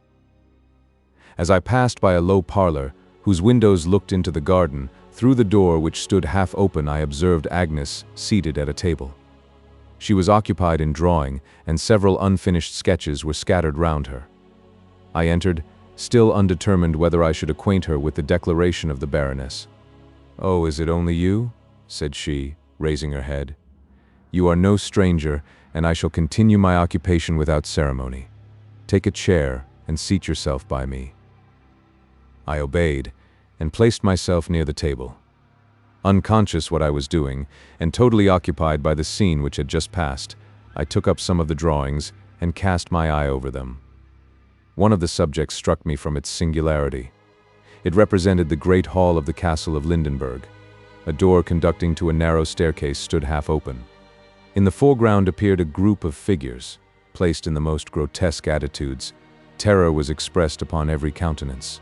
As I passed by a low parlor, whose windows looked into the garden, through the door which stood half open I observed Agnes seated at a table. She was occupied in drawing, and several unfinished sketches were scattered round her. I entered, still undetermined whether I should acquaint her with the declaration of the Baroness. "Oh, is it only you?" said she, raising her head. "You are no stranger, and I shall continue my occupation without ceremony. Take a chair and seat yourself by me." I obeyed, and placed myself near the table. Unconscious what I was doing, and totally occupied by the scene which had just passed, I took up some of the drawings and cast my eye over them. One of the subjects struck me from its singularity. It represented the great hall of the castle of Lindenberg. A door conducting to a narrow staircase stood half open. In the foreground appeared a group of figures, placed in the most grotesque attitudes. Terror was expressed upon every countenance.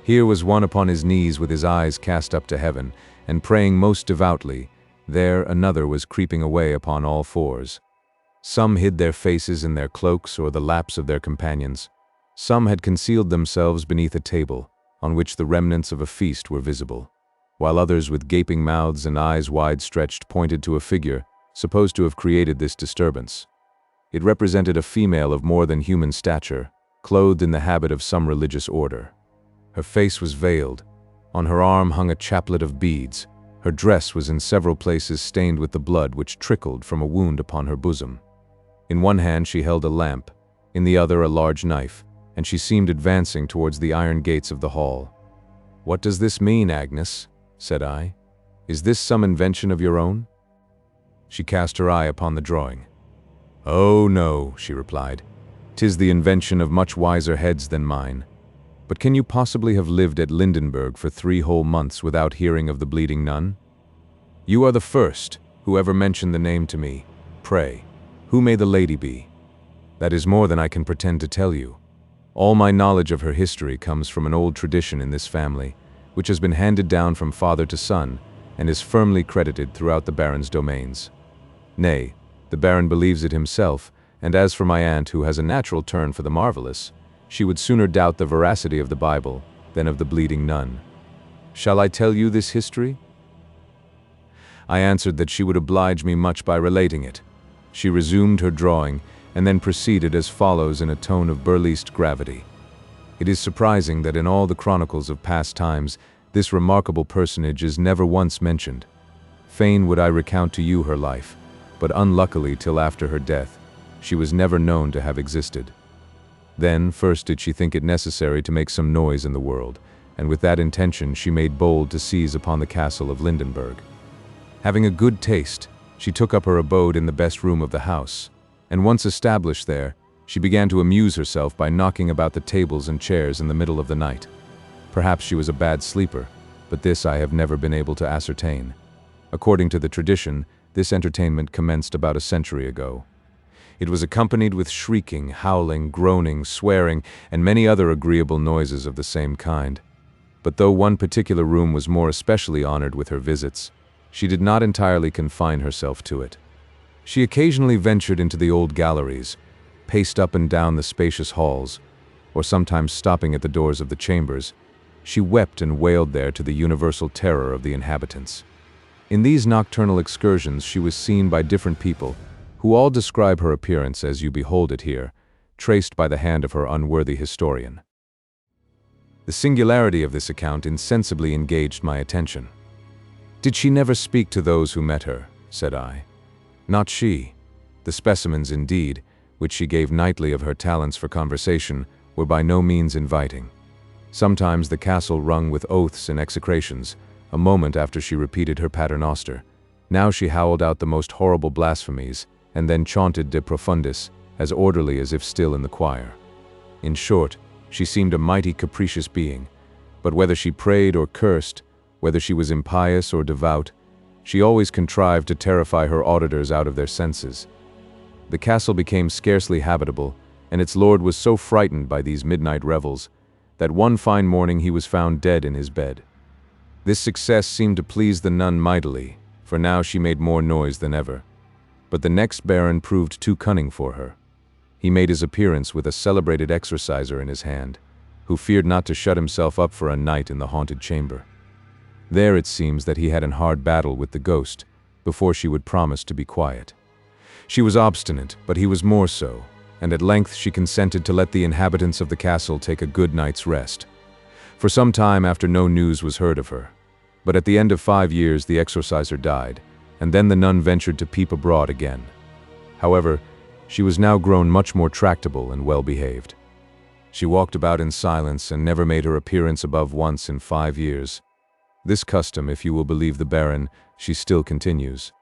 Here was one upon his knees with his eyes cast up to heaven, and praying most devoutly. There another was creeping away upon all fours. Some hid their faces in their cloaks or the laps of their companions. Some had concealed themselves beneath a table, on which the remnants of a feast were visible, while others with gaping mouths and eyes wide stretched pointed to a figure supposed to have created this disturbance. It represented a female of more than human stature, clothed in the habit of some religious order. Her face was veiled. On her arm hung a chaplet of beads. Her dress was in several places stained with the blood which trickled from a wound upon her bosom. In one hand she held a lamp, in the other a large knife, and she seemed advancing towards the iron gates of the hall. "What does this mean, Agnes?" said I. "Is this some invention of your own?" She cast her eye upon the drawing. "Oh, no," she replied. "'Tis the invention of much wiser heads than mine. But can you possibly have lived at Lindenberg for 3 whole months without hearing of the bleeding nun? You are the first who ever mentioned the name to me. Pray, who may the lady be?" "That is more than I can pretend to tell you. All my knowledge of her history comes from an old tradition in this family, which has been handed down from father to son, and is firmly credited throughout the Baron's domains. Nay, the Baron believes it himself, and as for my aunt, who has a natural turn for the marvelous, she would sooner doubt the veracity of the Bible than of the bleeding nun. Shall I tell you this history?" I answered that she would oblige me much by relating it. She resumed her drawing, and then proceeded as follows in a tone of burlesque gravity. "It is surprising that in all the chronicles of past times, this remarkable personage is never once mentioned. Fain would I recount to you her life, but unluckily till after her death, she was never known to have existed. Then, first did she think it necessary to make some noise in the world, and with that intention she made bold to seize upon the castle of Lindenberg. Having a good taste, she took up her abode in the best room of the house, and once established there, she began to amuse herself by knocking about the tables and chairs in the middle of the night. Perhaps she was a bad sleeper, but this I have never been able to ascertain. According to the tradition, this entertainment commenced about a century ago. It was accompanied with shrieking, howling, groaning, swearing, and many other agreeable noises of the same kind. But though one particular room was more especially honored with her visits, she did not entirely confine herself to it. She occasionally ventured into the old galleries, paced up and down the spacious halls, or sometimes stopping at the doors of the chambers, she wept and wailed there to the universal terror of the inhabitants. In these nocturnal excursions she was seen by different people, who all describe her appearance as you behold it here, traced by the hand of her unworthy historian. The singularity of this account insensibly engaged my attention. "Did she never speak to those who met her?" said I. "Not she. The specimens, indeed, which she gave nightly of her talents for conversation, were by no means inviting. Sometimes the castle rung with oaths and execrations, a moment after she repeated her paternoster. Now she howled out the most horrible blasphemies, and then chaunted De Profundis, as orderly as if still in the choir. In short, she seemed a mighty capricious being, but whether she prayed or cursed, whether she was impious or devout, she always contrived to terrify her auditors out of their senses. The castle became scarcely habitable, and its lord was so frightened by these midnight revels, that one fine morning he was found dead in his bed. This success seemed to please the nun mightily, for now she made more noise than ever. But the next baron proved too cunning for her. He made his appearance with a celebrated exorciser in his hand, who feared not to shut himself up for a night in the haunted chamber. There it seems that he had an hard battle with the ghost, before she would promise to be quiet. She was obstinate, but he was more so, and at length she consented to let the inhabitants of the castle take a good night's rest. For some time after no news was heard of her, but at the end of 5 years the exorciser died, and then the nun ventured to peep abroad again. However, she was now grown much more tractable and well-behaved. She walked about in silence and never made her appearance above once in 5 years. This custom, if you will believe the Baron, she still continues.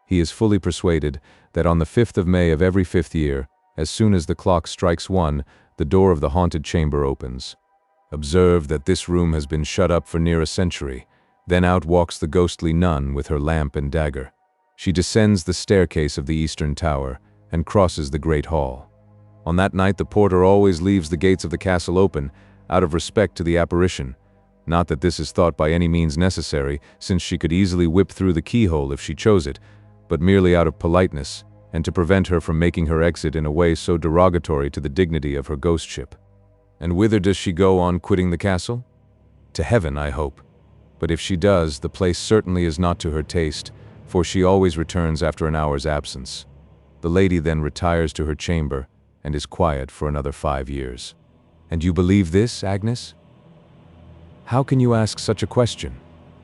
He is fully persuaded that on the 5th of May of every 5th year, as soon as the clock strikes 1, the door of the haunted chamber opens. Observe that this room has been shut up for near a century. Then out walks the ghostly nun with her lamp and dagger. She descends the staircase of the eastern tower and crosses the great hall. On that night the porter always leaves the gates of the castle open, out of respect to the apparition. Not that this is thought by any means necessary, since she could easily whip through the keyhole if she chose it, but merely out of politeness, and to prevent her from making her exit in a way so derogatory to the dignity of her ghostship. And whither does she go on quitting the castle? To heaven, I hope. But if she does, the place certainly is not to her taste, for she always returns after an hour's absence. The lady then retires to her chamber and is quiet for another 5 years. And you believe this, Agnes? How can you ask such a question?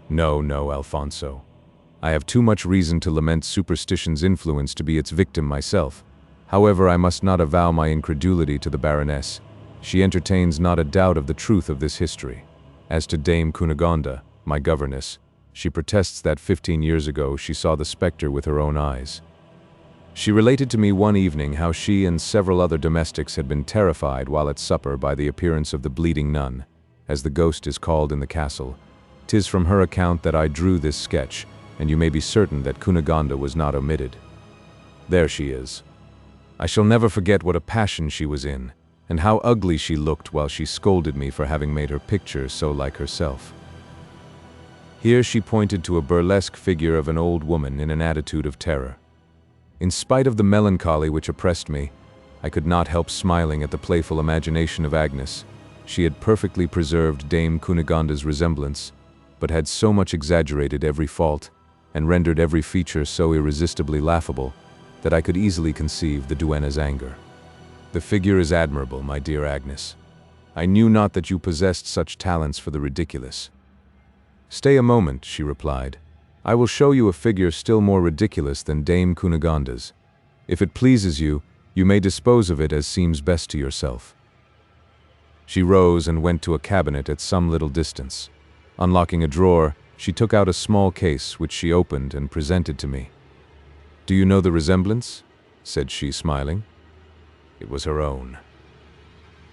No, Alfonso. I have too much reason to lament superstition's influence to be its victim myself. However, I must not avow my incredulity to the Baroness. She entertains not a doubt of the truth of this history. As to Dame Cunegonde, my governess, she protests that 15 years ago she saw the specter with her own eyes. She related to me one evening how she and several other domestics had been terrified while at supper by the appearance of the bleeding nun, as the ghost is called in the castle. 'Tis from her account that I drew this sketch, and you may be certain that Cunegonde was not omitted. There she is. I shall never forget what a passion she was in, and how ugly she looked while she scolded me for having made her picture so like herself. Here she pointed to a burlesque figure of an old woman in an attitude of terror. In spite of the melancholy which oppressed me, I could not help smiling at the playful imagination of Agnes. She had perfectly preserved Dame Cunegonde's resemblance, but had so much exaggerated every fault, and rendered every feature so irresistibly laughable, that I could easily conceive the duenna's anger. The figure is admirable, my dear Agnes. I knew not that you possessed such talents for the ridiculous. Stay a moment, she replied. I will show you a figure still more ridiculous than Dame Cunegonde's. If it pleases you, you may dispose of it as seems best to yourself. She rose and went to a cabinet at some little distance. Unlocking a drawer, she took out a small case which she opened and presented to me. Do you know the resemblance? Said she, smiling. It was her own.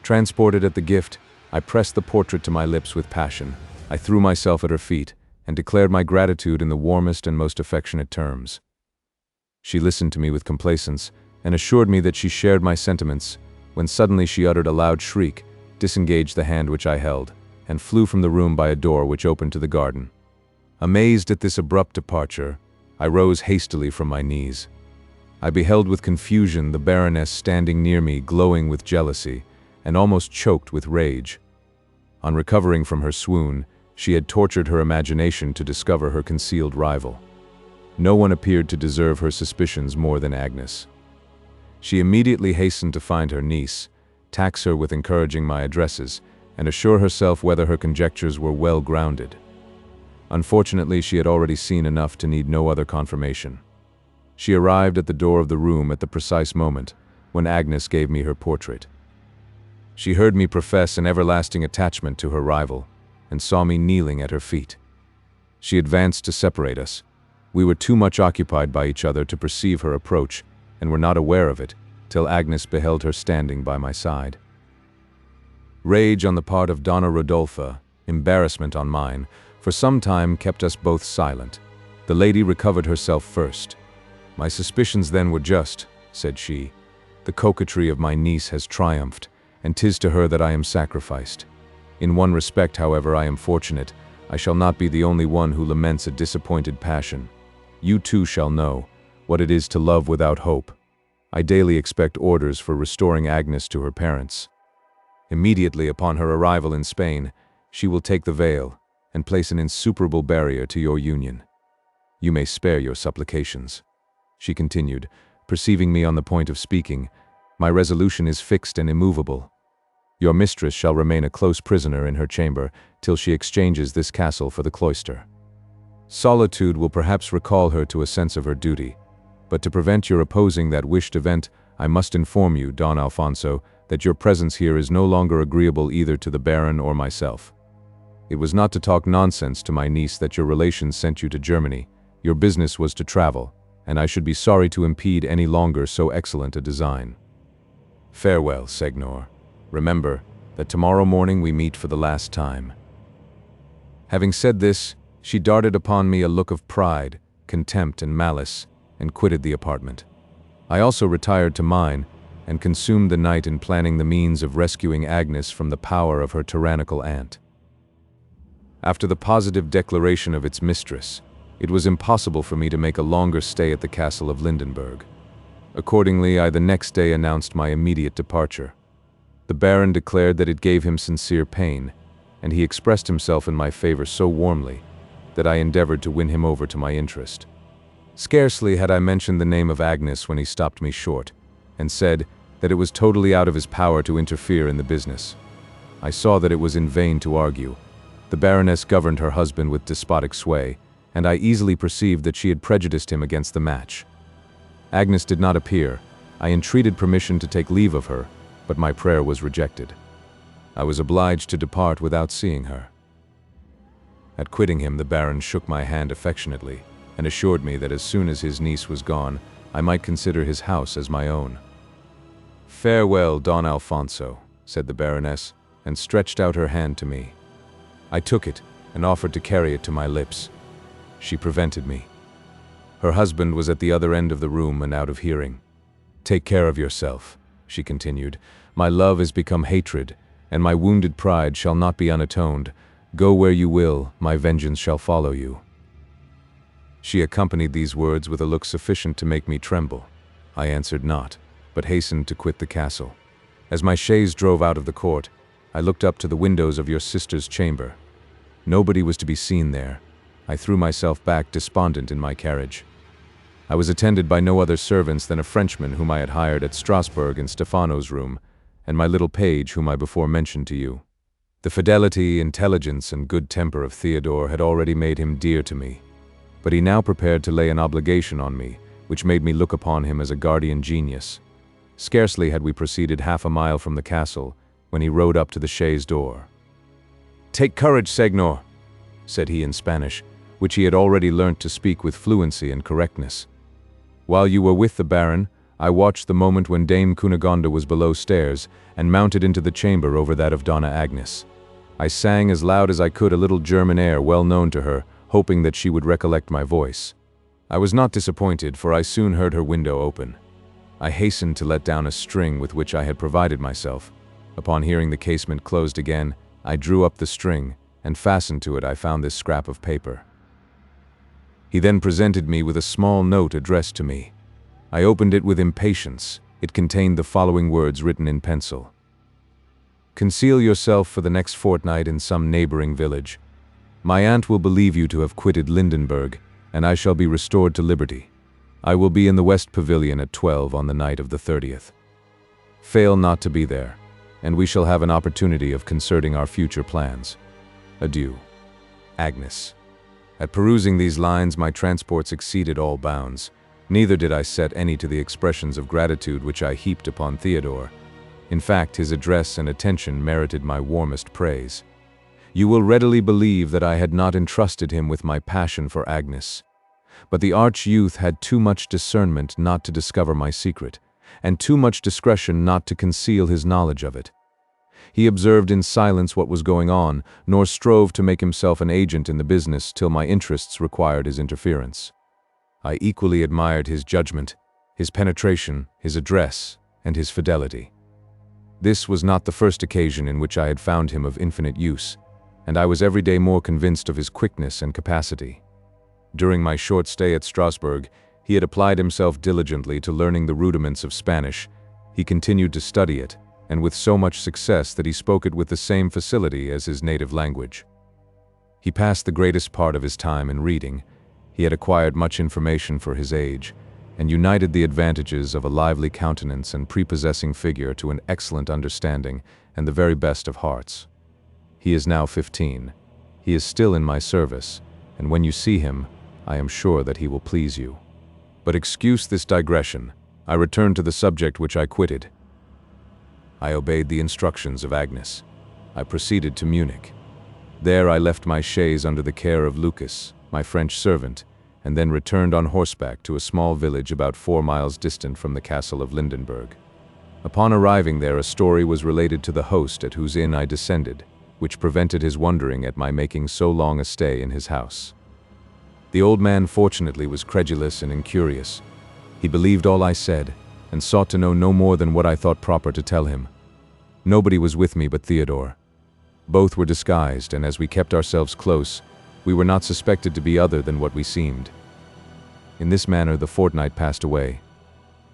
Transported at the gift, I pressed the portrait to my lips with passion. I threw myself at her feet and declared my gratitude in the warmest and most affectionate terms. She listened to me with complacence and assured me that she shared my sentiments, when suddenly she uttered a loud shriek, disengaged the hand which I held, and flew from the room by a door which opened to the garden. Amazed at this abrupt departure, I rose hastily from my knees. I beheld with confusion the Baroness standing near me, glowing with jealousy, and almost choked with rage. On recovering from her swoon, she had tortured her imagination to discover her concealed rival. No one appeared to deserve her suspicions more than Agnes. She immediately hastened to find her niece, tax her with encouraging my addresses, and assure herself whether her conjectures were well grounded. Unfortunately, she had already seen enough to need no other confirmation. She arrived at the door of the room at the precise moment when Agnes gave me her portrait. She heard me profess an everlasting attachment to her rival, and saw me kneeling at her feet. She advanced to separate us. We were too much occupied by each other to perceive her approach, and were not aware of it, till Agnes beheld her standing by my side. Rage on the part of Donna Rodolpha, embarrassment on mine, for some time kept us both silent. The lady recovered herself first. My suspicions then were just, said she. The coquetry of my niece has triumphed, and 'tis to her that I am sacrificed. In one respect, however, I am fortunate. I shall not be the only one who laments a disappointed passion. You too shall know what it is to love without hope. I daily expect orders for restoring Agnes to her parents. Immediately upon her arrival in Spain, she will take the veil and place an insuperable barrier to your union. You may spare your supplications, she continued, perceiving me on the point of speaking. My resolution is fixed and immovable. Your mistress shall remain a close prisoner in her chamber till she exchanges this castle for the cloister. Solitude will perhaps recall her to a sense of her duty, but to prevent your opposing that wished event, I must inform you, Don Alfonso, that your presence here is no longer agreeable either to the Baron or myself. It was not to talk nonsense to my niece that your relations sent you to Germany. Your business was to travel, and I should be sorry to impede any longer so excellent a design. Farewell, Señor. Remember that tomorrow morning we meet for the last time. Having said this, she darted upon me a look of pride, contempt, and malice, and quitted the apartment. I also retired to mine, and consumed the night in planning the means of rescuing Agnes from the power of her tyrannical aunt. After the positive declaration of its mistress, it was impossible for me to make a longer stay at the castle of Lindenberg. Accordingly, I the next day announced my immediate departure. The Baron declared that it gave him sincere pain, and he expressed himself in my favor so warmly that I endeavored to win him over to my interest. Scarcely had I mentioned the name of Agnes when he stopped me short, and said that it was totally out of his power to interfere in the business. I saw that it was in vain to argue. The Baroness governed her husband with despotic sway, and I easily perceived that she had prejudiced him against the match. Agnes did not appear. I entreated permission to take leave of her, but my prayer was rejected. I was obliged to depart without seeing her. At quitting him, the Baron shook my hand affectionately, and assured me that as soon as his niece was gone, I might consider his house as my own. "Farewell, Don Alfonso," said the Baroness, and stretched out her hand to me. I took it and offered to carry it to my lips. She prevented me. Her husband was at the other end of the room and out of hearing. "Take care of yourself," she continued. "My love has become hatred, and my wounded pride shall not be unatoned. Go where you will, my vengeance shall follow you." She accompanied these words with a look sufficient to make me tremble. I answered not, but hastened to quit the castle. As my chaise drove out of the court, I looked up to the windows of your sister's chamber. Nobody was to be seen there. I threw myself back despondent in my carriage. I was attended by no other servants than a Frenchman whom I had hired at Strasbourg in Stefano's room, and my little page whom I before mentioned to you. The fidelity, intelligence, and good temper of Theodore had already made him dear to me, but he now prepared to lay an obligation on me, which made me look upon him as a guardian genius. Scarcely had we proceeded half a mile from the castle, when he rode up to the chaise door. "Take courage, Señor," said he in Spanish, which he had already learnt to speak with fluency and correctness. "While you were with the Baron, I watched the moment when Dame Cunegonde was below stairs, and mounted into the chamber over that of Donna Agnes. I sang as loud as I could a little German air well known to her, hoping that she would recollect my voice. I was not disappointed, for I soon heard her window open. I hastened to let down a string with which I had provided myself. Upon hearing the casement closed again, I drew up the string, and fastened to it I found this scrap of paper. He then presented me with a small note addressed to me. I opened it with impatience. It contained the following words written in pencil. "Conceal yourself for the next fortnight in some neighboring village. My aunt will believe you to have quitted Lindenberg, and I shall be restored to liberty. I will be in the West Pavilion at 12 on the night of the 30th. Fail not to be there, and we shall have an opportunity of concerting our future plans. Adieu. Agnes." At perusing these lines, my transports exceeded all bounds. Neither did I set any to the expressions of gratitude which I heaped upon Theodore. In fact, his address and attention merited my warmest praise. You will readily believe that I had not entrusted him with my passion for Agnes. But the arch-youth had too much discernment not to discover my secret, and too much discretion not to conceal his knowledge of it. He observed in silence what was going on, nor strove to make himself an agent in the business till my interests required his interference. I equally admired his judgment, his penetration, his address, and his fidelity. This was not the first occasion in which I had found him of infinite use, and I was every day more convinced of his quickness and capacity. During my short stay at Strasbourg, he had applied himself diligently to learning the rudiments of Spanish. He continued to study it, and with so much success that he spoke it with the same facility as his native language. He passed the greatest part of his time in reading. He had acquired much information for his age, and united the advantages of a lively countenance and prepossessing figure to an excellent understanding and the very best of hearts. He is now 15. He is still in my service, and when you see him, I am sure that he will please you. But excuse this digression. I return to the subject which I quitted. I obeyed the instructions of Agnes. I proceeded to Munich. There I left my chaise under the care of Lucas, my French servant, and then returned on horseback to a small village about 4 miles distant from the castle of Lindenberg. Upon arriving there, a story was related to the host at whose inn I descended, which prevented his wondering at my making so long a stay in his house. The old man fortunately was credulous and incurious. He believed all I said, and sought to know no more than what I thought proper to tell him. Nobody was with me but Theodore. Both were disguised, and as we kept ourselves close, we were not suspected to be other than what we seemed. In this manner the fortnight passed away.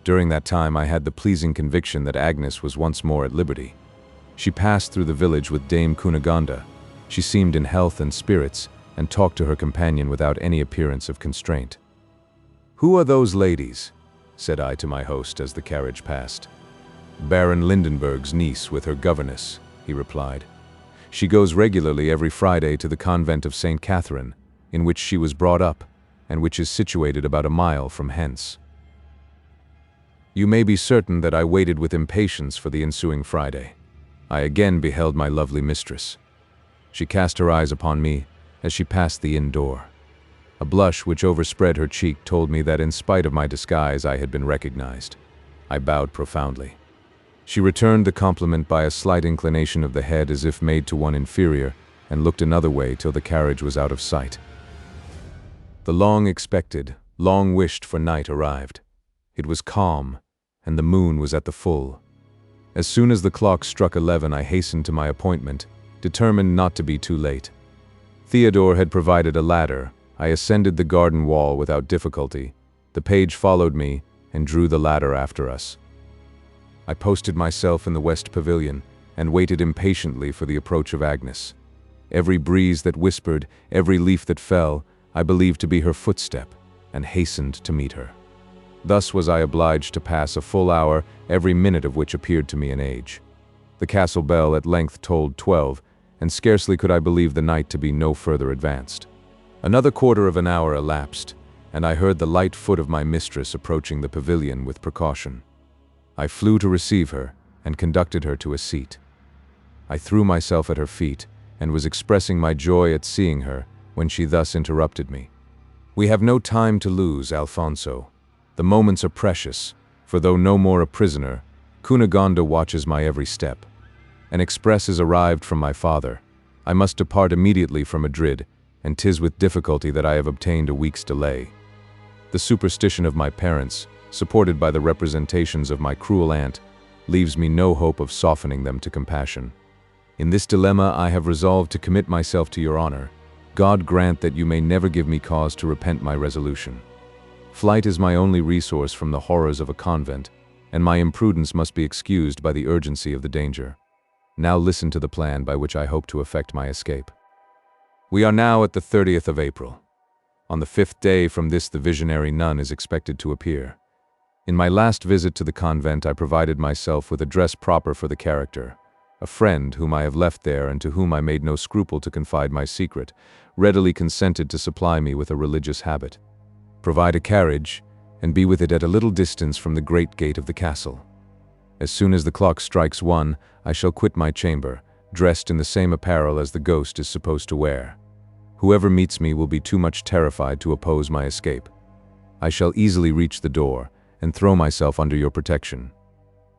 During that time I had the pleasing conviction that Agnes was once more at liberty. She passed through the village with Dame Cunegonde. She seemed in health and spirits, and talked to her companion without any appearance of constraint. "Who are those ladies?" said I to my host as the carriage passed. "Baron Lindenberg's niece with her governess," he replied. "She goes regularly every Friday to the convent of St. Catherine, in which she was brought up, and which is situated about a mile from hence." You may be certain that I waited with impatience for the ensuing Friday. I again beheld my lovely mistress. She cast her eyes upon me as she passed the inn door. A blush which overspread her cheek told me that in spite of my disguise I had been recognized. I bowed profoundly. She returned the compliment by a slight inclination of the head as if made to one inferior, and looked another way till the carriage was out of sight. The long-expected, long-wished-for night arrived. It was calm, and the moon was at the full. As soon as the clock struck 11, I hastened to my appointment, determined not to be too late. Theodore had provided a ladder. I ascended the garden wall without difficulty. The page followed me and drew the ladder after us. I posted myself in the west pavilion and waited impatiently for the approach of Agnes. Every breeze that whispered, every leaf that fell, I believed to be her footstep, and hastened to meet her. Thus was I obliged to pass a full hour, every minute of which appeared to me an age. The castle bell at length tolled 12, and scarcely could I believe the night to be no further advanced. Another quarter of an hour elapsed, and I heard the light foot of my mistress approaching the pavilion with precaution. I flew to receive her, and conducted her to a seat. I threw myself at her feet, and was expressing my joy at seeing her, when she thus interrupted me. "We have no time to lose, Alfonso. The moments are precious, for though no more a prisoner, Cunegonde watches my every step. An express is arrived from my father. I must depart immediately from Madrid, and 'tis with difficulty that I have obtained a week's delay. The superstition of my parents, supported by the representations of my cruel aunt, leaves me no hope of softening them to compassion. In this dilemma I have resolved to commit myself to your honor. God grant that you may never give me cause to repent my resolution. Flight is my only resource from the horrors of a convent, and my imprudence must be excused by the urgency of the danger. Now listen to the plan by which I hope to effect my escape. We are now at the 30th of April. On the 5th day from this the visionary nun is expected to appear. In my last visit to the convent I provided myself with a dress proper for the character. A friend, whom I have left there and to whom I made no scruple to confide my secret, readily consented to supply me with a religious habit. Provide a carriage, and be with it at a little distance from the great gate of the castle. As soon as the clock strikes 1, I shall quit my chamber, dressed in the same apparel as the ghost is supposed to wear. Whoever meets me will be too much terrified to oppose my escape. I shall easily reach the door, and throw myself under your protection.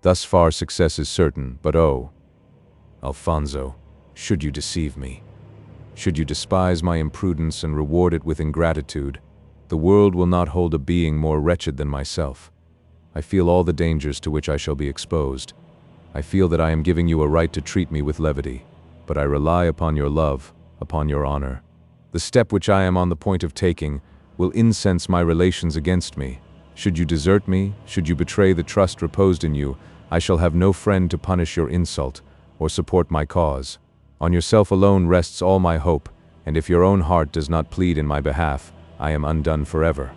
Thus far success is certain, but oh, Alfonso, should you deceive me, should you despise my imprudence and reward it with ingratitude, the world will not hold a being more wretched than myself. I feel all the dangers to which I shall be exposed. I feel that I am giving you a right to treat me with levity, but I rely upon your love, upon your honor. The step which I am on the point of taking will incense my relations against me. Should you desert me, should you betray the trust reposed in you, I shall have no friend to punish your insult or support my cause. On yourself alone rests all my hope, and if your own heart does not plead in my behalf, I am undone forever."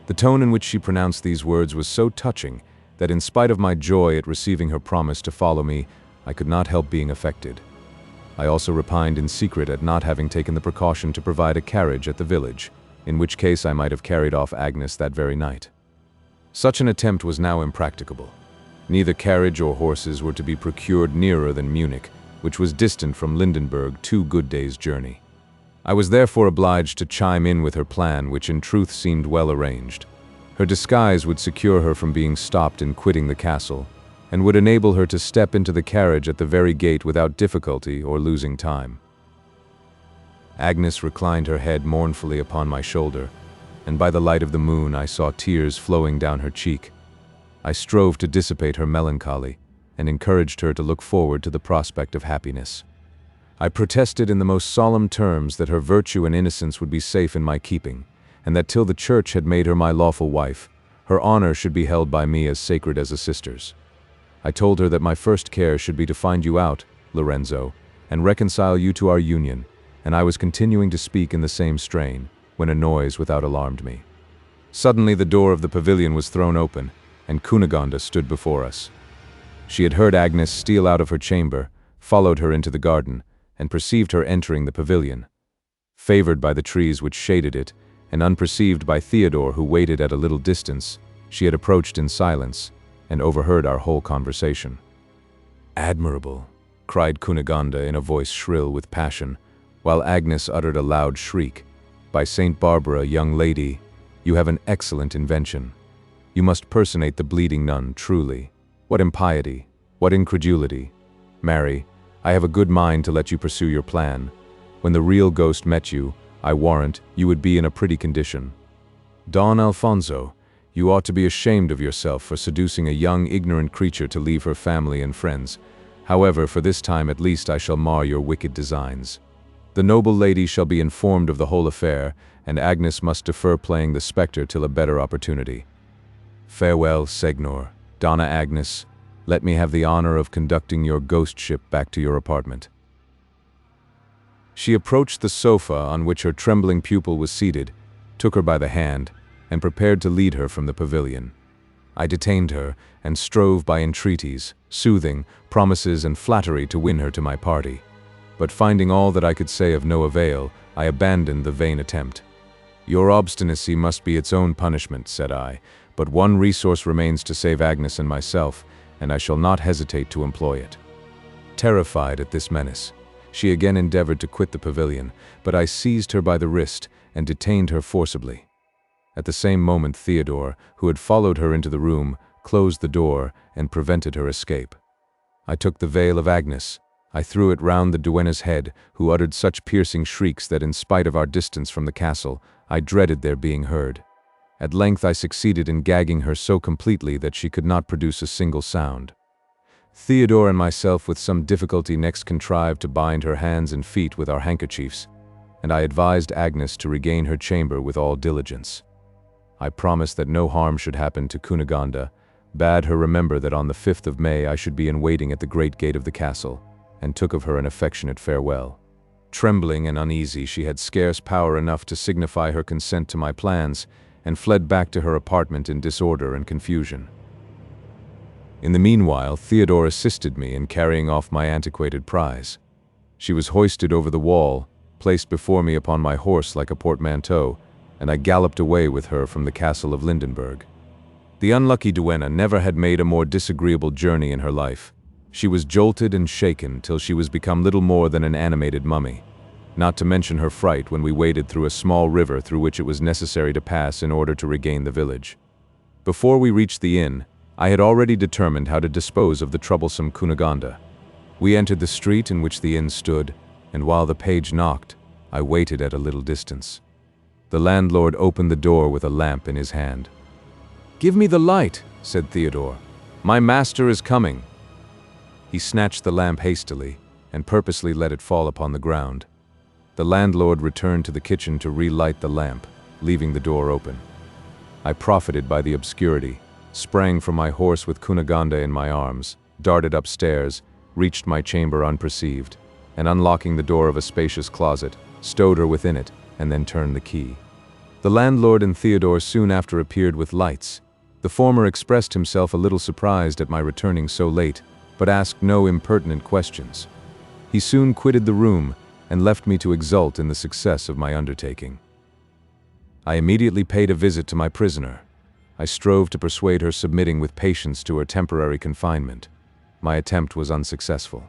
The tone in which she pronounced these words was so touching that in spite of my joy at receiving her promise to follow me, I could not help being affected. I also repined in secret at not having taken the precaution to provide a carriage at the village, in which case I might have carried off Agnes that very night. Such an attempt was now impracticable. Neither carriage or horses were to be procured nearer than Munich, which was distant from Lindenberg 2 good days' journey. I was therefore obliged to chime in with her plan, which in truth seemed well arranged. Her disguise would secure her from being stopped in quitting the castle, and would enable her to step into the carriage at the very gate without difficulty or losing time. Agnes reclined her head mournfully upon my shoulder, and by the light of the moon I saw tears flowing down her cheek. I strove to dissipate her melancholy, and encouraged her to look forward to the prospect of happiness. I protested in the most solemn terms that her virtue and innocence would be safe in my keeping, and that till the Church had made her my lawful wife, Her honor should be held by me as sacred as a sister's. I told her that my first care should be to find you out, Lorenzo, and reconcile you to our union, and I was continuing to speak in the same strain, when a noise without alarmed me. Suddenly the door of the pavilion was thrown open, and Cunegonde stood before us. She had heard Agnes steal out of her chamber, followed her into the garden, and perceived her entering the pavilion. Favored by the trees which shaded it, and unperceived by Theodore who waited at a little distance, she had approached in silence, and overheard our whole conversation. "Admirable," cried Cunegonde in a voice shrill with passion, while Agnes uttered a loud shriek. "By Saint Barbara, young lady, you have an excellent invention. You must personate the bleeding nun, truly. What impiety, what incredulity! Marry, I have a good mind to let you pursue your plan. When the real ghost met you, I warrant you would be in a pretty condition. Don Alfonso, you ought to be ashamed of yourself for seducing a young, ignorant creature to leave her family and friends. However, for this time at least I shall mar your wicked designs. The noble lady shall be informed of the whole affair, and Agnes must defer playing the spectre till a better opportunity. Farewell, Señor. Donna Agnes, let me have the honor of conducting your ghost ship back to your apartment." She approached the sofa on which her trembling pupil was seated, took her by the hand, and prepared to lead her from the pavilion. I detained her, and strove by entreaties, soothing, promises, and flattery to win her to my party. But finding all that I could say of no avail, I abandoned the vain attempt. "Your obstinacy must be its own punishment," said I, "but one resource remains to save Agnes and myself, and I shall not hesitate to employ it." Terrified at this menace, she again endeavored to quit the pavilion, but I seized her by the wrist and detained her forcibly. At the same moment Theodore, who had followed her into the room, closed the door and prevented her escape. I took the veil of Agnes. I threw it round the duenna's head, who uttered such piercing shrieks that in spite of our distance from the castle, I dreaded their being heard. At length I succeeded in gagging her so completely that she could not produce a single sound. Theodore and myself with some difficulty next contrived to bind her hands and feet with our handkerchiefs, and I advised Agnes to regain her chamber with all diligence. I promised that no harm should happen to Cunegonde, bade her remember that on the 5th of May I should be in waiting at the great gate of the castle, and took of her an affectionate farewell. Trembling and uneasy, she had scarce power enough to signify her consent to my plans, and fled back to her apartment in disorder and confusion. In the meanwhile, Theodore assisted me in carrying off my antiquated prize. She was hoisted over the wall, placed before me upon my horse like a portmanteau, and I galloped away with her from the castle of Lindenberg. The unlucky duenna never had made a more disagreeable journey in her life. She was jolted and shaken till she was become little more than an animated mummy, not to mention her fright when we waded through a small river through which it was necessary to pass in order to regain the village. Before we reached the inn, I had already determined how to dispose of the troublesome Cunegonde. We entered the street in which the inn stood, and while the page knocked, I waited at a little distance. The landlord opened the door with a lamp in his hand. "Give me the light," said Theodore. "My master is coming." He snatched the lamp hastily, and purposely let it fall upon the ground. The landlord returned to the kitchen to relight the lamp, leaving the door open. I profited by the obscurity, sprang from my horse with Cunegonde in my arms, darted upstairs, reached my chamber unperceived, and unlocking the door of a spacious closet, stowed her within it, and then turned the key. The landlord and Theodore soon after appeared with lights. The former expressed himself a little surprised at my returning so late, but asked no impertinent questions. He soon quitted the room and left me to exult in the success of my undertaking. I immediately paid a visit to my prisoner. I strove to persuade her submitting with patience to her temporary confinement. My attempt was unsuccessful.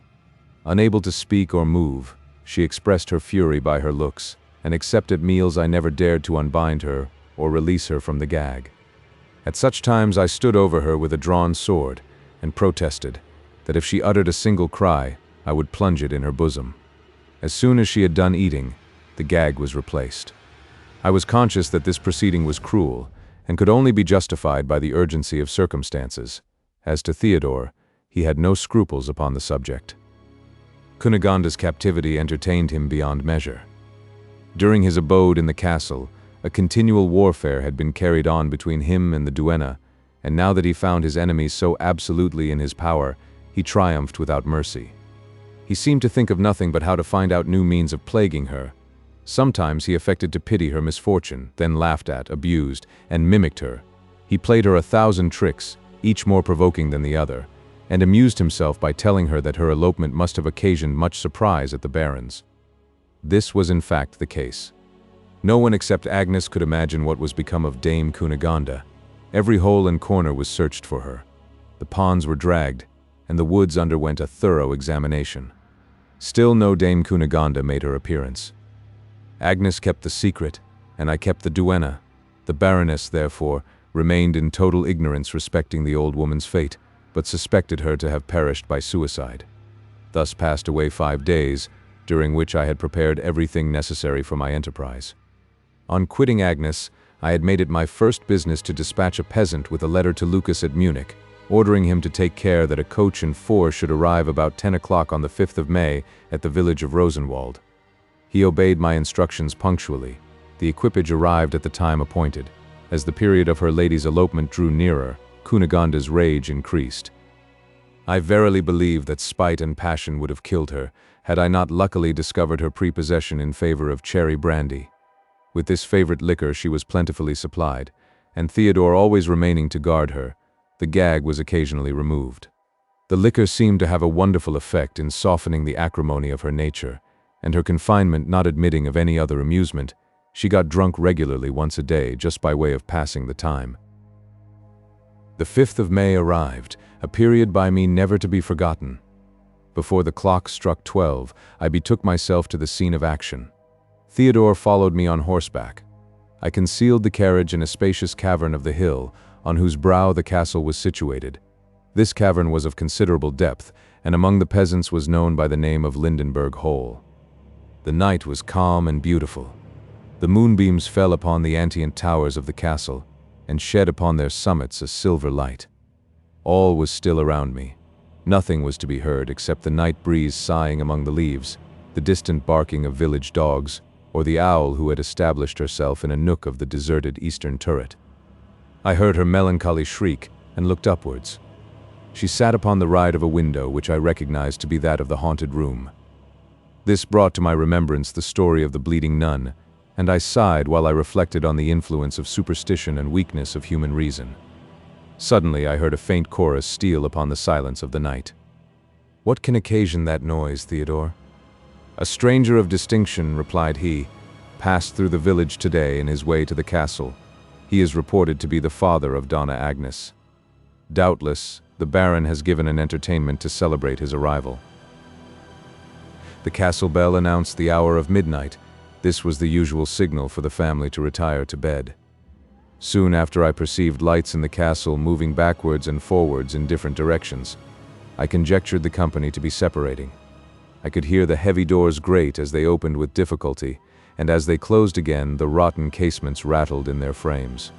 Unable to speak or move, she expressed her fury by her looks, and except at meals I never dared to unbind her or release her from the gag. At such times I stood over her with a drawn sword and protested that if she uttered a single cry, I would plunge it in her bosom. As soon as she had done eating, the gag was replaced. I was conscious that this proceeding was cruel, and could only be justified by the urgency of circumstances. As to Theodore, he had no scruples upon the subject. Cunegonde's captivity entertained him beyond measure. During his abode in the castle, A continual warfare had been carried on between him and the duenna, and now that he found his enemies so absolutely in his power, he triumphed without mercy. He seemed to think of nothing but how to find out new means of plaguing her. Sometimes he affected to pity her misfortune, then laughed at, abused, and mimicked her. He played her 1,000 tricks, each more provoking than the other, and amused himself by telling her that her elopement must have occasioned much surprise at the barons. This was in fact the case. No one except Agnes could imagine what was become of Dame Cunegonde. Every hole and corner was searched for her. The ponds were dragged, and the woods underwent a thorough examination. Still no Dame Cunegonde made her appearance. Agnes kept the secret, and I kept the duenna. The Baroness, therefore, remained in total ignorance respecting the old woman's fate, but suspected her to have perished by suicide. Thus passed away 5 days, during which I had prepared everything necessary for my enterprise. On quitting Agnes, I had made it my first business to dispatch a peasant with a letter to Lucas at Munich, ordering him to take care that a coach and 4 should arrive about 10 o'clock on the 5th of May at the village of Rosenwald. He obeyed my instructions punctually. The equipage arrived at the time appointed. As the period of her lady's elopement drew nearer, Cunegonde's rage increased. I verily believe that spite and passion would have killed her, had I not luckily discovered her prepossession in favor of cherry brandy. With this favorite liquor she was plentifully supplied, and Theodore always remaining to guard her, the gag was occasionally removed. The liquor seemed to have a wonderful effect in softening the acrimony of her nature, and her confinement not admitting of any other amusement, she got drunk regularly once a day just by way of passing the time. The 5th of May arrived, a period by me never to be forgotten. Before the clock struck 12, I betook myself to the scene of action. Theodore followed me on horseback. I concealed the carriage in a spacious cavern of the hill, on whose brow the castle was situated. This cavern was of considerable depth, and among the peasants was known by the name of Lindenberg Hole. The night was calm and beautiful. The moonbeams fell upon the antient towers of the castle, and shed upon their summits a silver light. All was still around me. Nothing was to be heard except the night breeze sighing among the leaves, the distant barking of village dogs, or the owl who had established herself in a nook of the deserted eastern turret. I heard her melancholy shriek, and looked upwards. She sat upon the ride of a window which I recognized to be that of the haunted room. This brought to my remembrance the story of the bleeding nun, and I sighed while I reflected on the influence of superstition and weakness of human reason. Suddenly I heard a faint chorus steal upon the silence of the night. "What can occasion that noise, Theodore?" "A stranger of distinction," replied he, "passed through the village today in his way to the castle. He is reported to be the father of Donna Agnes. Doubtless, the Baron has given an entertainment to celebrate his arrival." The castle bell announced the hour of midnight. This was the usual signal for the family to retire to bed. Soon after I perceived lights in the castle moving backwards and forwards in different directions. I conjectured the company to be separating. I could hear the heavy doors grate as they opened with difficulty, and as they closed again, the rotten casements rattled in their frames.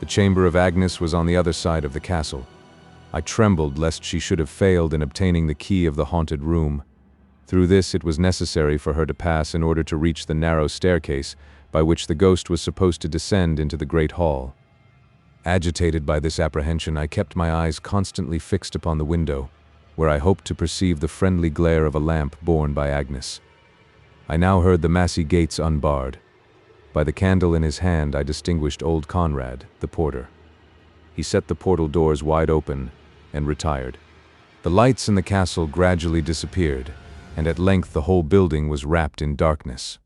The chamber of Agnes was on the other side of the castle. I trembled lest she should have failed in obtaining the key of the haunted room. Through this it was necessary for her to pass in order to reach the narrow staircase by which the ghost was supposed to descend into the great hall. Agitated by this apprehension, I kept my eyes constantly fixed upon the window, where I hoped to perceive the friendly glare of a lamp borne by Agnes. I now heard the massy gates unbarred. By the candle in his hand I distinguished old Conrad, the porter. He set the portal doors wide open and retired. The lights in the castle gradually disappeared, and at length the whole building was wrapped in darkness.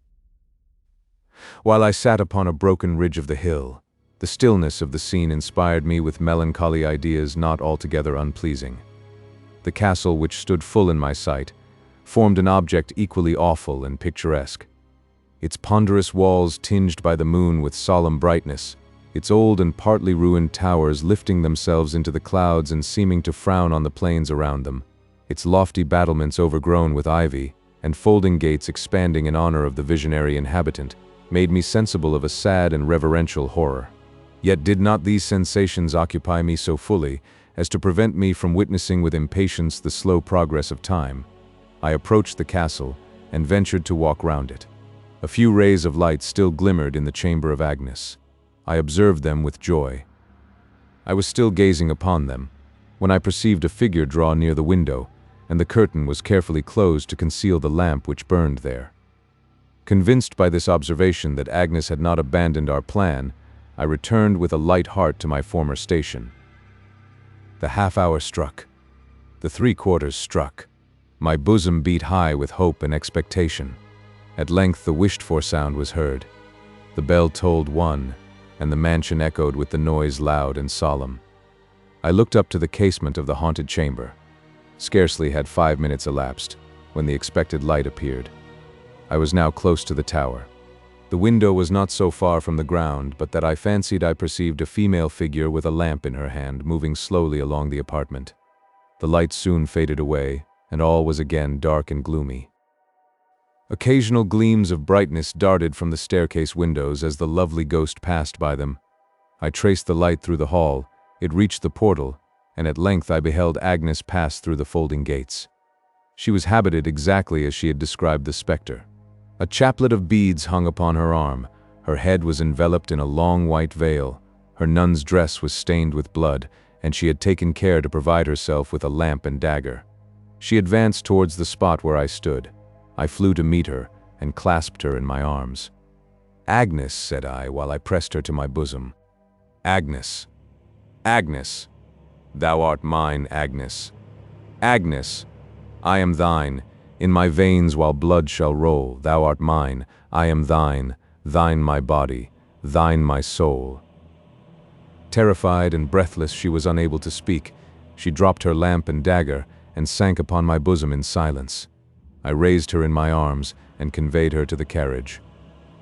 While I sat upon a broken ridge of the hill, the stillness of the scene inspired me with melancholy ideas not altogether unpleasing. The castle, which stood full in my sight, formed an object equally awful and picturesque. Its ponderous walls tinged by the moon with solemn brightness, its old and partly ruined towers lifting themselves into the clouds and seeming to frown on the plains around them, its lofty battlements overgrown with ivy, and folding gates expanding in honor of the visionary inhabitant, made me sensible of a sad and reverential horror. Yet did not these sensations occupy me so fully as to prevent me from witnessing with impatience the slow progress of time. I approached the castle and ventured to walk round it. A few rays of light still glimmered in the chamber of Agnes. I observed them with joy. I was still gazing upon them, when I perceived a figure draw near the window, and the curtain was carefully closed to conceal the lamp which burned there. Convinced by this observation that Agnes had not abandoned our plan, I returned with a light heart to my former station. The half-hour struck. The 3/4 struck. My bosom beat high with hope and expectation. At length the wished-for sound was heard. The bell tolled 1, and the mansion echoed with the noise loud and solemn. I looked up to the casement of the haunted chamber. Scarcely had 5 minutes elapsed, when the expected light appeared. I was now close to the tower. The window was not so far from the ground, but that I fancied I perceived a female figure with a lamp in her hand moving slowly along the apartment. The light soon faded away, and all was again dark and gloomy. Occasional gleams of brightness darted from the staircase windows as the lovely ghost passed by them. I traced the light through the hall, it reached the portal, and at length I beheld Agnes pass through the folding gates. She was habited exactly as she had described the spectre. A chaplet of beads hung upon her arm, her head was enveloped in a long white veil, her nun's dress was stained with blood, and she had taken care to provide herself with a lamp and dagger. She advanced towards the spot where I stood. I flew to meet her, and clasped her in my arms. "Agnes," said I, while I pressed her to my bosom. "Agnes! Agnes! Thou art mine, Agnes! Agnes! I am thine, in my veins while blood shall roll, thou art mine, I am thine, thine my body, thine my soul." Terrified and breathless, she was unable to speak. She dropped her lamp and dagger, and sank upon my bosom in silence. I raised her in my arms, and conveyed her to the carriage.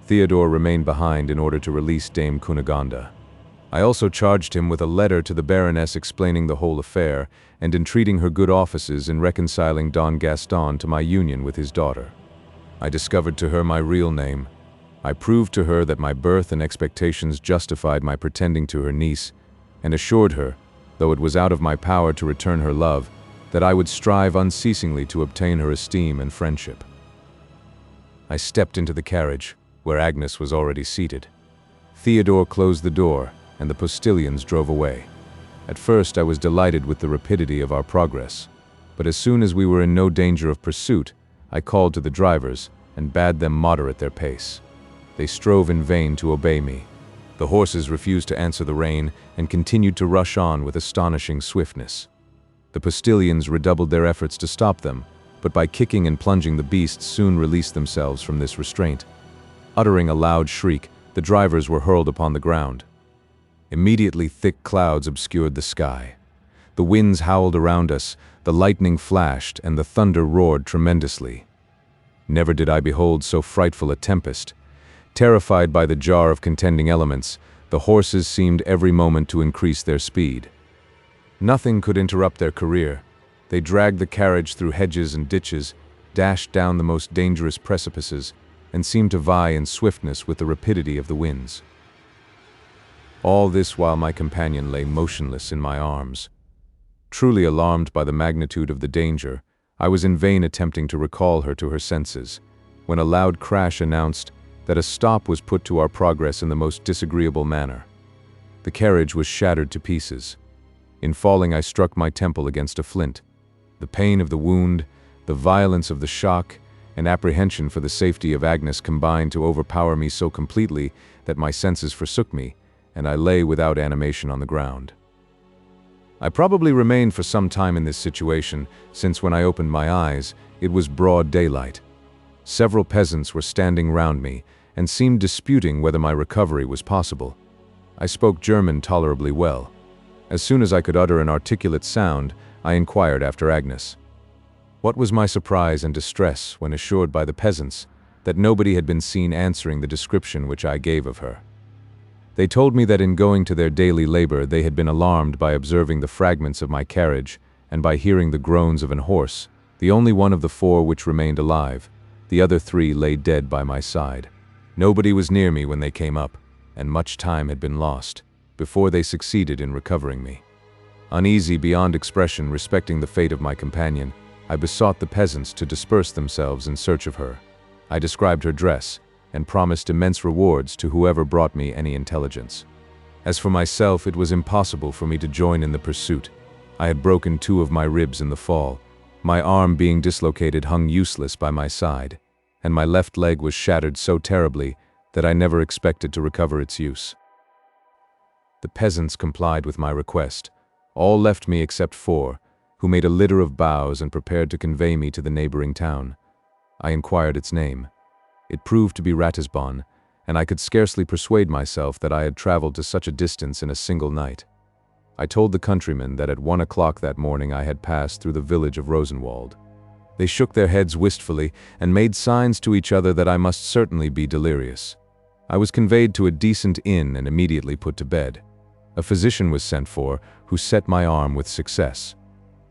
Theodore remained behind in order to release Dame Cunegonde. I also charged him with a letter to the Baroness explaining the whole affair, and entreating her good offices in reconciling Don Gaston to my union with his daughter. I discovered to her my real name. I proved to her that my birth and expectations justified my pretending to her niece, and assured her, though it was out of my power to return her love, that I would strive unceasingly to obtain her esteem and friendship. I stepped into the carriage, where Agnes was already seated. Theodore closed the door, and the postilions drove away. At first I was delighted with the rapidity of our progress, but as soon as we were in no danger of pursuit, I called to the drivers and bade them moderate their pace. They strove in vain to obey me. The horses refused to answer the rein and continued to rush on with astonishing swiftness. The postilions redoubled their efforts to stop them, but by kicking and plunging the beasts soon released themselves from this restraint. Uttering a loud shriek, the drivers were hurled upon the ground. Immediately thick clouds obscured the sky. The winds howled around us, the lightning flashed, and the thunder roared tremendously. Never did I behold so frightful a tempest. Terrified by the jar of contending elements, the horses seemed every moment to increase their speed. Nothing could interrupt their career. They dragged the carriage through hedges and ditches, dashed down the most dangerous precipices, and seemed to vie in swiftness with the rapidity of the winds. All this while my companion lay motionless in my arms. Truly alarmed by the magnitude of the danger, I was in vain attempting to recall her to her senses, when a loud crash announced that a stop was put to our progress in the most disagreeable manner. The carriage was shattered to pieces. In falling, I struck my temple against a flint. The pain of the wound, the violence of the shock, and apprehension for the safety of Agnes combined to overpower me so completely that my senses forsook me, and I lay without animation on the ground. I probably remained for some time in this situation, since when I opened my eyes, it was broad daylight. Several peasants were standing round me, and seemed disputing whether my recovery was possible. I spoke German tolerably well. As soon as I could utter an articulate sound, I inquired after Agnes. What was my surprise and distress when assured by the peasants that nobody had been seen answering the description which I gave of her. They told me that in going to their daily labor they had been alarmed by observing the fragments of my carriage and by hearing the groans of an horse, the only one of the 4 which remained alive. The other 3 lay dead by my side. Nobody was near me when they came up, and much time had been lost before they succeeded in recovering me. Uneasy beyond expression respecting the fate of my companion, I besought the peasants to disperse themselves in search of her. I described her dress, and promised immense rewards to whoever brought me any intelligence. As for myself, it was impossible for me to join in the pursuit. I had broken 2 of my ribs in the fall. My arm, being dislocated, hung useless by my side, and my left leg was shattered so terribly that I never expected to recover its use. The peasants complied with my request. All left me except 4, who made a litter of boughs and prepared to convey me to the neighboring town. I inquired its name. It proved to be Ratisbon, and I could scarcely persuade myself that I had traveled to such a distance in a single night. I told the countrymen that at 1 o'clock that morning I had passed through the village of Rosenwald. They shook their heads wistfully and made signs to each other that I must certainly be delirious. I was conveyed to a decent inn and immediately put to bed. A physician was sent for, who set my arm with success.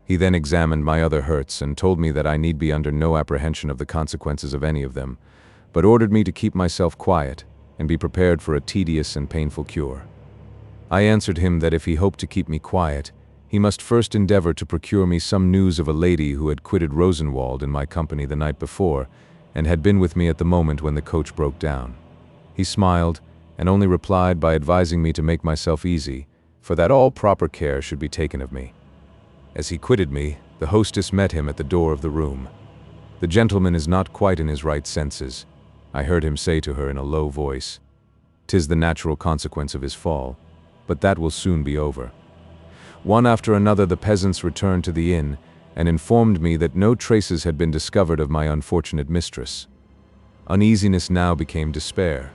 He then examined my other hurts and told me that I need be under no apprehension of the consequences of any of them, but ordered me to keep myself quiet and be prepared for a tedious and painful cure. I answered him that if he hoped to keep me quiet, he must first endeavor to procure me some news of a lady who had quitted Rosenwald in my company the night before and had been with me at the moment when the coach broke down. He smiled and only replied by advising me to make myself easy, for that all proper care should be taken of me. As he quitted me, the hostess met him at the door of the room. "The gentleman is not quite in his right senses," I heard him say to her in a low voice. "'Tis the natural consequence of his fall, but that will soon be over." One after another the peasants returned to the inn and informed me that no traces had been discovered of my unfortunate mistress. Uneasiness now became despair.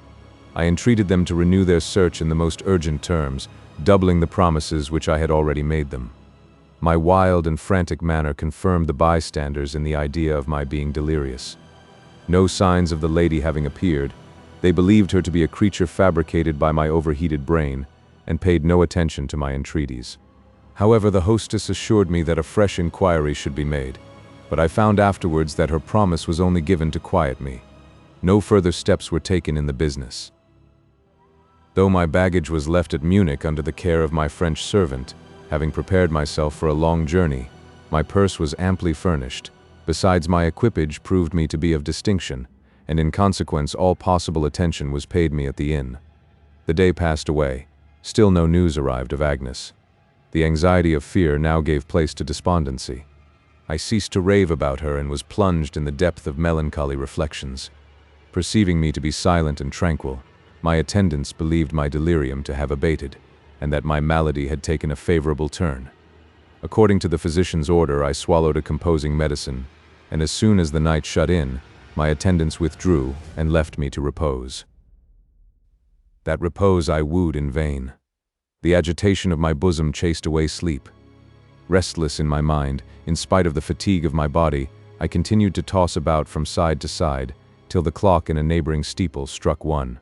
I entreated them to renew their search in the most urgent terms, doubling the promises which I had already made them. My wild and frantic manner confirmed the bystanders in the idea of my being delirious. No signs of the lady having appeared, they believed her to be a creature fabricated by my overheated brain, and paid no attention to my entreaties. However, the hostess assured me that a fresh inquiry should be made, but I found afterwards that her promise was only given to quiet me. No further steps were taken in the business. Though my baggage was left at Munich under the care of my French servant, having prepared myself for a long journey, my purse was amply furnished. Besides, my equipage proved me to be of distinction, and in consequence all possible attention was paid me at the inn. The day passed away. Still no news arrived of Agnes. The anxiety of fear now gave place to despondency. I ceased to rave about her and was plunged in the depth of melancholy reflections. Perceiving me to be silent and tranquil, my attendants believed my delirium to have abated, and that my malady had taken a favorable turn. According to the physician's order, I swallowed a composing medicine, and as soon as the night shut in, my attendants withdrew and left me to repose. That repose I wooed in vain. The agitation of my bosom chased away sleep. Restless in my mind, in spite of the fatigue of my body, I continued to toss about from side to side, till the clock in a neighboring steeple struck 1.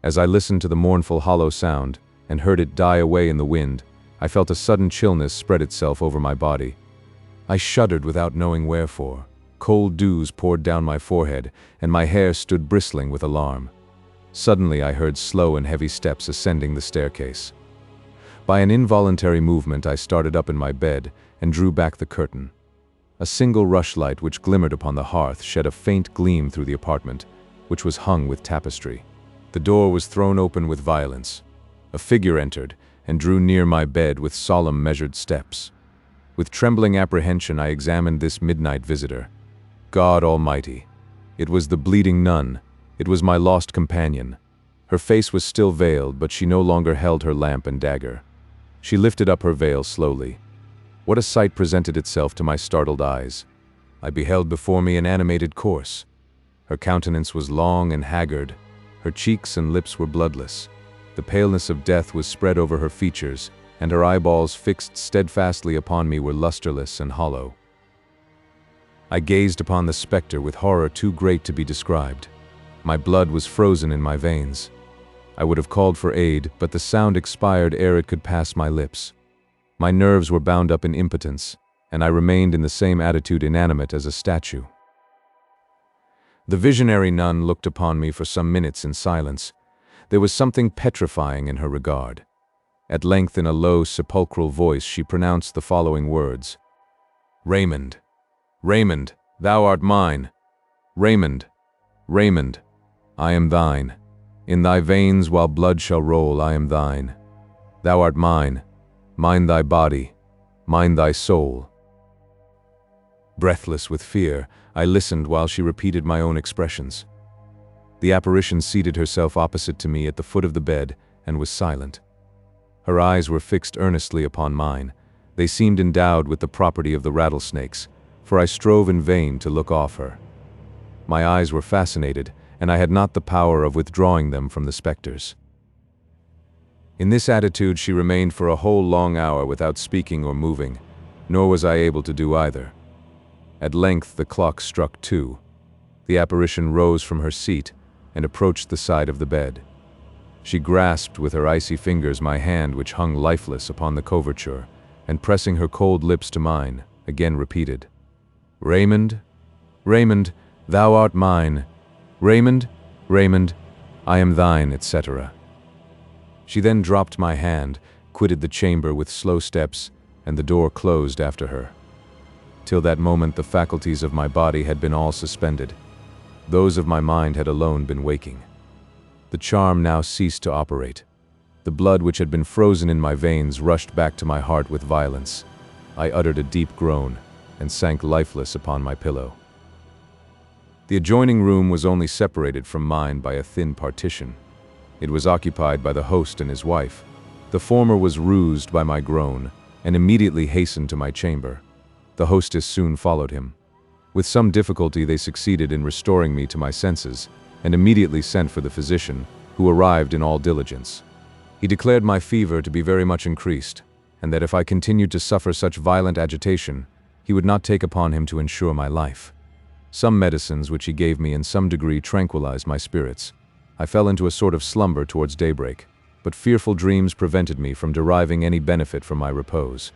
As I listened to the mournful hollow sound, and heard it die away in the wind, I felt a sudden chillness spread itself over my body. I shuddered without knowing wherefore. Cold dews poured down my forehead, and my hair stood bristling with alarm. Suddenly I heard slow and heavy steps ascending the staircase. By an involuntary movement I started up in my bed and drew back the curtain. A single rushlight which glimmered upon the hearth shed a faint gleam through the apartment, which was hung with tapestry. The door was thrown open with violence. A figure entered and drew near my bed with solemn measured steps. With trembling apprehension I examined this midnight visitor. God Almighty! It was the bleeding nun. It was my lost companion. Her face was still veiled, but she no longer held her lamp and dagger. She lifted up her veil slowly. What a sight presented itself to my startled eyes! I beheld before me an animated corpse. Her countenance was long and haggard. Her cheeks and lips were bloodless. The paleness of death was spread over her features, and her eyeballs fixed steadfastly upon me were lusterless and hollow. I gazed upon the specter with horror too great to be described. My blood was frozen in my veins. I would have called for aid, but the sound expired ere it could pass my lips. My nerves were bound up in impotence, and I remained in the same attitude, inanimate as a statue. The visionary nun looked upon me for some minutes in silence. There was something petrifying in her regard. At length, in a low, sepulchral voice, she pronounced the following words: "Raymond, Raymond, thou art mine! Raymond, Raymond, I am thine. In thy veins while blood shall roll, I am thine. Thou art mine, mine thy body, mine thy soul. Breathless with fear, I listened while she repeated my own expressions. The apparition seated herself opposite to me at the foot of the bed and was silent. Her eyes were fixed earnestly upon mine. They seemed endowed with the property of the rattlesnakes, for I strove in vain to look off her. My eyes were fascinated, and I had not the power of withdrawing them from the specters. In this attitude she remained for a whole long hour without speaking or moving, nor was I able to do either. At length the clock struck 2. The apparition rose from her seat and approached the side of the bed. She grasped with her icy fingers my hand which hung lifeless upon the coverture, and pressing her cold lips to mine, again repeated, "Raymond, Raymond, thou art mine. Raymond, Raymond, I am thine," etc. She then dropped my hand, quitted the chamber with slow steps, and the door closed after her. Till that moment the faculties of my body had been all suspended. Those of my mind had alone been waking. The charm now ceased to operate. The blood which had been frozen in my veins rushed back to my heart with violence. I uttered a deep groan and sank lifeless upon my pillow. The adjoining room was only separated from mine by a thin partition. It was occupied by the host and his wife. The former was roused by my groan and immediately hastened to my chamber. The hostess soon followed him. With some difficulty they succeeded in restoring me to my senses, and immediately sent for the physician, who arrived in all diligence. He declared my fever to be very much increased, and that if I continued to suffer such violent agitation, he would not take upon him to ensure my life. Some medicines which he gave me in some degree tranquilized my spirits. I fell into a sort of slumber towards daybreak, but fearful dreams prevented me from deriving any benefit from my repose.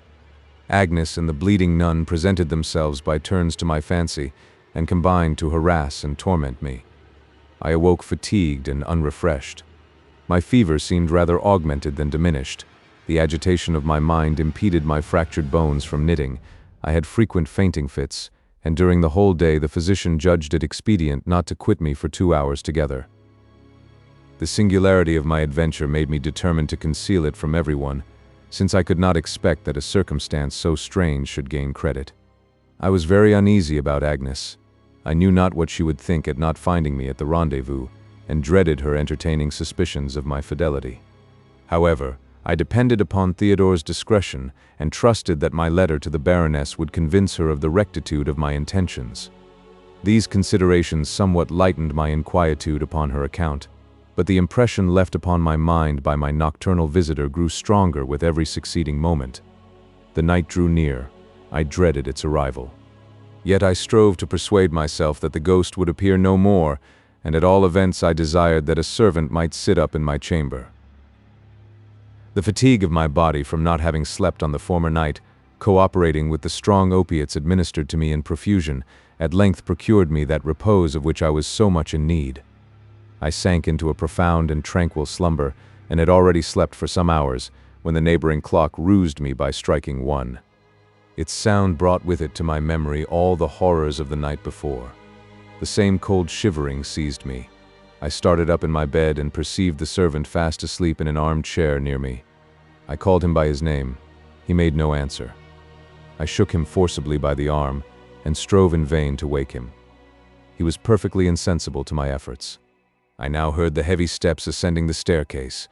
Agnes and the bleeding nun presented themselves by turns to my fancy, and combined to harass and torment me. I awoke fatigued and unrefreshed. My fever seemed rather augmented than diminished. The agitation of my mind impeded my fractured bones from knitting. I had frequent fainting fits, and during the whole day the physician judged it expedient not to quit me for 2 hours together. The singularity of my adventure made me determined to conceal it from everyone, since I could not expect that a circumstance so strange should gain credit. I was very uneasy about Agnes. I knew not what she would think at not finding me at the rendezvous, and dreaded her entertaining suspicions of my fidelity. However, I depended upon Theodore's discretion, and trusted that my letter to the Baroness would convince her of the rectitude of my intentions. These considerations somewhat lightened my inquietude upon her account, but the impression left upon my mind by my nocturnal visitor grew stronger with every succeeding moment. The night drew near. I dreaded its arrival. Yet I strove to persuade myself that the ghost would appear no more, and at all events I desired that a servant might sit up in my chamber. The fatigue of my body from not having slept on the former night, cooperating with the strong opiates administered to me in profusion, at length procured me that repose of which I was so much in need. I sank into a profound and tranquil slumber, and had already slept for some hours, when the neighboring clock roused me by striking 1. Its sound brought with it to my memory all the horrors of the night before. The same cold shivering seized me. I started up in my bed and perceived the servant fast asleep in an armed chair near me. I called him by his name. He made no answer. I shook him forcibly by the arm, and strove in vain to wake him. He was perfectly insensible to my efforts. I now heard the heavy steps ascending the staircase.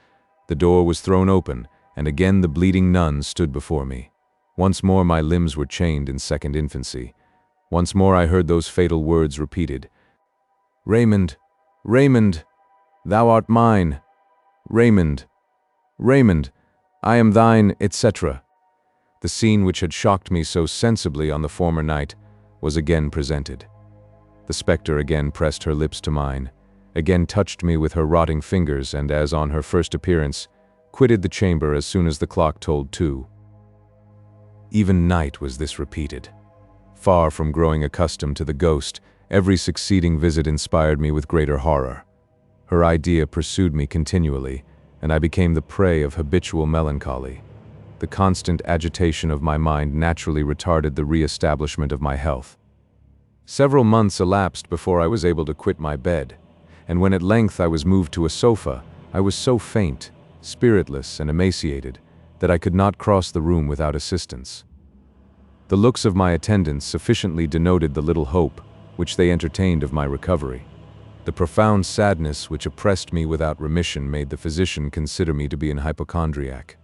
The door was thrown open, and again the bleeding nun stood before me. Once more my limbs were chained in second infancy. Once more I heard those fatal words repeated. "Raymond, Raymond, thou art mine. Raymond, Raymond, I am thine," etc. The scene which had shocked me so sensibly on the former night was again presented. The spectre again pressed her lips to mine, again touched me with her rotting fingers, and as on her first appearance, quitted the chamber as soon as the clock tolled 2. Even night was this repeated. Far from growing accustomed to the ghost, every succeeding visit inspired me with greater horror. Her idea pursued me continually, and I became the prey of habitual melancholy. The constant agitation of my mind naturally retarded the re-establishment of my health. Several months elapsed before I was able to quit my bed, and when at length I was moved to a sofa, I was so faint, spiritless, and emaciated that I could not cross the room without assistance. The looks of my attendants sufficiently denoted the little hope which they entertained of my recovery. The profound sadness which oppressed me without remission made the physician consider me to be an hypochondriac.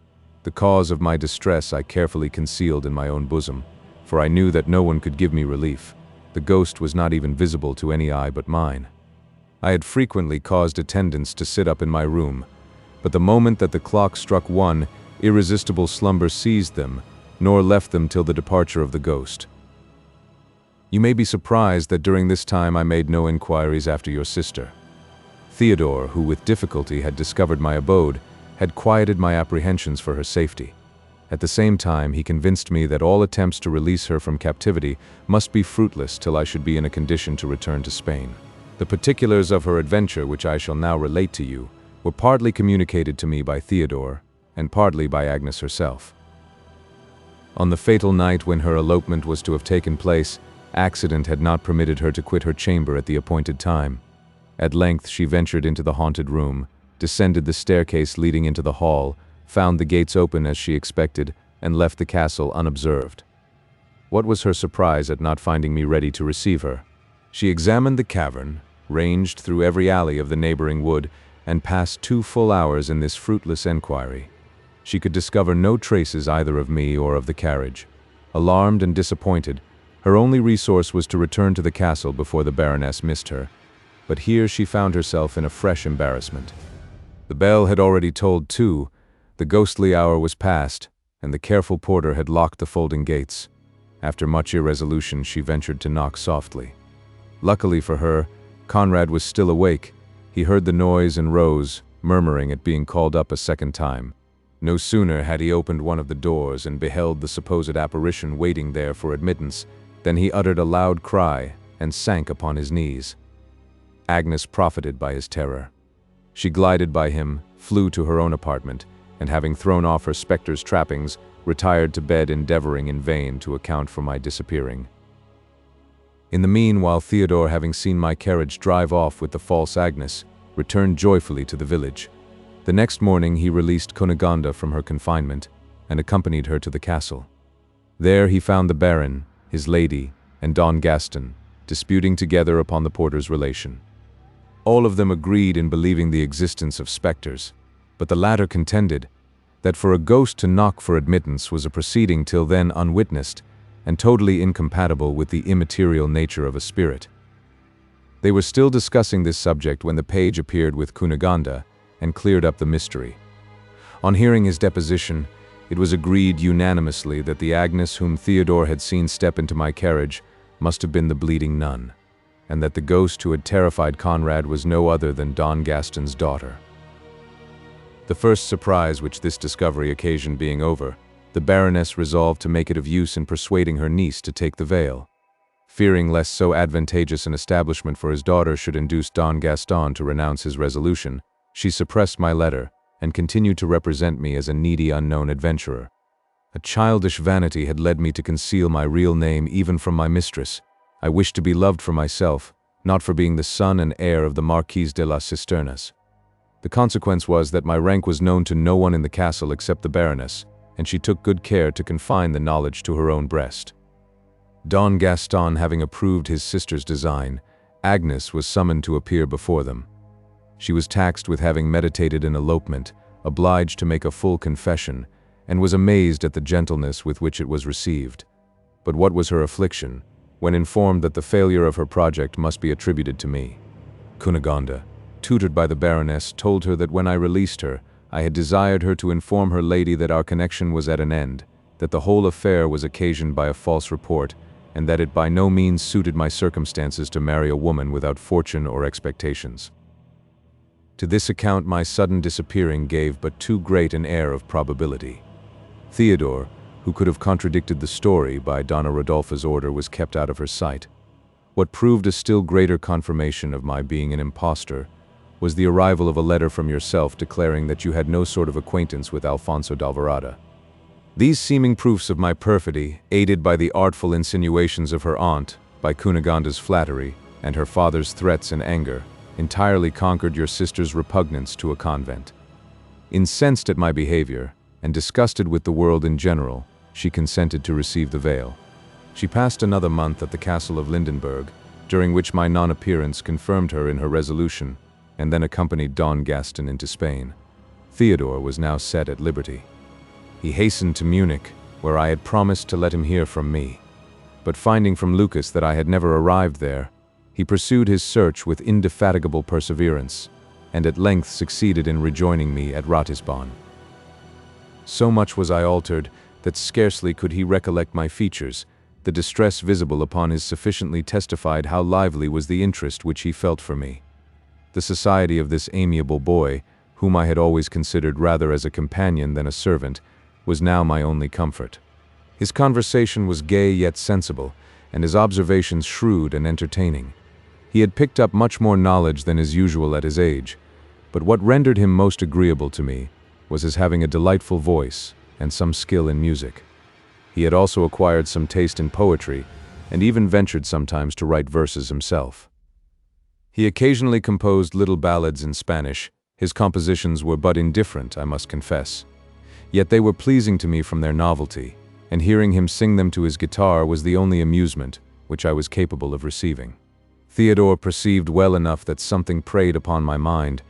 The cause of my distress I carefully concealed in my own bosom, for I knew that no one could give me relief. The ghost was not even visible to any eye but mine. I had frequently caused attendants to sit up in my room, but the moment that the clock struck 1, irresistible slumber seized them, nor left them till the departure of the ghost. You may be surprised that during this time I made no inquiries after your sister. Theodore, who with difficulty had discovered my abode, had quieted my apprehensions for her safety. At the same time, he convinced me that all attempts to release her from captivity must be fruitless till I should be in a condition to return to Spain. The particulars of her adventure, which I shall now relate to you, were partly communicated to me by Theodore, and partly by Agnes herself. On the fatal night when her elopement was to have taken place, accident had not permitted her to quit her chamber at the appointed time. At length she ventured into the haunted room, descended the staircase leading into the hall, found the gates open as she expected, and left the castle unobserved. What was her surprise at not finding me ready to receive her? She examined the cavern, ranged through every alley of the neighboring wood, and passed 2 full hours in this fruitless enquiry. She could discover no traces either of me or of the carriage. Alarmed and disappointed, her only resource was to return to the castle before the Baroness missed her. But here she found herself in a fresh embarrassment. The bell had already tolled 2, the ghostly hour was past, and the careful porter had locked the folding gates. After much irresolution, she ventured to knock softly. Luckily for her, Conrad was still awake. He heard the noise and rose, murmuring at being called up a second time. No sooner had he opened one of the doors and beheld the supposed apparition waiting there for admittance, than he uttered a loud cry and sank upon his knees. Agnes profited by his terror. She glided by him, flew to her own apartment, and having thrown off her spectre's trappings, retired to bed, endeavoring in vain to account for my disappearing. In the meanwhile, Theodore, having seen my carriage drive off with the false Agnes, returned joyfully to the village. The next morning he released Cunegonde from her confinement, and accompanied her to the castle. There he found the Baron, his lady, and Don Gaston, disputing together upon the porter's relation. All of them agreed in believing the existence of specters, but the latter contended that for a ghost to knock for admittance was a proceeding till then unwitnessed, and totally incompatible with the immaterial nature of a spirit. They were still discussing this subject when the page appeared with Cunegonde and cleared up the mystery. On hearing his deposition, it was agreed unanimously that the Agnes whom Theodore had seen step into my carriage must have been the bleeding nun, and that the ghost who had terrified Conrad was no other than Don Gaston's daughter. The first surprise which this discovery occasioned being over, the Baroness resolved to make it of use in persuading her niece to take the veil. Fearing lest so advantageous an establishment for his daughter should induce Don Gaston to renounce his resolution, she suppressed my letter, and continued to represent me as a needy unknown adventurer. A childish vanity had led me to conceal my real name even from my mistress. I wished to be loved for myself, not for being the son and heir of the Marquise de las Cisternas. The consequence was that my rank was known to no one in the castle except the Baroness, and she took good care to confine the knowledge to her own breast. Don Gaston having approved his sister's design, Agnes was summoned to appear before them. She was taxed with having meditated an elopement, obliged to make a full confession, and was amazed at the gentleness with which it was received. But what was her affliction, when informed that the failure of her project must be attributed to me? Cunegonde, tutored by the Baroness, told her that when I released her, I had desired her to inform her lady that our connection was at an end, that the whole affair was occasioned by a false report, and that it by no means suited my circumstances to marry a woman without fortune or expectations. To this account my sudden disappearing gave but too great an air of probability. Theodore, who could have contradicted the story by Donna Rodolpha's order, was kept out of her sight. What proved a still greater confirmation of my being an impostor was the arrival of a letter from yourself declaring that you had no sort of acquaintance with Alfonso d'Alvarado. These seeming proofs of my perfidy, aided by the artful insinuations of her aunt, by Cunegonde's flattery, and her father's threats and anger, entirely conquered your sister's repugnance to a convent. Incensed at my behavior, and disgusted with the world in general, she consented to receive the veil. She passed another month at the castle of Lindenberg, during which my non-appearance confirmed her in her resolution, and then accompanied Don Gaston into Spain. Theodore was now set at liberty. He hastened to Munich, where I had promised to let him hear from me. But finding from Lucas that I had never arrived there, he pursued his search with indefatigable perseverance, and at length succeeded in rejoining me at Ratisbon. So much was I altered that scarcely could he recollect my features. The distress visible upon his sufficiently testified how lively was the interest which he felt for me. The society of this amiable boy, whom I had always considered rather as a companion than a servant, was now my only comfort. His conversation was gay yet sensible, and his observations shrewd and entertaining. He had picked up much more knowledge than is usual at his age, but what rendered him most agreeable to me was his having a delightful voice and some skill in music. He had also acquired some taste in poetry, and even ventured sometimes to write verses himself. He occasionally composed little ballads in Spanish. His compositions were but indifferent, I must confess. Yet they were pleasing to me from their novelty, and hearing him sing them to his guitar was the only amusement which I was capable of receiving. Theodore perceived well enough that something preyed upon my mind,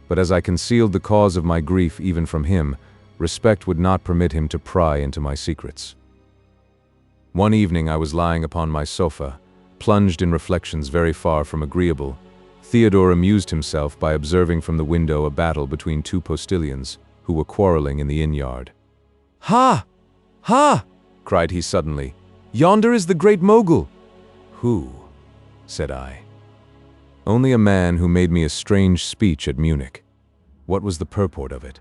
but as I concealed the cause of my grief even from him, respect would not permit him to pry into my secrets. One evening I was lying upon my sofa, plunged in reflections very far from agreeable. Theodore amused himself by observing from the window a battle between two postilions, who were quarreling in the inn-yard. "Ha! Ha!" cried he suddenly. "Yonder is the great mogul." "Who?" said I. "Only a man who made me a strange speech at Munich." "What was the purport of it?"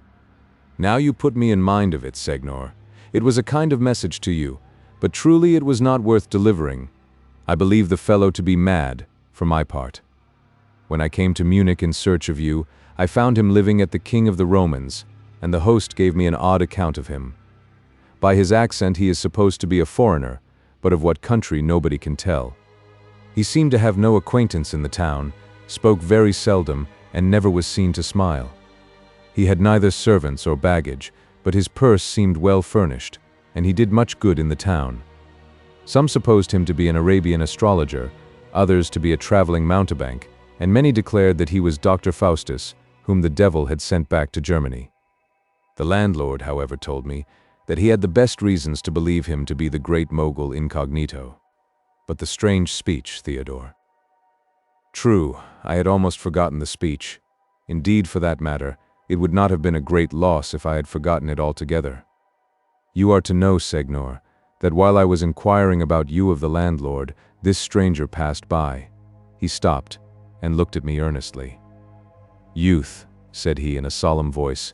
"Now you put me in mind of it, Segnor. It was a kind of message to you, but truly it was not worth delivering. I believe the fellow to be mad, for my part. When I came to Munich in search of you, I found him living at the King of the Romans, and the host gave me an odd account of him. By his accent he is supposed to be a foreigner, but of what country nobody can tell. He seemed to have no acquaintance in the town, spoke very seldom, and never was seen to smile. He had neither servants or baggage, but his purse seemed well furnished, and he did much good in the town. Some supposed him to be an Arabian astrologer, others to be a traveling mountebank, and many declared that he was Dr. Faustus, whom the devil had sent back to Germany. The landlord, however, told me that he had the best reasons to believe him to be the great mogul incognito. But the strange speech, Theodore. True, I had almost forgotten the speech. Indeed, for that matter, it would not have been a great loss if I had forgotten it altogether. You are to know, Segnor, that while I was inquiring about you of the landlord, this stranger passed by. He stopped and looked at me earnestly. "Youth," said he in a solemn voice,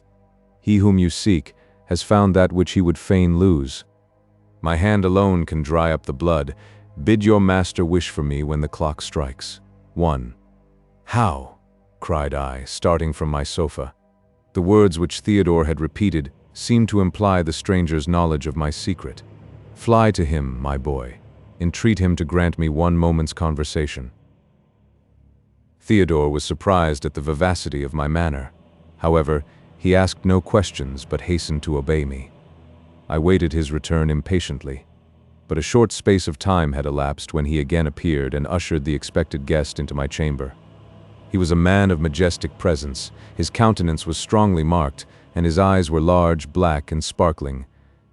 "he whom you seek has found that which he would fain lose. My hand alone can dry up the blood. Bid your master wish for me when the clock strikes 1. "How?" cried I, starting from my sofa. The words which Theodore had repeated seemed to imply the stranger's knowledge of my secret. "Fly to him, my boy. Entreat him to grant me one moment's conversation." Theodore was surprised at the vivacity of my manner. However, he asked no questions but hastened to obey me. I waited his return impatiently, but a short space of time had elapsed when he again appeared and ushered the expected guest into my chamber. He was a man of majestic presence, his countenance was strongly marked, and his eyes were large, black, and sparkling.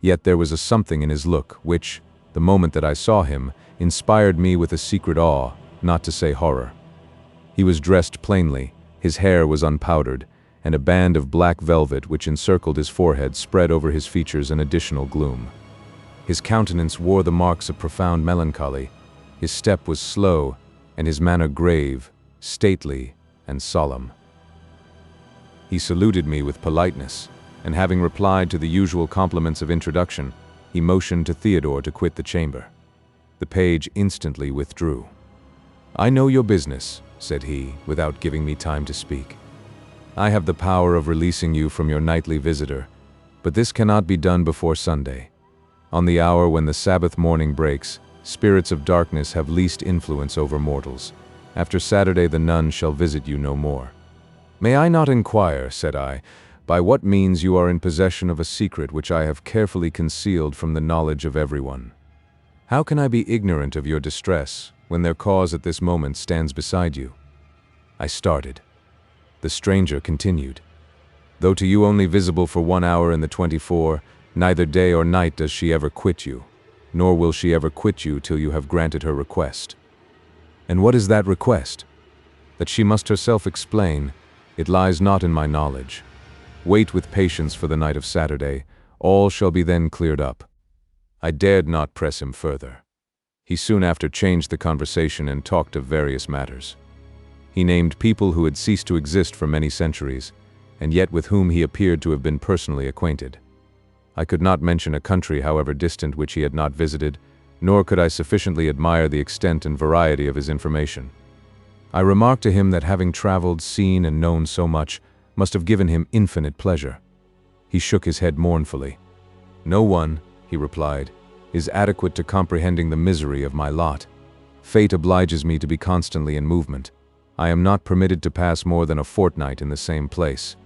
Yet there was a something in his look which, the moment that I saw him, inspired me with a secret awe, not to say horror. He was dressed plainly, his hair was unpowdered, and a band of black velvet which encircled his forehead spread over his features an additional gloom. His countenance wore the marks of profound melancholy. His step was slow, and his manner grave, stately, and solemn. He saluted me with politeness, and having replied to the usual compliments of introduction, he motioned to Theodore to quit the chamber. The page instantly withdrew. "I know your business," said he, without giving me time to speak. "I have the power of releasing you from your nightly visitor, but this cannot be done before Sunday. On the hour when the Sabbath morning breaks, spirits of darkness have least influence over mortals. After Saturday the nun shall visit you no more." "May I not inquire," said I, "by what means you are in possession of a secret which I have carefully concealed from the knowledge of everyone? How can I be ignorant of your distress, when their cause at this moment stands beside you?" I started. The stranger continued, "Though to you only visible for 1 hour in the 24, neither day or night does she ever quit you, nor will she ever quit you till you have granted her request." "And what is that request?" "That she must herself explain. It lies not in my knowledge. Wait with patience for the night of Saturday. All shall be then cleared up." I dared not press him further. He soon after changed the conversation and talked of various matters. He named people who had ceased to exist for many centuries, and yet with whom he appeared to have been personally acquainted. I could not mention a country, however distant, which he had not visited, nor could I sufficiently admire the extent and variety of his information. I remarked to him that having traveled, seen, and known so much must have given him infinite pleasure. He shook his head mournfully. "No one," he replied, "is adequate to comprehending the misery of my lot. Fate obliges me to be constantly in movement. I am not permitted to pass more than a fortnight in the same place.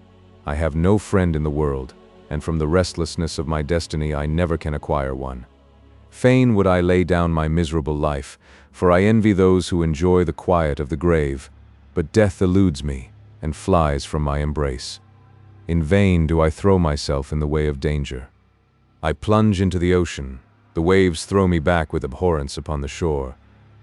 I have no friend in the world, and from the restlessness of my destiny I never can acquire one. Fain would I lay down my miserable life, for I envy those who enjoy the quiet of the grave, but death eludes me and flies from my embrace. In vain do I throw myself in the way of danger. I plunge into the ocean. The waves throw me back with abhorrence upon the shore.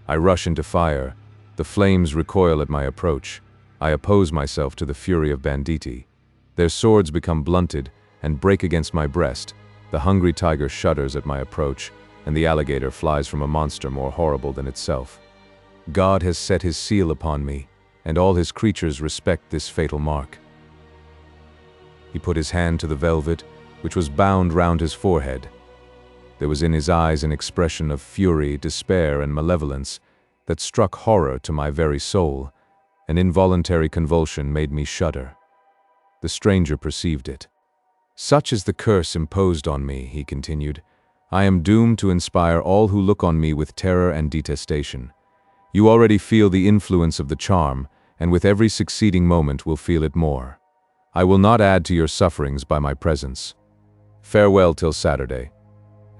I rush into fire. The flames recoil at my approach. I oppose myself to the fury of banditti. Their swords become blunted and break against my breast. The hungry tiger shudders at my approach, and the alligator flies from a monster more horrible than itself. God has set his seal upon me, and all his creatures respect this fatal mark." He put his hand to the velvet, which was bound round his forehead. There was in his eyes an expression of fury, despair, and malevolence that struck horror to my very soul. An involuntary convulsion made me shudder. The stranger perceived it. "Such is the curse imposed on me," he continued. "I am doomed to inspire all who look on me with terror and detestation. You already feel the influence of the charm, and with every succeeding moment will feel it more. I will not add to your sufferings by my presence. Farewell till Saturday.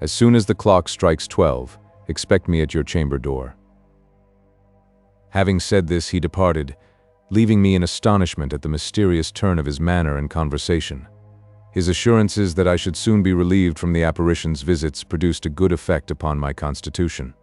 As soon as the clock strikes 12, expect me at your chamber door." Having said this, he departed, leaving me in astonishment at the mysterious turn of his manner and conversation. His assurances that I should soon be relieved from the apparition's visits produced a good effect upon my constitution.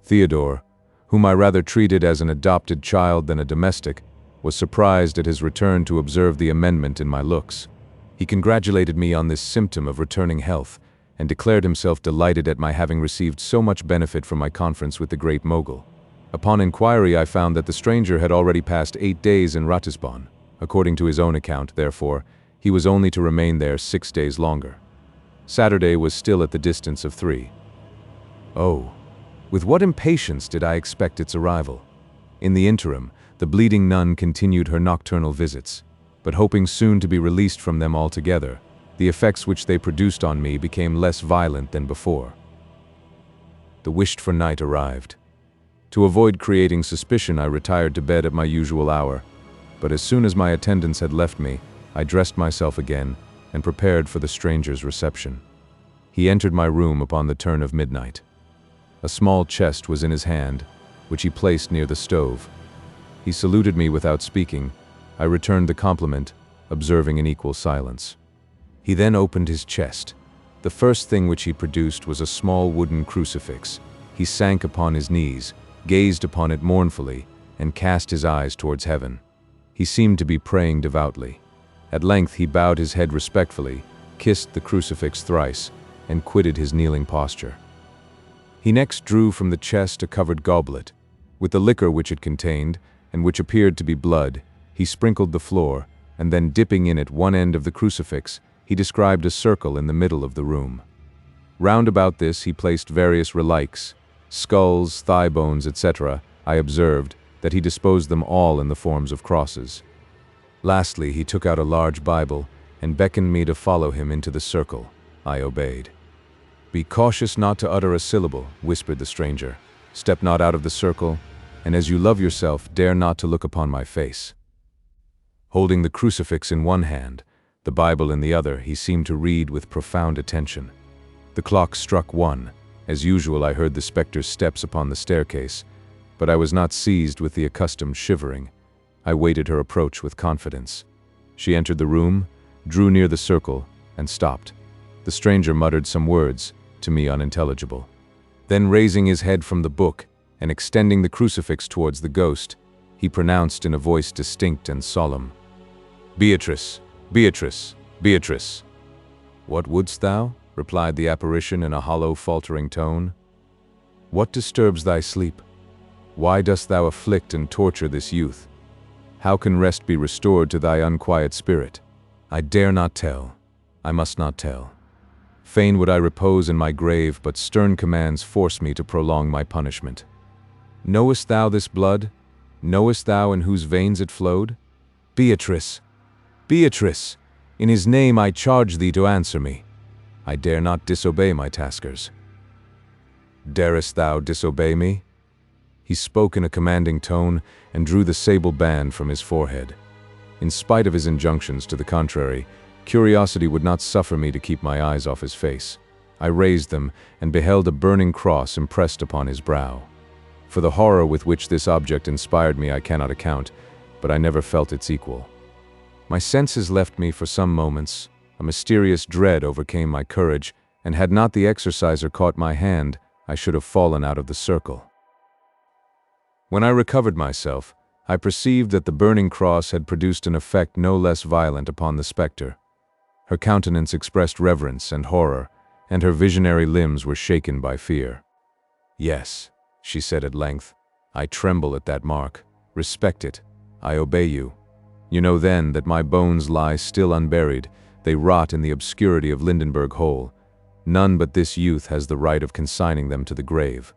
Theodore, whom I rather treated as an adopted child than a domestic, was surprised at his return to observe the amendment in my looks. He congratulated me on this symptom of returning health, and declared himself delighted at my having received so much benefit from my conference with the great mogul. Upon inquiry, I found that the stranger had already passed 8 days in Ratisbon. According to his own account, therefore, he was only to remain there 6 days longer. Saturday was still at the distance of 3. Oh, with what impatience did I expect its arrival! In the interim, the bleeding nun continued her nocturnal visits, but hoping soon to be released from them altogether, the effects which they produced on me became less violent than before. The wished-for night arrived. To avoid creating suspicion, I retired to bed at my usual hour, but as soon as my attendants had left me, I dressed myself again and prepared for the stranger's reception. He entered my room upon the turn of midnight. A small chest was in his hand, which he placed near the stove. He saluted me without speaking. I returned the compliment, observing an equal silence. He then opened his chest. The first thing which he produced was a small wooden crucifix. He sank upon his knees, gazed upon it mournfully, and cast his eyes towards heaven. He seemed to be praying devoutly. At length he bowed his head respectfully, kissed the crucifix thrice, and quitted his kneeling posture. He next drew from the chest a covered goblet. With the liquor which it contained, and which appeared to be blood, he sprinkled the floor, and then dipping in at one end of the crucifix, he described a circle in the middle of the room. Round about this he placed various relics, skulls, thigh bones, etc. I observed that he disposed them all in the forms of crosses. Lastly, he took out a large Bible and beckoned me to follow him into the circle. I obeyed. "Be cautious not to utter a syllable," whispered the stranger. "Step not out of the circle, and as you love yourself, dare not to look upon my face." Holding the crucifix in one hand, the Bible in the other, he seemed to read with profound attention. The clock struck 1. As usual, I heard the specter's steps upon the staircase, but I was not seized with the accustomed shivering. I waited her approach with confidence. She entered the room, drew near the circle, and stopped. The stranger muttered some words, to me unintelligible. Then, raising his head from the book and extending the crucifix towards the ghost, he pronounced in a voice distinct and solemn, "Beatrice, Beatrice, Beatrice." "What wouldst thou?" replied the apparition in a hollow, faltering tone. "What disturbs thy sleep? Why dost thou afflict and torture this youth? How can rest be restored to thy unquiet spirit?" "I dare not tell. I must not tell. Fain would I repose in my grave, but stern commands force me to prolong my punishment. Knowest thou this blood? Knowest thou in whose veins it flowed? Beatrice! Beatrice! In his name I charge thee to answer me. I dare not disobey my taskers." "Darest thou disobey me?" He spoke in a commanding tone and drew the sable band from his forehead. In spite of his injunctions to the contrary, curiosity would not suffer me to keep my eyes off his face. I raised them and beheld a burning cross impressed upon his brow. For the horror with which this object inspired me I cannot account, but I never felt its equal. My senses left me for some moments. A mysterious dread overcame my courage, and had not the exorciser caught my hand, I should have fallen out of the circle. When I recovered myself, I perceived that the burning cross had produced an effect no less violent upon the spectre. Her countenance expressed reverence and horror, and her visionary limbs were shaken by fear. "Yes," she said at length, "I tremble at that mark. Respect it. I obey you. You know then that my bones lie still unburied. They rot in the obscurity of Lindenberg Hole. None but this youth has the right of consigning them to the grave.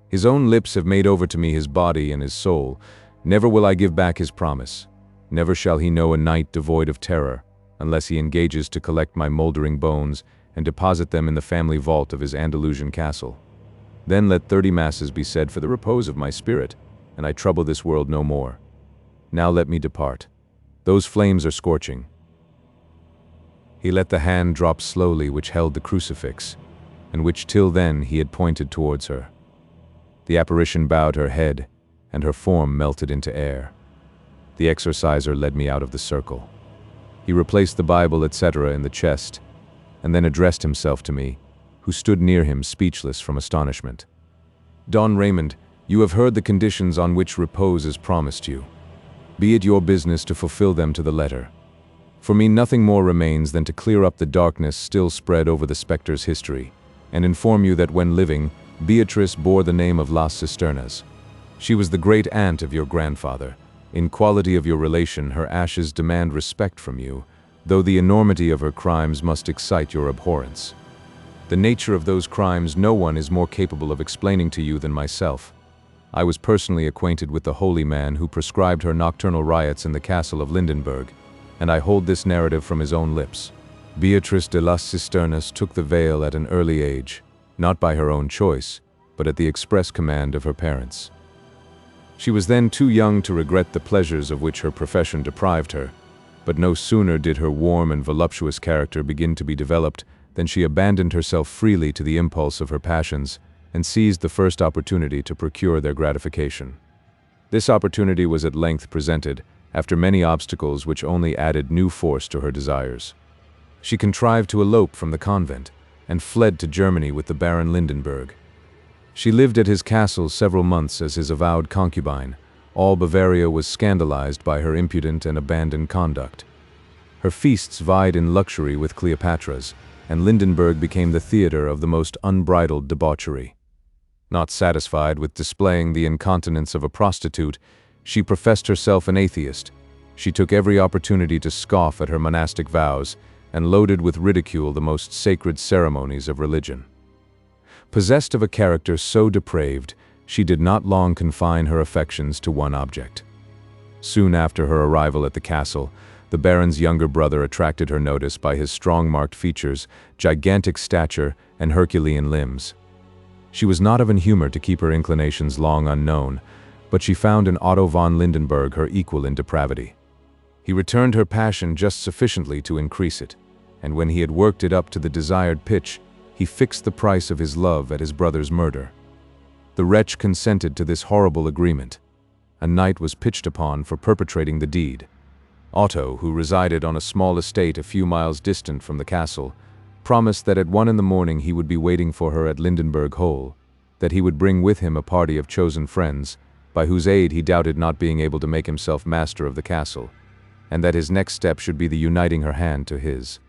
His own lips have made over to me his body and his soul. Never will I give back his promise. Never shall he know a night devoid of terror, unless he engages to collect my moldering bones and deposit them in the family vault of his Andalusian castle. Then let 30 masses be said for the repose of my spirit, and I trouble this world no more. Now let me depart. Those flames are scorching." He let the hand drop slowly which held the crucifix, and which till then he had pointed towards her. The apparition bowed her head, and her form melted into air. The exorciser led me out of the circle. He replaced the Bible, etc., in the chest, and then addressed himself to me, who stood near him speechless from astonishment. "Don Raymond, you have heard the conditions on which repose is promised you. Be it your business to fulfill them to the letter. For me nothing more remains than to clear up the darkness still spread over the spectre's history, and inform you that when living, Beatrice bore the name of Las Cisternas. She was the great-aunt of your grandfather. In quality of your relation, her ashes demand respect from you, though the enormity of her crimes must excite your abhorrence. The nature of those crimes no one is more capable of explaining to you than myself. I was personally acquainted with the holy man who prescribed her nocturnal riots in the castle of Lindenberg, and I hold this narrative from his own lips. Beatrice de las Cisternas took the veil at an early age, not by her own choice, but at the express command of her parents. She was then too young to regret the pleasures of which her profession deprived her, but no sooner did her warm and voluptuous character begin to be developed than she abandoned herself freely to the impulse of her passions and seized the first opportunity to procure their gratification. This opportunity was at length presented, after many obstacles which only added new force to her desires. She contrived to elope from the convent, and fled to Germany with the Baron Lindenberg. She lived at his castle several months as his avowed concubine. All Bavaria was scandalized by her impudent and abandoned conduct. Her feasts vied in luxury with Cleopatra's, and Lindenberg became the theater of the most unbridled debauchery. Not satisfied with displaying the incontinence of a prostitute, she professed herself an atheist. She took every opportunity to scoff at her monastic vows, and loaded with ridicule the most sacred ceremonies of religion. Possessed of a character so depraved, she did not long confine her affections to one object. Soon after her arrival at the castle, the Baron's younger brother attracted her notice by his strong-marked features, gigantic stature, and Herculean limbs. She was not of an humor to keep her inclinations long unknown, but she found in Otto von Lindenberg her equal in depravity. He returned her passion just sufficiently to increase it, and when he had worked it up to the desired pitch, he fixed the price of his love at his brother's murder. The wretch consented to this horrible agreement. A night was pitched upon for perpetrating the deed. Otto, who resided on a small estate a few miles distant from the castle, promised that at 1 in the morning he would be waiting for her at Lindenberg Hole, that he would bring with him a party of chosen friends, by whose aid he doubted not being able to make himself master of the castle, and that his next step should be the uniting her hand to his.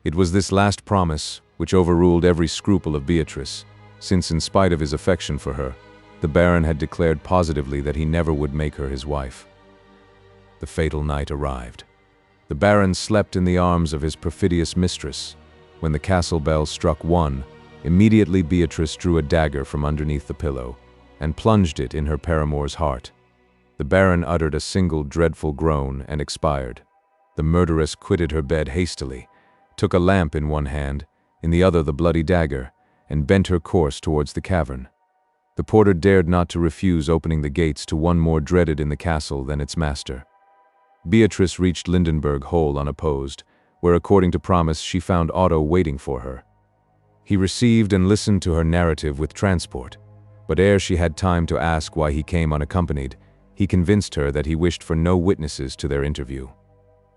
It was this last promise which overruled every scruple of Beatrice, since in spite of his affection for her, the Baron had declared positively that he never would make her his wife. The fatal night arrived. The Baron slept in the arms of his perfidious mistress. When the castle bell struck 1, immediately Beatrice drew a dagger from underneath the pillow and plunged it in her paramour's heart. The Baron uttered a single dreadful groan and expired. The murderess quitted her bed hastily, took a lamp in one hand, in the other the bloody dagger, and bent her course towards the cavern. The porter dared not to refuse opening the gates to one more dreaded in the castle than its master. Beatrice reached Lindenberg Hole unopposed, where according to promise she found Otto waiting for her. He received and listened to her narrative with transport, but ere she had time to ask why he came unaccompanied, he convinced her that he wished for no witnesses to their interview.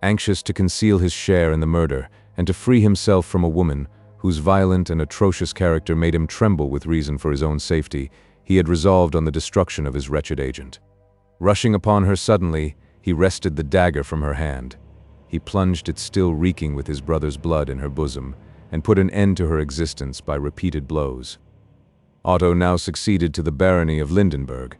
Anxious to conceal his share in the murder and to free himself from a woman whose violent and atrocious character made him tremble with reason for his own safety, he had resolved on the destruction of his wretched agent. Rushing upon her suddenly, he wrested the dagger from her hand. He plunged it still reeking with his brother's blood in her bosom, and put an end to her existence by repeated blows. Otto now succeeded to the barony of Lindenberg.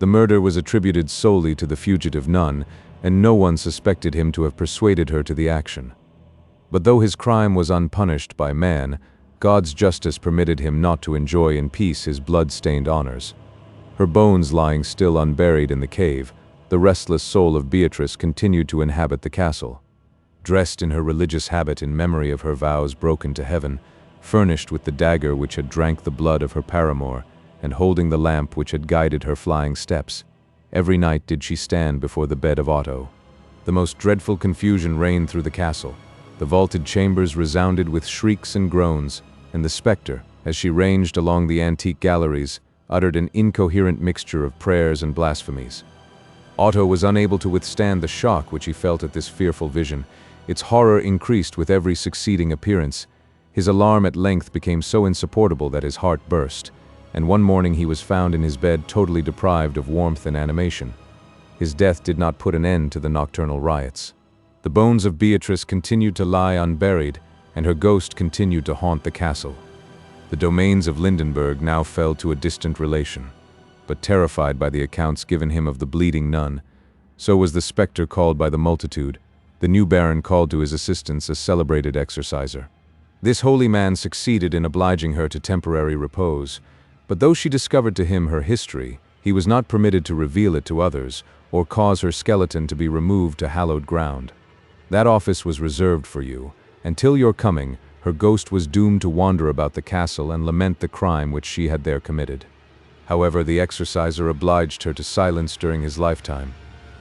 The murder was attributed solely to the fugitive nun, and no one suspected him to have persuaded her to the action. But though his crime was unpunished by man, God's justice permitted him not to enjoy in peace his blood-stained honors. Her bones lying still unburied in the cave, the restless soul of Beatrice continued to inhabit the castle. Dressed in her religious habit in memory of her vows broken to heaven, furnished with the dagger which had drank the blood of her paramour, and holding the lamp which had guided her flying steps, every night did she stand before the bed of Otto. The most dreadful confusion reigned through the castle. The vaulted chambers resounded with shrieks and groans, and the spectre, as she ranged along the antique galleries, uttered an incoherent mixture of prayers and blasphemies. Otto was unable to withstand the shock which he felt at this fearful vision. Its horror increased with every succeeding appearance. His alarm at length became so insupportable that his heart burst, and one morning he was found in his bed totally deprived of warmth and animation. His death did not put an end to the nocturnal riots. The bones of Beatrice continued to lie unburied, and her ghost continued to haunt the castle. The domains of Lindenberg now fell to a distant relation, but terrified by the accounts given him of the bleeding nun, so was the spectre called by the multitude. The new baron called to his assistance a celebrated exorciser. This holy man succeeded in obliging her to temporary repose, but though she discovered to him her history, he was not permitted to reveal it to others or cause her skeleton to be removed to hallowed ground. That office was reserved for you. Until your coming, her ghost was doomed to wander about the castle and lament the crime which she had there committed. However, the exorciser obliged her to silence during his lifetime.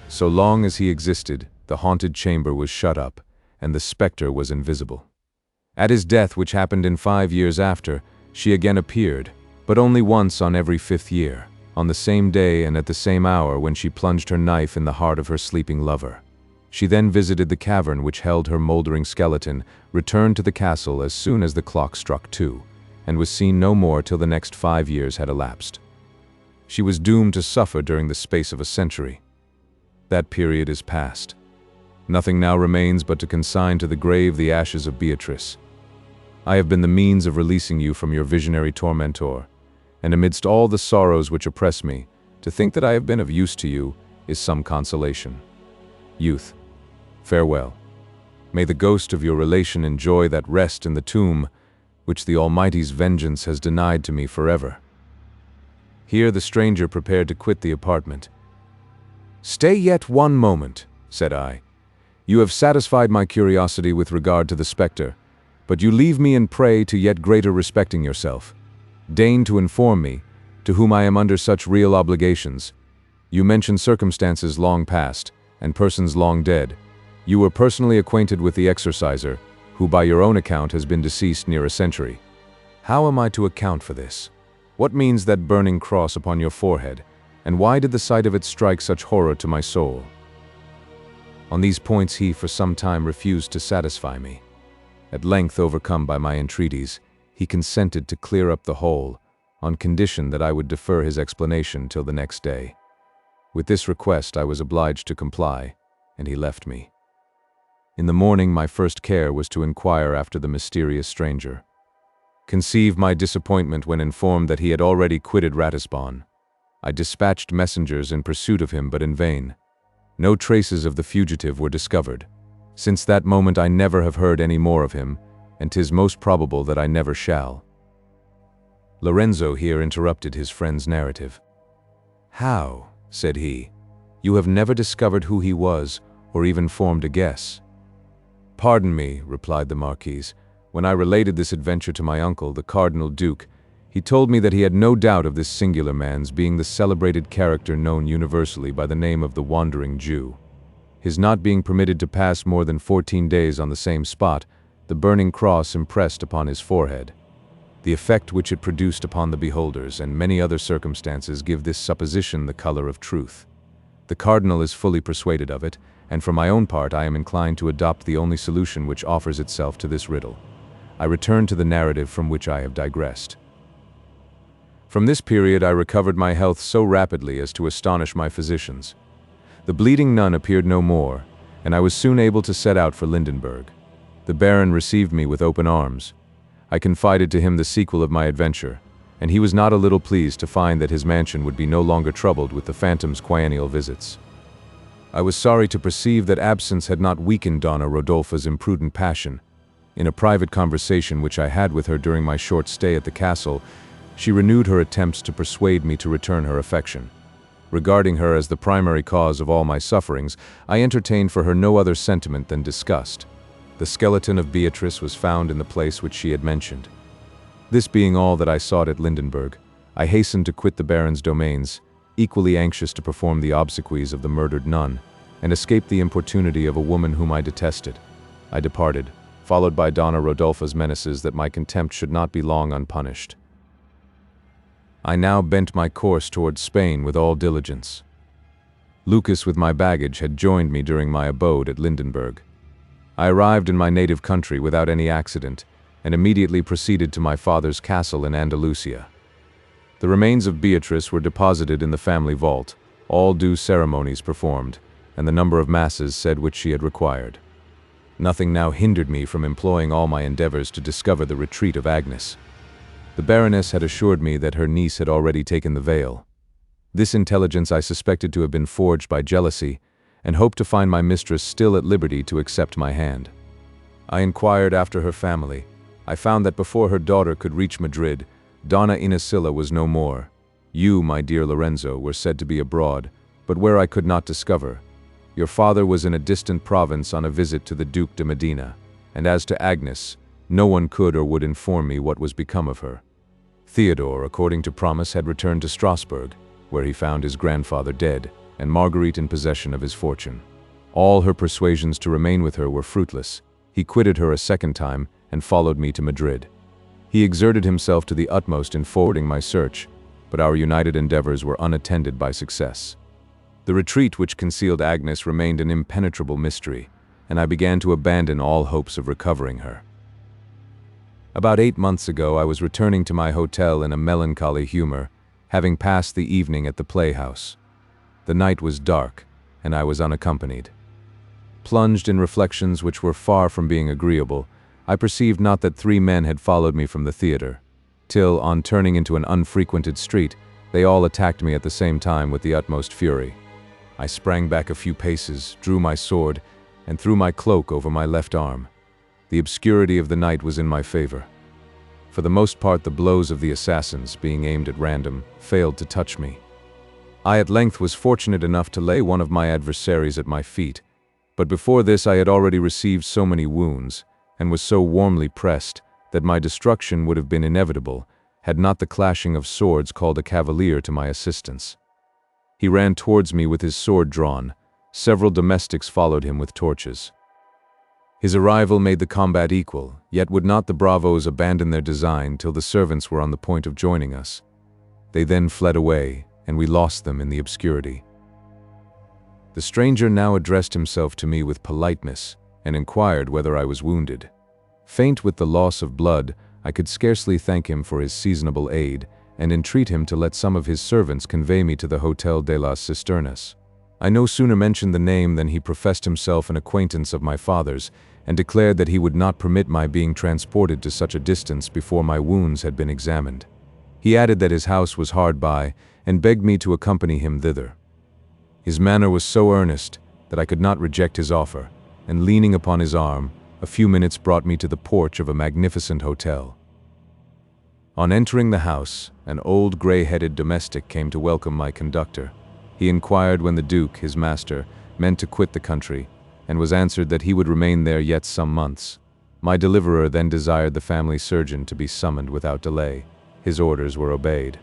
So long as he existed, the haunted chamber was shut up, and the spectre was invisible. At his death, which happened in 5 years after, she again appeared, but only once on every 5th year, on the same day and at the same hour when she plunged her knife in the heart of her sleeping lover. She then visited the cavern which held her moldering skeleton, returned to the castle as soon as the clock struck 2, and was seen no more till the next 5 years had elapsed. She was doomed to suffer during the space of a century. That period is past. Nothing now remains but to consign to the grave the ashes of Beatrice. I have been the means of releasing you from your visionary tormentor, and amidst all the sorrows which oppress me, to think that I have been of use to you is some consolation. Youth, farewell. May the ghost of your relation enjoy that rest in the tomb which the Almighty's vengeance has denied to me forever. Here the stranger prepared to quit the apartment. "Stay yet one moment," said I. "You have satisfied my curiosity with regard to the spectre, but you leave me in prey to yet greater respecting yourself. Deign to inform me, to whom I am under such real obligations, You mentioned circumstances long past, and persons long dead. You were personally acquainted with the exorciser, who by your own account has been deceased near a century. How am I to account for this? What means that burning cross upon your forehead, and why did the sight of it strike such horror to my soul? On these points he for some time refused to satisfy me. At length, overcome by my entreaties, he consented to clear up the whole, on condition that I would defer his explanation till the next day. With this request I was obliged to comply, and he left me. In the morning my first care was to inquire after the mysterious stranger. Conceive my disappointment when informed that he had already quitted Ratisbon. I dispatched messengers in pursuit of him, but in vain. No traces of the fugitive were discovered. Since that moment I never have heard any more of him, and 'tis most probable that I never shall. Lorenzo here interrupted his friend's narrative. "How," said he, "you have never discovered who he was, or even formed a guess?" "Pardon me," replied the Marquise. "When I related this adventure to my uncle, the Cardinal Duke, he told me that he had no doubt of this singular man's being the celebrated character known universally by the name of the Wandering Jew. His not being permitted to pass more than 14 days on the same spot, the burning cross impressed upon his forehead. The effect which it produced upon the beholders, and many other circumstances, give this supposition the color of truth. The Cardinal is fully persuaded of it, and for my own part I am inclined to adopt the only solution which offers itself to this riddle. I return to the narrative from which I have digressed. From this period I recovered my health so rapidly as to astonish my physicians. The bleeding nun appeared no more, and I was soon able to set out for Lindenberg. The Baron received me with open arms. I confided to him the sequel of my adventure, and he was not a little pleased to find that his mansion would be no longer troubled with the phantom's quinennial visits. I was sorry to perceive that absence had not weakened Donna Rodolfa's imprudent passion. In a private conversation which I had with her during my short stay at the castle, she renewed her attempts to persuade me to return her affection. Regarding her as the primary cause of all my sufferings, I entertained for her no other sentiment than disgust. The skeleton of Beatrice was found in the place which she had mentioned. This being all that I sought at Lindenberg, I hastened to quit the Baron's domains, equally anxious to perform the obsequies of the murdered nun, and escape the importunity of a woman whom I detested. I departed, followed by Donna Rodolfa's menaces that my contempt should not be long unpunished. I now bent my course towards Spain with all diligence. Lucas with my baggage had joined me during my abode at Lindenberg. I arrived in my native country without any accident, and immediately proceeded to my father's castle in Andalusia. The remains of Beatrice were deposited in the family vault, all due ceremonies performed, and the number of masses said which she had required. Nothing now hindered me from employing all my endeavors to discover the retreat of Agnes. The Baroness had assured me that her niece had already taken the veil. This intelligence I suspected to have been forged by jealousy, and hoped to find my mistress still at liberty to accept my hand. I inquired after her family. I found that before her daughter could reach Madrid, Donna Inesilla was no more. You, my dear Lorenzo, were said to be abroad, but where I could not discover. Your father was in a distant province on a visit to the Duke de Medina, and as to Agnes, no one could or would inform me what was become of her. Theodore, according to promise, had returned to Strasbourg, where he found his grandfather dead, and Marguerite in possession of his fortune. All her persuasions to remain with her were fruitless. He quitted her a second time, and followed me to Madrid. He exerted himself to the utmost in forwarding my search, but our united endeavors were unattended by success. The retreat which concealed Agnes remained an impenetrable mystery, and I began to abandon all hopes of recovering her. About 8 months ago I was returning to my hotel in a melancholy humor, having passed the evening at the playhouse. The night was dark, and I was unaccompanied. Plunged in reflections which were far from being agreeable, I perceived not that 3 men had followed me from the theater, till, on turning into an unfrequented street, they all attacked me at the same time with the utmost fury. I sprang back a few paces, drew my sword, and threw my cloak over my left arm. The obscurity of the night was in my favor. For the most part, the blows of the assassins, being aimed at random, failed to touch me. I at length was fortunate enough to lay one of my adversaries at my feet, but before this I had already received so many wounds, and was so warmly pressed, that my destruction would have been inevitable, had not the clashing of swords called a cavalier to my assistance. He ran towards me with his sword drawn. Several domestics followed him with torches. His arrival made the combat equal, yet would not the bravos abandon their design till the servants were on the point of joining us. They then fled away, and we lost them in the obscurity. The stranger now addressed himself to me with politeness, and inquired whether I was wounded. Faint with the loss of blood, I could scarcely thank him for his seasonable aid, and entreat him to let some of his servants convey me to the Hotel de las Cisternas. I no sooner mentioned the name than he professed himself an acquaintance of my father's, and declared that he would not permit my being transported to such a distance before my wounds had been examined. He added that his house was hard by, and begged me to accompany him thither. His manner was so earnest that I could not reject his offer, and leaning upon his arm, a few minutes brought me to the porch of a magnificent hotel. On entering the house, an old gray-headed domestic came to welcome my conductor. He inquired when the Duke, his master, meant to quit the country, and was answered that he would remain there yet some months. My deliverer then desired the family surgeon to be summoned without delay. His orders were obeyed.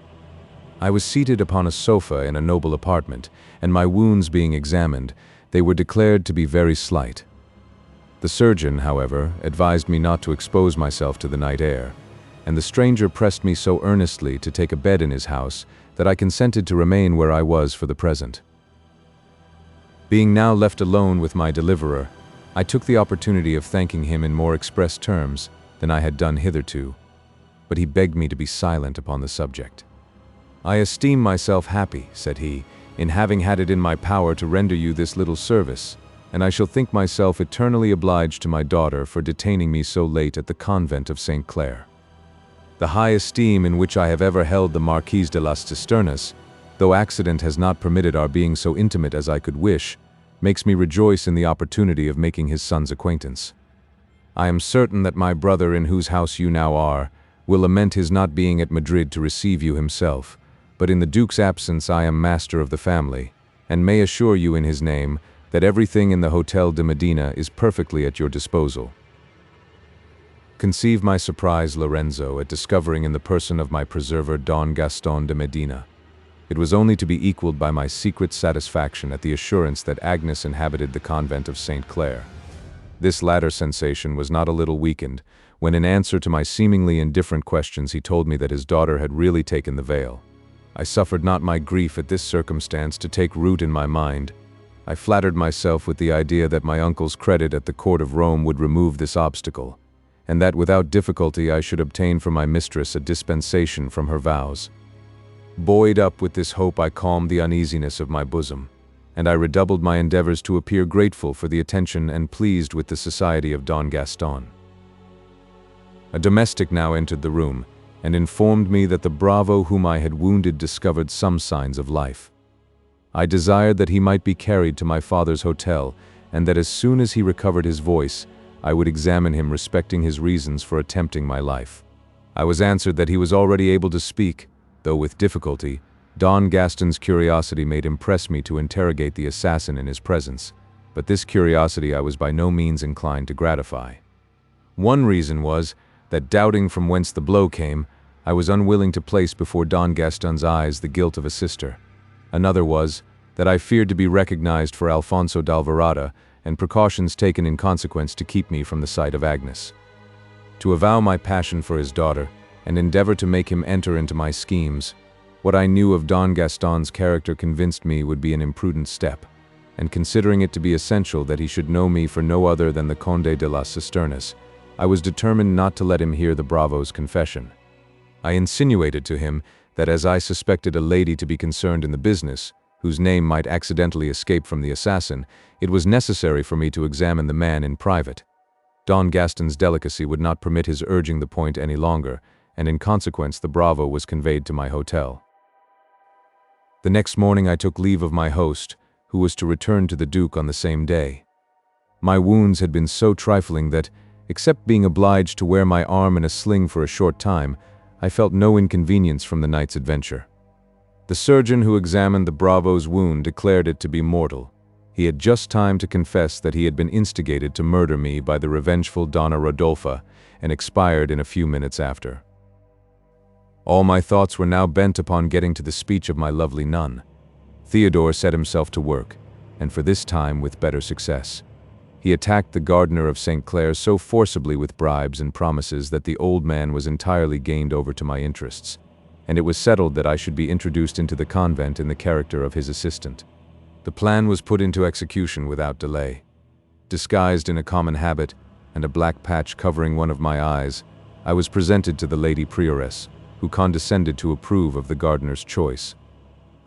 I was seated upon a sofa in a noble apartment, and my wounds being examined, they were declared to be very slight. The surgeon, however, advised me not to expose myself to the night air, and the stranger pressed me so earnestly to take a bed in his house that I consented to remain where I was for the present. Being now left alone with my deliverer, I took the opportunity of thanking him in more express terms than I had done hitherto, but he begged me to be silent upon the subject. "I esteem myself happy," said he, "in having had it in my power to render you this little service, and I shall think myself eternally obliged to my daughter for detaining me so late at the convent of St. Clare. The high esteem in which I have ever held the Marquise de las Cisternas, though accident has not permitted our being so intimate as I could wish, makes me rejoice in the opportunity of making his son's acquaintance. I am certain that my brother, in whose house you now are, will lament his not being at Madrid to receive you himself, but in the Duke's absence I am master of the family, and may assure you in his name that everything in the Hotel de Medina is perfectly at your disposal." Conceive my surprise, Lorenzo, at discovering in the person of my preserver Don Gaston de Medina. It was only to be equaled by my secret satisfaction at the assurance that Agnes inhabited the convent of St. Clare. This latter sensation was not a little weakened, when in answer to my seemingly indifferent questions he told me that his daughter had really taken the veil. I suffered not my grief at this circumstance to take root in my mind. I flattered myself with the idea that my uncle's credit at the court of Rome would remove this obstacle, and that without difficulty I should obtain for my mistress a dispensation from her vows. Buoyed up with this hope, I calmed the uneasiness of my bosom, and I redoubled my endeavors to appear grateful for the attention and pleased with the society of Don Gaston. A domestic now entered the room, and informed me that the bravo whom I had wounded discovered some signs of life. I desired that he might be carried to my father's hotel, and that as soon as he recovered his voice, I would examine him respecting his reasons for attempting my life. I was answered that he was already able to speak, though with difficulty. Don Gaston's curiosity made him press me to interrogate the assassin in his presence, but this curiosity I was by no means inclined to gratify. One reason was that, doubting from whence the blow came, I was unwilling to place before Don Gaston's eyes the guilt of a sister. Another was that I feared to be recognized for Alfonso d'Alvarado, and precautions taken in consequence to keep me from the sight of Agnes. To avow my passion for his daughter, and endeavor to make him enter into my schemes, what I knew of Don Gaston's character convinced me would be an imprudent step, and considering it to be essential that he should know me for no other than the Conde de las Cisternas, I was determined not to let him hear the bravo's confession. I insinuated to him that as I suspected a lady to be concerned in the business, whose name might accidentally escape from the assassin, it was necessary for me to examine the man in private. Don Gaston's delicacy would not permit his urging the point any longer, and in consequence the bravo was conveyed to my hotel. The next morning I took leave of my host, who was to return to the Duke on the same day. My wounds had been so trifling that, except being obliged to wear my arm in a sling for a short time, I felt no inconvenience from the night's adventure. The surgeon who examined the bravo's wound declared it to be mortal. He had just time to confess that he had been instigated to murder me by the revengeful Donna Rodolfa, and expired in a few minutes after. All my thoughts were now bent upon getting to the speech of my lovely nun. Theodore set himself to work, and for this time with better success. He attacked the gardener of St. Clair so forcibly with bribes and promises that the old man was entirely gained over to my interests, and it was settled that I should be introduced into the convent in the character of his assistant. The plan was put into execution without delay. Disguised in a common habit and a black patch covering one of my eyes, I was presented to the lady prioress, who condescended to approve of the gardener's choice.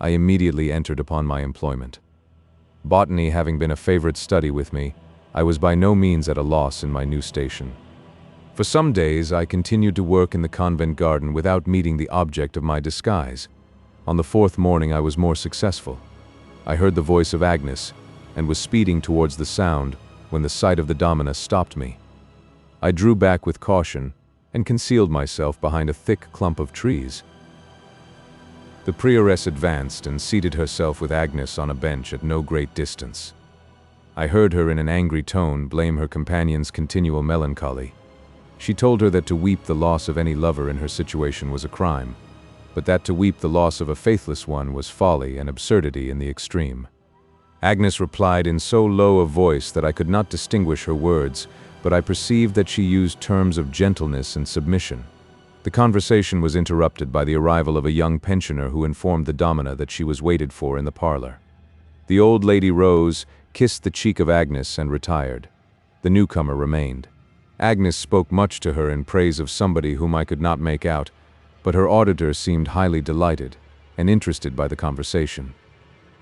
I immediately entered upon my employment. Botany having been a favorite study with me, I was by no means at a loss in my new station. For some days I continued to work in the convent garden without meeting the object of my disguise. On the fourth morning I was more successful. I heard the voice of Agnes, and was speeding towards the sound when the sight of the domina stopped me. I drew back with caution and concealed myself behind a thick clump of trees. The prioress advanced and seated herself with Agnes on a bench at no great distance. I heard her in an angry tone blame her companion's continual melancholy. She told her that to weep the loss of any lover in her situation was a crime, but that to weep the loss of a faithless one was folly and absurdity in the extreme. Agnes replied in so low a voice that I could not distinguish her words, but I perceived that she used terms of gentleness and submission. The conversation was interrupted by the arrival of a young pensioner who informed the domina that she was waited for in the parlor. The old lady rose, kissed the cheek of Agnes, and retired. The newcomer remained. Agnes spoke much to her in praise of somebody whom I could not make out, but her auditor seemed highly delighted and interested by the conversation.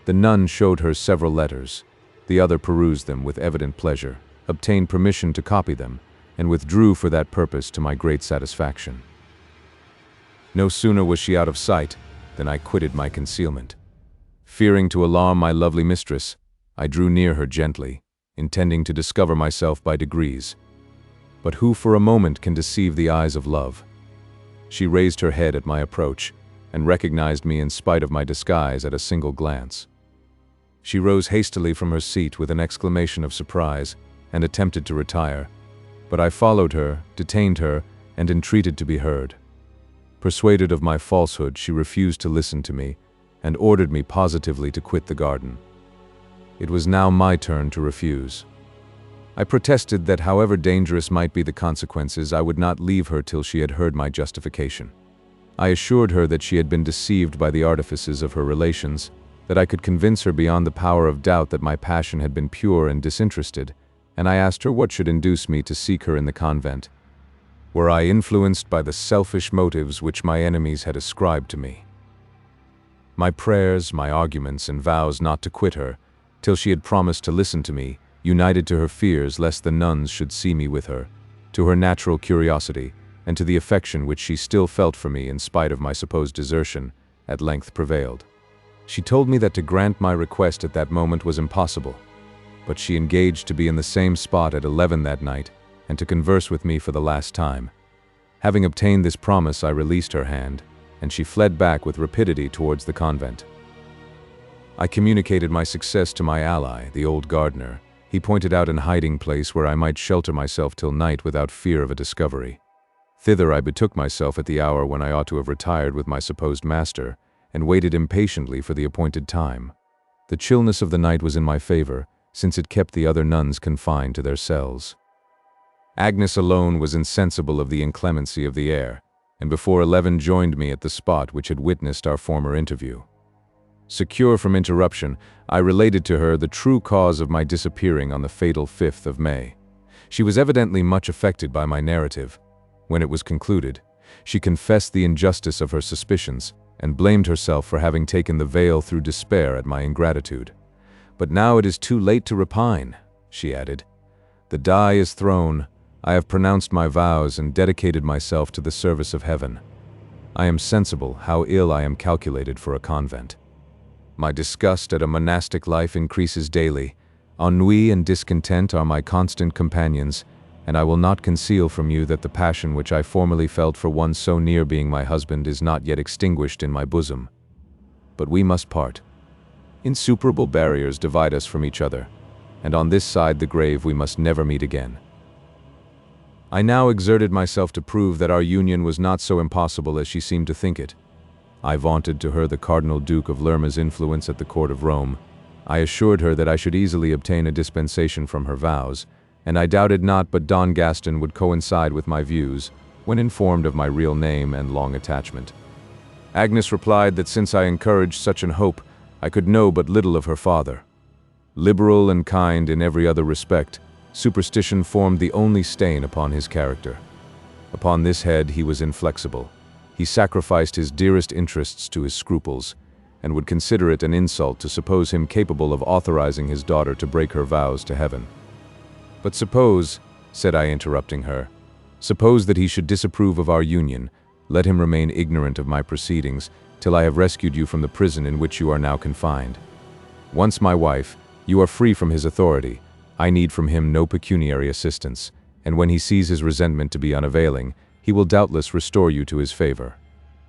The nun showed her several letters. The other perused them with evident pleasure, obtained permission to copy them, and withdrew for that purpose to my great satisfaction. No sooner was she out of sight than I quitted my concealment. Fearing to alarm my lovely mistress, I drew near her gently, intending to discover myself by degrees. But who for a moment can deceive the eyes of love? She raised her head at my approach, and recognized me in spite of my disguise at a single glance. She rose hastily from her seat with an exclamation of surprise, and attempted to retire, but I followed her, detained her, and entreated to be heard. Persuaded of my falsehood, she refused to listen to me, and ordered me positively to quit the garden. It was now my turn to refuse. I protested that however dangerous might be the consequences, I would not leave her till she had heard my justification. I assured her that she had been deceived by the artifices of her relations, that I could convince her beyond the power of doubt that my passion had been pure and disinterested, and I asked her what should induce me to seek her in the convent. Were I influenced by the selfish motives which my enemies had ascribed to me? My prayers, my arguments, and vows not to quit her, till she had promised to listen to me, united to her fears lest the nuns should see me with her, to her natural curiosity, and to the affection which she still felt for me in spite of my supposed desertion, at length prevailed. She told me that to grant my request at that moment was impossible, but she engaged to be in the same spot at 11 that night, and to converse with me for the last time. Having obtained this promise, I released her hand, and she fled back with rapidity towards the convent. I communicated my success to my ally, the old gardener. He pointed out an hiding place where I might shelter myself till night without fear of a discovery. Thither I betook myself at the hour when I ought to have retired with my supposed master, and waited impatiently for the appointed time. The chillness of the night was in my favor, since it kept the other nuns confined to their cells. Agnes alone was insensible of the inclemency of the air, and before 11 joined me at the spot which had witnessed our former interview. Secure from interruption, I related to her the true cause of my disappearing on the fatal 5th of May. She was evidently much affected by my narrative. When it was concluded, she confessed the injustice of her suspicions, and blamed herself for having taken the veil through despair at my ingratitude. "But now it is too late to repine," she added. "The die is thrown. I have pronounced my vows and dedicated myself to the service of heaven. I am sensible how ill I am calculated for a convent. My disgust at a monastic life increases daily. Ennui and discontent are my constant companions, and I will not conceal from you that the passion which I formerly felt for one so near being my husband is not yet extinguished in my bosom. But we must part. Insuperable barriers divide us from each other, and on this side the grave we must never meet again." I now exerted myself to prove that our union was not so impossible as she seemed to think it. I vaunted to her the Cardinal Duke of Lerma's influence at the court of Rome. I assured her that I should easily obtain a dispensation from her vows, and I doubted not but Don Gaston would coincide with my views when informed of my real name and long attachment. Agnes replied that since I encouraged such an hope, I could know but little of her father. Liberal and kind in every other respect, superstition formed the only stain upon his character. Upon this head he was inflexible. He sacrificed his dearest interests to his scruples, and would consider it an insult to suppose him capable of authorizing his daughter to break her vows to heaven. "But suppose," said I, interrupting her, "suppose that he should disapprove of our union, let him remain ignorant of my proceedings till I have rescued you from the prison in which you are now confined. Once my wife, you are free from his authority. I need from him no pecuniary assistance, and when he sees his resentment to be unavailing, he will doubtless restore you to his favor.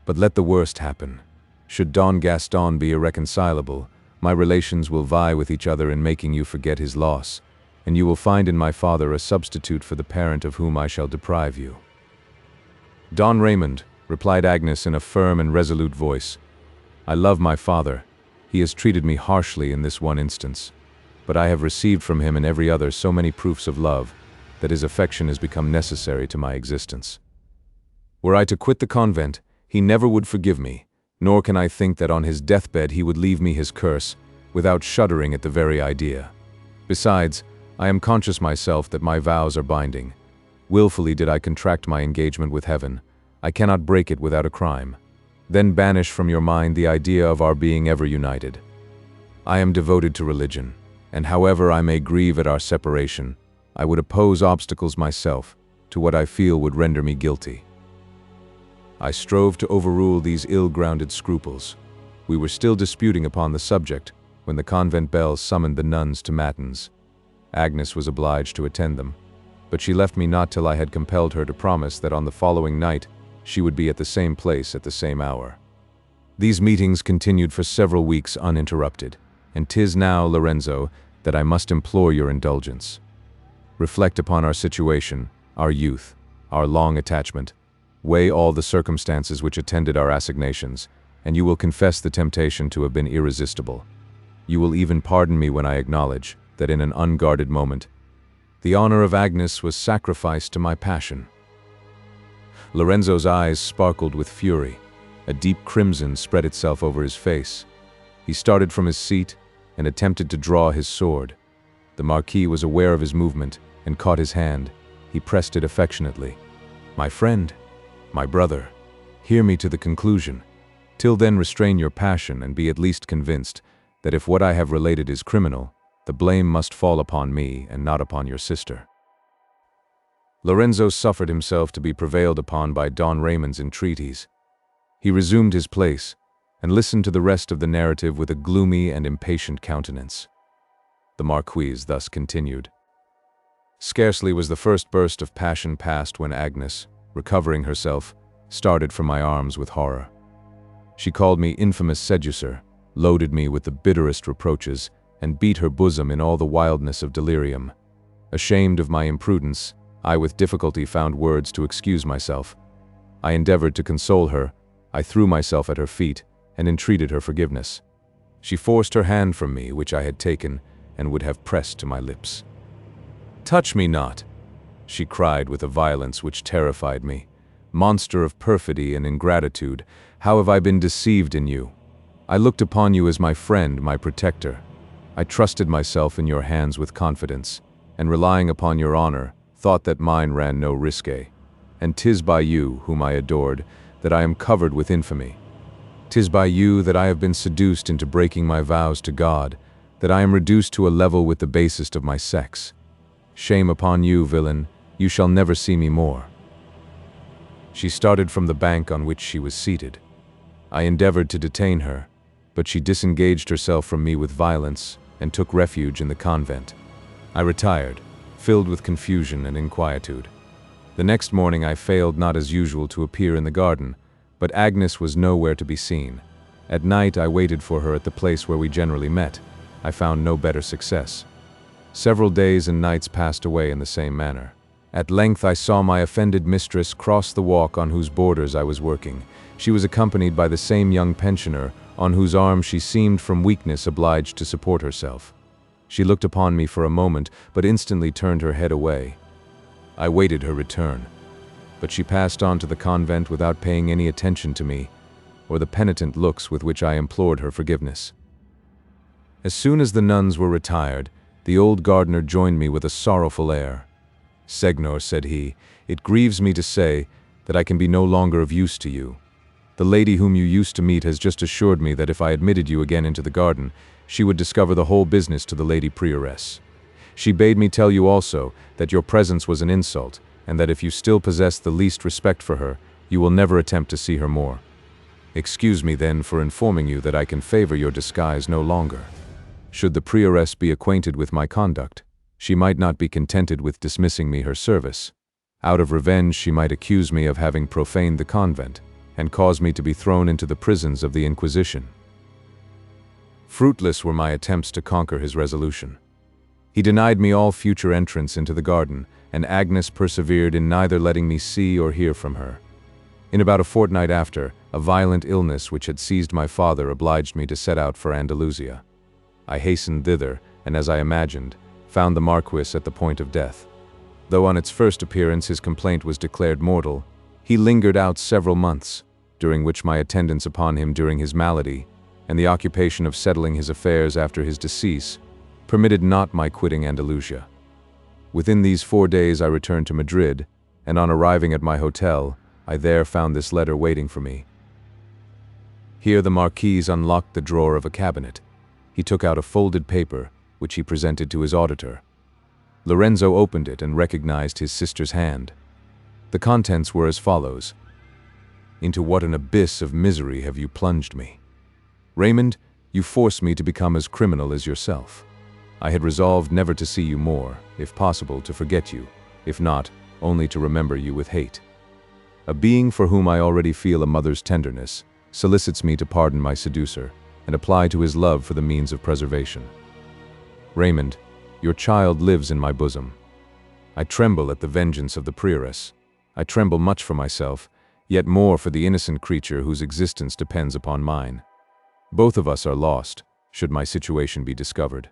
But let the worst happen. Should Don Gaston be irreconcilable, my relations will vie with each other in making you forget his loss, and you will find in my father a substitute for the parent of whom I shall deprive you." "Don Raymond," replied Agnes in a firm and resolute voice, "I love my father. He has treated me harshly in this one instance, but I have received from him in every other so many proofs of love that his affection has become necessary to my existence. Were I to quit the convent, he never would forgive me, nor can I think that on his deathbed he would leave me his curse, without shuddering at the very idea. Besides, I am conscious myself that my vows are binding. Willfully did I contract my engagement with heaven. I cannot break it without a crime. Then banish from your mind the idea of our being ever united. I am devoted to religion, and however I may grieve at our separation, I would oppose obstacles myself to what I feel would render me guilty." I strove to overrule these ill-grounded scruples. We were still disputing upon the subject when the convent bells summoned the nuns to matins. Agnes was obliged to attend them, but she left me not till I had compelled her to promise that on the following night she would be at the same place at the same hour. These meetings continued for several weeks uninterrupted, and 'tis now, Lorenzo, that I must implore your indulgence. Reflect upon our situation, our youth, our long attachment. Weigh all the circumstances which attended our assignations, and you will confess the temptation to have been irresistible. You will even pardon me when I acknowledge that in an unguarded moment, the honor of Agnes was sacrificed to my passion." Lorenzo's eyes sparkled with fury. A deep crimson spread itself over his face. He started from his seat and attempted to draw his sword. The Marquis was aware of his movement and caught his hand. He pressed it affectionately. "My friend, my brother, hear me to the conclusion. Till then restrain your passion and be at least convinced that if what I have related is criminal, the blame must fall upon me and not upon your sister." Lorenzo suffered himself to be prevailed upon by Don Raymond's entreaties. He resumed his place and listened to the rest of the narrative with a gloomy and impatient countenance. The Marquise thus continued. "Scarcely was the first burst of passion past when Agnes, recovering herself, started from my arms with horror. She called me infamous seducer, loaded me with the bitterest reproaches, and beat her bosom in all the wildness of delirium. Ashamed of my imprudence, I with difficulty found words to excuse myself. I endeavored to console her. I threw myself at her feet and entreated her forgiveness. She forced her hand from me, which I had taken, and would have pressed to my lips. 'Touch me not,' she cried with a violence which terrified me. 'Monster of perfidy and ingratitude, how have I been deceived in you? I looked upon you as my friend, my protector. I trusted myself in your hands with confidence, and relying upon your honor, thought that mine ran no risque. And 'tis by you, whom I adored, that I am covered with infamy. 'Tis by you that I have been seduced into breaking my vows to God, that I am reduced to a level with the basest of my sex. Shame upon you, villain, you shall never see me more.' She started from the bank on which she was seated. I endeavored to detain her, but she disengaged herself from me with violence and took refuge in the convent. I retired, filled with confusion and inquietude. The next morning I failed not as usual to appear in the garden, but Agnes was nowhere to be seen. At night I waited for her at the place where we generally met. I found no better success. Several days and nights passed away in the same manner. At length I saw my offended mistress cross the walk on whose borders I was working. She was accompanied by the same young pensioner, on whose arm she seemed from weakness obliged to support herself. She looked upon me for a moment, but instantly turned her head away. I waited her return, but she passed on to the convent without paying any attention to me, or the penitent looks with which I implored her forgiveness. As soon as the nuns were retired, the old gardener joined me with a sorrowful air. "Señor," said he, "it grieves me to say that I can be no longer of use to you. The lady whom you used to meet has just assured me that if I admitted you again into the garden, she would discover the whole business to the lady prioress. She bade me tell you also that your presence was an insult, and that if you still possess the least respect for her, you will never attempt to see her more. Excuse me then for informing you that I can favor your disguise no longer. Should the prioress be acquainted with my conduct, she might not be contented with dismissing me her service. Out of revenge she might accuse me of having profaned the convent, and cause me to be thrown into the prisons of the Inquisition." Fruitless were my attempts to conquer his resolution. He denied me all future entrance into the garden, and Agnes persevered in neither letting me see or hear from her. In about a fortnight after, a violent illness which had seized my father obliged me to set out for Andalusia. I hastened thither, and as I imagined, found the Marquis at the point of death. Though on its first appearance his complaint was declared mortal, he lingered out several months, during which my attendance upon him during his malady, and the occupation of settling his affairs after his decease, permitted not my quitting Andalusia. Within these 4 days I returned to Madrid, and on arriving at my hotel, I there found this letter waiting for me. Here the Marquis unlocked the drawer of a cabinet. He took out a folded paper, which he presented to his auditor. Lorenzo opened it and recognized his sister's hand. The contents were as follows: "Into what an abyss of misery have you plunged me. Raymond, you force me to become as criminal as yourself. I had resolved never to see you more, if possible to forget you, if not, only to remember you with hate. A being for whom I already feel a mother's tenderness solicits me to pardon my seducer and apply to his love for the means of preservation. Raymond, your child lives in my bosom. I tremble at the vengeance of the prioress. I tremble much for myself, yet more for the innocent creature whose existence depends upon mine. Both of us are lost, should my situation be discovered.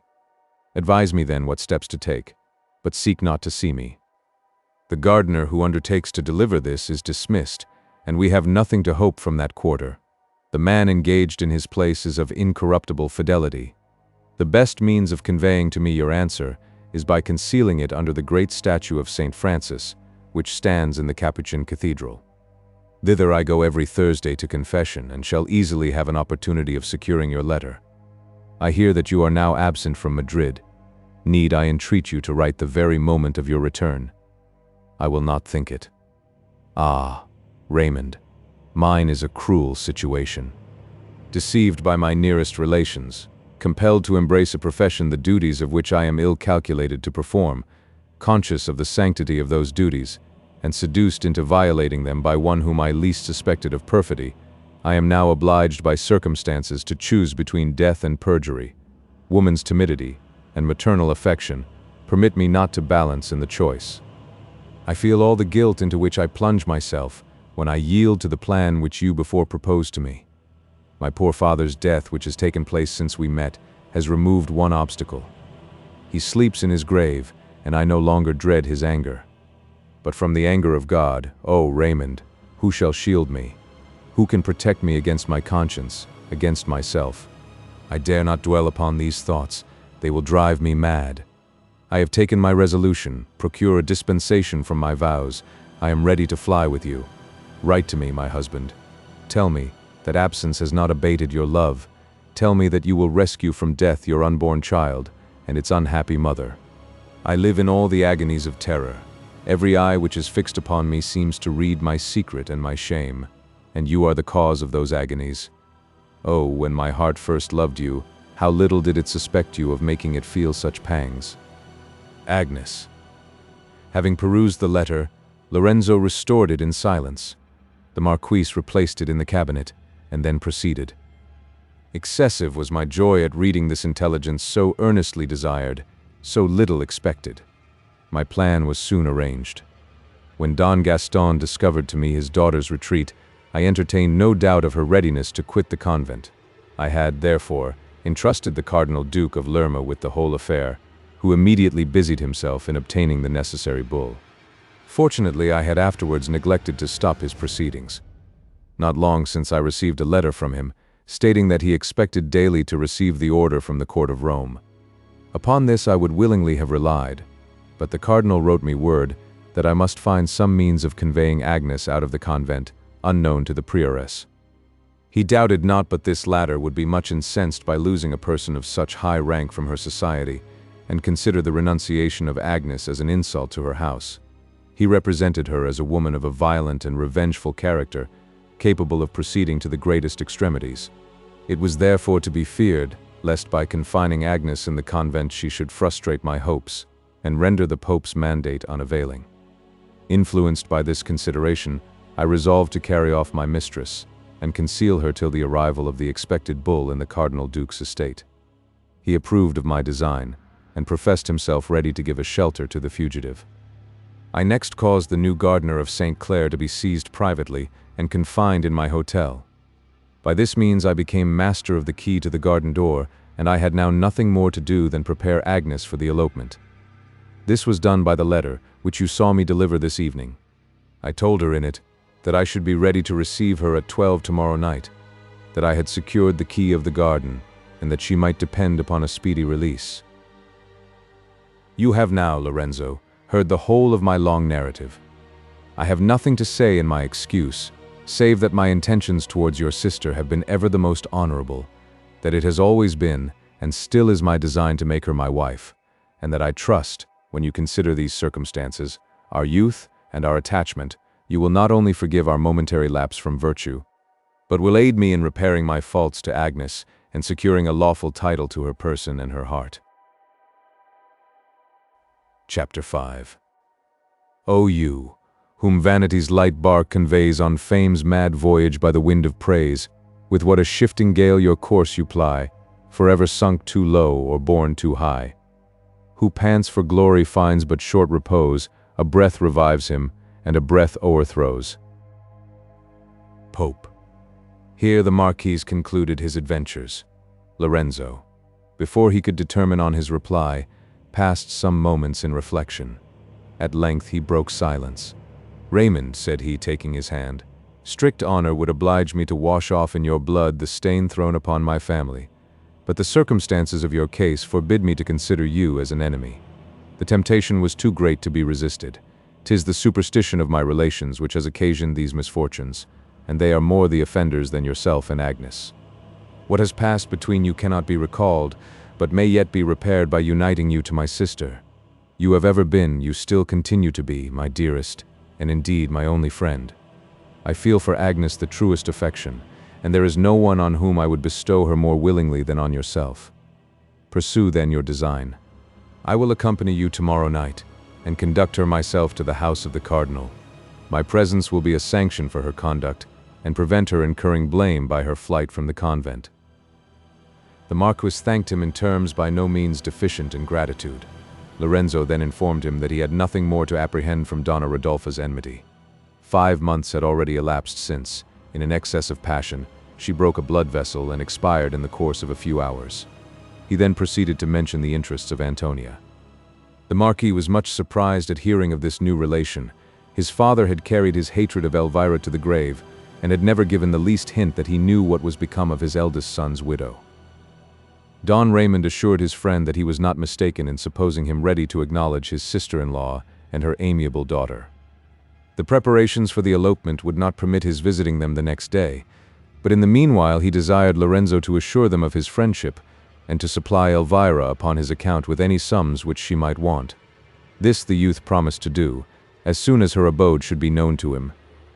Advise me then what steps to take, but seek not to see me. The gardener who undertakes to deliver this is dismissed, and we have nothing to hope from that quarter. The man engaged in his place is of incorruptible fidelity. The best means of conveying to me your answer is by concealing it under the great statue of St. Francis, which stands in the Capuchin Cathedral. Thither I go every Thursday to confession, and shall easily have an opportunity of securing your letter. I hear that you are now absent from Madrid. Need I entreat you to write the very moment of your return? I will not think it. Ah, Raymond, mine is a cruel situation. Deceived by my nearest relations, compelled to embrace a profession the duties of which I am ill calculated to perform, conscious of the sanctity of those duties, and seduced into violating them by one whom I least suspected of perfidy, I am now obliged by circumstances to choose between death and perjury. Woman's timidity and maternal affection permit me not to balance in the choice. I feel all the guilt into which I plunge myself when I yield to the plan which you before proposed to me. My poor father's death, which has taken place since we met, has removed one obstacle. He sleeps in his grave, and I no longer dread his anger. But from the anger of God, O Raymond, who shall shield me? Who can protect me against my conscience, against myself? I dare not dwell upon these thoughts. They will drive me mad. I have taken my resolution, procure a dispensation from my vows. I am ready to fly with you. Write to me, my husband. Tell me that absence has not abated your love. Tell me that you will rescue from death your unborn child and its unhappy mother. I live in all the agonies of terror. Every eye which is fixed upon me seems to read my secret and my shame, and you are the cause of those agonies. Oh, when my heart first loved you, how little did it suspect you of making it feel such pangs. Agnes. Having perused the letter, Lorenzo restored it in silence. The Marquis replaced it in the cabinet, and then proceeded. Excessive was my joy at reading this intelligence so earnestly desired, so little expected. My plan was soon arranged. When Don Gaston discovered to me his daughter's retreat, I entertained no doubt of her readiness to quit the convent. I had, therefore, entrusted the Cardinal Duke of Lerma with the whole affair, who immediately busied himself in obtaining the necessary bull. Fortunately, I had afterwards neglected to stop his proceedings. Not long since I received a letter from him, stating that he expected daily to receive the order from the court of Rome. Upon this I would willingly have relied, but the cardinal wrote me word that I must find some means of conveying Agnes out of the convent, unknown to the prioress. He doubted not but this latter would be much incensed by losing a person of such high rank from her society, and consider the renunciation of Agnes as an insult to her house. He represented her as a woman of a violent and revengeful character, capable of proceeding to the greatest extremities. It was therefore to be feared, lest by confining Agnes in the convent she should frustrate my hopes, and render the Pope's mandate unavailing. Influenced by this consideration, I resolved to carry off my mistress, and conceal her till the arrival of the expected bull in the Cardinal Duke's estate. He approved of my design, and professed himself ready to give a shelter to the fugitive. I next caused the new gardener of St. Clair to be seized privately and confined in my hotel. By this means I became master of the key to the garden door, and I had now nothing more to do than prepare Agnes for the elopement. This was done by the letter, which you saw me deliver this evening. I told her in it that I should be ready to receive her at 12 tomorrow night, that I had secured the key of the garden, and that she might depend upon a speedy release. You have now, Lorenzo, heard the whole of my long narrative. I have nothing to say in my excuse, save that my intentions towards your sister have been ever the most honorable, that it has always been, and still is my design to make her my wife, and that I trust, when you consider these circumstances, our youth and our attachment, you will not only forgive our momentary lapse from virtue, but will aid me in repairing my faults to Agnes and securing a lawful title to her person and her heart. Chapter 5. O you, whom vanity's light bark conveys on fame's mad voyage by the wind of praise, with what a shifting gale your course you ply, forever sunk too low or borne too high. Who pants for glory finds but short repose, a breath revives him, and a breath o'erthrows. Pope. Here the Marquis concluded his adventures. Lorenzo, before he could determine on his reply, passed some moments in reflection. At length he broke silence. Raymond, said he, taking his hand, strict honor would oblige me to wash off in your blood the stain thrown upon my family, but the circumstances of your case forbid me to consider you as an enemy. The temptation was too great to be resisted. 'Tis the superstition of my relations which has occasioned these misfortunes, and they are more the offenders than yourself and Agnes. What has passed between you cannot be recalled, but may yet be repaired by uniting you to my sister. You have ever been, you still continue to be, my dearest, and indeed my only friend. I feel for Agnes the truest affection, and there is no one on whom I would bestow her more willingly than on yourself. Pursue then your design. I will accompany you tomorrow night, and conduct her myself to the house of the cardinal. My presence will be a sanction for her conduct, and prevent her incurring blame by her flight from the convent. The Marquis thanked him in terms by no means deficient in gratitude. Lorenzo then informed him that he had nothing more to apprehend from Donna Rodolpha's enmity. 5 months had already elapsed since, in an excess of passion, she broke a blood vessel and expired in the course of a few hours. He then proceeded to mention the interests of Antonia. The Marquis was much surprised at hearing of this new relation. His father had carried his hatred of Elvira to the grave, and had never given the least hint that he knew what was become of his eldest son's widow. Don Raymond assured his friend that he was not mistaken in supposing him ready to acknowledge his sister-in-law and her amiable daughter. The preparations for the elopement would not permit his visiting them the next day, but in the meanwhile he desired Lorenzo to assure them of his friendship, and to supply Elvira upon his account with any sums which she might want. This the youth promised to do, as soon as her abode should be known to him.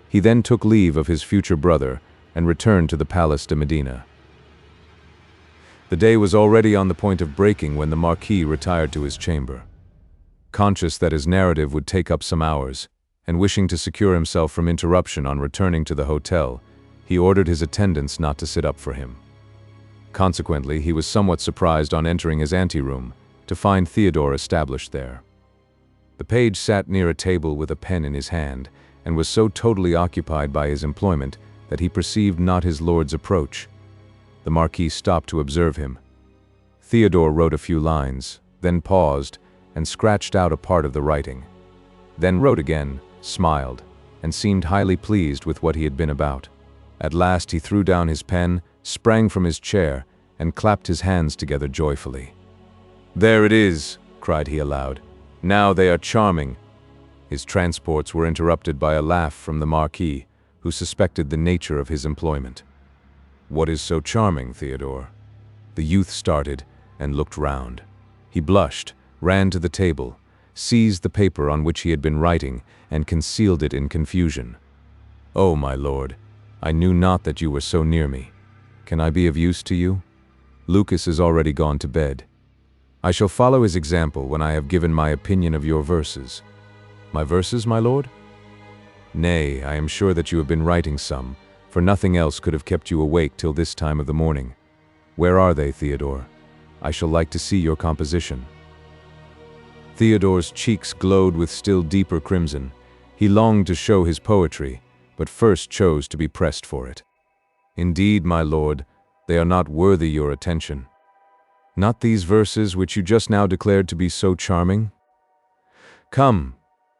He then took leave of his future brother, and returned to the Palace de Medina. The day was already on the point of breaking when the Marquis retired to his chamber. Conscious that his narrative would take up some hours, and wishing to secure himself from interruption on returning to the hotel, he ordered his attendants not to sit up for him. Consequently, he was somewhat surprised on entering his anteroom to find Theodore established there. The page sat near a table with a pen in his hand, and was so totally occupied by his employment that he perceived not his lord's approach. The Marquis stopped to observe him. Theodore wrote a few lines, then paused, and scratched out a part of the writing. Then wrote again, smiled, and seemed highly pleased with what he had been about. At last he threw down his pen, sprang from his chair, and clapped his hands together joyfully. "There it is," cried he aloud. "Now they are charming." His transports were interrupted by a laugh from the Marquis, who suspected the nature of his employment. "What is so charming, Theodore?" The youth started and looked round. He blushed, ran to the table, seized the paper on which he had been writing, and concealed it in confusion. "Oh, my lord, I knew not that you were so near me. Can I be of use to you? Lucas is already gone to bed. I shall follow his example when I have given my opinion of your verses." "My verses, my lord?" "Nay, I am sure that you have been writing some, for nothing else could have kept you awake till this time of the morning. Where are they, Theodore? I shall like to see your composition." Theodore's cheeks glowed with still deeper crimson. He longed to show his poetry, but first chose to be pressed for it. "Indeed, my lord, they are not worthy your attention." "Not these verses which you just now declared to be so charming?" Come,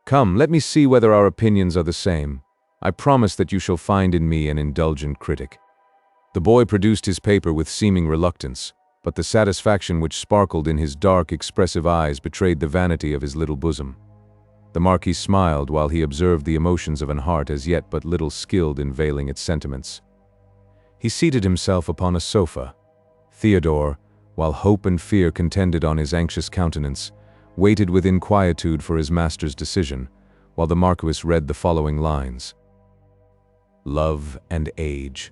let me see whether our opinions are the same. I promise that you shall find in me an indulgent critic." The boy produced his paper with seeming reluctance, but the satisfaction which sparkled in his dark, expressive eyes betrayed the vanity of his little bosom. The Marquis smiled while he observed the emotions of an heart as yet but little skilled in veiling its sentiments. He seated himself upon a sofa. Theodore, while hope and fear contended on his anxious countenance, waited with inquietude for his master's decision, while the Marquis read the following lines. "Love and age.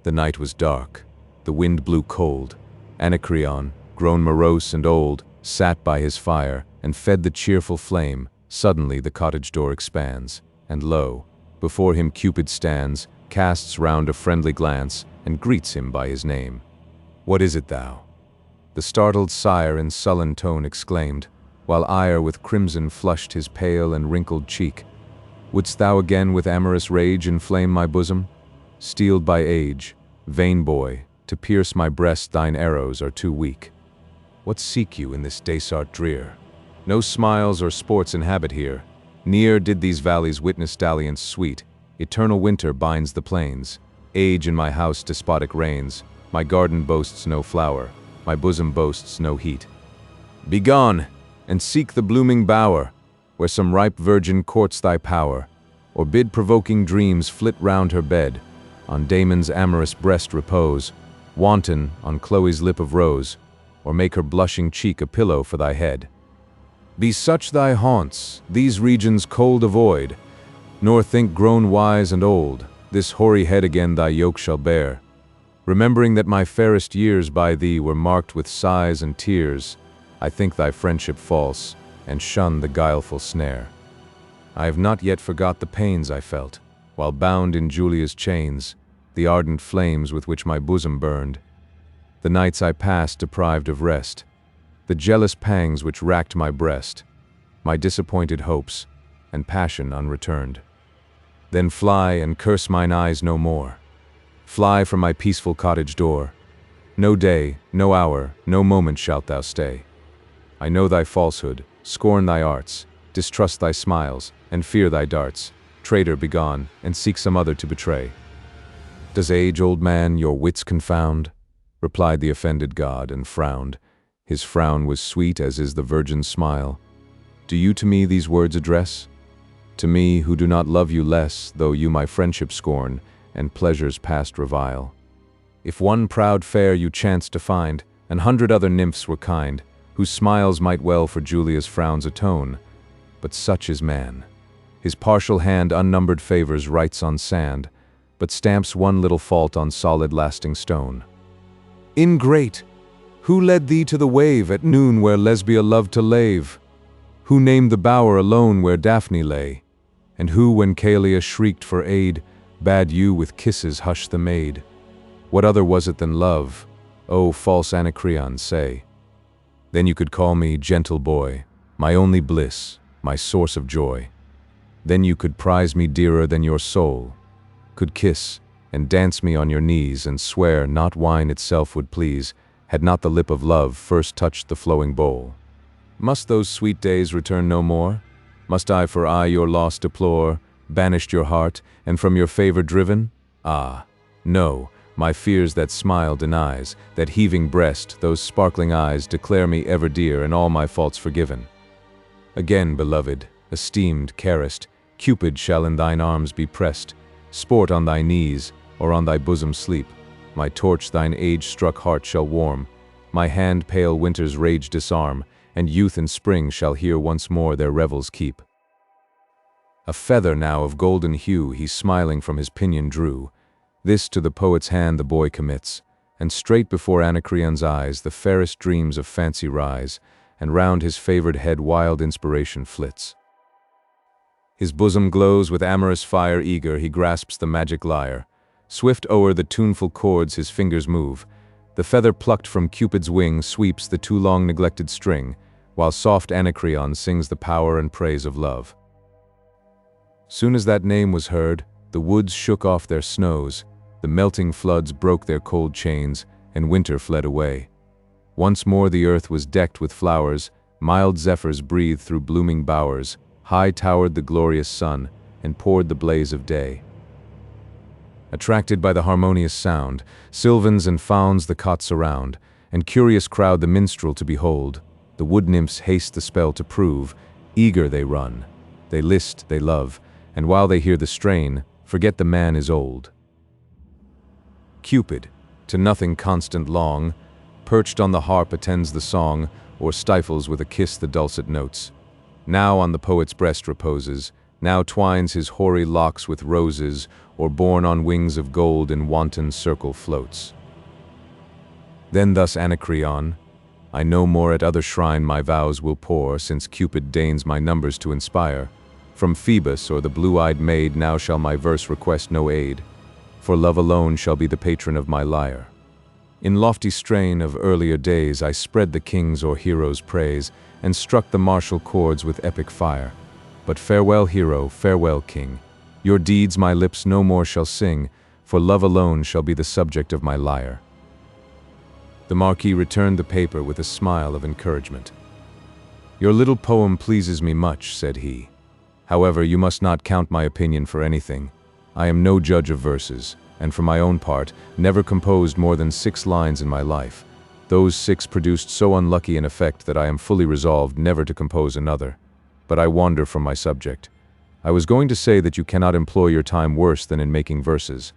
The night was dark, the wind blew cold. Anacreon, grown morose and old, sat by his fire, and fed the cheerful flame. Suddenly the cottage door expands, and lo, before him Cupid stands, casts round a friendly glance, and greets him by his name. 'What is it, thou?' The startled sire in sullen tone exclaimed, while ire with crimson flushed his pale and wrinkled cheek. 'Wouldst thou again with amorous rage inflame my bosom? Steeled by age, vain boy, to pierce my breast thine arrows are too weak. What seek you in this desert drear? No smiles or sports inhabit here. Near did these valleys witness dalliance sweet. Eternal winter binds the plains. Age in my house despotic reigns. My garden boasts no flower. My bosom boasts no heat. Begone, and seek the blooming bower, where some ripe virgin courts thy power, or bid provoking dreams flit round her bed, on Damon's amorous breast repose, wanton on Chloe's lip of rose, or make her blushing cheek a pillow for thy head. Be such thy haunts, these regions cold avoid, nor think grown wise and old, this hoary head again thy yoke shall bear. Remembering that my fairest years by thee were marked with sighs and tears, I think thy friendship false, and shun the guileful snare. I have not yet forgot the pains I felt, while bound in Julia's chains, the ardent flames with which my bosom burned, the nights I passed deprived of rest, the jealous pangs which racked my breast, my disappointed hopes, and passion unreturned. Then fly and curse mine eyes no more. Fly from my peaceful cottage door. No day, no hour, no moment shalt thou stay. I know thy falsehood, scorn thy arts, distrust thy smiles, and fear thy darts. Traitor, begone, and seek some other to betray." "Does age, old man, your wits confound?" replied the offended god, and frowned. His frown was sweet as is the virgin's smile. "Do you to me these words address? To me, who do not love you less, though you my friendship scorn, and pleasures past revile? If one proud fair you chanced to find, 100 other nymphs were kind, whose smiles might well for Julia's frowns atone. But such is man. His partial hand unnumbered favors writes on sand, but stamps one little fault on solid lasting stone. Ingrate! Who led thee to the wave at noon where Lesbia loved to lave? Who named the bower alone where Daphne lay? And who, when Caelia shrieked for aid, bade you with kisses hush the maid? What other was it than love? O false Anacreon, say. Then you could call me gentle boy, my only bliss, my source of joy. Then you could prize me dearer than your soul, could kiss and dance me on your knees and swear not wine itself would please, had not the lip of love first touched the flowing bowl. Must those sweet days return no more? Must I for aye your loss deplore, banished your heart, and from your favor driven? Ah, no, my fears that smile denies, that heaving breast, those sparkling eyes declare me ever dear and all my faults forgiven. Again, beloved, esteemed, caressed, Cupid shall in thine arms be pressed, sport on thy knees, or on thy bosom sleep. My torch thine age-struck heart shall warm, my hand pale winter's rage disarm, and youth and spring shall here once more their revels keep. A feather now of golden hue he smiling from his pinion drew. This to the poet's hand the boy commits, and straight before Anacreon's eyes the fairest dreams of fancy rise, and round his favored head wild inspiration flits. His bosom glows with amorous fire eager, he grasps the magic lyre. Swift o'er the tuneful chords his fingers move. The feather plucked from Cupid's wing sweeps the too long neglected string, while soft Anacreon sings the power and praise of love. Soon as that name was heard, the woods shook off their snows, the melting floods broke their cold chains, and winter fled away. Once more the earth was decked with flowers, mild zephyrs breathed through blooming bowers, high towered the glorious sun, and poured the blaze of day. Attracted by the harmonious sound, sylvans and fauns the cot surround, and curious crowd the minstrel to behold. The wood nymphs haste the spell to prove, eager they run, they list, they love, and while they hear the strain, forget the man is old. Cupid, to nothing constant long, perched on the harp attends the song, or stifles with a kiss the dulcet notes. Now on the poet's breast reposes, now twines his hoary locks with roses, or borne on wings of gold in wanton circle floats. Then thus Anacreon, I no more at other shrine my vows will pour, since Cupid deigns my numbers to inspire. From Phoebus or the blue-eyed maid now shall my verse request no aid, for love alone shall be the patron of my lyre. In lofty strain of earlier days I spread the king's or hero's praise, and struck the martial chords with epic fire. But farewell hero, farewell king, your deeds my lips no more shall sing, for love alone shall be the subject of my lyre. The Marquis returned the paper with a smile of encouragement. Your little poem pleases me much, said he. However, you must not count my opinion for anything. I am no judge of verses, and for my own part, never composed more than 6 lines in my life. Those 6 produced so unlucky an effect that I am fully resolved never to compose another. But I wander from my subject. I was going to say that you cannot employ your time worse than in making verses.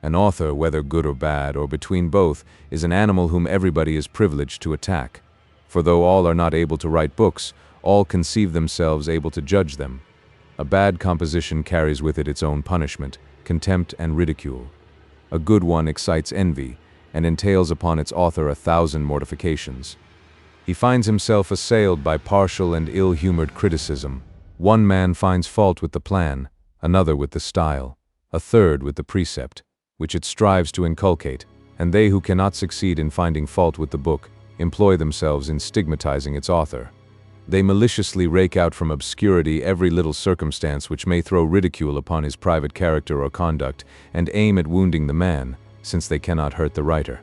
An author, whether good or bad, or between both, is an animal whom everybody is privileged to attack. For though all are not able to write books, all conceive themselves able to judge them. A bad composition carries with it its own punishment, contempt and ridicule. A good one excites envy, and entails upon its author 1,000 mortifications. He finds himself assailed by partial and ill-humored criticism. One man finds fault with the plan, another with the style, a third with the precept, which it strives to inculcate, and they who cannot succeed in finding fault with the book employ themselves in stigmatizing its author. They maliciously rake out from obscurity every little circumstance which may throw ridicule upon his private character or conduct, and aim at wounding the man, since they cannot hurt the writer.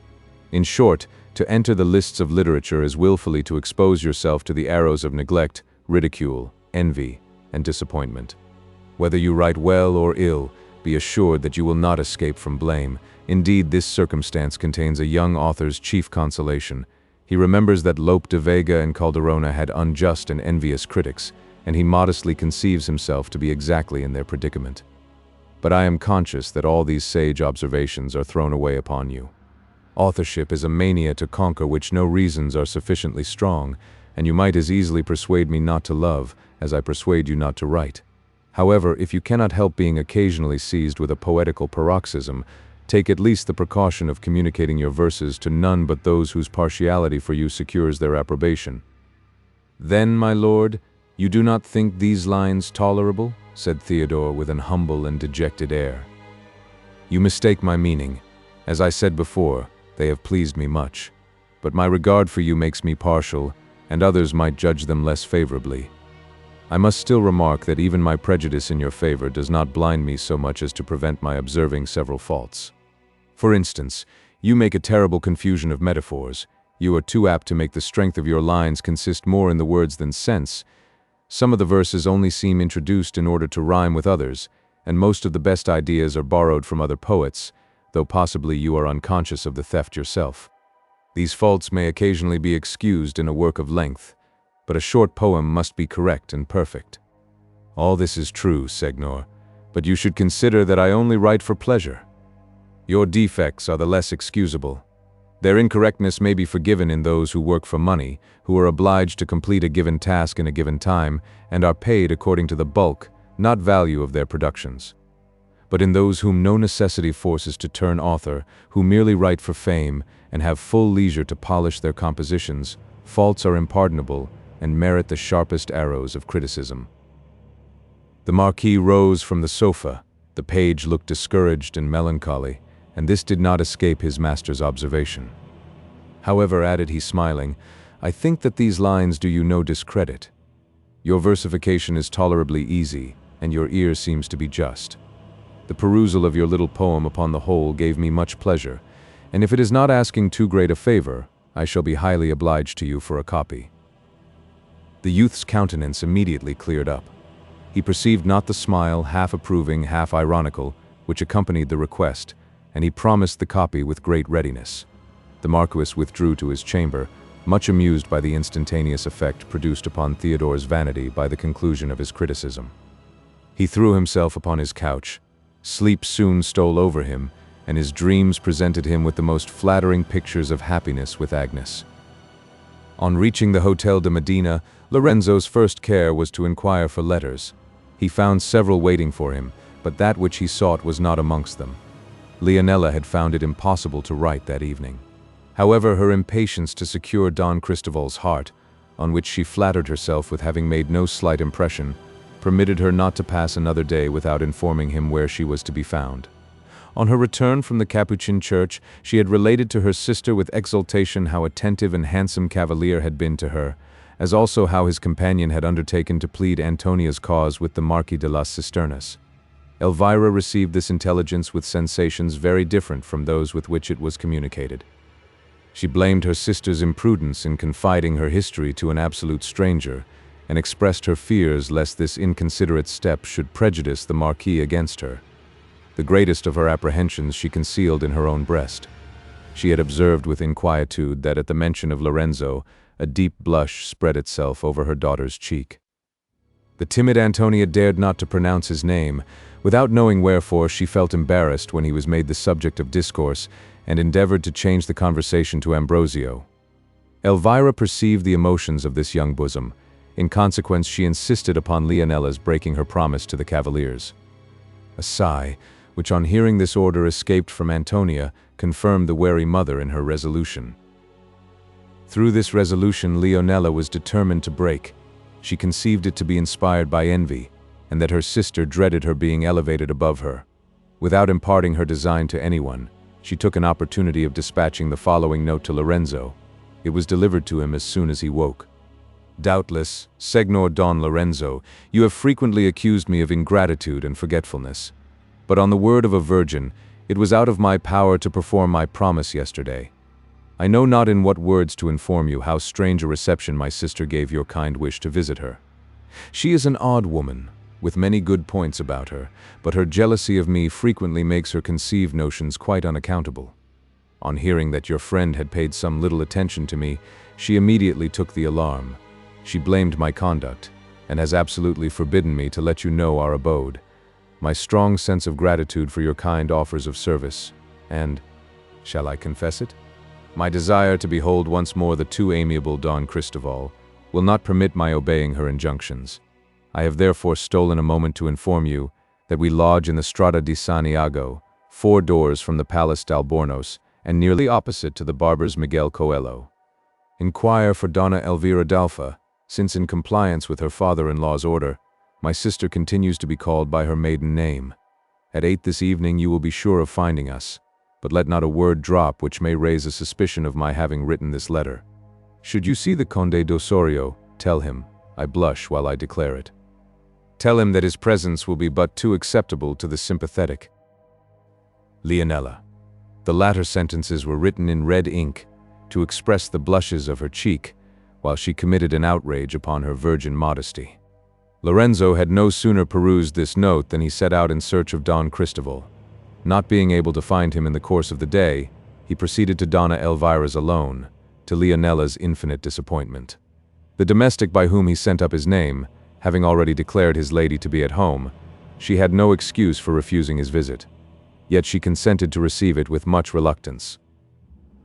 In short, to enter the lists of literature is willfully to expose yourself to the arrows of neglect, ridicule, envy, and disappointment. Whether you write well or ill, be assured that you will not escape from blame. Indeed, this circumstance contains a young author's chief consolation. He remembers that Lope de Vega and Calderona had unjust and envious critics, and he modestly conceives himself to be exactly in their predicament. But I am conscious that all these sage observations are thrown away upon you. Authorship is a mania to conquer which no reasons are sufficiently strong, and you might as easily persuade me not to love as I persuade you not to write. However, if you cannot help being occasionally seized with a poetical paroxysm, take at least the precaution of communicating your verses to none but those whose partiality for you secures their approbation. Then, my lord, you do not think these lines tolerable? Said Theodore with an humble and dejected air. You mistake my meaning. As I said before, they have pleased me much. But my regard for you makes me partial, and others might judge them less favorably. I must still remark that even my prejudice in your favor does not blind me so much as to prevent my observing several faults. For instance, you make a terrible confusion of metaphors. You are too apt to make the strength of your lines consist more in the words than sense. Some of the verses only seem introduced in order to rhyme with others, and most of the best ideas are borrowed from other poets, though possibly you are unconscious of the theft yourself. These faults may occasionally be excused in a work of length, but a short poem must be correct and perfect. All this is true, Segnor, but you should consider that I only write for pleasure. Your defects are the less excusable. Their incorrectness may be forgiven in those who work for money, who are obliged to complete a given task in a given time, and are paid according to the bulk, not value of their productions. But in those whom no necessity forces to turn author, who merely write for fame, and have full leisure to polish their compositions, faults are unpardonable, and merit the sharpest arrows of criticism. The Marquis rose from the sofa. The page looked discouraged and melancholy, and this did not escape his master's observation. However, added he smiling, I think that these lines do you no discredit. Your versification is tolerably easy, and your ear seems to be just. The perusal of your little poem upon the whole gave me much pleasure, and if it is not asking too great a favor, I shall be highly obliged to you for a copy. The youth's countenance immediately cleared up. He perceived not the smile, half approving, half ironical, which accompanied the request, and he promised the copy with great readiness. The Marquis withdrew to his chamber, much amused by the instantaneous effect produced upon Theodore's vanity by the conclusion of his criticism. He threw himself upon his couch. Sleep soon stole over him, and his dreams presented him with the most flattering pictures of happiness with Agnes. On reaching the Hotel de Medina, Lorenzo's first care was to inquire for letters. He found several waiting for him, but that which he sought was not amongst them. Leonela had found it impossible to write that evening. However, her impatience to secure Don Cristoval's heart, on which she flattered herself with having made no slight impression, permitted her not to pass another day without informing him where she was to be found. On her return from the Capuchin church, she had related to her sister with exultation how attentive and handsome Cavalier had been to her, as also how his companion had undertaken to plead Antonia's cause with the Marquis de las Cisternas. Elvira received this intelligence with sensations very different from those with which it was communicated. She blamed her sister's imprudence in confiding her history to an absolute stranger, and expressed her fears lest this inconsiderate step should prejudice the Marquis against her. The greatest of her apprehensions she concealed in her own breast. She had observed with inquietude that at the mention of Lorenzo, a deep blush spread itself over her daughter's cheek. The timid Antonia dared not to pronounce his name. Without knowing wherefore, she felt embarrassed when he was made the subject of discourse, and endeavored to change the conversation to Ambrosio. Elvira perceived the emotions of this young bosom. In consequence, she insisted upon Leonela's breaking her promise to the Cavaliers. A sigh, which on hearing this order escaped from Antonia, confirmed the wary mother in her resolution. Through this resolution, Leonela was determined to break. She conceived it to be inspired by envy, and that her sister dreaded her being elevated above her. Without imparting her design to anyone, she took an opportunity of dispatching the following note to Lorenzo. It was delivered to him as soon as he woke. Doubtless, Segnor Don Lorenzo, you have frequently accused me of ingratitude and forgetfulness. But on the word of a virgin, it was out of my power to perform my promise yesterday. I know not in what words to inform you how strange a reception my sister gave your kind wish to visit her. She is an odd woman, with many good points about her, but her jealousy of me frequently makes her conceive notions quite unaccountable. On hearing that your friend had paid some little attention to me, she immediately took the alarm. She blamed my conduct, and has absolutely forbidden me to let you know our abode. My strong sense of gratitude for your kind offers of service, and, shall I confess it? My desire to behold once more the too amiable Don Cristoval will not permit my obeying her injunctions. I have therefore stolen a moment to inform you that we lodge in the Strada di San Iago, 4 doors from the Palace d'Albornoz, and nearly opposite to the barber's Miguel Coelho. Inquire for Donna Elvira d'Alfa, since in compliance with her father-in-law's order, my sister continues to be called by her maiden name. At 8 this evening you will be sure of finding us, but let not a word drop which may raise a suspicion of my having written this letter. Should you see the Conde d'Osorio, tell him, I blush while I declare it, Tell him that his presence will be but too acceptable to the sympathetic. Leonela. The latter sentences were written in red ink to express the blushes of her cheek, while she committed an outrage upon her virgin modesty. Lorenzo had no sooner perused this note than he set out in search of Don Cristobal. Not being able to find him in the course of the day, he proceeded to Donna Elvira's alone, to Leonela's infinite disappointment. The domestic by whom he sent up his name, having already declared his lady to be at home, she had no excuse for refusing his visit. Yet she consented to receive it with much reluctance.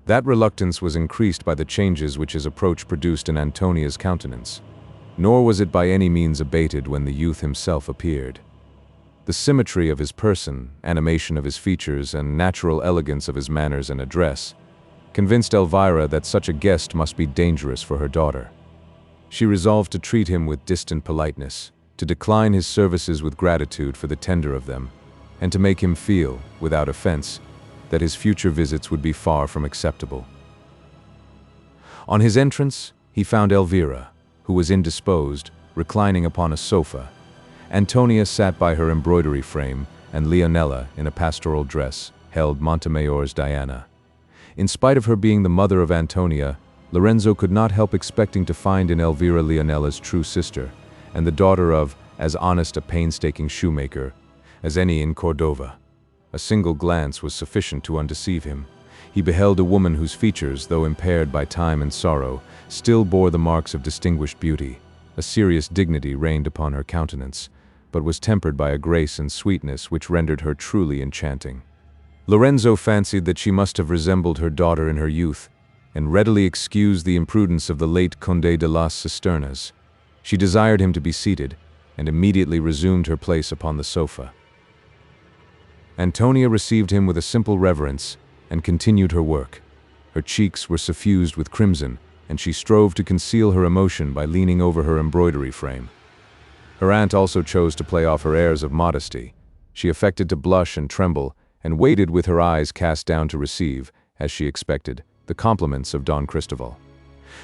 That reluctance was increased by the changes which his approach produced in Antonia's countenance, nor was it by any means abated when the youth himself appeared. The symmetry of his person, animation of his features, and natural elegance of his manners and address convinced Elvira that such a guest must be dangerous for her daughter. She resolved to treat him with distant politeness, to decline his services with gratitude for the tender of them, and to make him feel, without offense, that his future visits would be far from acceptable. On his entrance, he found Elvira, who was indisposed, reclining upon a sofa. Antonia sat by her embroidery frame, and Leonela, in a pastoral dress, held Montemayor's Diana. In spite of her being the mother of Antonia, Lorenzo could not help expecting to find in Elvira Leonela's true sister, and the daughter of as honest a painstaking shoemaker as any in Cordova. A single glance was sufficient to undeceive him. He beheld a woman whose features, though impaired by time and sorrow, still bore the marks of distinguished beauty. A serious dignity reigned upon her countenance, but was tempered by a grace and sweetness which rendered her truly enchanting. Lorenzo fancied that she must have resembled her daughter in her youth, and readily excused the imprudence of the late Conde de las Cisternas. She desired him to be seated, and immediately resumed her place upon the sofa. Antonia received him with a simple reverence, and continued her work. Her cheeks were suffused with crimson, and she strove to conceal her emotion by leaning over her embroidery frame. Her aunt also chose to play off her airs of modesty. She affected to blush and tremble, and waited with her eyes cast down to receive, as she expected, the compliments of Don Cristobal.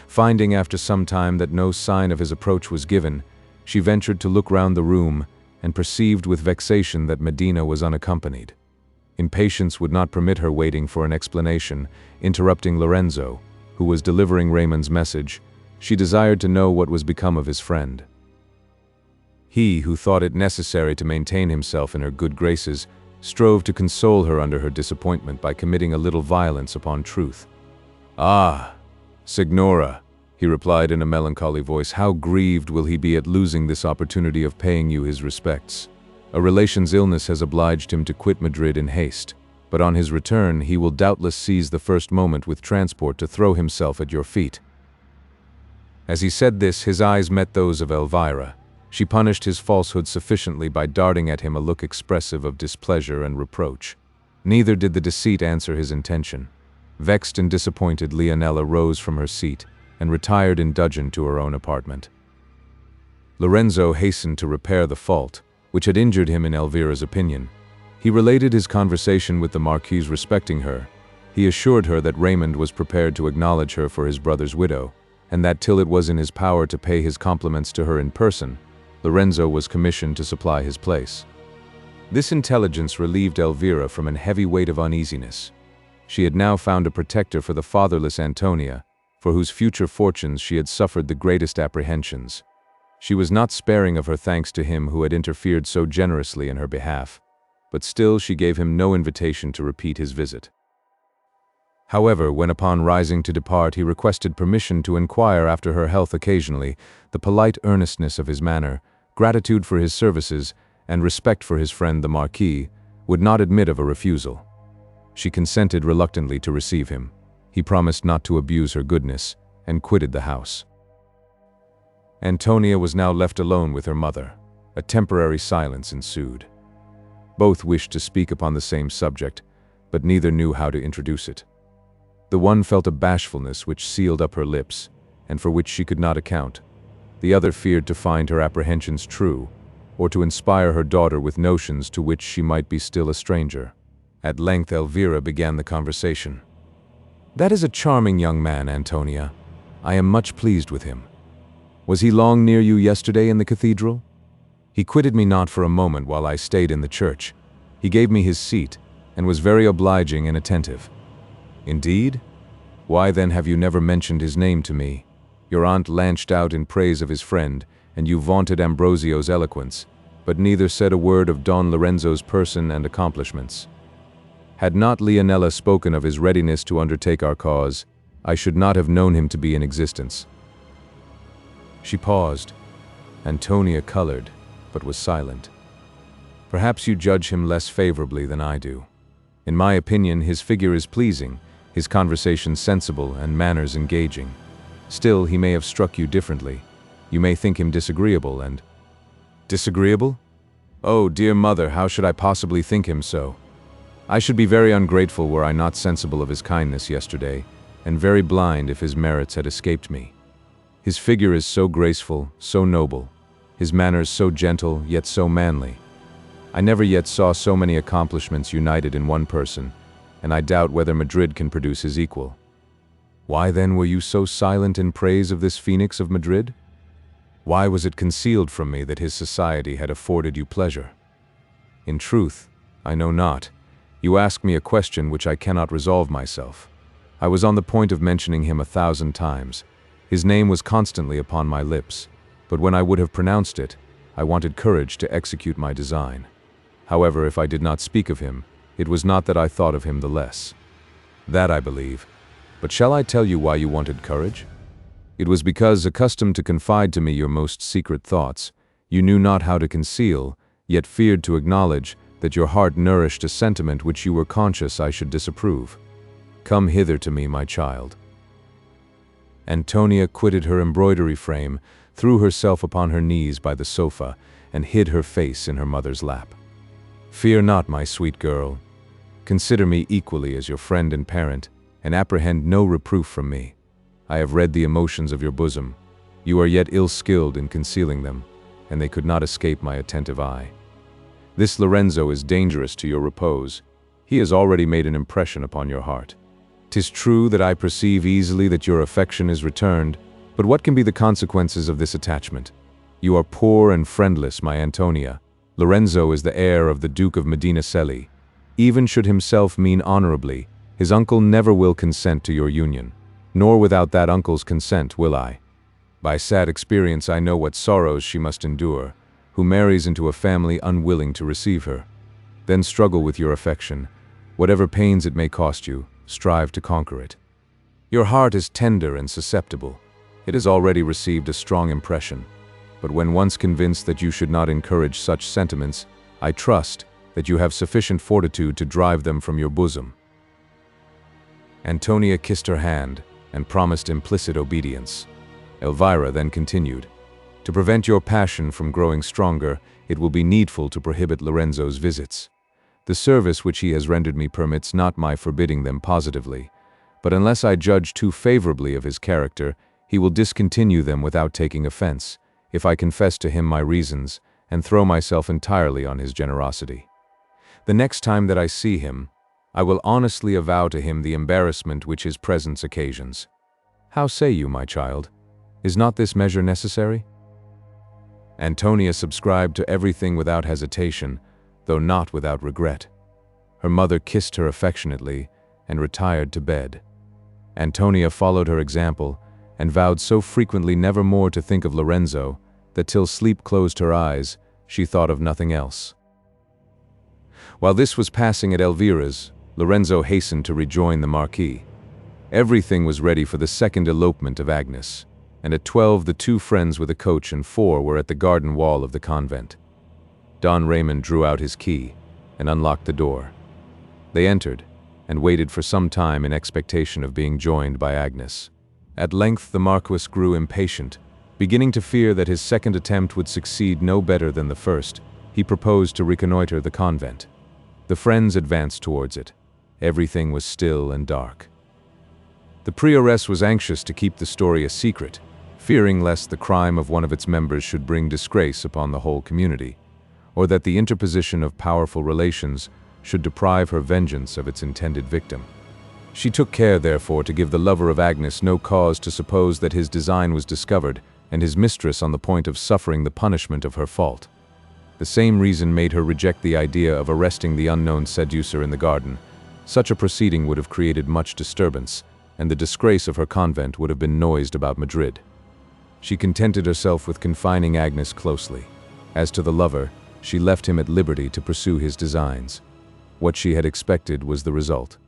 Finding after some time that no sign of his approach was given, she ventured to look round the room, and perceived with vexation that Medina was unaccompanied. Impatience would not permit her waiting for an explanation. Interrupting Lorenzo, who was delivering Raymond's message, she desired to know what was become of his friend. He, who thought it necessary to maintain himself in her good graces, strove to console her under her disappointment by committing a little violence upon truth. "Ah, Signora," he replied in a melancholy voice, "how grieved will he be at losing this opportunity of paying you his respects. A relation's illness has obliged him to quit Madrid in haste, but on his return he will doubtless seize the first moment with transport to throw himself at your feet." As he said this, his eyes met those of Elvira. She punished his falsehood sufficiently by darting at him a look expressive of displeasure and reproach. Neither did the deceit answer his intention. Vexed and disappointed, Leonela rose from her seat and retired in dudgeon to her own apartment. Lorenzo hastened to repair the fault, which had injured him in Elvira's opinion. He related his conversation with the Marquise respecting her. He assured her that Raymond was prepared to acknowledge her for his brother's widow, and that till it was in his power to pay his compliments to her in person, Lorenzo was commissioned to supply his place. This intelligence relieved Elvira from a heavy weight of uneasiness. She had now found a protector for the fatherless Antonia, for whose future fortunes she had suffered the greatest apprehensions. She was not sparing of her thanks to him who had interfered so generously in her behalf, but still she gave him no invitation to repeat his visit. However, when upon rising to depart he requested permission to inquire after her health occasionally, the polite earnestness of his manner, gratitude for his services, and respect for his friend the Marquis would not admit of a refusal. She consented reluctantly to receive him. He promised not to abuse her goodness, and quitted the house. Antonia was now left alone with her mother. A temporary silence ensued. Both wished to speak upon the same subject, but neither knew how to introduce it. The one felt a bashfulness which sealed up her lips, and for which she could not account. The other feared to find her apprehensions true, or to inspire her daughter with notions to which she might be still a stranger. At length Elvira began the conversation. "That is a charming young man, Antonia. I am much pleased with him. Was he long near you yesterday in the cathedral?" He quitted me not for a moment while I stayed in the church. He gave me his seat, and was very obliging and attentive. Indeed? Why then have you never mentioned his name to me? Your aunt lanched out in praise of his friend, and you vaunted Ambrosio's eloquence, but neither said a word of Don Lorenzo's person and accomplishments. Had not Leonela spoken of his readiness to undertake our cause, I should not have known him to be in existence. She paused. Antonia colored, but was silent. Perhaps you judge him less favorably than I do. In my opinion, his figure is pleasing, his conversation sensible, and manners engaging. Still, he may have struck you differently. You may think him disagreeable and... Disagreeable? Oh, dear mother, how should I possibly think him so? I should be very ungrateful were I not sensible of his kindness yesterday, and very blind if his merits had escaped me. His figure is so graceful, so noble, his manners so gentle, yet so manly. I never yet saw so many accomplishments united in one person, and I doubt whether Madrid can produce his equal. Why then were you so silent in praise of this Phoenix of Madrid? Why was it concealed from me that his society had afforded you pleasure? In truth, I know not. You ask me a question which I cannot resolve myself. I was on the point of mentioning him 1,000 times. His name was constantly upon my lips, but when I would have pronounced it, I wanted courage to execute my design. However, if I did not speak of him, it was not that I thought of him the less. That I believe. But shall I tell you why you wanted courage? It was because, accustomed to confide to me your most secret thoughts, you knew not how to conceal, yet feared to acknowledge that your heart nourished a sentiment which you were conscious I should disapprove. Come hither to me, my child. Antonia quitted her embroidery frame, threw herself upon her knees by the sofa, and hid her face in her mother's lap. Fear not, my sweet girl. Consider me equally as your friend and parent, and apprehend no reproof from me. I have read the emotions of your bosom. You are yet ill-skilled in concealing them, and they could not escape my attentive eye. This Lorenzo is dangerous to your repose. He has already made an impression upon your heart. 'Tis true that I perceive easily that your affection is returned, but what can be the consequences of this attachment? You are poor and friendless, my Antonia. Lorenzo is the heir of the Duke of Medinaceli. Even should himself mean honorably, his uncle never will consent to your union, nor without that uncle's consent will I. By sad experience I know what sorrows she must endure, who marries into a family unwilling to receive her. Then struggle with your affection. Whatever pains it may cost you, strive to conquer it. Your heart is tender and susceptible. It has already received a strong impression. But when once convinced that you should not encourage such sentiments, I trust that you have sufficient fortitude to drive them from your bosom. Antonia kissed her hand and promised implicit obedience. Elvira then continued, "To prevent your passion from growing stronger, it will be needful to prohibit Lorenzo's visits. The service which he has rendered me permits not my forbidding them positively, but unless I judge too favorably of his character, he will discontinue them without taking offense, if I confess to him my reasons and throw myself entirely on his generosity. The next time that I see him, I will honestly avow to him the embarrassment which his presence occasions. How say you, my child? Is not this measure necessary?" Antonia subscribed to everything without hesitation, though not without regret. Her mother kissed her affectionately and retired to bed. Antonia followed her example and vowed so frequently never more to think of Lorenzo that till sleep closed her eyes, she thought of nothing else. While this was passing at Elvira's, Lorenzo hastened to rejoin the Marquis. Everything was ready for the second elopement of Agnes, and at 12 the two friends with a coach and 4 were at the garden wall of the convent. Don Raymond drew out his key and unlocked the door. They entered and waited for some time in expectation of being joined by Agnes. At length the Marquis grew impatient. Beginning to fear that his second attempt would succeed no better than the first, he proposed to reconnoiter the convent. The friends advanced towards it. Everything was still and dark. The prioress was anxious to keep the story a secret, fearing lest the crime of one of its members should bring disgrace upon the whole community, or that the interposition of powerful relations should deprive her vengeance of its intended victim. She took care, therefore, to give the lover of Agnes no cause to suppose that his design was discovered and his mistress on the point of suffering the punishment of her fault. The same reason made her reject the idea of arresting the unknown seducer in the garden. Such a proceeding would have created much disturbance, and the disgrace of her convent would have been noised about Madrid. She contented herself with confining Agnes closely. As to the lover, she left him at liberty to pursue his designs. What she had expected was the result.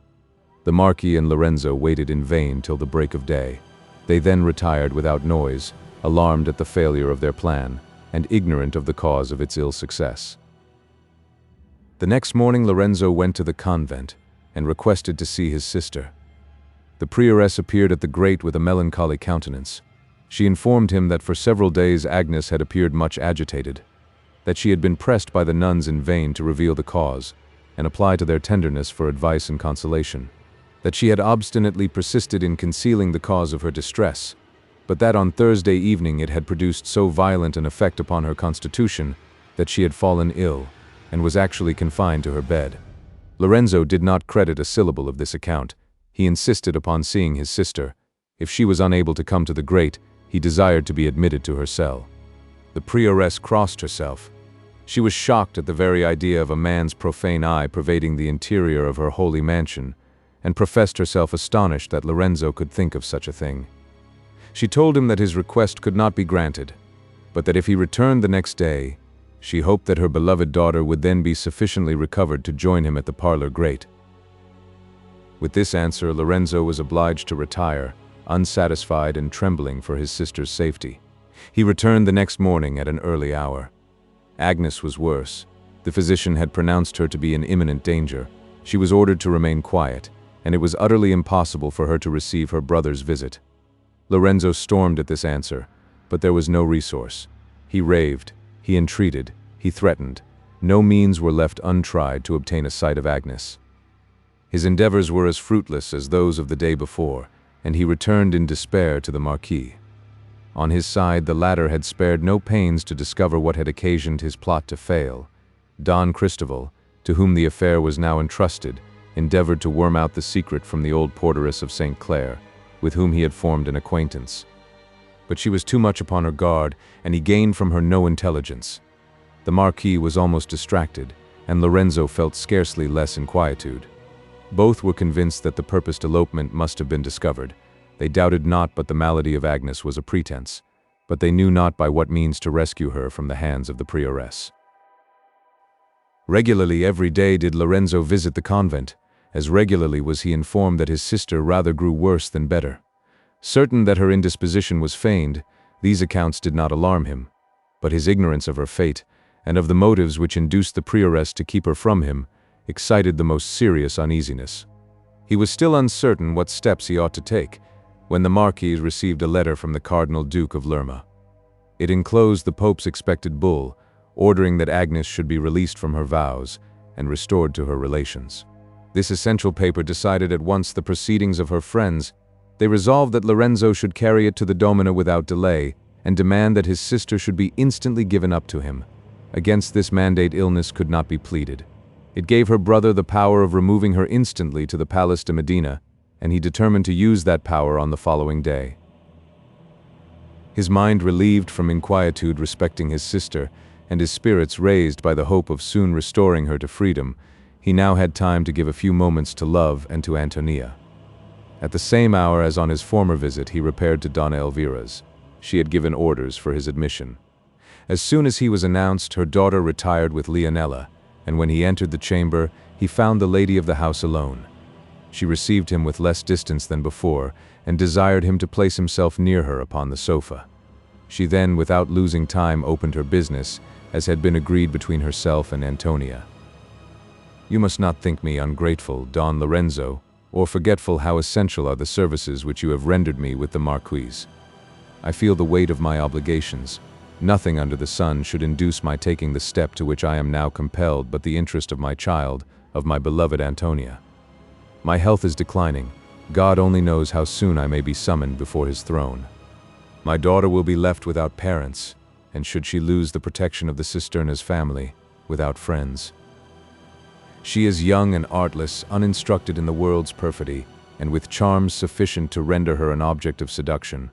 The Marquis and Lorenzo waited in vain till the break of day. They then retired without noise, alarmed at the failure of their plan, and ignorant of the cause of its ill success. The next morning Lorenzo went to the convent and requested to see his sister. The prioress appeared at the grate with a melancholy countenance. She informed him that for several days Agnes had appeared much agitated, that she had been pressed by the nuns in vain to reveal the cause and apply to their tenderness for advice and consolation, that she had obstinately persisted in concealing the cause of her distress, but that on Thursday evening it had produced so violent an effect upon her constitution that she had fallen ill and was actually confined to her bed. Lorenzo did not credit a syllable of this account. He insisted upon seeing his sister. If she was unable to come to the grate, he desired to be admitted to her cell. The prioress crossed herself. She was shocked at the very idea of a man's profane eye pervading the interior of her holy mansion, and professed herself astonished that Lorenzo could think of such a thing. She told him that his request could not be granted, but that if he returned the next day, she hoped that her beloved daughter would then be sufficiently recovered to join him at the parlor grate. With this answer, Lorenzo was obliged to retire, unsatisfied and trembling for his sister's safety. He returned the next morning at an early hour. Agnes was worse. The physician had pronounced her to be in imminent danger. She was ordered to remain quiet, and it was utterly impossible for her to receive her brother's visit. Lorenzo stormed at this answer, but there was no resource. He raved, he entreated, he threatened. No means were left untried to obtain a sight of Agnes. His endeavors were as fruitless as those of the day before, and he returned in despair to the Marquis. On his side, the latter had spared no pains to discover what had occasioned his plot to fail. Don Cristobal, to whom the affair was now entrusted, endeavored to worm out the secret from the old porteress of St. Clair, with whom he had formed an acquaintance. But she was too much upon her guard, and he gained from her no intelligence. The Marquis was almost distracted, and Lorenzo felt scarcely less inquietude. Both were convinced that the purposed elopement must have been discovered. They doubted not but the malady of Agnes was a pretense, but they knew not by what means to rescue her from the hands of the prioress. Regularly every day did Lorenzo visit the convent. As regularly was he informed that his sister rather grew worse than better. Certain that her indisposition was feigned, these accounts did not alarm him, but his ignorance of her fate, and of the motives which induced the prioress to keep her from him, excited the most serious uneasiness. He was still uncertain what steps he ought to take, when the Marquis received a letter from the Cardinal Duke of Lerma. It enclosed the Pope's expected bull, ordering that Agnes should be released from her vows and restored to her relations. This essential paper decided at once the proceedings of her friends. They resolved that Lorenzo should carry it to the Domina without delay, and demand that his sister should be instantly given up to him. Against this mandate illness could not be pleaded. It gave her brother the power of removing her instantly to the Palace de Medina, and he determined to use that power on the following day. His mind relieved from inquietude respecting his sister, and his spirits raised by the hope of soon restoring her to freedom, he now had time to give a few moments to love and to Antonia. At the same hour as on his former visit, he repaired to Donna Elvira's. She had given orders for his admission. As soon as he was announced, her daughter retired with Leonela, and when he entered the chamber, he found the lady of the house alone. She received him with less distance than before, and desired him to place himself near her upon the sofa. She then, without losing time, opened her business, as had been agreed between herself and Antonia. "You must not think me ungrateful, Don Lorenzo, or forgetful how essential are the services which you have rendered me with the Marquis. I feel the weight of my obligations. Nothing under the sun should induce my taking the step to which I am now compelled but the interest of my child, of my beloved Antonia. My health is declining. God only knows how soon I may be summoned before his throne. My daughter will be left without parents, and should she lose the protection of the Cisterna's family, without friends. She is young and artless, uninstructed in the world's perfidy, and with charms sufficient to render her an object of seduction.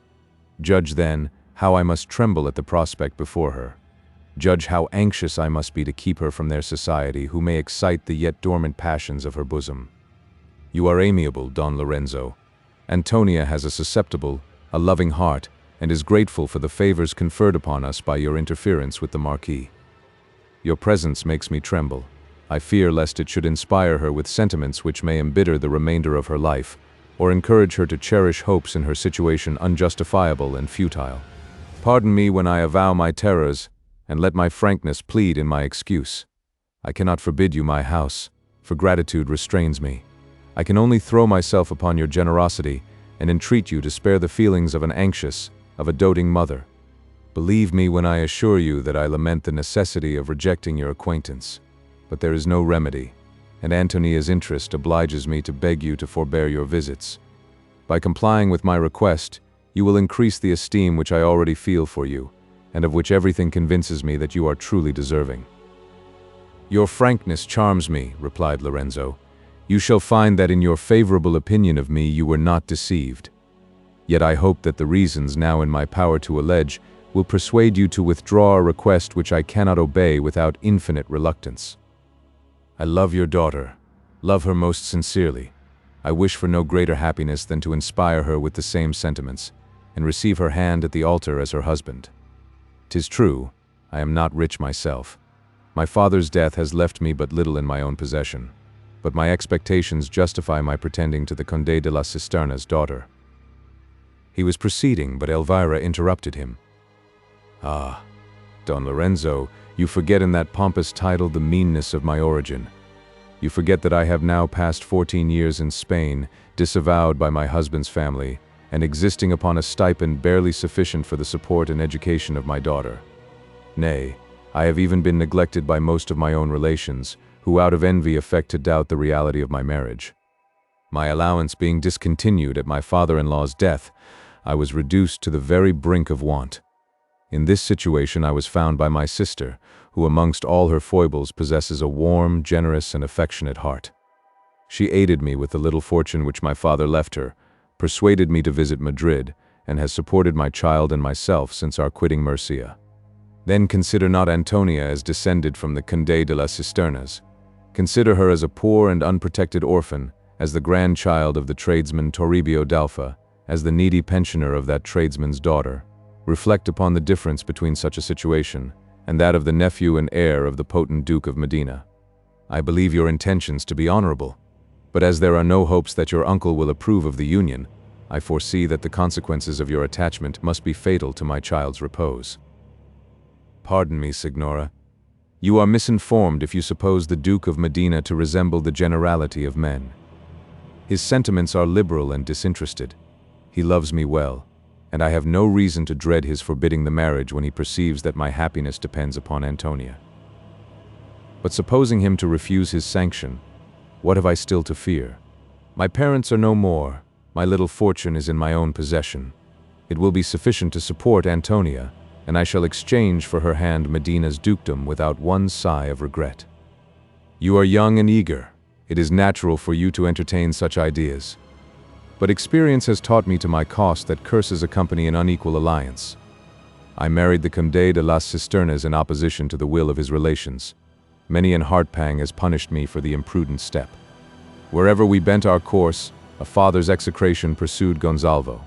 Judge, then, how I must tremble at the prospect before her. Judge how anxious I must be to keep her from their society, who may excite the yet dormant passions of her bosom. You are amiable, Don Lorenzo. Antonia has a susceptible, a loving heart, and is grateful for the favors conferred upon us by your interference with the Marquis. Your presence makes me tremble. I fear lest it should inspire her with sentiments which may embitter the remainder of her life, or encourage her to cherish hopes in her situation unjustifiable and futile. Pardon me when I avow my terrors, and let my frankness plead in my excuse. I cannot forbid you my house, for gratitude restrains me. I can only throw myself upon your generosity and entreat you to spare the feelings of an anxious, of a doting mother. Believe me when I assure you that I lament the necessity of rejecting your acquaintance, but there is no remedy, and Antonia's interest obliges me to beg you to forbear your visits. By complying with my request, you will increase the esteem which I already feel for you, and of which everything convinces me that you are truly deserving. Your frankness charms me, replied Lorenzo. You shall find that in your favorable opinion of me you were not deceived. Yet I hope that the reasons now in my power to allege will persuade you to withdraw a request which I cannot obey without infinite reluctance. I love your daughter, love her most sincerely. I wish for no greater happiness than to inspire her with the same sentiments, and receive her hand at the altar as her husband. 'Tis true, I am not rich myself. My father's death has left me but little in my own possession, but my expectations justify my pretending to the Conde de la Cisterna's daughter. He was proceeding, but Elvira interrupted him. Ah, Don Lorenzo, you forget in that pompous title the meanness of my origin. You forget that I have now passed 14 years in Spain, disavowed by my husband's family, and existing upon a stipend barely sufficient for the support and education of my daughter. Nay, I have even been neglected by most of my own relations, who out of envy affect to doubt the reality of my marriage. My allowance being discontinued at my father-in-law's death, I was reduced to the very brink of want. In this situation I was found by my sister, who amongst all her foibles possesses a warm, generous, and affectionate heart. She aided me with the little fortune which my father left her, persuaded me to visit Madrid, and has supported my child and myself since our quitting Murcia. Then consider not Antonia as descended from the Conde de las Cisternas. Consider her as a poor and unprotected orphan, as the grandchild of the tradesman Toribio d'Alfa, as the needy pensioner of that tradesman's daughter. Reflect upon the difference between such a situation and that of the nephew and heir of the potent Duke of Medina. I believe your intentions to be honorable, but as there are no hopes that your uncle will approve of the union, I foresee that the consequences of your attachment must be fatal to my child's repose. Pardon me, Signora. You are misinformed if you suppose the Duke of Medina to resemble the generality of men. His sentiments are liberal and disinterested. He loves me well, and I have no reason to dread his forbidding the marriage when he perceives that my happiness depends upon Antonia. But supposing him to refuse his sanction, what have I still to fear? My parents are no more, my little fortune is in my own possession. It will be sufficient to support Antonia, and I shall exchange for her hand Medina's dukedom without one sigh of regret. You are young and eager. It is natural for you to entertain such ideas. But experience has taught me to my cost that curses accompany an unequal alliance. I married the Conde de las Cisternas in opposition to the will of his relations. Many an heart pang has punished me for the imprudent step. Wherever we bent our course, a father's execration pursued Gonzalvo.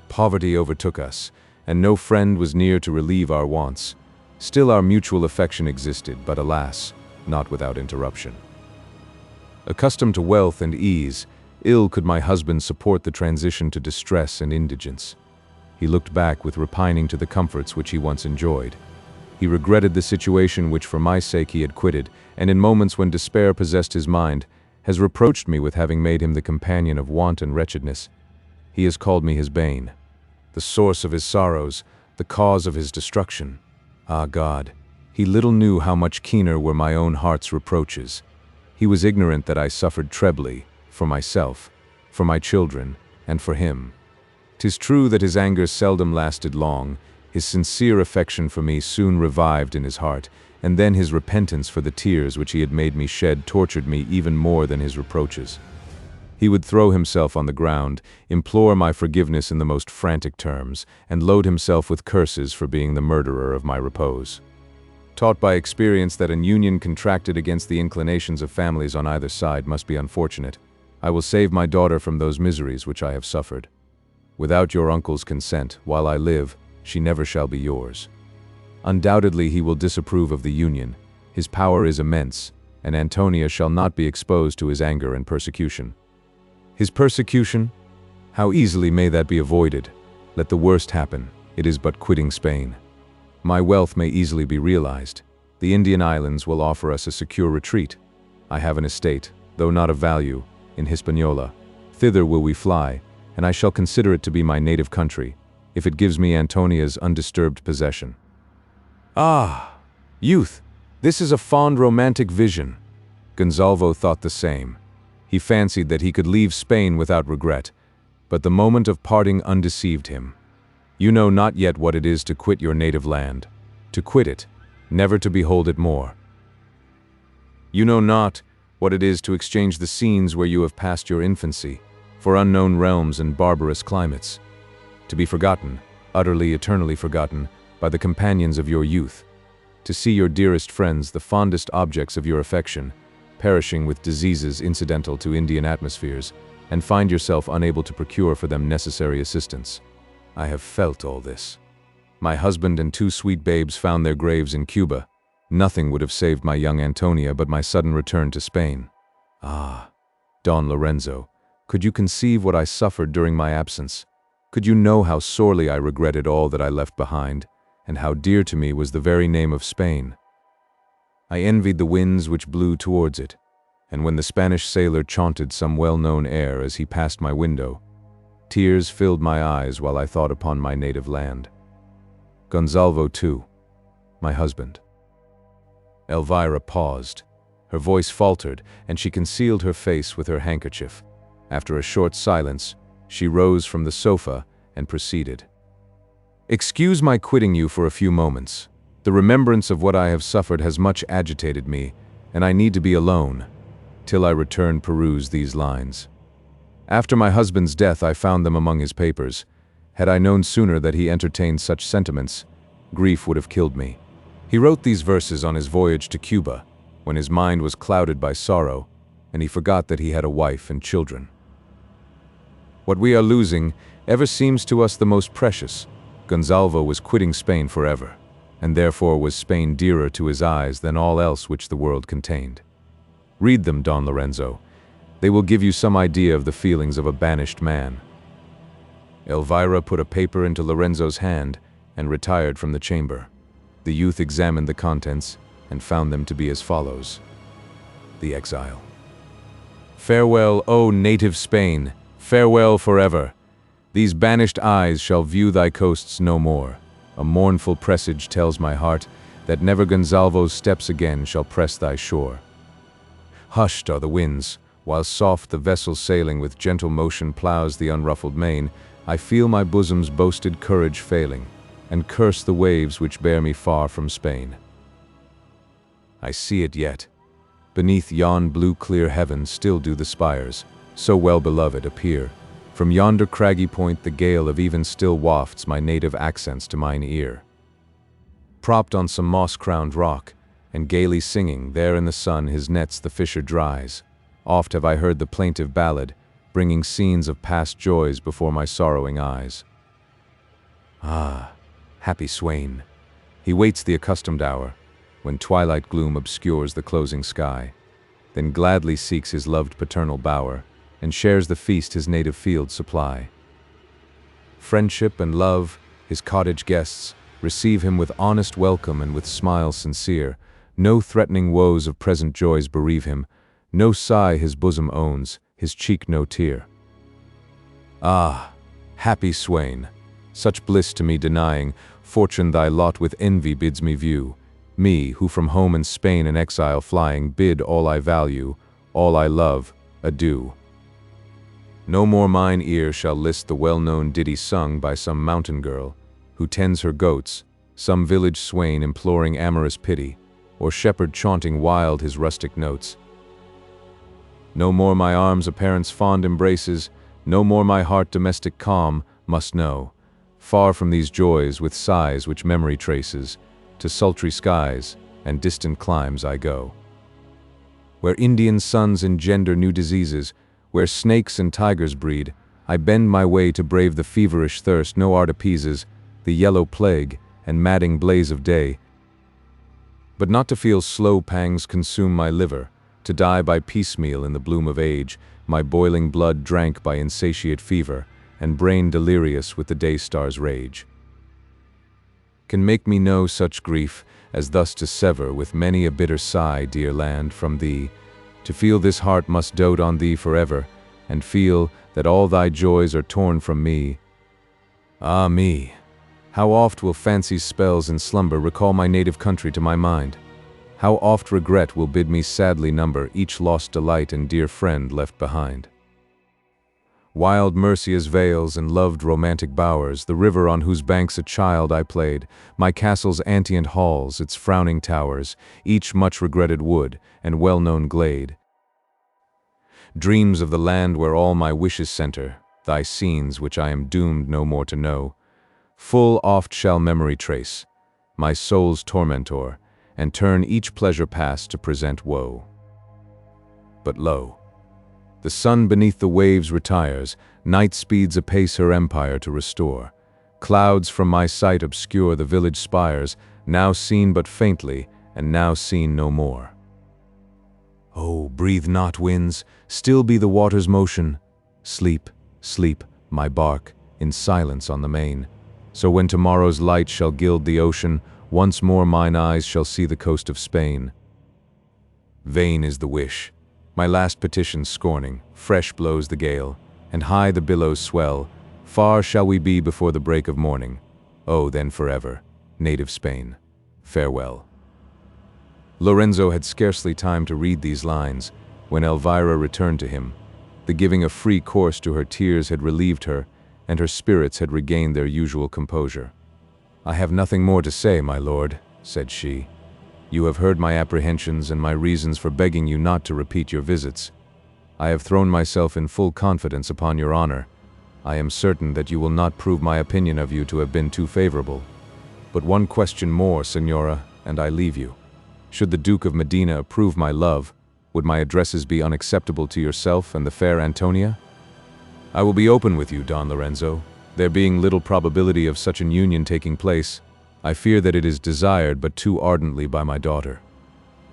Poverty overtook us, and no friend was near to relieve our wants. Still our mutual affection existed, but alas, not without interruption. Accustomed to wealth and ease, ill could my husband support the transition to distress and indigence. He looked back with repining to the comforts which he once enjoyed. He regretted the situation which for my sake he had quitted, and in moments when despair possessed his mind, has reproached me with having made him the companion of want and wretchedness. He has called me his bane, the source of his sorrows, the cause of his destruction. Ah God, he little knew how much keener were my own heart's reproaches. He was ignorant that I suffered trebly, for myself, for my children, and for him. 'Tis true that his anger seldom lasted long. His sincere affection for me soon revived in his heart, and then his repentance for the tears which he had made me shed tortured me even more than his reproaches. He would throw himself on the ground, implore my forgiveness in the most frantic terms, and load himself with curses for being the murderer of my repose. taught by experience that an union contracted against the inclinations of families on either side must be unfortunate, I will save my daughter from those miseries which I have suffered. Without your uncle's consent, while I live, she never shall be yours. Undoubtedly he will disapprove of the union. His power is immense, and Antonia shall not be exposed to his anger and persecution. His persecution? How easily may that be avoided? Let the worst happen. It is but quitting Spain. My wealth may easily be realized. The Indian islands will offer us a secure retreat. I have an estate, though not of value, in Hispaniola. Thither will we fly, and I shall consider it to be my native country, if it gives me Antonia's undisturbed possession. Ah, youth! This is a fond romantic vision. Gonzalvo thought the same. He fancied that he could leave Spain without regret, but the moment of parting undeceived him. You know not yet what it is to quit your native land, to quit it, never to behold it more. You know not what it is to exchange the scenes where you have passed your infancy, for unknown realms and barbarous climates, to be forgotten, utterly, eternally forgotten, by the companions of your youth, to see your dearest friends, the fondest objects of your affection, perishing with diseases incidental to Indian atmospheres, and find yourself unable to procure for them necessary assistance. I have felt all this. My husband and 2 sweet babes found their graves in Cuba. Nothing would have saved my young Antonia but my sudden return to Spain. Ah, Don Lorenzo, could you conceive what I suffered during my absence? Could you know how sorely I regretted all that I left behind, and how dear to me was the very name of Spain? I envied the winds which blew towards it, and when the Spanish sailor chaunted some well-known air as he passed my window, tears filled my eyes while I thought upon my native land. Gonzalvo, too, my husband. Elvira paused. Her voice faltered, and she concealed her face with her handkerchief. After a short silence, she rose from the sofa and proceeded. Excuse my quitting you for a few moments. The remembrance of what I have suffered has much agitated me, and I need to be alone, till I return peruse these lines. After my husband's death I found them among his papers. Had I known sooner that he entertained such sentiments, grief would have killed me. He wrote these verses on his voyage to Cuba, when his mind was clouded by sorrow, and he forgot that he had a wife and children. What we are losing ever seems to us the most precious. Gonzalvo was quitting Spain forever, and therefore was Spain dearer to his eyes than all else which the world contained. Read them, Don Lorenzo. They will give you some idea of the feelings of a banished man. Elvira put a paper into Lorenzo's hand and retired from the chamber. The youth examined the contents and found them to be as follows. The exile. Farewell, O native Spain, farewell forever. These banished eyes shall view thy coasts no more. A mournful presage tells my heart that never Gonzalvo's steps again shall press thy shore. Hushed are the winds, while soft the vessel sailing with gentle motion plows the unruffled main. I feel my bosom's boasted courage failing, and curse the waves which bear me far from Spain. I see it yet. Beneath yon blue clear heaven still do the spires, so well beloved, appear. From yonder craggy point the gale of even still wafts my native accents to mine ear. Propped on some moss-crowned rock, and gaily singing, there in the sun his nets the fisher dries. Oft have I heard the plaintive ballad, bringing scenes of past joys before my sorrowing eyes. Ah, happy swain! He waits the accustomed hour, when twilight gloom obscures the closing sky, then gladly seeks his loved paternal bower, and shares the feast his native fields supply. Friendship and love, his cottage guests, receive him with honest welcome and with smiles sincere. No threatening woes of present joys bereave him, no sigh his bosom owns, his cheek no tear. Ah, happy swain! Such bliss to me denying, fortune thy lot with envy bids me view. Me, who from home and Spain in exile flying, bid all I value, all I love, adieu. No more mine ear shall list the well-known ditty sung by some mountain girl, who tends her goats, some village swain imploring amorous pity, or shepherd chaunting wild his rustic notes. No more my arms a parent's fond embraces, no more my heart domestic calm must know. Far from these joys with sighs which memory traces, to sultry skies and distant climes I go. Where Indian suns engender new diseases, where snakes and tigers breed, I bend my way to brave the feverish thirst no art appeases, the yellow plague and madding blaze of day. But not to feel slow pangs consume my liver, to die by piecemeal in the bloom of age, my boiling blood drank by insatiate fever, and brain delirious with the day star's rage. Can make me know such grief as thus to sever with many a bitter sigh, dear land, from thee, to feel this heart must dote on thee forever, and feel that all thy joys are torn from me. Ah me! How oft will fancy's spells in slumber recall my native country to my mind? How oft regret will bid me sadly number each lost delight and dear friend left behind? Wild Mercia's vales and loved romantic bowers, the river on whose banks a child I played, my castle's antient halls, its frowning towers, each much regretted wood and well-known glade. Dreams of the land where all my wishes center, thy scenes which I am doomed no more to know, full oft shall memory trace, my soul's tormentor, and turn each pleasure past to present woe. But lo! The sun beneath the waves retires, night speeds apace her empire to restore. Clouds from my sight obscure the village spires, now seen but faintly, and now seen no more. Oh, breathe not, winds, still be the water's motion. Sleep, sleep, my bark, in silence on the main. So when tomorrow's light shall gild the ocean, once more mine eyes shall see the coast of Spain. Vain is the wish, my last petition scorning, fresh blows the gale, and high the billows swell, far shall we be before the break of morning. Oh, then forever, native Spain, farewell. Lorenzo had scarcely time to read these lines, when Elvira returned to him. The giving a free course to her tears had relieved her, and her spirits had regained their usual composure. "I have nothing more to say, my lord," said she. "You have heard my apprehensions and my reasons for begging you not to repeat your visits. I have thrown myself in full confidence upon your honor. I am certain that you will not prove my opinion of you to have been too favorable. But one question more, Signora, and I leave you. Should the Duke of Medina approve my love, would my addresses be unacceptable to yourself and the fair Antonia? I will be open with you, Don Lorenzo. There being little probability of such an union taking place, I fear that it is desired but too ardently by my daughter.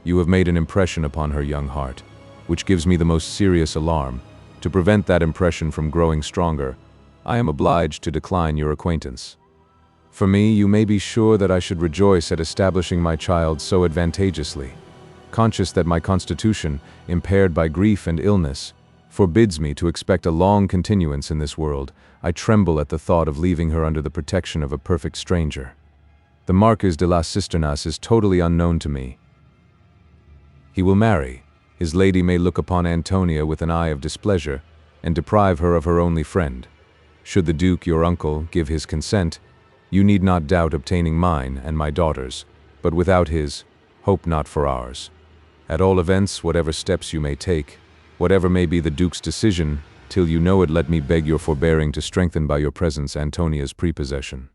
You have made an impression upon her young heart, which gives me the most serious alarm. To prevent that impression from growing stronger, I am obliged to decline your acquaintance. For me, you may be sure that I should rejoice at establishing my child so advantageously. Conscious that my constitution, impaired by grief and illness, forbids me to expect a long continuance in this world, I tremble at the thought of leaving her under the protection of a perfect stranger. The Marquis de las Cisternas is totally unknown to me. He will marry. His lady may look upon Antonia with an eye of displeasure, and deprive her of her only friend. Should the Duke, your uncle, give his consent, you need not doubt obtaining mine and my daughter's, but without his, hope not for ours. At all events, whatever steps you may take, whatever may be the Duke's decision, till you know it, let me beg your forbearing to strengthen by your presence Antonia's prepossession.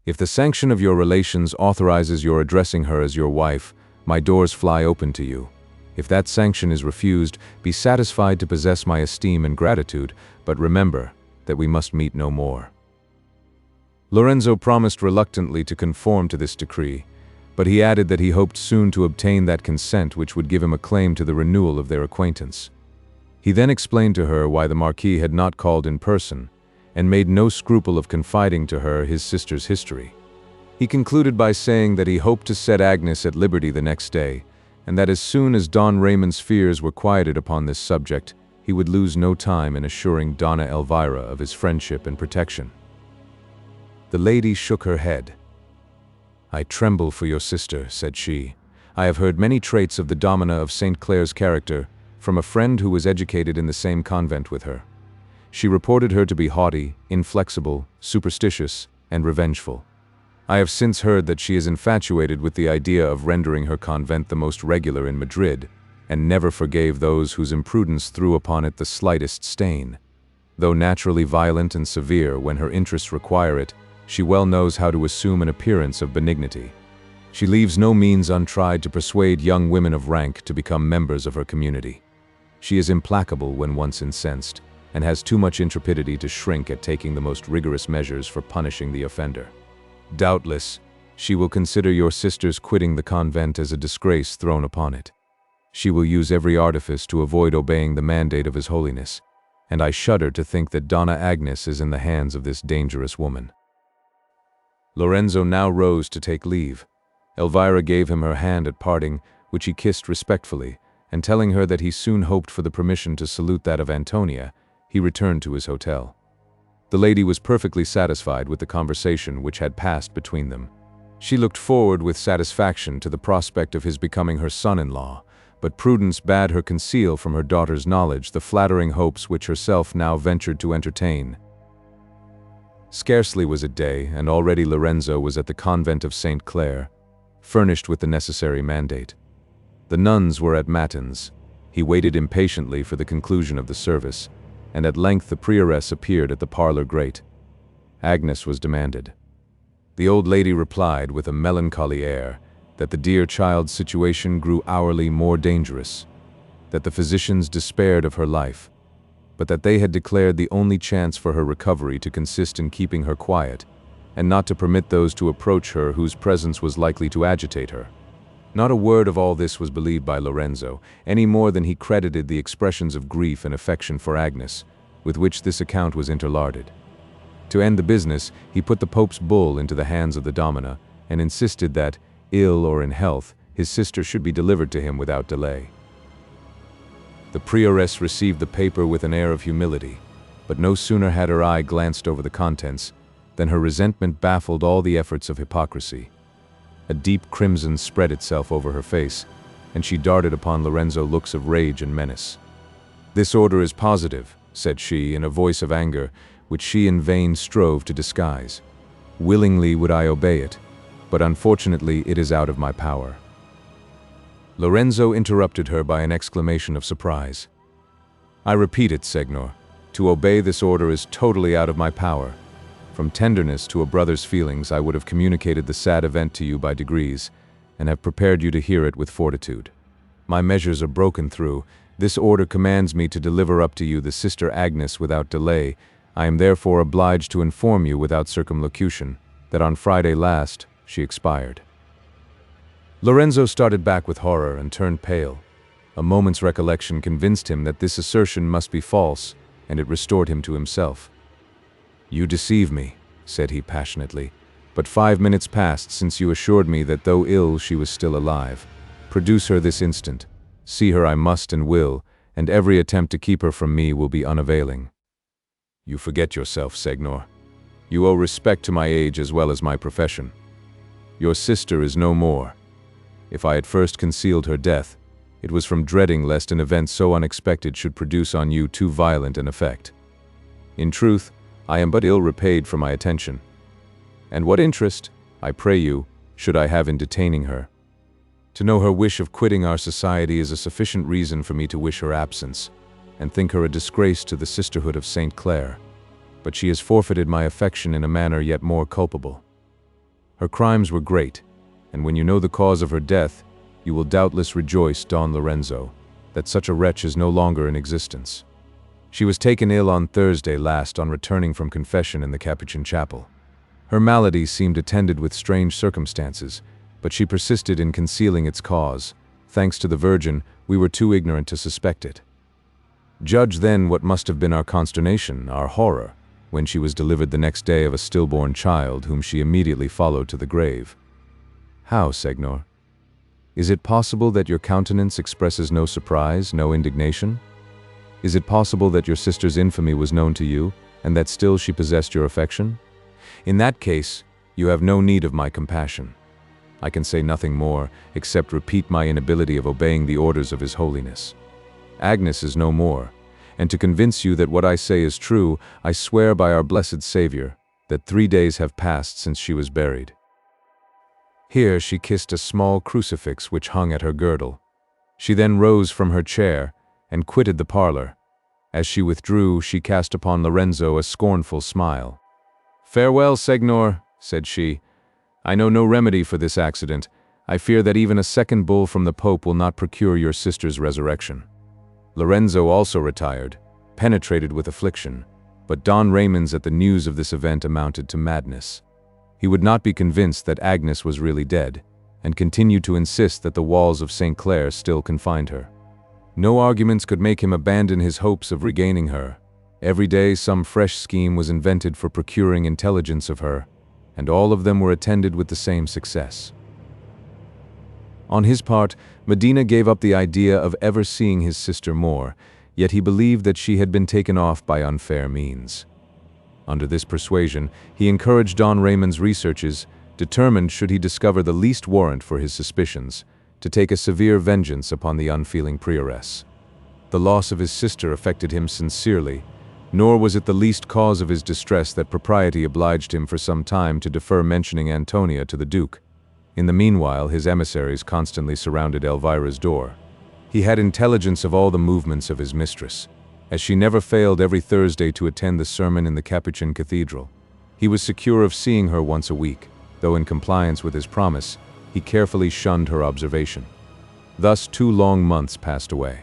If the sanction of your relations authorizes your addressing her as your wife, my doors fly open to you. If that sanction is refused, be satisfied to possess my esteem and gratitude, but remember that we must meet no more." Lorenzo promised reluctantly to conform to this decree, but he added that he hoped soon to obtain that consent which would give him a claim to the renewal of their acquaintance. He then explained to her why the Marquis had not called in person, and made no scruple of confiding to her his sister's history. He concluded by saying that he hoped to set Agnes at liberty the next day, and that as soon as Don Raymond's fears were quieted upon this subject, he would lose no time in assuring Donna Elvira of his friendship and protection. The lady shook her head. "I tremble for your sister," said she. "I have heard many traits of the Domina of St. Clair's character from a friend who was educated in the same convent with her. She reported her to be haughty, inflexible, superstitious, and revengeful. I have since heard that she is infatuated with the idea of rendering her convent the most regular in Madrid, and never forgave those whose imprudence threw upon it the slightest stain. Though naturally violent and severe when her interests require it, she well knows how to assume an appearance of benignity. She leaves no means untried to persuade young women of rank to become members of her community. She is implacable when once incensed, and has too much intrepidity to shrink at taking the most rigorous measures for punishing the offender. Doubtless, she will consider your sister's quitting the convent as a disgrace thrown upon it. She will use every artifice to avoid obeying the mandate of His Holiness, and I shudder to think that Donna Agnes is in the hands of this dangerous woman." Lorenzo now rose to take leave. Elvira gave him her hand at parting, which he kissed respectfully, and telling her that he soon hoped for the permission to salute that of Antonia, he returned to his hotel. The lady was perfectly satisfied with the conversation which had passed between them. She looked forward with satisfaction to the prospect of his becoming her son-in-law, but prudence bade her conceal from her daughter's knowledge the flattering hopes which herself now ventured to entertain. Scarcely was it day, and already Lorenzo was at the convent of St. Clare, furnished with the necessary mandate. The nuns were at matins. He waited impatiently for the conclusion of the service, and at length the prioress appeared at the parlor grate. Agnes was demanded. The old lady replied with a melancholy air that the dear child's situation grew hourly more dangerous, that the physicians despaired of her life, but that they had declared the only chance for her recovery to consist in keeping her quiet, and not to permit those to approach her whose presence was likely to agitate her. Not a word of all this was believed by Lorenzo, any more than he credited the expressions of grief and affection for Agnes, with which this account was interlarded. To end the business, he put the Pope's bull into the hands of the domina, and insisted that, ill or in health, his sister should be delivered to him without delay. The prioress received the paper with an air of humility, but no sooner had her eye glanced over the contents than her resentment baffled all the efforts of hypocrisy. A deep crimson spread itself over her face, and she darted upon Lorenzo looks of rage and menace. "This order is positive," said she, in a voice of anger, which she in vain strove to disguise. "Willingly would I obey it, but unfortunately it is out of my power." Lorenzo interrupted her by an exclamation of surprise. "I repeat it, Señor. To obey this order is totally out of my power. From tenderness to a brother's feelings, I would have communicated the sad event to you by degrees, and have prepared you to hear it with fortitude. My measures are broken through. This order commands me to deliver up to you the Sister Agnes without delay. I am therefore obliged to inform you without circumlocution that on Friday last she expired." Lorenzo started back with horror and turned pale. A moment's recollection convinced him that this assertion must be false, and it restored him to himself. "You deceive me," said he passionately, "but 5 minutes passed since you assured me that though ill she was still alive. Produce her this instant. See her I must and will, and every attempt to keep her from me will be unavailing." "You forget yourself, Señor. You owe respect to my age as well as my profession. Your sister is no more. If I had first concealed her death, it was from dreading lest an event so unexpected should produce on you too violent an effect. In truth, I am but ill repaid for my attention. And what interest, I pray you, should I have in detaining her? To know her wish of quitting our society is a sufficient reason for me to wish her absence, and think her a disgrace to the sisterhood of St. Clare. But she has forfeited my affection in a manner yet more culpable. Her crimes were great, and when you know the cause of her death, you will doubtless rejoice, Don Lorenzo, that such a wretch is no longer in existence. She was taken ill on Thursday last on returning from confession in the Capuchin chapel. Her malady seemed attended with strange circumstances, but she persisted in concealing its cause. Thanks to the Virgin, we were too ignorant to suspect it. Judge then what must have been our consternation, our horror, when she was delivered the next day of a stillborn child whom she immediately followed to the grave. How, Señor? Is it possible that your countenance expresses no surprise, no indignation? Is it possible that your sister's infamy was known to you, and that still she possessed your affection? In that case, you have no need of my compassion. I can say nothing more, except repeat my inability of obeying the orders of His Holiness. Agnes is no more, and to convince you that what I say is true, I swear by our blessed Savior that 3 days have passed since she was buried." Here she kissed a small crucifix which hung at her girdle. She then rose from her chair and quitted the parlor. As she withdrew, she cast upon Lorenzo a scornful smile. "Farewell, Señor," said she. "I know no remedy for this accident, I fear that even a second bull from the Pope will not procure your sister's resurrection." Lorenzo also retired, penetrated with affliction, but Don Raymond's at the news of this event amounted to madness. He would not be convinced that Agnes was really dead, and continued to insist that the walls of St. Clair still confined her. No arguments could make him abandon his hopes of regaining her. Every day some fresh scheme was invented for procuring intelligence of her, and all of them were attended with the same success. On his part, Medina gave up the idea of ever seeing his sister more, yet he believed that she had been taken off by unfair means. Under this persuasion, he encouraged Don Raymond's researches, determined, should he discover the least warrant for his suspicions, to take a severe vengeance upon the unfeeling prioress. The loss of his sister affected him sincerely, nor was it the least cause of his distress that propriety obliged him for some time to defer mentioning Antonia to the Duke. In the meanwhile, his emissaries constantly surrounded Elvira's door. He had intelligence of all the movements of his mistress, as she never failed every Thursday to attend the sermon in the Capuchin Cathedral. He was secure of seeing her once a week, though in compliance with his promise, he carefully shunned her observation. Thus 2 long months passed away.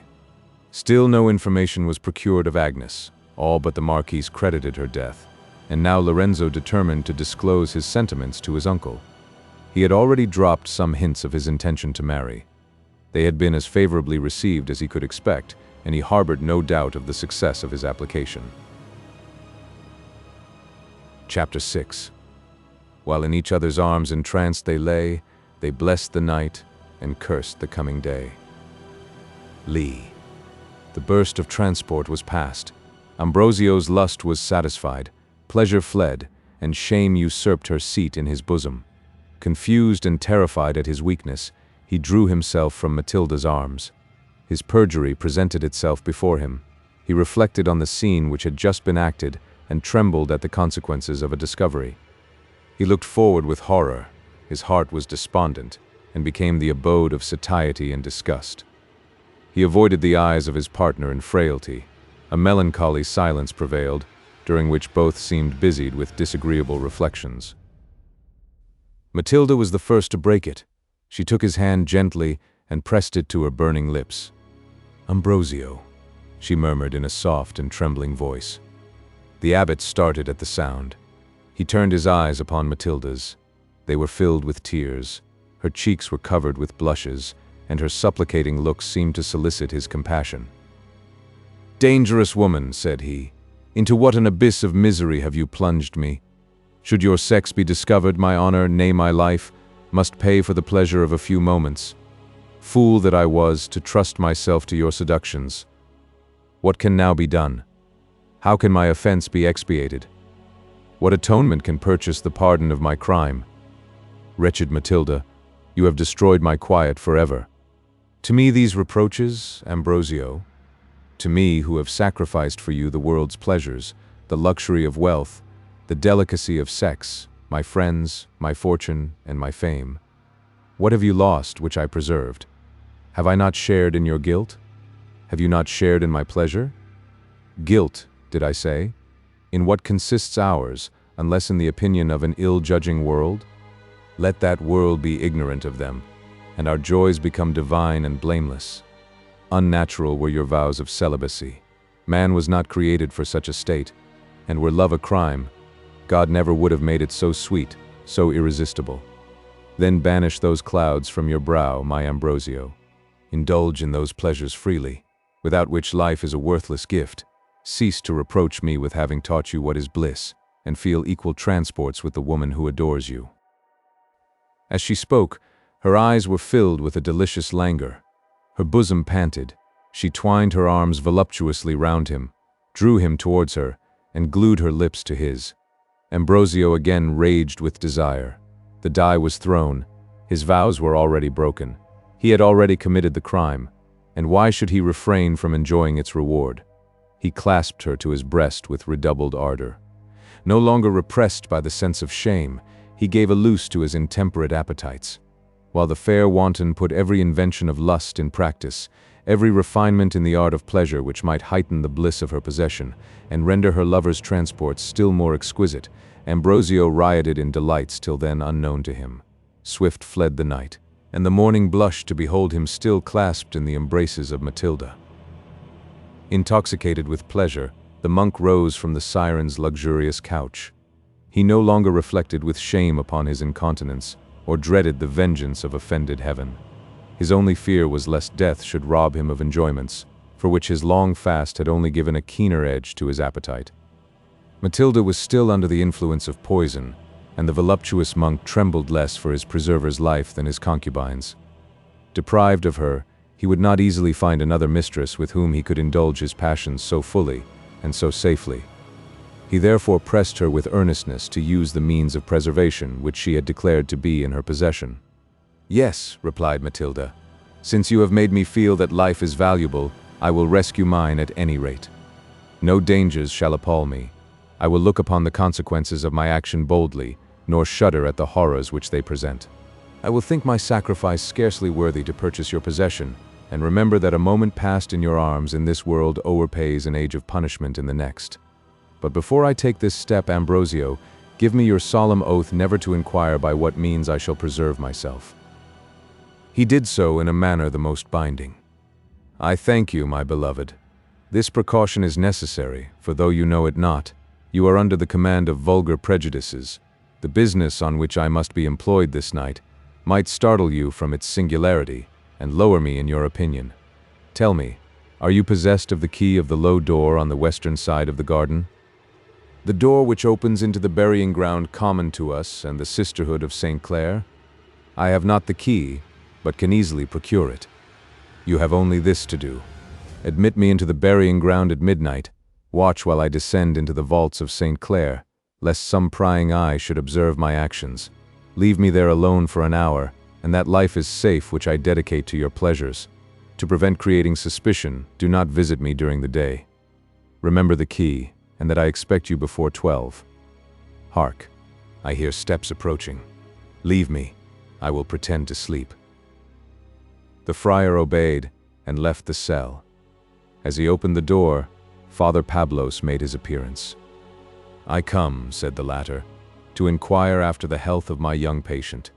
Still no information was procured of Agnes. All but the Marquise credited her death, and now Lorenzo determined to disclose his sentiments to his uncle. He had already dropped some hints of his intention to marry. They had been as favorably received as he could expect, and he harbored no doubt of the success of his application. Chapter 6. While in each other's arms entranced they lay, they blessed the night and cursed the coming day. Lee. The burst of transport was past. Ambrosio's lust was satisfied, pleasure fled, and shame usurped her seat in his bosom. Confused and terrified at his weakness, he drew himself from Matilda's arms. His perjury presented itself before him. He reflected on the scene which had just been acted and trembled at the consequences of a discovery. He looked forward with horror. His heart was despondent and became the abode of satiety and disgust. He avoided the eyes of his partner in frailty. A melancholy silence prevailed, during which both seemed busied with disagreeable reflections. Matilda was the first to break it. She took his hand gently and pressed it to her burning lips. "Ambrosio," she murmured in a soft and trembling voice. The abbot started at the sound. He turned his eyes upon Matilda's. They were filled with tears. Her cheeks were covered with blushes, and her supplicating looks seemed to solicit his compassion. "Dangerous woman," said he, "into what an abyss of misery have you plunged me? Should your sex be discovered, my honor, nay my life, must pay for the pleasure of a few moments. Fool that I was to trust myself to your seductions. What can now be done? How can my offense be expiated? What atonement can purchase the pardon of my crime? Wretched Matilda, you have destroyed my quiet forever. To me these reproaches, Ambrosio, to me who have sacrificed for you the world's pleasures, the luxury of wealth, the delicacy of sex, my friends, my fortune, and my fame. What have you lost which I preserved? Have I not shared in your guilt? Have you not shared in my pleasure? Guilt, did I say? In what consists ours, unless in the opinion of an ill-judging world? Let that world be ignorant of them, and our joys become divine and blameless. Unnatural were your vows of celibacy. Man was not created for such a state, and were love a crime, God never would have made it so sweet, so irresistible. Then banish those clouds from your brow, my Ambrosio. Indulge in those pleasures freely, without which life is a worthless gift. Cease to reproach me with having taught you what is bliss, and feel equal transports with the woman who adores you." As she spoke, her eyes were filled with a delicious languor. Her bosom panted. She twined her arms voluptuously round him, drew him towards her, and glued her lips to his. Ambrosio again raged with desire. The die was thrown. His vows were already broken. He had already committed the crime, and why should he refrain from enjoying its reward? He clasped her to his breast with redoubled ardor. No longer repressed by the sense of shame, he gave a loose to his intemperate appetites. While the fair wanton put every invention of lust in practice, every refinement in the art of pleasure which might heighten the bliss of her possession, and render her lover's transports still more exquisite, Ambrosio rioted in delights till then unknown to him. Swift fled the night. and the morning blushed to behold him still clasped in the embraces of Matilda. Intoxicated with pleasure, the monk rose from the siren's luxurious couch. He no longer reflected with shame upon his incontinence, or dreaded the vengeance of offended heaven. His only fear was lest death should rob him of enjoyments, for which his long fast had only given a keener edge to his appetite. Matilda was still under the influence of poison, and the voluptuous monk trembled less for his preserver's life than his concubines. Deprived of her, he would not easily find another mistress with whom he could indulge his passions so fully and so safely. He therefore pressed her with earnestness to use the means of preservation which she had declared to be in her possession. "Yes," replied Matilda, "since you have made me feel that life is valuable, I will rescue mine at any rate. No dangers shall appall me. I will look upon the consequences of my action boldly, nor shudder at the horrors which they present. I will think my sacrifice scarcely worthy to purchase your possession, and remember that a moment passed in your arms in this world overpays an age of punishment in the next. But before I take this step, Ambrosio, give me your solemn oath never to inquire by what means I shall preserve myself." He did so in a manner the most binding. "I thank you, my beloved. This precaution is necessary, for though you know it not, you are under the command of vulgar prejudices. The business on which I must be employed this night might startle you from its singularity, and lower me in your opinion. Tell me, are you possessed of the key of the low door on the western side of the garden? The door which opens into the burying ground common to us and the sisterhood of St. Clair? I have not the key, but can easily procure it. You have only this to do. Admit me into the burying ground at midnight, watch while I descend into the vaults of St. Clair, lest some prying eye should observe my actions. Leave me there alone for an hour, and that life is safe which I dedicate to your pleasures. To prevent creating suspicion, do not visit me during the day. Remember the key, and that I expect you before 12. Hark, I hear steps approaching. Leave me, I will pretend to sleep." The friar obeyed and left the cell. As he opened the door, Father Pablos made his appearance. "I come," said the latter, "to inquire after the health of my young patient."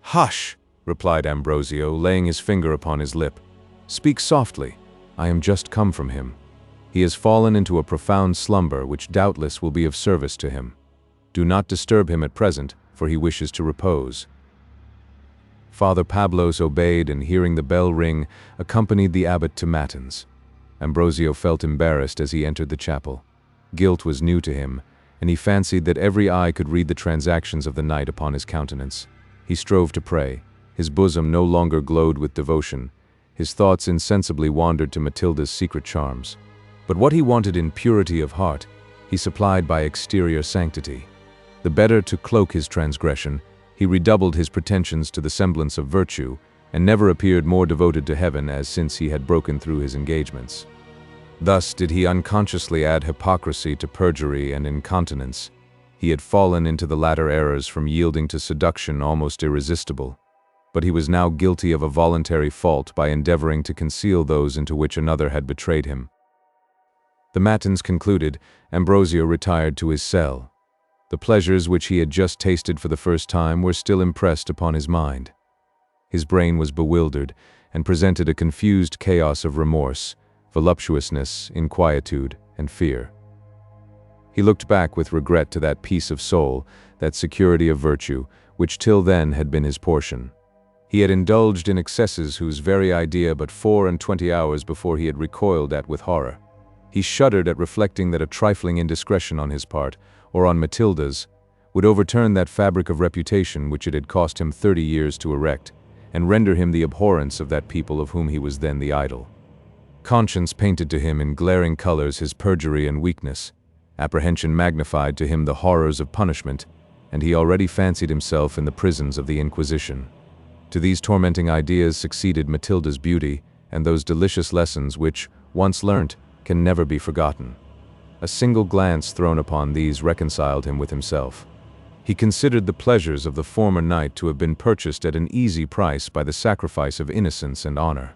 "Hush!" replied Ambrosio, laying his finger upon his lip. "Speak softly. I am just come from him. He has fallen into a profound slumber which doubtless will be of service to him. Do not disturb him at present, for he wishes to repose." Father Pablos obeyed, and hearing the bell ring, accompanied the abbot to matins. Ambrosio felt embarrassed as he entered the chapel. Guilt was new to him, and he fancied that every eye could read the transactions of the night upon his countenance. He strove to pray. His bosom no longer glowed with devotion. His thoughts insensibly wandered to Matilda's secret charms. But what he wanted in purity of heart, he supplied by exterior sanctity. The better to cloak his transgression, he redoubled his pretensions to the semblance of virtue, and never appeared more devoted to heaven as since he had broken through his engagements. Thus did he unconsciously add hypocrisy to perjury and incontinence. He had fallen into the latter errors from yielding to seduction almost irresistible. But he was now guilty of a voluntary fault by endeavoring to conceal those into which another had betrayed him. The matins concluded, Ambrosio retired to his cell. The pleasures which he had just tasted for the first time were still impressed upon his mind. His brain was bewildered, and presented a confused chaos of remorse, voluptuousness, inquietude, and fear. He looked back with regret to that peace of soul, that security of virtue, which till then had been his portion. He had indulged in excesses whose very idea but 24 hours before he had recoiled at with horror. He shuddered at reflecting that a trifling indiscretion on his part, or on Matilda's, would overturn that fabric of reputation which it had cost him 30 years to erect, and render him the abhorrence of that people of whom he was then the idol. Conscience painted to him in glaring colors his perjury and weakness. Apprehension magnified to him the horrors of punishment, and he already fancied himself in the prisons of the Inquisition. To these tormenting ideas succeeded Matilda's beauty, and those delicious lessons which, once learnt, can never be forgotten. A single glance thrown upon these reconciled him with himself. He considered the pleasures of the former night to have been purchased at an easy price by the sacrifice of innocence and honor.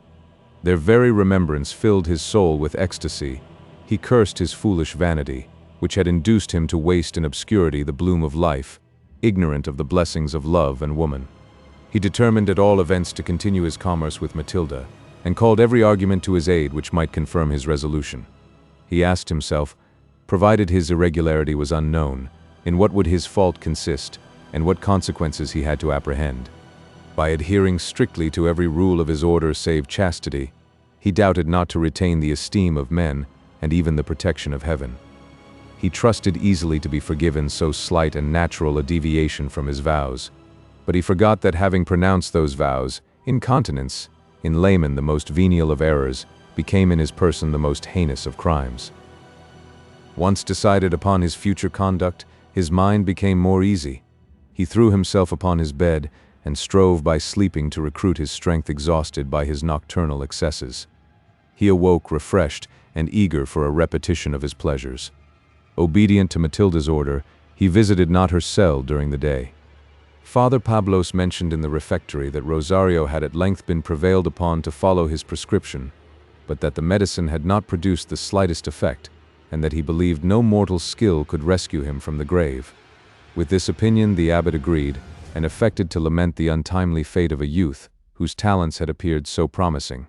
Their very remembrance filled his soul with ecstasy. He cursed his foolish vanity, which had induced him to waste in obscurity the bloom of life, ignorant of the blessings of love and woman. He determined at all events to continue his commerce with Matilda, and called every argument to his aid which might confirm his resolution. He asked himself, provided his irregularity was unknown, in what would his fault consist, and what consequences he had to apprehend. By adhering strictly to every rule of his order save chastity, he doubted not to retain the esteem of men and even the protection of heaven. He trusted easily to be forgiven so slight and natural a deviation from his vows, but he forgot that having pronounced those vows, incontinence, in layman the most venial of errors, became in his person the most heinous of crimes. Once decided upon his future conduct, his mind became more easy. He threw himself upon his bed and strove by sleeping to recruit his strength exhausted by his nocturnal excesses. He awoke refreshed and eager for a repetition of his pleasures. Obedient to Matilda's order, he visited not her cell during the day. Father Pablos mentioned in the refectory that Rosario had at length been prevailed upon to follow his prescription, but that the medicine had not produced the slightest effect, and that he believed no mortal skill could rescue him from the grave. With this opinion the abbot agreed, and affected to lament the untimely fate of a youth whose talents had appeared so promising.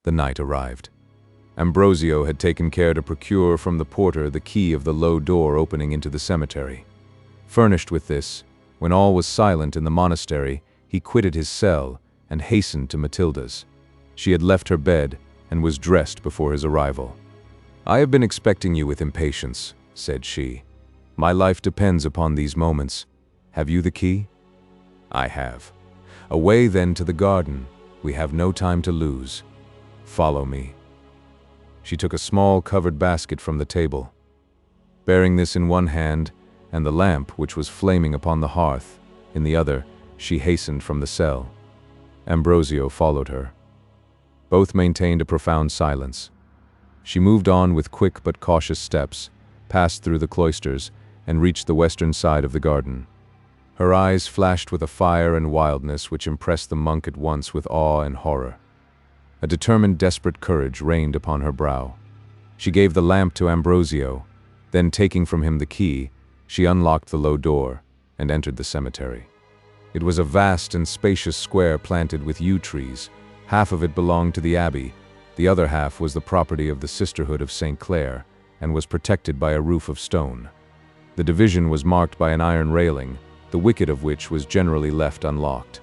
The night arrived. Ambrosio had taken care to procure from the porter the key of the low door opening into the cemetery. Furnished with this, when all was silent in the monastery, he quitted his cell and hastened to Matilda's. She had left her bed and was dressed before his arrival. "I have been expecting you with impatience," said she. "My life depends upon these moments. Have you the key?" "I have." "Away then to the garden. We have no time to lose. Follow me." She took a small covered basket from the table. Bearing this in one hand, and the lamp, which was flaming upon the hearth, in the other, she hastened from the cell. Ambrosio followed her. Both maintained a profound silence. She moved on with quick but cautious steps, passed through the cloisters, and reached the western side of the garden. Her eyes flashed with a fire and wildness which impressed the monk at once with awe and horror. A determined, desperate courage reigned upon her brow. She gave the lamp to Ambrosio, then taking from him the key, she unlocked the low door and entered the cemetery. It was a vast and spacious square planted with yew trees. Half of it belonged to the abbey, the other half was the property of the Sisterhood of St. Clare, and was protected by a roof of stone. The division was marked by an iron railing, the wicket of which was generally left unlocked.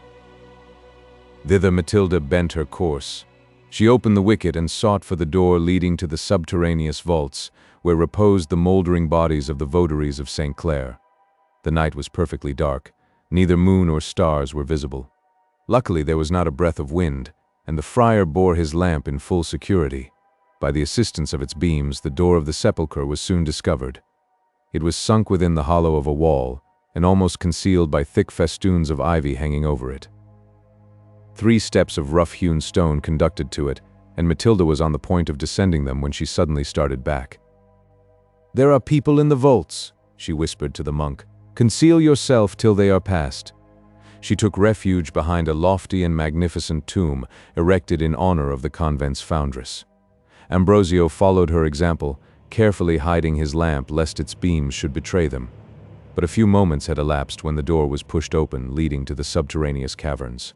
Thither Matilda bent her course. She opened the wicket and sought for the door leading to the subterraneous vaults, where reposed the mouldering bodies of the votaries of St. Clare. The night was perfectly dark. Neither moon or stars were visible. Luckily there was not a breath of wind, and the friar bore his lamp in full security. By the assistance of its beams, the door of the sepulchre was soon discovered. It was sunk within the hollow of a wall, and almost concealed by thick festoons of ivy hanging over it. 3 steps of rough-hewn stone conducted to it, and Matilda was on the point of descending them when she suddenly started back. "There are people in the vaults," she whispered to the monk. "Conceal yourself till they are past." She took refuge behind a lofty and magnificent tomb erected in honor of the convent's foundress. Ambrosio followed her example, carefully hiding his lamp lest its beams should betray them. But a few moments had elapsed when the door was pushed open, leading to the subterraneous caverns.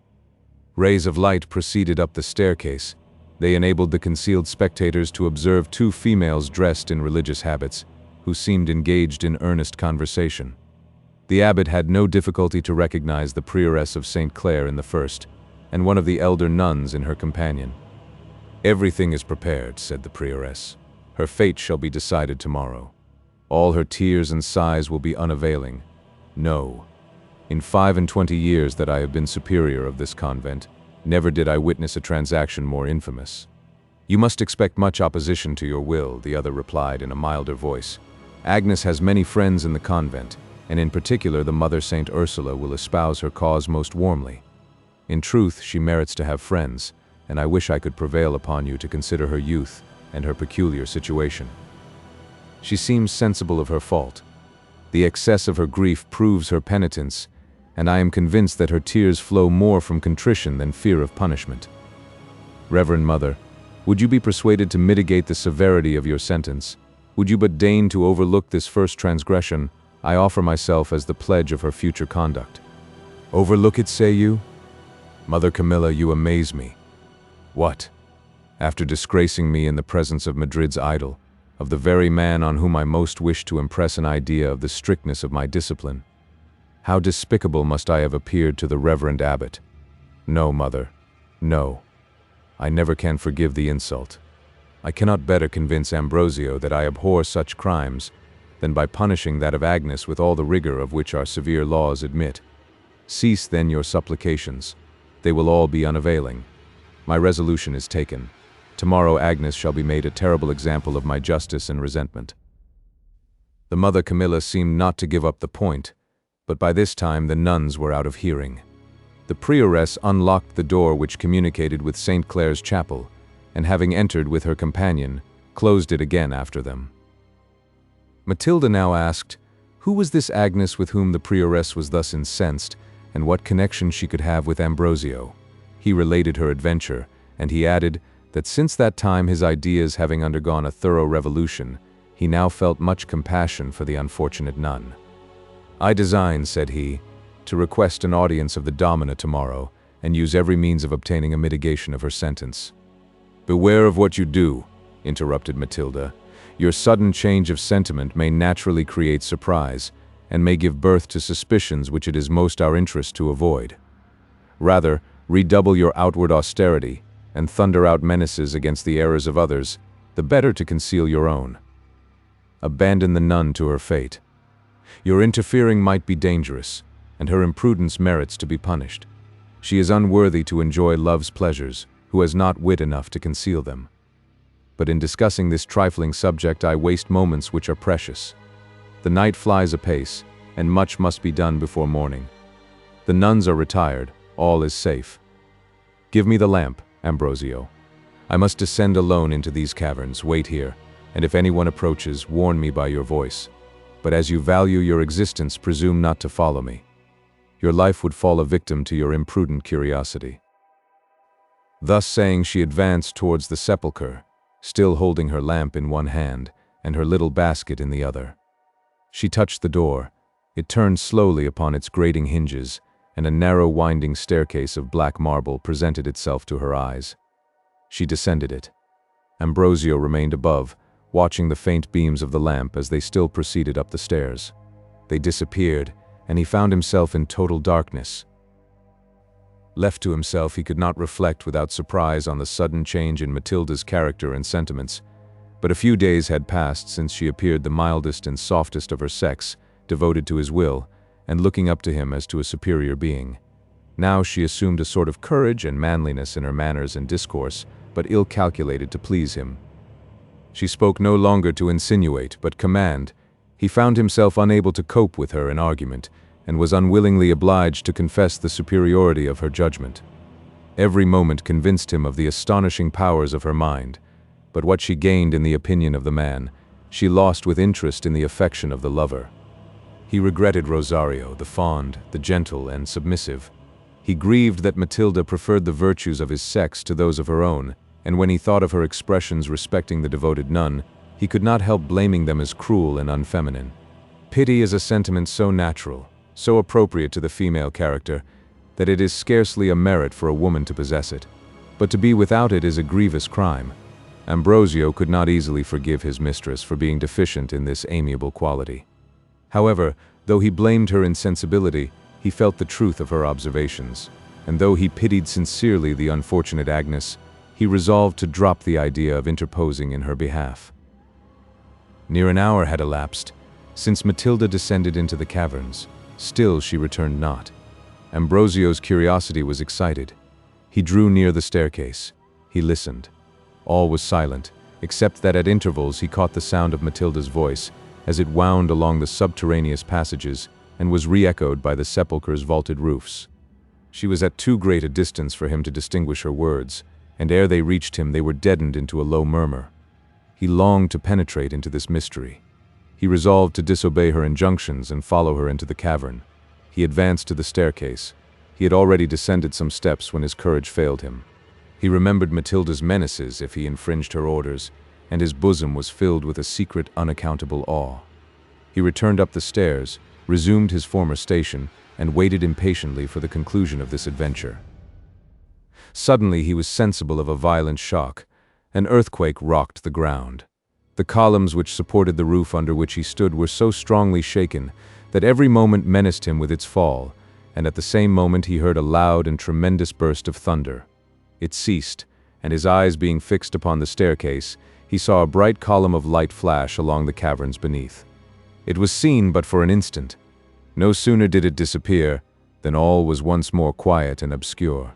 Rays of light proceeded up the staircase. They enabled the concealed spectators to observe 2 females dressed in religious habits, who seemed engaged in earnest conversation. The abbot had no difficulty to recognize the prioress of St. Clare in the first, and one of the elder nuns in her companion. "Everything is prepared," said the prioress. "Her fate shall be decided tomorrow. All her tears and sighs will be unavailing. No. In 25 years that I have been superior of this convent, never did I witness a transaction more infamous." "You must expect much opposition to your will," the other replied in a milder voice. "Agnes has many friends in the convent, and in particular the Mother Saint Ursula will espouse her cause most warmly. In truth, she merits to have friends, and I wish I could prevail upon you to consider her youth and her peculiar situation. She seems sensible of her fault. The excess of her grief proves her penitence, and I am convinced that her tears flow more from contrition than fear of punishment. Reverend Mother, would you be persuaded to mitigate the severity of your sentence? Would you but deign to overlook this first transgression, I offer myself as the pledge of her future conduct." Overlook it, say you? Mother Camilla, you amaze me. What? After disgracing me in the presence of Madrid's idol, of the very man on whom I most wished to impress an idea of the strictness of my discipline, how despicable must I have appeared to the reverend abbot? No, mother, no. I never can forgive the insult. I cannot better convince Ambrosio that I abhor such crimes than by punishing that of Agnes with all the rigor of which our severe laws admit. Cease then your supplications. They will all be unavailing. My resolution is taken. Tomorrow Agnes shall be made a terrible example of my justice and resentment. The mother Camilla seemed not to give up the point, but by this time the nuns were out of hearing. The prioress unlocked the door which communicated with St. Clare's chapel, and having entered with her companion, closed it again after them. Matilda now asked, who was this Agnes with whom the prioress was thus incensed, and what connection she could have with Ambrosio? He related her adventure, and he added that since that time, his ideas having undergone a thorough revolution, he now felt much compassion for the unfortunate nun. I design, said he, to request an audience of the Domina tomorrow, and use every means of obtaining a mitigation of her sentence. Beware of what you do, interrupted Matilda. Your sudden change of sentiment may naturally create surprise, and may give birth to suspicions which it is most our interest to avoid. Rather, redouble your outward austerity, and thunder out menaces against the errors of others, the better to conceal your own. Abandon the nun to her fate. Your interfering might be dangerous, and her imprudence merits to be punished. She is unworthy to enjoy love's pleasures, who has not wit enough to conceal them. But in discussing this trifling subject I waste moments which are precious. The night flies apace, and much must be done before morning. The nuns are retired, all is safe. Give me the lamp, Ambrosio. I must descend alone into these caverns, wait here, and if anyone approaches, warn me by your voice. But as you value your existence, presume not to follow me. Your life would fall a victim to your imprudent curiosity. Thus saying, she advanced towards the sepulchre, still holding her lamp in one hand and her little basket in the other. She touched the door. It turned slowly upon its grating hinges, and a narrow winding staircase of black marble presented itself to her eyes. She descended it. Ambrosio remained above, watching the faint beams of the lamp as they still proceeded up the stairs. They disappeared, and he found himself in total darkness. Left to himself, he could not reflect without surprise on the sudden change in Matilda's character and sentiments. But a few days had passed since she appeared the mildest and softest of her sex, devoted to his will, and looking up to him as to a superior being. Now she assumed a sort of courage and manliness in her manners and discourse, but ill calculated to please him. She spoke no longer to insinuate, but command. He found himself unable to cope with her in argument, and was unwillingly obliged to confess the superiority of her judgment. Every moment convinced him of the astonishing powers of her mind, but what she gained in the opinion of the man, she lost with interest in the affection of the lover. He regretted Rosario, the fond, the gentle, and submissive. He grieved that Matilda preferred the virtues of his sex to those of her own, and when he thought of her expressions respecting the devoted nun, he could not help blaming them as cruel and unfeminine. Pity is a sentiment so natural, so appropriate to the female character, that it is scarcely a merit for a woman to possess it. But to be without it is a grievous crime. Ambrosio could not easily forgive his mistress for being deficient in this amiable quality. However, though he blamed her insensibility, he felt the truth of her observations, and though he pitied sincerely the unfortunate Agnes, he resolved to drop the idea of interposing in her behalf. Near an hour had elapsed since Matilda descended into the caverns. Still she returned not. Ambrosio's curiosity was excited. He drew near the staircase. He listened. All was silent, except that at intervals he caught the sound of Matilda's voice as it wound along the subterraneous passages and was re-echoed by the sepulchre's vaulted roofs. She was at too great a distance for him to distinguish her words, and ere they reached him they were deadened into a low murmur. He longed to penetrate into this mystery. He resolved to disobey her injunctions and follow her into the cavern. He advanced to the staircase. He had already descended some steps when his courage failed him. He remembered Matilda's menaces if he infringed her orders, and his bosom was filled with a secret, unaccountable awe. He returned up the stairs, resumed his former station, and waited impatiently for the conclusion of this adventure. Suddenly he was sensible of a violent shock. An earthquake rocked the ground. The columns which supported the roof under which he stood were so strongly shaken that every moment menaced him with its fall, and at the same moment he heard a loud and tremendous burst of thunder. It ceased, and his eyes being fixed upon the staircase, he saw a bright column of light flash along the caverns beneath. It was seen but for an instant. No sooner did it disappear than all was once more quiet and obscure.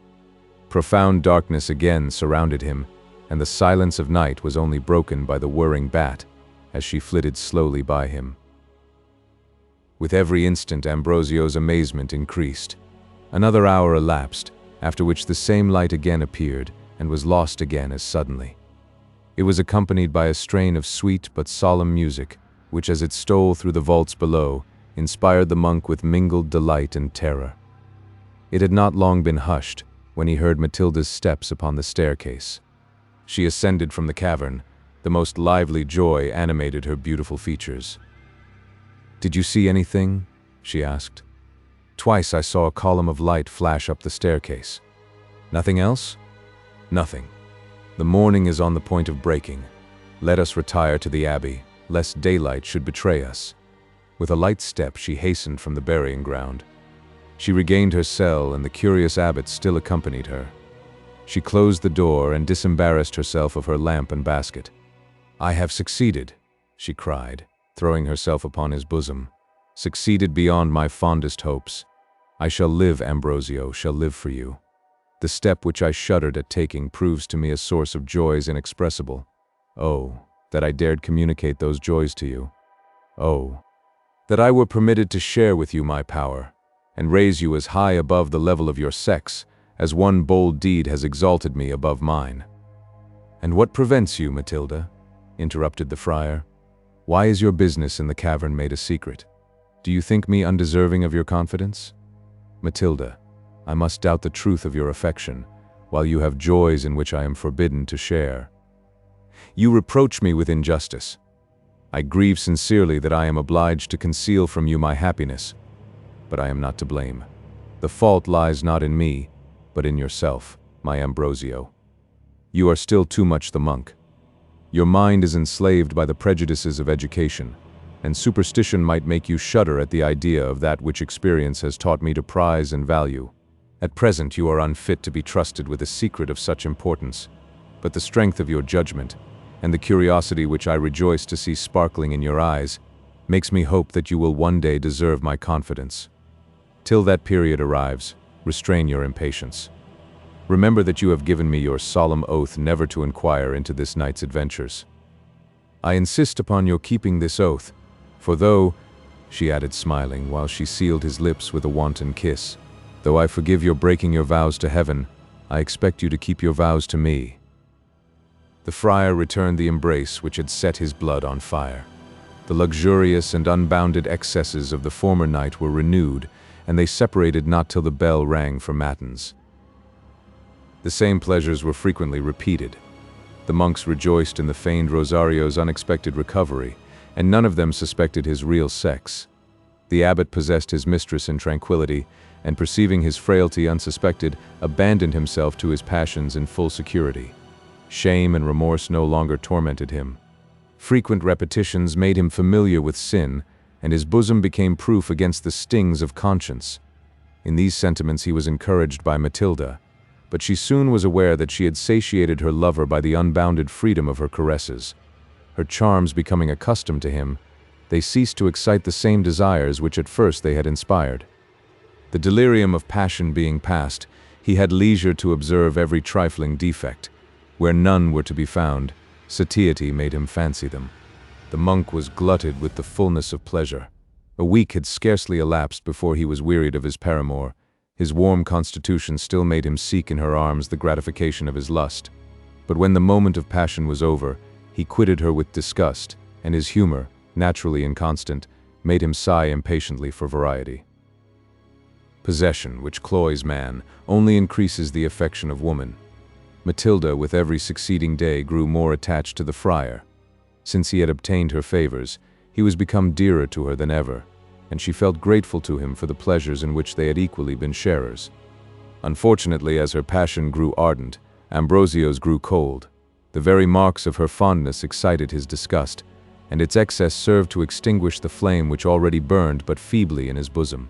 Profound darkness again surrounded him, and the silence of night was only broken by the whirring bat as she flitted slowly by him. With every instant Ambrosio's amazement increased. Another hour elapsed, after which the same light again appeared and was lost again as suddenly. It was accompanied by a strain of sweet but solemn music, which as it stole through the vaults below, inspired the monk with mingled delight and terror. It had not long been hushed when he heard Matilda's steps upon the staircase. She ascended from the cavern. The most lively joy animated her beautiful features. "Did you see anything?" she asked. "Twice I saw a column of light flash up the staircase." "Nothing else?" "Nothing. The morning is on the point of breaking. Let us retire to the abbey, lest daylight should betray us." With a light step she hastened from the burying ground. She regained her cell, and the curious abbot still accompanied her. She closed the door and disembarrassed herself of her lamp and basket. "I have succeeded," she cried, throwing herself upon his bosom. "Succeeded beyond my fondest hopes. I shall live, Ambrosio, shall live for you. The step which I shuddered at taking proves to me a source of joys inexpressible. Oh, that I dared communicate those joys to you. Oh, that I were permitted to share with you my power, and raise you as high above the level of your sex as one bold deed has exalted me above mine." "And what prevents you, Matilda?" interrupted the friar. "Why is your business in the cavern made a secret? Do you think me undeserving of your confidence? Matilda, I must doubt the truth of your affection, while you have joys in which I am forbidden to share. You reproach me with injustice. I grieve sincerely that I am obliged to conceal from you my happiness, but I am not to blame. The fault lies not in me, but in yourself, my Ambrosio. You are still too much the monk. Your mind is enslaved by the prejudices of education, and superstition might make you shudder at the idea of that which experience has taught me to prize and value. At present you are unfit to be trusted with a secret of such importance, but the strength of your judgment, and the curiosity which I rejoice to see sparkling in your eyes, makes me hope that you will one day deserve my confidence. Till that period arrives, restrain your impatience. Remember that you have given me your solemn oath never to inquire into this night's adventures. I insist upon your keeping this oath, for though," she added smiling, while she sealed his lips with a wanton kiss, "though I forgive your breaking your vows to heaven, I expect you to keep your vows to me." The friar returned the embrace which had set his blood on fire. The luxurious and unbounded excesses of the former night were renewed, and they separated not till the bell rang for matins. The same pleasures were frequently repeated. The monks rejoiced in the feigned Rosario's unexpected recovery, and none of them suspected his real sex. The abbot possessed his mistress in tranquility, and perceiving his frailty unsuspected, abandoned himself to his passions in full security. Shame and remorse no longer tormented him. Frequent repetitions made him familiar with sin, and his bosom became proof against the stings of conscience. In these sentiments he was encouraged by Matilda, but she soon was aware that she had satiated her lover by the unbounded freedom of her caresses. Her charms becoming accustomed to him, they ceased to excite the same desires which at first they had inspired. The delirium of passion being past, he had leisure to observe every trifling defect. Where none were to be found, satiety made him fancy them. The monk was glutted with the fullness of pleasure. A week had scarcely elapsed before he was wearied of his paramour. His warm constitution still made him seek in her arms the gratification of his lust. But when the moment of passion was over, he quitted her with disgust, and his humor, naturally inconstant, made him sigh impatiently for variety. Possession, which cloys man, only increases the affection of woman. Matilda, with every succeeding day, grew more attached to the friar. Since he had obtained her favors, he was become dearer to her than ever. and she felt grateful to him for the pleasures in which they had equally been sharers. Unfortunately, as her passion grew ardent, Ambrosio's grew cold. The very marks of her fondness excited his disgust, and its excess served to extinguish the flame which already burned but feebly in his bosom.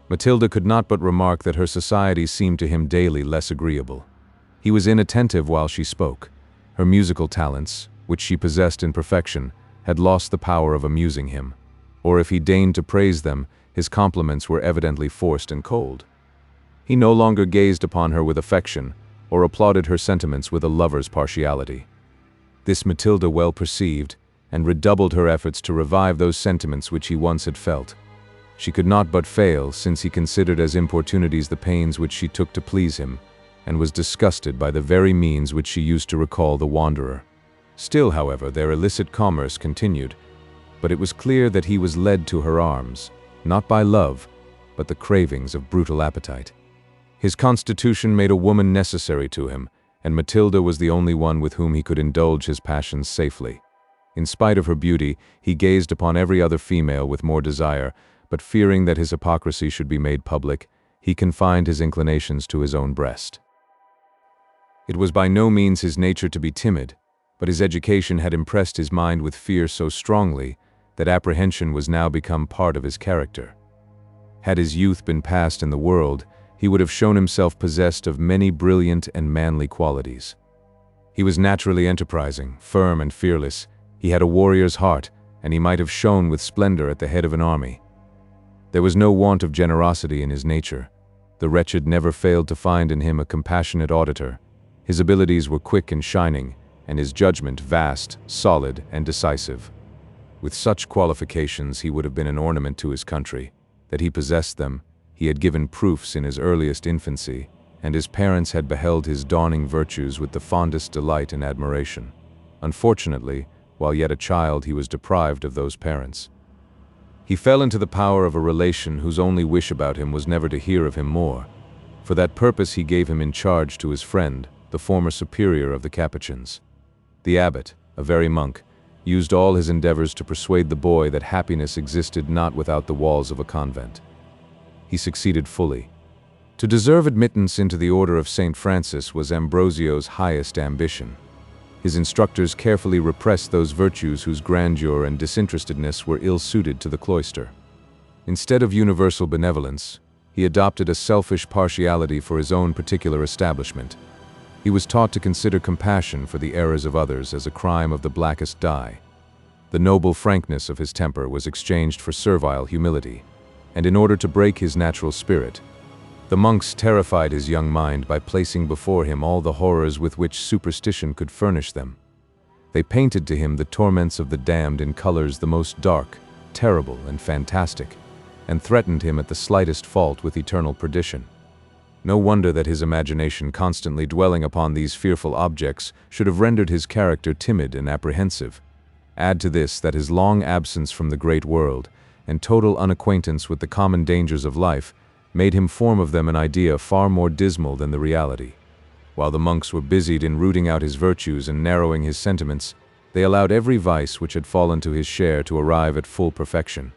Matilda could not but remark that her society seemed to him daily less agreeable. He was inattentive while she spoke. Her musical talents, which she possessed in perfection, had lost the power of amusing him, or if he deigned to praise them, his compliments were evidently forced and cold. He no longer gazed upon her with affection, or applauded her sentiments with a lover's partiality. This Matilda well perceived, and redoubled her efforts to revive those sentiments which he once had felt. She could not but fail, since he considered as importunities the pains which she took to please him, and was disgusted by the very means which she used to recall the wanderer. Still, however, their illicit commerce continued, but it was clear that he was led to her arms, not by love, but the cravings of brutal appetite. His constitution made a woman necessary to him, and Matilda was the only one with whom he could indulge his passions safely. In spite of her beauty, he gazed upon every other female with more desire, but fearing that his hypocrisy should be made public, he confined his inclinations to his own breast. It was by no means his nature to be timid, but his education had impressed his mind with fear so strongly that apprehension was now become part of his character. Had his youth been passed in the world, he would have shown himself possessed of many brilliant and manly qualities. He was naturally enterprising, firm and fearless. He had a warrior's heart, and he might have shone with splendor at the head of an army. There was no want of generosity in his nature. The wretched never failed to find in him a compassionate auditor. His abilities were quick and shining, and his judgment vast, solid, and decisive. With such qualifications, he would have been an ornament to his country. That he possessed them, he had given proofs in his earliest infancy, and his parents had beheld his dawning virtues with the fondest delight and admiration. Unfortunately, while yet a child, he was deprived of those parents. He fell into the power of a relation whose only wish about him was never to hear of him more. For that purpose he gave him in charge to his friend, the former superior of the Capuchins. The abbot, a very monk, used all his endeavors to persuade the boy that happiness existed not without the walls of a convent. He succeeded fully. To deserve admittance into the order of St. Francis was Ambrosio's highest ambition. His instructors carefully repressed those virtues whose grandeur and disinterestedness were ill-suited to the cloister. Instead of universal benevolence, he adopted a selfish partiality for his own particular establishment. He was taught to consider compassion for the errors of others as a crime of the blackest dye. The noble frankness of his temper was exchanged for servile humility, and in order to break his natural spirit, the monks terrified his young mind by placing before him all the horrors with which superstition could furnish them. They painted to him the torments of the damned in colors the most dark, terrible, and fantastic, and threatened him at the slightest fault with eternal perdition. No wonder that his imagination, constantly dwelling upon these fearful objects, should have rendered his character timid and apprehensive. Add to this that his long absence from the great world, and total unacquaintance with the common dangers of life, made him form of them an idea far more dismal than the reality. While the monks were busied in rooting out his virtues and narrowing his sentiments, they allowed every vice which had fallen to his share to arrive at full perfection.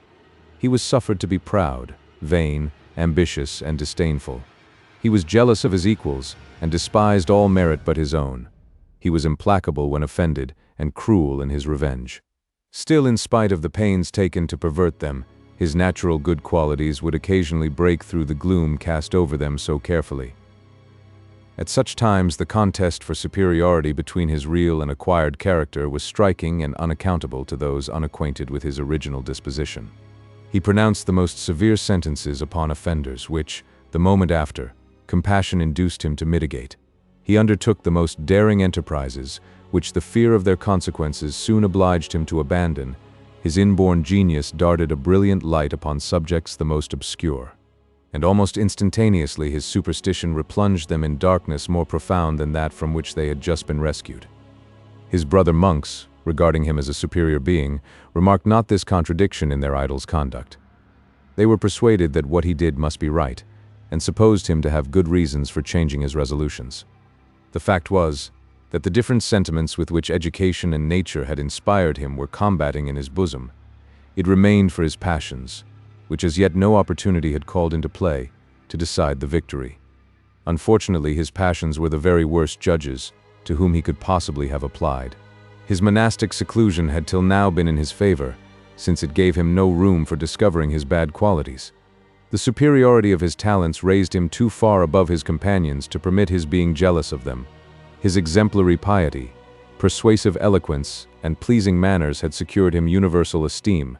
He was suffered to be proud, vain, ambitious, and disdainful. He was jealous of his equals, and despised all merit but his own. He was implacable when offended, and cruel in his revenge. Still, in spite of the pains taken to pervert them, his natural good qualities would occasionally break through the gloom cast over them so carefully. At such times, the contest for superiority between his real and acquired character was striking and unaccountable to those unacquainted with his original disposition. He pronounced the most severe sentences upon offenders, which, the moment after, compassion induced him to mitigate. He undertook the most daring enterprises, which the fear of their consequences soon obliged him to abandon. His inborn genius darted a brilliant light upon subjects the most obscure, and almost instantaneously his superstition replunged them in darkness more profound than that from which they had just been rescued. His brother monks, regarding him as a superior being, remarked not this contradiction in their idol's conduct. They were persuaded that what he did must be right, and supposed him to have good reasons for changing his resolutions. The fact was that the different sentiments with which education and nature had inspired him were combating in his bosom. It remained for his passions, which as yet no opportunity had called into play, to decide the victory. Unfortunately, his passions were the very worst judges to whom he could possibly have applied. His monastic seclusion had till now been in his favor, since it gave him no room for discovering his bad qualities. The superiority of his talents raised him too far above his companions to permit his being jealous of them. His exemplary piety, persuasive eloquence, and pleasing manners had secured him universal esteem,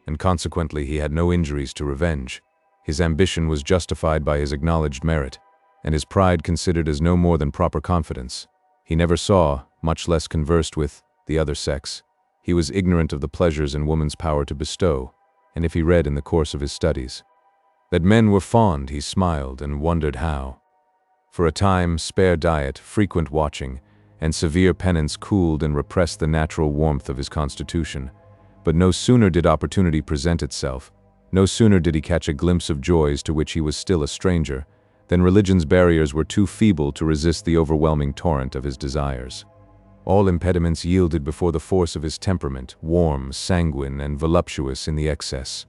and consequently he had no injuries to revenge. His ambition was justified by his acknowledged merit, and his pride considered as no more than proper confidence. He never saw, much less conversed with, the other sex. He was ignorant of the pleasures in woman's power to bestow, and if he read in the course of his studies that men were fond, he smiled and wondered how. For a time, spare diet, frequent watching, and severe penance cooled and repressed the natural warmth of his constitution. But no sooner did opportunity present itself, no sooner did he catch a glimpse of joys to which he was still a stranger, than religion's barriers were too feeble to resist the overwhelming torrent of his desires. All impediments yielded before the force of his temperament, warm, sanguine, and voluptuous in the excess.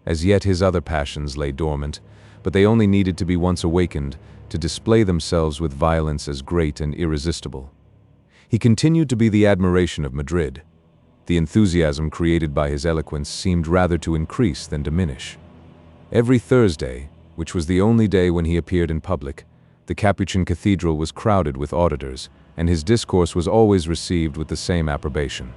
As yet his other passions lay dormant, but they only needed to be once awakened to display themselves with violence as great and irresistible. He continued to be the admiration of Madrid. The enthusiasm created by his eloquence seemed rather to increase than diminish. Every Thursday, which was the only day when he appeared in public, the Capuchin cathedral was crowded with auditors, and his discourse was always received with the same approbation.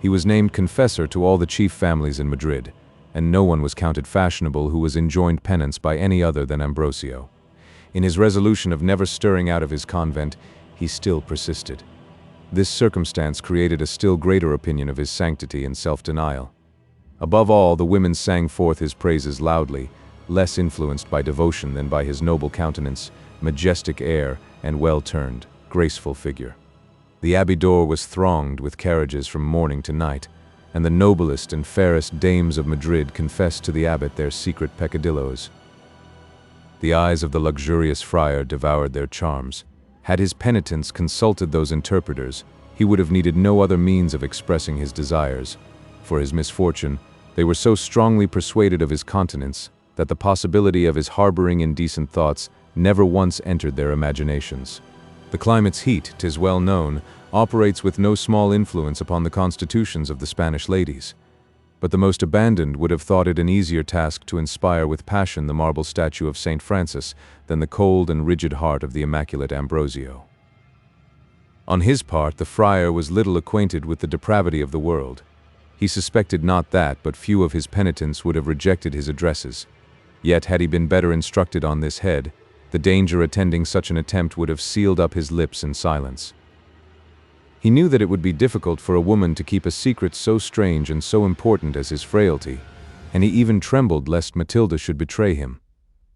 He was named confessor to all the chief families in Madrid, and no one was counted fashionable who was enjoined penance by any other than Ambrosio. In his resolution of never stirring out of his convent, he still persisted. This circumstance created a still greater opinion of his sanctity and self-denial. Above all, the women sang forth his praises loudly, less influenced by devotion than by his noble countenance, majestic air, and well-turned, graceful figure. The abbey door was thronged with carriages from morning to night, and the noblest and fairest dames of Madrid confessed to the abbot their secret peccadilloes. The eyes of the luxurious friar devoured their charms. Had his penitents consulted those interpreters, he would have needed no other means of expressing his desires. For his misfortune, they were so strongly persuaded of his continence that the possibility of his harboring indecent thoughts never once entered their imaginations. The climate's heat, 'tis well known, operates with no small influence upon the constitutions of the Spanish ladies. But the most abandoned would have thought it an easier task to inspire with passion the marble statue of St. Francis than the cold and rigid heart of the immaculate Ambrosio. On his part, the friar was little acquainted with the depravity of the world. He suspected not that, but few of his penitents would have rejected his addresses. Yet, had he been better instructed on this head, the danger attending such an attempt would have sealed up his lips in silence. He knew that it would be difficult for a woman to keep a secret so strange and so important as his frailty, and he even trembled lest Matilda should betray him.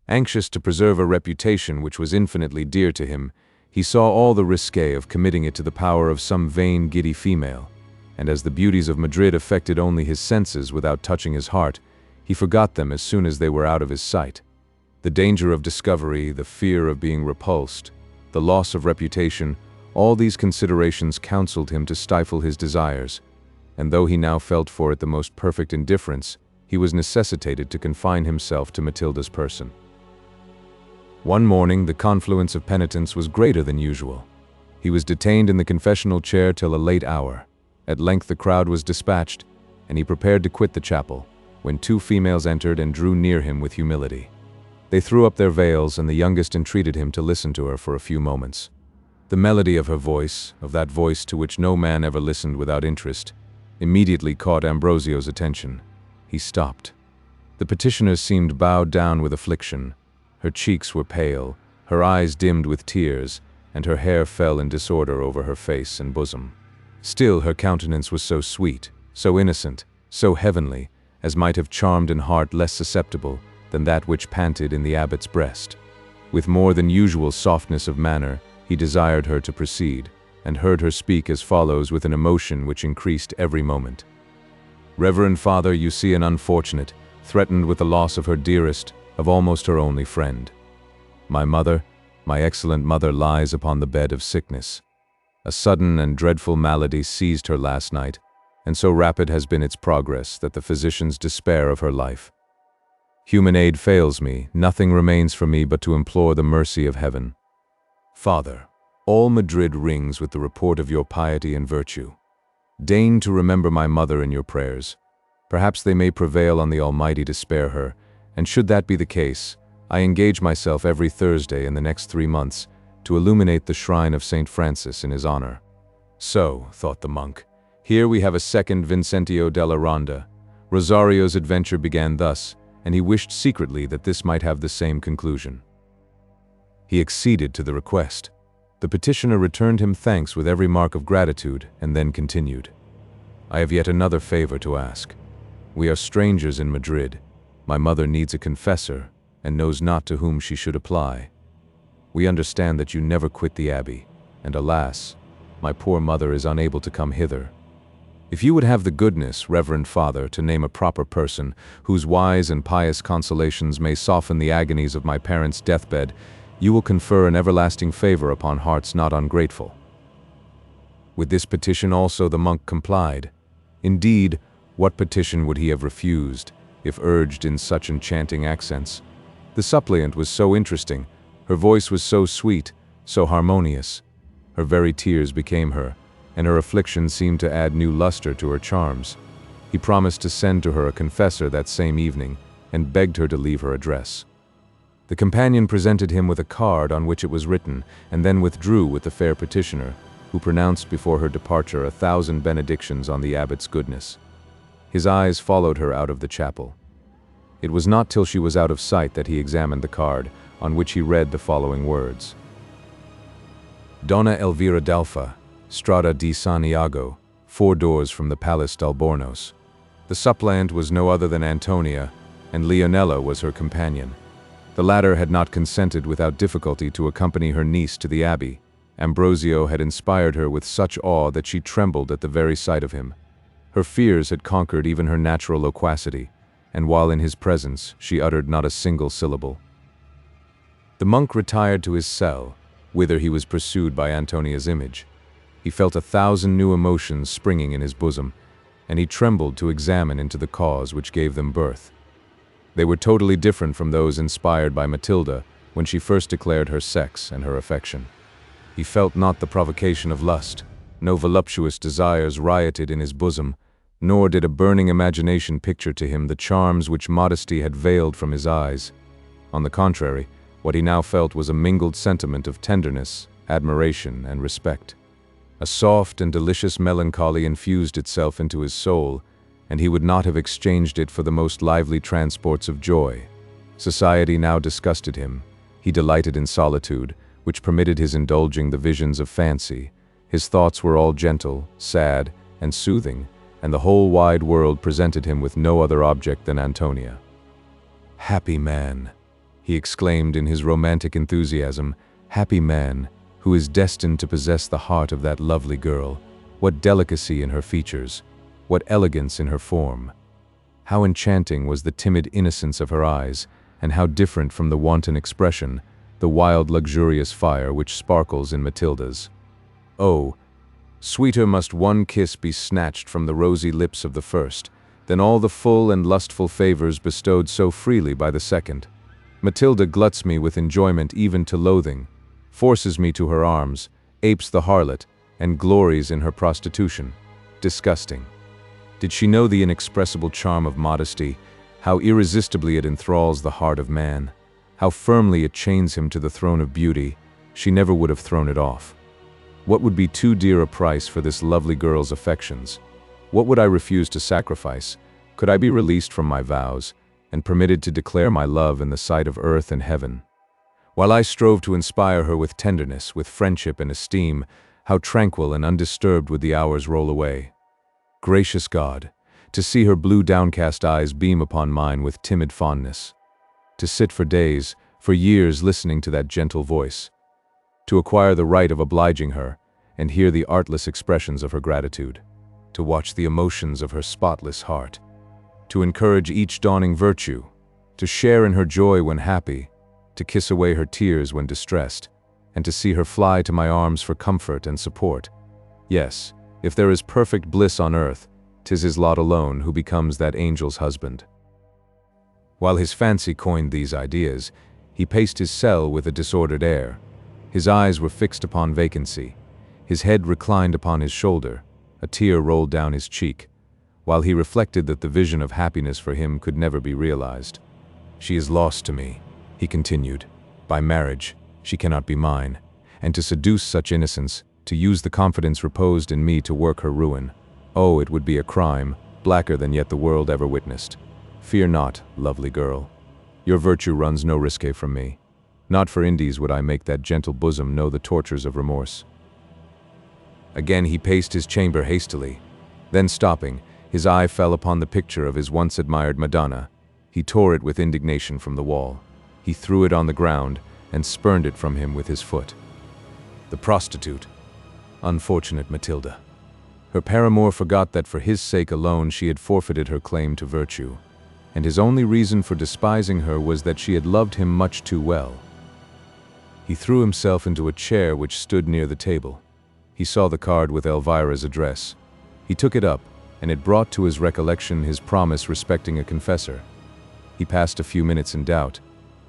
Anxious to preserve a reputation which was infinitely dear to him, he saw all the risque of committing it to the power of some vain, giddy female, and as the beauties of Madrid affected only his senses without touching his heart, he forgot them as soon as they were out of his sight. The danger of discovery, the fear of being repulsed, the loss of reputation, all these considerations counseled him to stifle his desires, and though he now felt for it the most perfect indifference, he was necessitated to confine himself to Matilda's person. One morning, the confluence of penitents was greater than usual. He was detained in the confessional chair till a late hour. At length the crowd was dispatched, and he prepared to quit the chapel, when two females entered and drew near him with humility. They threw up their veils, and the youngest entreated him to listen to her for a few moments. The melody of her voice, of that voice to which no man ever listened without interest, immediately caught Ambrosio's attention. He stopped. The petitioner seemed bowed down with affliction. Her cheeks were pale, her eyes dimmed with tears, and her hair fell in disorder over her face and bosom. Still her countenance was so sweet, so innocent, so heavenly, as might have charmed an heart less susceptible than that which panted in the abbot's breast. With more than usual softness of manner, he desired her to proceed, and heard her speak as follows with an emotion which increased every moment. "Reverend Father, you see an unfortunate, threatened with the loss of her dearest, of almost her only friend. My mother, my excellent mother, lies upon the bed of sickness. A sudden and dreadful malady seized her last night, and so rapid has been its progress that the physicians despair of her life. Human aid fails me, nothing remains for me but to implore the mercy of heaven. Father, all Madrid rings with the report of your piety and virtue. Deign to remember my mother in your prayers. Perhaps they may prevail on the Almighty to spare her, and should that be the case, I engage myself every Thursday in the next 3 months to illuminate the shrine of St. Francis in his honor. So, thought the monk, here we have a second Vincentio della Ronda. Rosario's adventure began thus, and he wished secretly that this might have the same conclusion. He acceded to the request. The petitioner returned him thanks with every mark of gratitude, and then continued. I have yet another favor to ask. We are strangers in Madrid. My mother needs a confessor, and knows not to whom she should apply. We understand that you never quit the abbey, and alas, my poor mother is unable to come hither. If you would have the goodness, Reverend Father, to name a proper person, whose wise and pious consolations may soften the agonies of my parents' deathbed, you will confer an everlasting favor upon hearts not ungrateful. With this petition also the monk complied. Indeed, what petition would he have refused, if urged in such enchanting accents? The suppliant was so interesting, her voice was so sweet, so harmonious. Her very tears became her, and her affliction seemed to add new luster to her charms. He promised to send to her a confessor that same evening, and begged her to leave her address. The companion presented him with a card on which it was written, and then withdrew with the fair petitioner, who pronounced before her departure 1,000 benedictions on the abbot's goodness. His eyes followed her out of the chapel. It was not till she was out of sight that he examined the card, on which he read the following words. Donna Elvira d'Alfa, Strada di San Iago, 4 doors from the Palace d'Albornoz. The suppliant was no other than Antonia, and Leonela was her companion. The latter had not consented without difficulty to accompany her niece to the abbey. Ambrosio had inspired her with such awe that she trembled at the very sight of him. Her fears had conquered even her natural loquacity, and while in his presence she uttered not a single syllable. The monk retired to his cell, whither he was pursued by Antonia's image. He felt 1,000 new emotions springing in his bosom, and he trembled to examine into the cause which gave them birth. They were totally different from those inspired by Matilda when she first declared her sex and her affection. He felt not the provocation of lust, no voluptuous desires rioted in his bosom, nor did a burning imagination picture to him the charms which modesty had veiled from his eyes. On the contrary, what he now felt was a mingled sentiment of tenderness, admiration, and respect. A soft and delicious melancholy infused itself into his soul, and he would not have exchanged it for the most lively transports of joy. Society now disgusted him. He delighted in solitude, which permitted his indulging the visions of fancy. His thoughts were all gentle, sad, and soothing, and the whole wide world presented him with no other object than Antonia. Happy man, he exclaimed in his romantic enthusiasm, happy man, who is destined to possess the heart of that lovely girl. What delicacy in her features, what elegance in her form. How enchanting was the timid innocence of her eyes, and how different from the wanton expression, the wild luxurious fire which sparkles in Matilda's. Oh, sweeter must one kiss be snatched from the rosy lips of the first, than all the full and lustful favors bestowed so freely by the second. Matilda gluts me with enjoyment even to loathing, forces me to her arms, apes the harlot, and glories in her prostitution. Disgusting. Did she know the inexpressible charm of modesty, how irresistibly it enthralls the heart of man, how firmly it chains him to the throne of beauty, she never would have thrown it off. What would be too dear a price for this lovely girl's affections? What would I refuse to sacrifice? Could I be released from my vows, and permitted to declare my love in the sight of earth and heaven? While I strove to inspire her with tenderness, with friendship and esteem, how tranquil and undisturbed would the hours roll away. Gracious God, to see her blue downcast eyes beam upon mine with timid fondness. To sit for days, for years listening to that gentle voice. To acquire the right of obliging her, and hear the artless expressions of her gratitude. To watch the emotions of her spotless heart. To encourage each dawning virtue. To share in her joy when happy. To kiss away her tears when distressed. And to see her fly to my arms for comfort and support. Yes, if there is perfect bliss on earth, 'Tis his lot alone who becomes that angel's husband. While his fancy coined these ideas, he paced his cell with a disordered air. His eyes were fixed upon vacancy. His head reclined upon his shoulder. A tear rolled down his cheek, while he reflected that the vision of happiness for him could never be realized. "She is lost to me," he continued. "By marriage, she cannot be mine, and to seduce such innocence, to use the confidence reposed in me to work her ruin, oh, it would be a crime, blacker than yet the world ever witnessed. Fear not, lovely girl. Your virtue runs no risque from me. Not for Indies would I make that gentle bosom know the tortures of remorse." Again he paced his chamber hastily. Then stopping, his eye fell upon the picture of his once admired Madonna. He tore it with indignation from the wall. He threw it on the ground and spurned it from him with his foot. The prostitute. Unfortunate Matilda. Her paramour forgot that for his sake alone she had forfeited her claim to virtue, and his only reason for despising her was that she had loved him much too well. He threw himself into a chair which stood near the table. He saw the card with Elvira's address. He took it up, and it brought to his recollection his promise respecting a confessor. He passed a few minutes in doubt,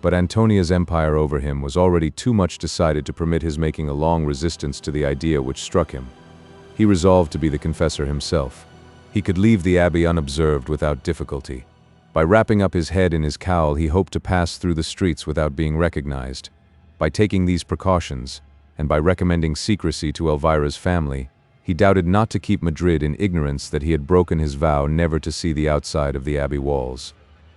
but Antonia's empire over him was already too much decided to permit his making a long resistance to the idea which struck him. He resolved to be the confessor himself. He could leave the abbey unobserved without difficulty. By wrapping up his head in his cowl, he hoped to pass through the streets without being recognized. By taking these precautions, and by recommending secrecy to Elvira's family, he doubted not to keep Madrid in ignorance that he had broken his vow never to see the outside of the abbey walls.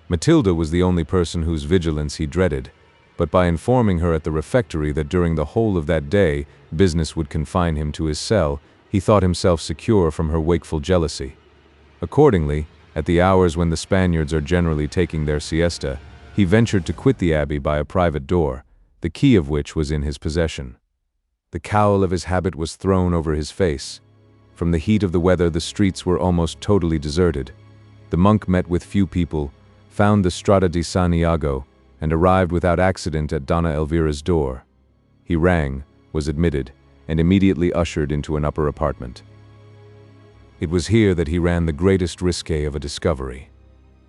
Matilda was the only person whose vigilance he dreaded, but by informing her at the refectory that during the whole of that day business would confine him to his cell, he thought himself secure from her wakeful jealousy. Accordingly, at the hours when the Spaniards are generally taking their siesta, he ventured to quit the abbey by a private door, the key of which was in his possession. The cowl of his habit was thrown over his face. From the heat of the weather, the streets were almost totally deserted. The monk met with few people, found the Strada di San Iago, and arrived without accident at Donna Elvira's door. He rang, was admitted, and immediately ushered into an upper apartment. It was here that he ran the greatest risque of a discovery.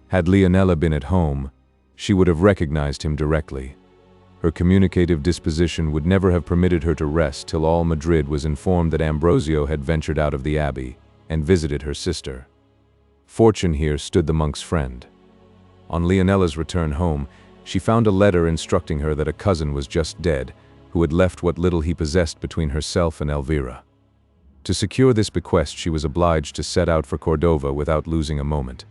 Had Leonela been at home, she would have recognized him directly. Her communicative disposition would never have permitted her to rest till all Madrid was informed that Ambrosio had ventured out of the abbey and visited her sister. Fortune here stood the monk's friend. On Leonela's return home, she found a letter instructing her that a cousin was just dead, who had left what little he possessed between herself and Elvira. To secure this bequest, she was obliged to set out for Cordova without losing a moment.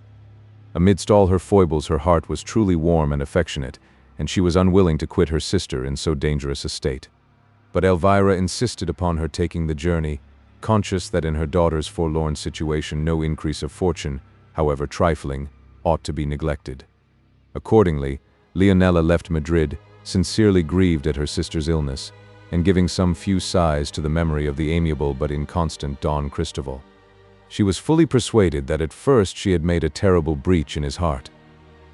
Amidst all her foibles, her heart was truly warm and affectionate, and she was unwilling to quit her sister in so dangerous a state. But Elvira insisted upon her taking the journey, conscious that in her daughter's forlorn situation no increase of fortune, however trifling, ought to be neglected. Accordingly, Leonela left Madrid, sincerely grieved at her sister's illness, and giving some few sighs to the memory of the amiable but inconstant Don Cristoval. She was fully persuaded that at first she had made a terrible breach in his heart,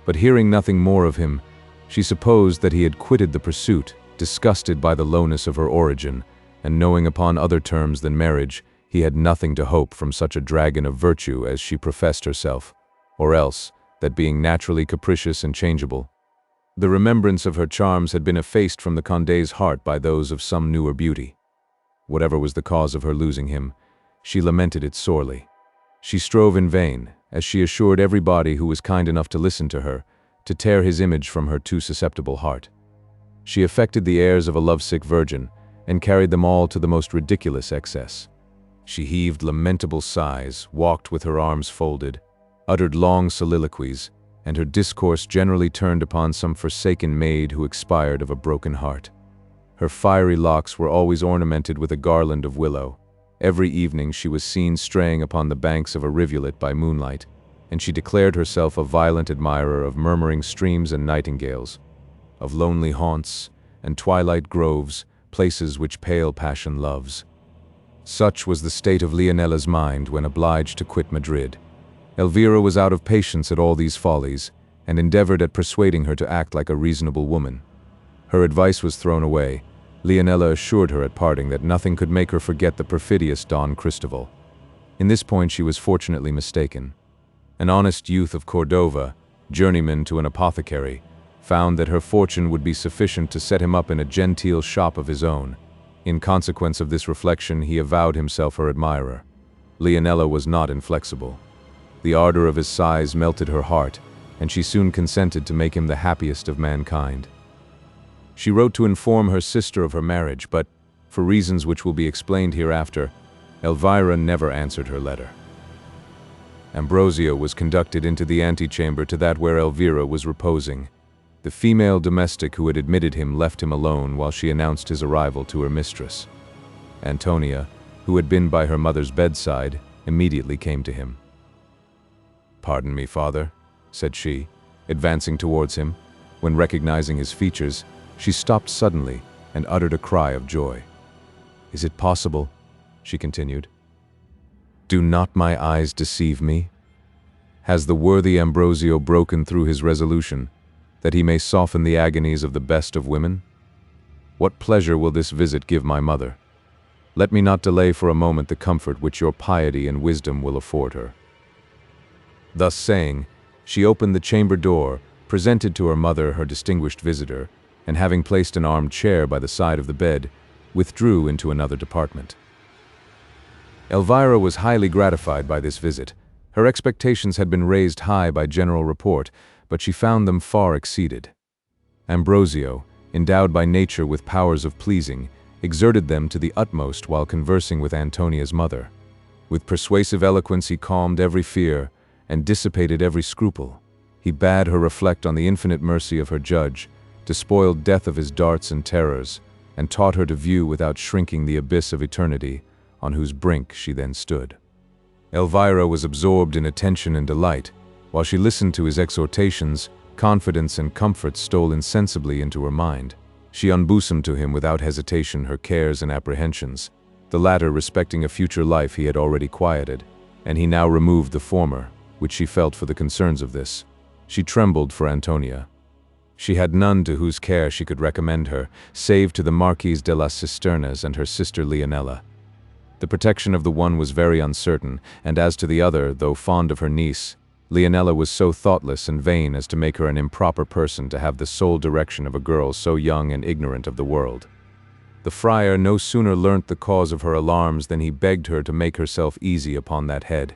but hearing nothing more of him, she supposed that he had quitted the pursuit, disgusted by the lowness of her origin, and knowing upon other terms than marriage, he had nothing to hope from such a dragon of virtue as she professed herself, or else, that being naturally capricious and changeable, the remembrance of her charms had been effaced from the Condé's heart by those of some newer beauty. Whatever was the cause of her losing him, she lamented it sorely. She strove in vain, as she assured everybody who was kind enough to listen to her, to tear his image from her too susceptible heart. She affected the airs of a lovesick virgin, and carried them all to the most ridiculous excess. She heaved lamentable sighs, walked with her arms folded, uttered long soliloquies, and her discourse generally turned upon some forsaken maid who expired of a broken heart. Her fiery locks were always ornamented with a garland of willow. Every evening she was seen straying upon the banks of a rivulet by moonlight, and she declared herself a violent admirer of murmuring streams and nightingales, of lonely haunts and twilight groves, places which pale passion loves. Such was the state of Leonela's mind when obliged to quit Madrid. Elvira was out of patience at all these follies, and endeavored at persuading her to act like a reasonable woman. Her advice was thrown away. Leonela assured her at parting that nothing could make her forget the perfidious Don Cristoval. In this point she was fortunately mistaken. An honest youth of Cordova, journeyman to an apothecary, found that her fortune would be sufficient to set him up in a genteel shop of his own. In consequence of this reflection, he avowed himself her admirer. Leonela was not inflexible. The ardor of his sighs melted her heart, and she soon consented to make him the happiest of mankind. She wrote to inform her sister of her marriage, but, for reasons which will be explained hereafter, Elvira never answered her letter. Ambrosio was conducted into the antechamber to that where Elvira was reposing. The female domestic who had admitted him left him alone while she announced his arrival to her mistress. Antonia, who had been by her mother's bedside, immediately came to him. "Pardon me, father," said she, advancing towards him. When recognizing his features, she stopped suddenly and uttered a cry of joy. "Is it possible?" she continued. "Do not my eyes deceive me? Has the worthy Ambrosio broken through his resolution, that he may soften the agonies of the best of women? What pleasure will this visit give my mother? Let me not delay for a moment the comfort which your piety and wisdom will afford her." Thus saying, she opened the chamber door, presented to her mother her distinguished visitor, and having placed an armed chair by the side of the bed, withdrew into another department. Elvira was highly gratified by this visit. Her expectations had been raised high by general report, but she found them far exceeded. Ambrosio, endowed by nature with powers of pleasing, exerted them to the utmost while conversing with Antonia's mother. With persuasive eloquence he calmed every fear and dissipated every scruple. He bade her reflect on the infinite mercy of her judge, despoiled death of his darts and terrors, and taught her to view without shrinking the abyss of eternity, on whose brink she then stood. Elvira was absorbed in attention and delight. While she listened to his exhortations, confidence and comfort stole insensibly into her mind. She unbosomed to him without hesitation her cares and apprehensions, the latter respecting a future life he had already quieted, and he now removed the former, which she felt for the concerns of this. She trembled for Antonia. She had none to whose care she could recommend her, save to the Marquise de las Cisternas and her sister Leonela. The protection of the one was very uncertain, and as to the other, though fond of her niece, Leonela was so thoughtless and vain as to make her an improper person to have the sole direction of a girl so young and ignorant of the world. The friar no sooner learnt the cause of her alarms than he begged her to make herself easy upon that head.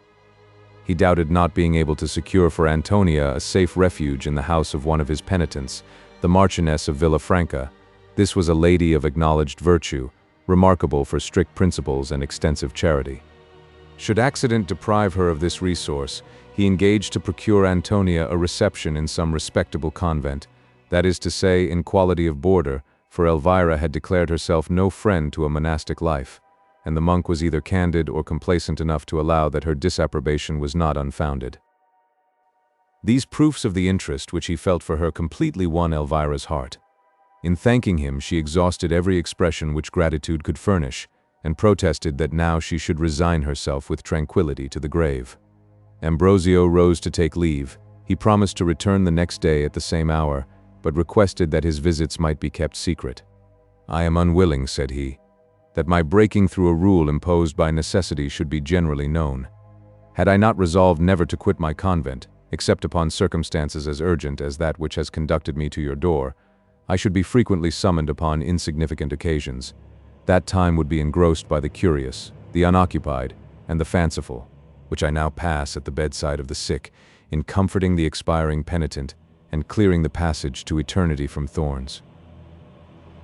He doubted not being able to secure for Antonia a safe refuge in the house of one of his penitents, the Marchioness of Villafranca. This was a lady of acknowledged virtue, remarkable for strict principles and extensive charity. Should accident deprive her of this resource, he engaged to procure Antonia a reception in some respectable convent, that is to say, in quality of boarder, for Elvira had declared herself no friend to a monastic life, and the monk was either candid or complacent enough to allow that her disapprobation was not unfounded. These proofs of the interest which he felt for her completely won Elvira's heart. In thanking him, she exhausted every expression which gratitude could furnish, and protested that now she should resign herself with tranquility to the grave. Ambrosio rose to take leave. He promised to return the next day at the same hour, but requested that his visits might be kept secret. "I am unwilling," said he, "that my breaking through a rule imposed by necessity should be generally known. Had I not resolved never to quit my convent, except upon circumstances as urgent as that which has conducted me to your door, I should be frequently summoned upon insignificant occasions. That time would be engrossed by the curious, the unoccupied, and the fanciful, which I now pass at the bedside of the sick, in comforting the expiring penitent and clearing the passage to eternity from thorns."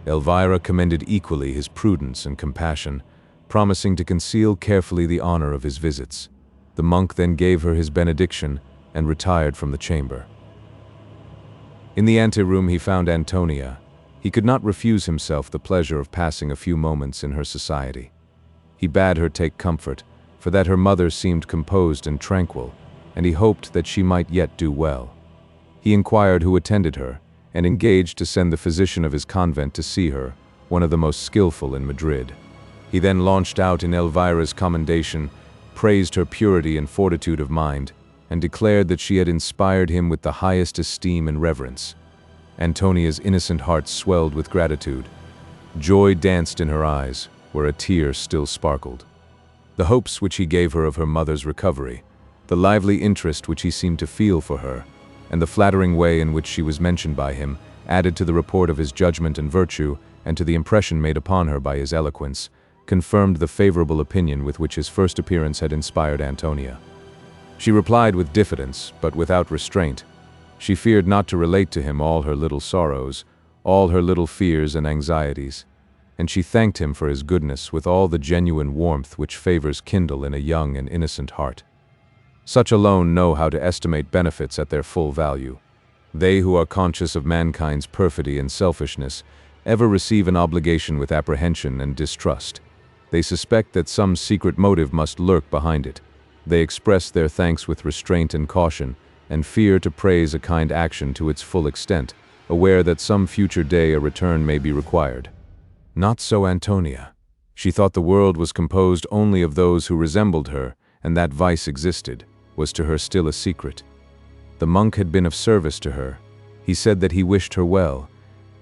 Elvira commended equally his prudence and compassion, promising to conceal carefully the honor of his visits. The monk then gave her his benediction and retired from the chamber. In the anteroom he found Antonia. He could not refuse himself the pleasure of passing a few moments in her society. He bade her take comfort, for that her mother seemed composed and tranquil, and he hoped that she might yet do well. He inquired who attended her, and engaged to send the physician of his convent to see her, one of the most skillful in Madrid. He then launched out in Elvira's commendation, praised her purity and fortitude of mind, and declared that she had inspired him with the highest esteem and reverence. Antonia's innocent heart swelled with gratitude. Joy danced in her eyes, where a tear still sparkled. The hopes which he gave her of her mother's recovery, the lively interest which he seemed to feel for her, and the flattering way in which she was mentioned by him, added to the report of his judgment and virtue, and to the impression made upon her by his eloquence, confirmed the favorable opinion with which his first appearance had inspired Antonia. She replied with diffidence, but without restraint. She feared not to relate to him all her little sorrows, all her little fears and anxieties, and she thanked him for his goodness with all the genuine warmth which favors kindle in a young and innocent heart. Such alone know how to estimate benefits at their full value. They who are conscious of mankind's perfidy and selfishness ever receive an obligation with apprehension and distrust. They suspect that some secret motive must lurk behind it. They express their thanks with restraint and caution, and fear to praise a kind action to its full extent, aware that some future day a return may be required. Not so Antonia. She thought the world was composed only of those who resembled her, and that vice existed, was to her still a secret. The monk had been of service to her. He said that he wished her well.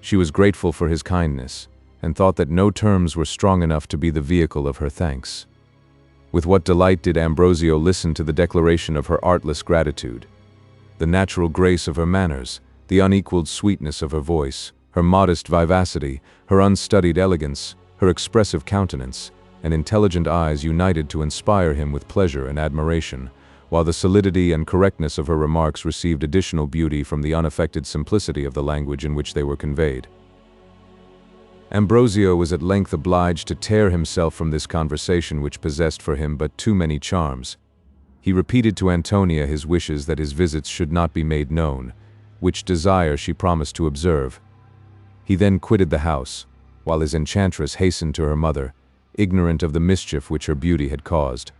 She was grateful for his kindness, and thought that no terms were strong enough to be the vehicle of her thanks. With what delight did Ambrosio listen to the declaration of her artless gratitude. The natural grace of her manners, the unequaled sweetness of her voice, her modest vivacity, her unstudied elegance, her expressive countenance, and intelligent eyes united to inspire him with pleasure and admiration, while the solidity and correctness of her remarks received additional beauty from the unaffected simplicity of the language in which they were conveyed. Ambrosio was at length obliged to tear himself from this conversation which possessed for him but too many charms. He repeated to Antonia his wishes that his visits should not be made known, which desire she promised to observe. He then quitted the house, while his enchantress hastened to her mother, ignorant of the mischief which her beauty had caused.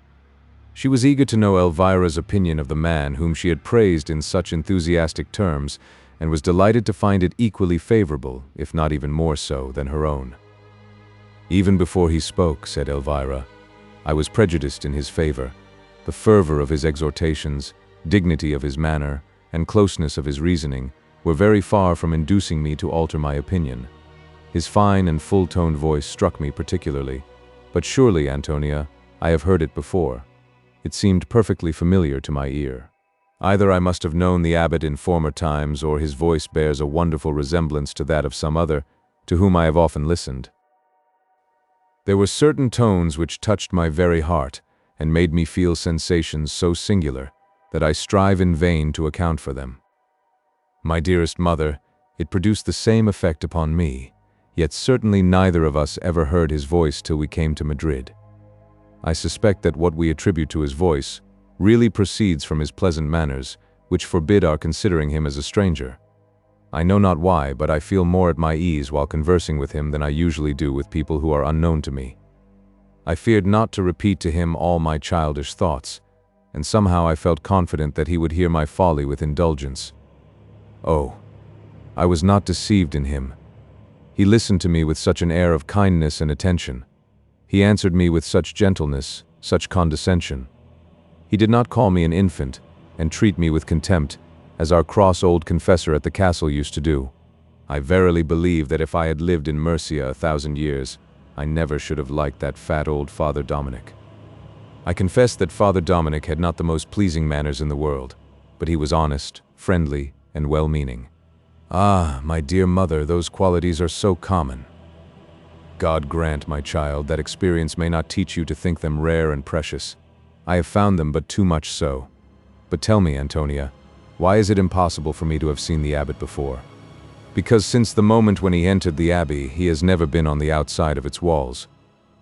She was eager to know Elvira's opinion of the man whom she had praised in such enthusiastic terms, and was delighted to find it equally favorable, if not even more so, than her own. "Even before he spoke," said Elvira, "I was prejudiced in his favor. The fervor of his exhortations, dignity of his manner, and closeness of his reasoning were very far from inducing me to alter my opinion. His fine and full-toned voice struck me particularly. But surely, Antonia, I have heard it before. It seemed perfectly familiar to my ear. Either I must have known the abbot in former times, or his voice bears a wonderful resemblance to that of some other, to whom I have often listened. There were certain tones which touched my very heart, and made me feel sensations so singular, that I strive in vain to account for them. My dearest mother, it produced the same effect upon me, yet certainly neither of us ever heard his voice till we came to Madrid. I suspect that what we attribute to his voice really proceeds from his pleasant manners, which forbid our considering him as a stranger. I know not why, but I feel more at my ease while conversing with him than I usually do with people who are unknown to me. I feared not to repeat to him all my childish thoughts, and somehow I felt confident that he would hear my folly with indulgence. Oh, I was not deceived in him. He listened to me with such an air of kindness and attention. He answered me with such gentleness, such condescension. He did not call me an infant, and treat me with contempt, as our cross old confessor at the castle used to do. I verily believe that if I had lived in Murcia 1,000 years, I never should have liked that fat old Father Dominic. I confess that Father Dominic had not the most pleasing manners in the world, but he was honest, friendly, and well-meaning. Ah, my dear mother, those qualities are so common. God grant, my child, that experience may not teach you to think them rare and precious. I have found them but too much so. But tell me, Antonia, why is it impossible for me to have seen the abbot before? Because since the moment when he entered the abbey, he has never been on the outside of its walls.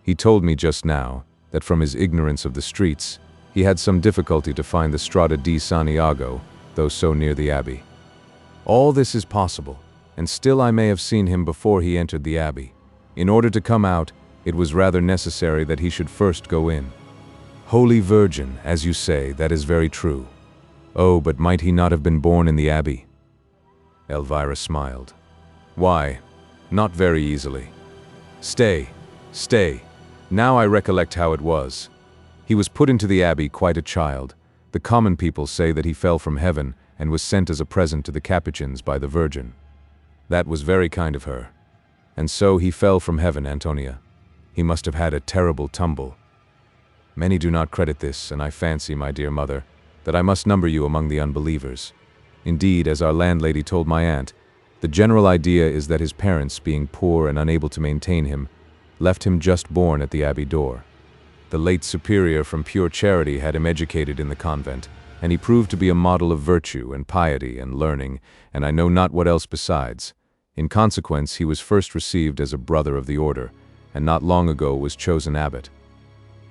He told me just now that from his ignorance of the streets, he had some difficulty to find the Strada di San Iago, though so near the abbey. All this is possible, and still I may have seen him before he entered the abbey. In order to come out, it was rather necessary that he should first go in. Holy Virgin, as you say, that is very true. Oh, but might he not have been born in the abbey? Elvira smiled. Why, not very easily. Stay, stay. Now I recollect how it was. He was put into the abbey quite a child. The common people say that he fell from heaven and was sent as a present to the Capuchins by the Virgin. That was very kind of her. And so he fell from heaven, Antonia. He must have had a terrible tumble. Many do not credit this, and I fancy, my dear mother, that I must number you among the unbelievers. Indeed, as our landlady told my aunt, the general idea is that his parents, being poor and unable to maintain him, left him just born at the abbey door. The late superior from pure charity had him educated in the convent, and he proved to be a model of virtue and piety and learning, and I know not what else besides. In consequence, he was first received as a brother of the order, and not long ago was chosen abbot.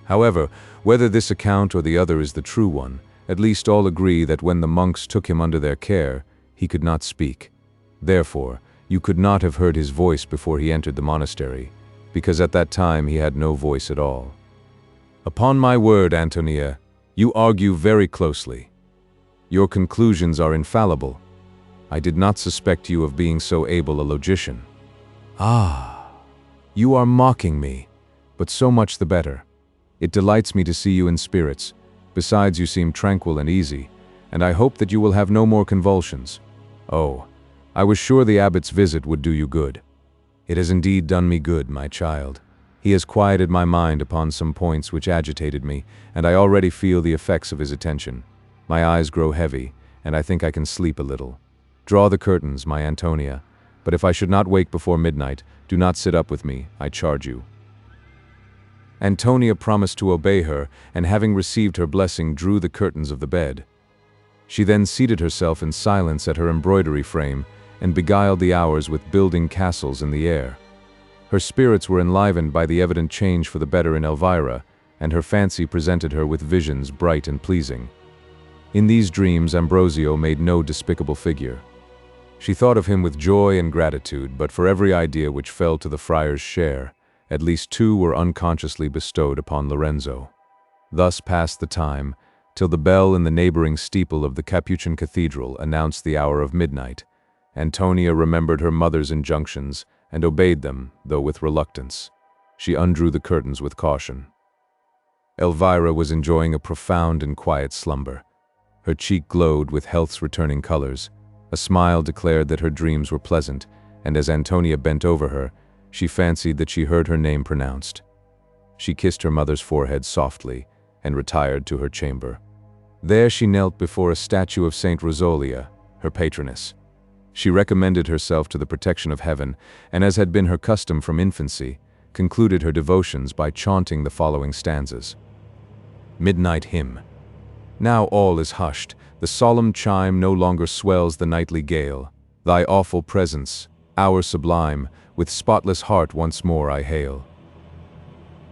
However, whether this account or the other is the true one, at least all agree that when the monks took him under their care, he could not speak. Therefore, you could not have heard his voice before he entered the monastery, because at that time he had no voice at all. Upon my word, Antonia, you argue very closely. Your conclusions are infallible. I did not suspect you of being so able a logician. Ah, you are mocking me, but so much the better. It delights me to see you in spirits. Besides, you seem tranquil and easy, and I hope that you will have no more convulsions. Oh, I was sure the abbot's visit would do you good. It has indeed done me good, my child. He has quieted my mind upon some points which agitated me, and I already feel the effects of his attention. My eyes grow heavy, and I think I can sleep a little. Draw the curtains, my Antonia, but if I should not wake before midnight, do not sit up with me, I charge you. Antonia promised to obey her, and having received her blessing, drew the curtains of the bed. She then seated herself in silence at her embroidery frame, and beguiled the hours with building castles in the air. Her spirits were enlivened by the evident change for the better in Elvira, and her fancy presented her with visions bright and pleasing. In these dreams Ambrosio made no despicable figure. She thought of him with joy and gratitude, but for every idea which fell to the friar's share, at least 2 were unconsciously bestowed upon Lorenzo. Thus passed the time, till the bell in the neighboring steeple of the Capuchin Cathedral announced the hour of midnight. Antonia remembered her mother's injunctions, and obeyed them, though with reluctance. She undrew the curtains with caution. Elvira was enjoying a profound and quiet slumber. Her cheek glowed with health's returning colors. A smile declared that her dreams were pleasant, and as Antonia bent over her, she fancied that she heard her name pronounced. She kissed her mother's forehead softly, and retired to her chamber. There she knelt before a statue of Saint Rosolia, her patroness. She recommended herself to the protection of heaven, and as had been her custom from infancy, concluded her devotions by chanting the following stanzas. Midnight Hymn. Now all is hushed, the solemn chime no longer swells the nightly gale. Thy awful presence, hour sublime, with spotless heart once more I hail.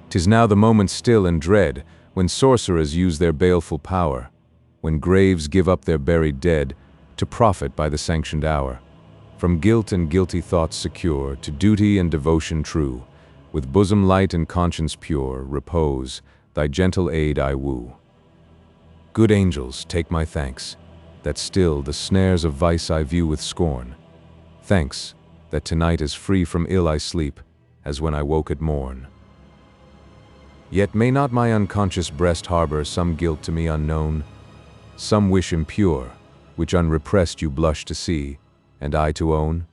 'Tis now the moment still and dread, when sorcerers use their baleful power, when graves give up their buried dead, to profit by the sanctioned hour. From guilt and guilty thoughts secure, to duty and devotion true, with bosom light and conscience pure, repose, thy gentle aid I woo. Good angels, take my thanks, that still the snares of vice I view with scorn. Thanks, that tonight as free from ill I sleep, as when I woke at morn. Yet may not my unconscious breast harbor some guilt to me unknown, some wish impure, which unrepressed you blush to see, and I to own?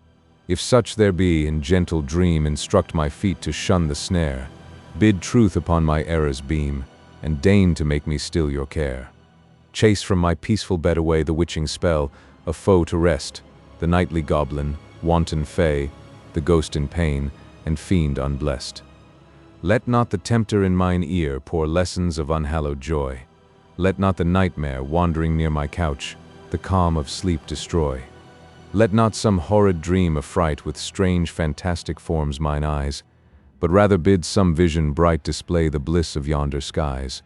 If such there be, in gentle dream instruct my feet to shun the snare, bid truth upon my errors beam, and deign to make me still your care. Chase from my peaceful bed away the witching spell, a foe to rest, the nightly goblin, wanton fay, the ghost in pain, and fiend unblessed. Let not the tempter in mine ear pour lessons of unhallowed joy. Let not the nightmare, wandering near my couch, the calm of sleep destroy. Let not some horrid dream affright with strange fantastic forms mine eyes, but rather bid some vision bright display the bliss of yonder skies.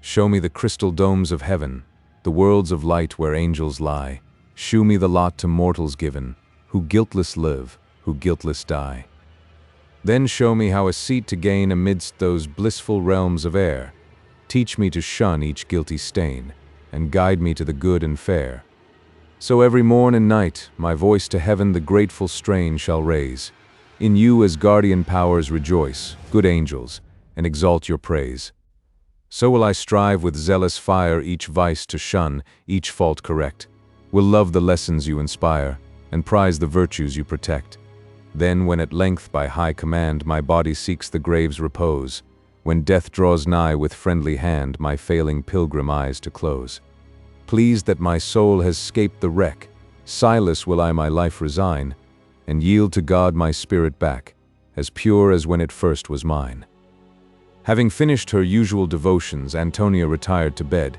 Show me the crystal domes of heaven, the worlds of light where angels lie. Shew me the lot to mortals given, who guiltless live, who guiltless die. Then show me how a seat to gain amidst those blissful realms of air. Teach me to shun each guilty stain, and guide me to the good and fair. So every morn and night, my voice to heaven the grateful strain shall raise. In you as guardian powers rejoice, good angels, and exalt your praise. So will I strive with zealous fire each vice to shun, each fault correct. Will love the lessons you inspire, and prize the virtues you protect. Then when at length by high command my body seeks the grave's repose, when death draws nigh with friendly hand my failing pilgrim eyes to close. Pleased that my soul has scaped the wreck, sightless will I my life resign, and yield to God my spirit back, as pure as when it first was mine. Having finished her usual devotions, Antonia retired to bed.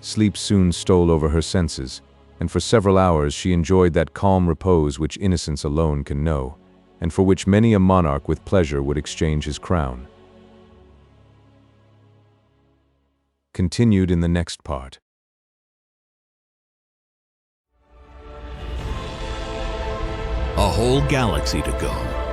Sleep soon stole over her senses, and for several hours she enjoyed that calm repose which innocence alone can know, and for which many a monarch with pleasure would exchange his crown. Continued in the next part. A whole galaxy to go.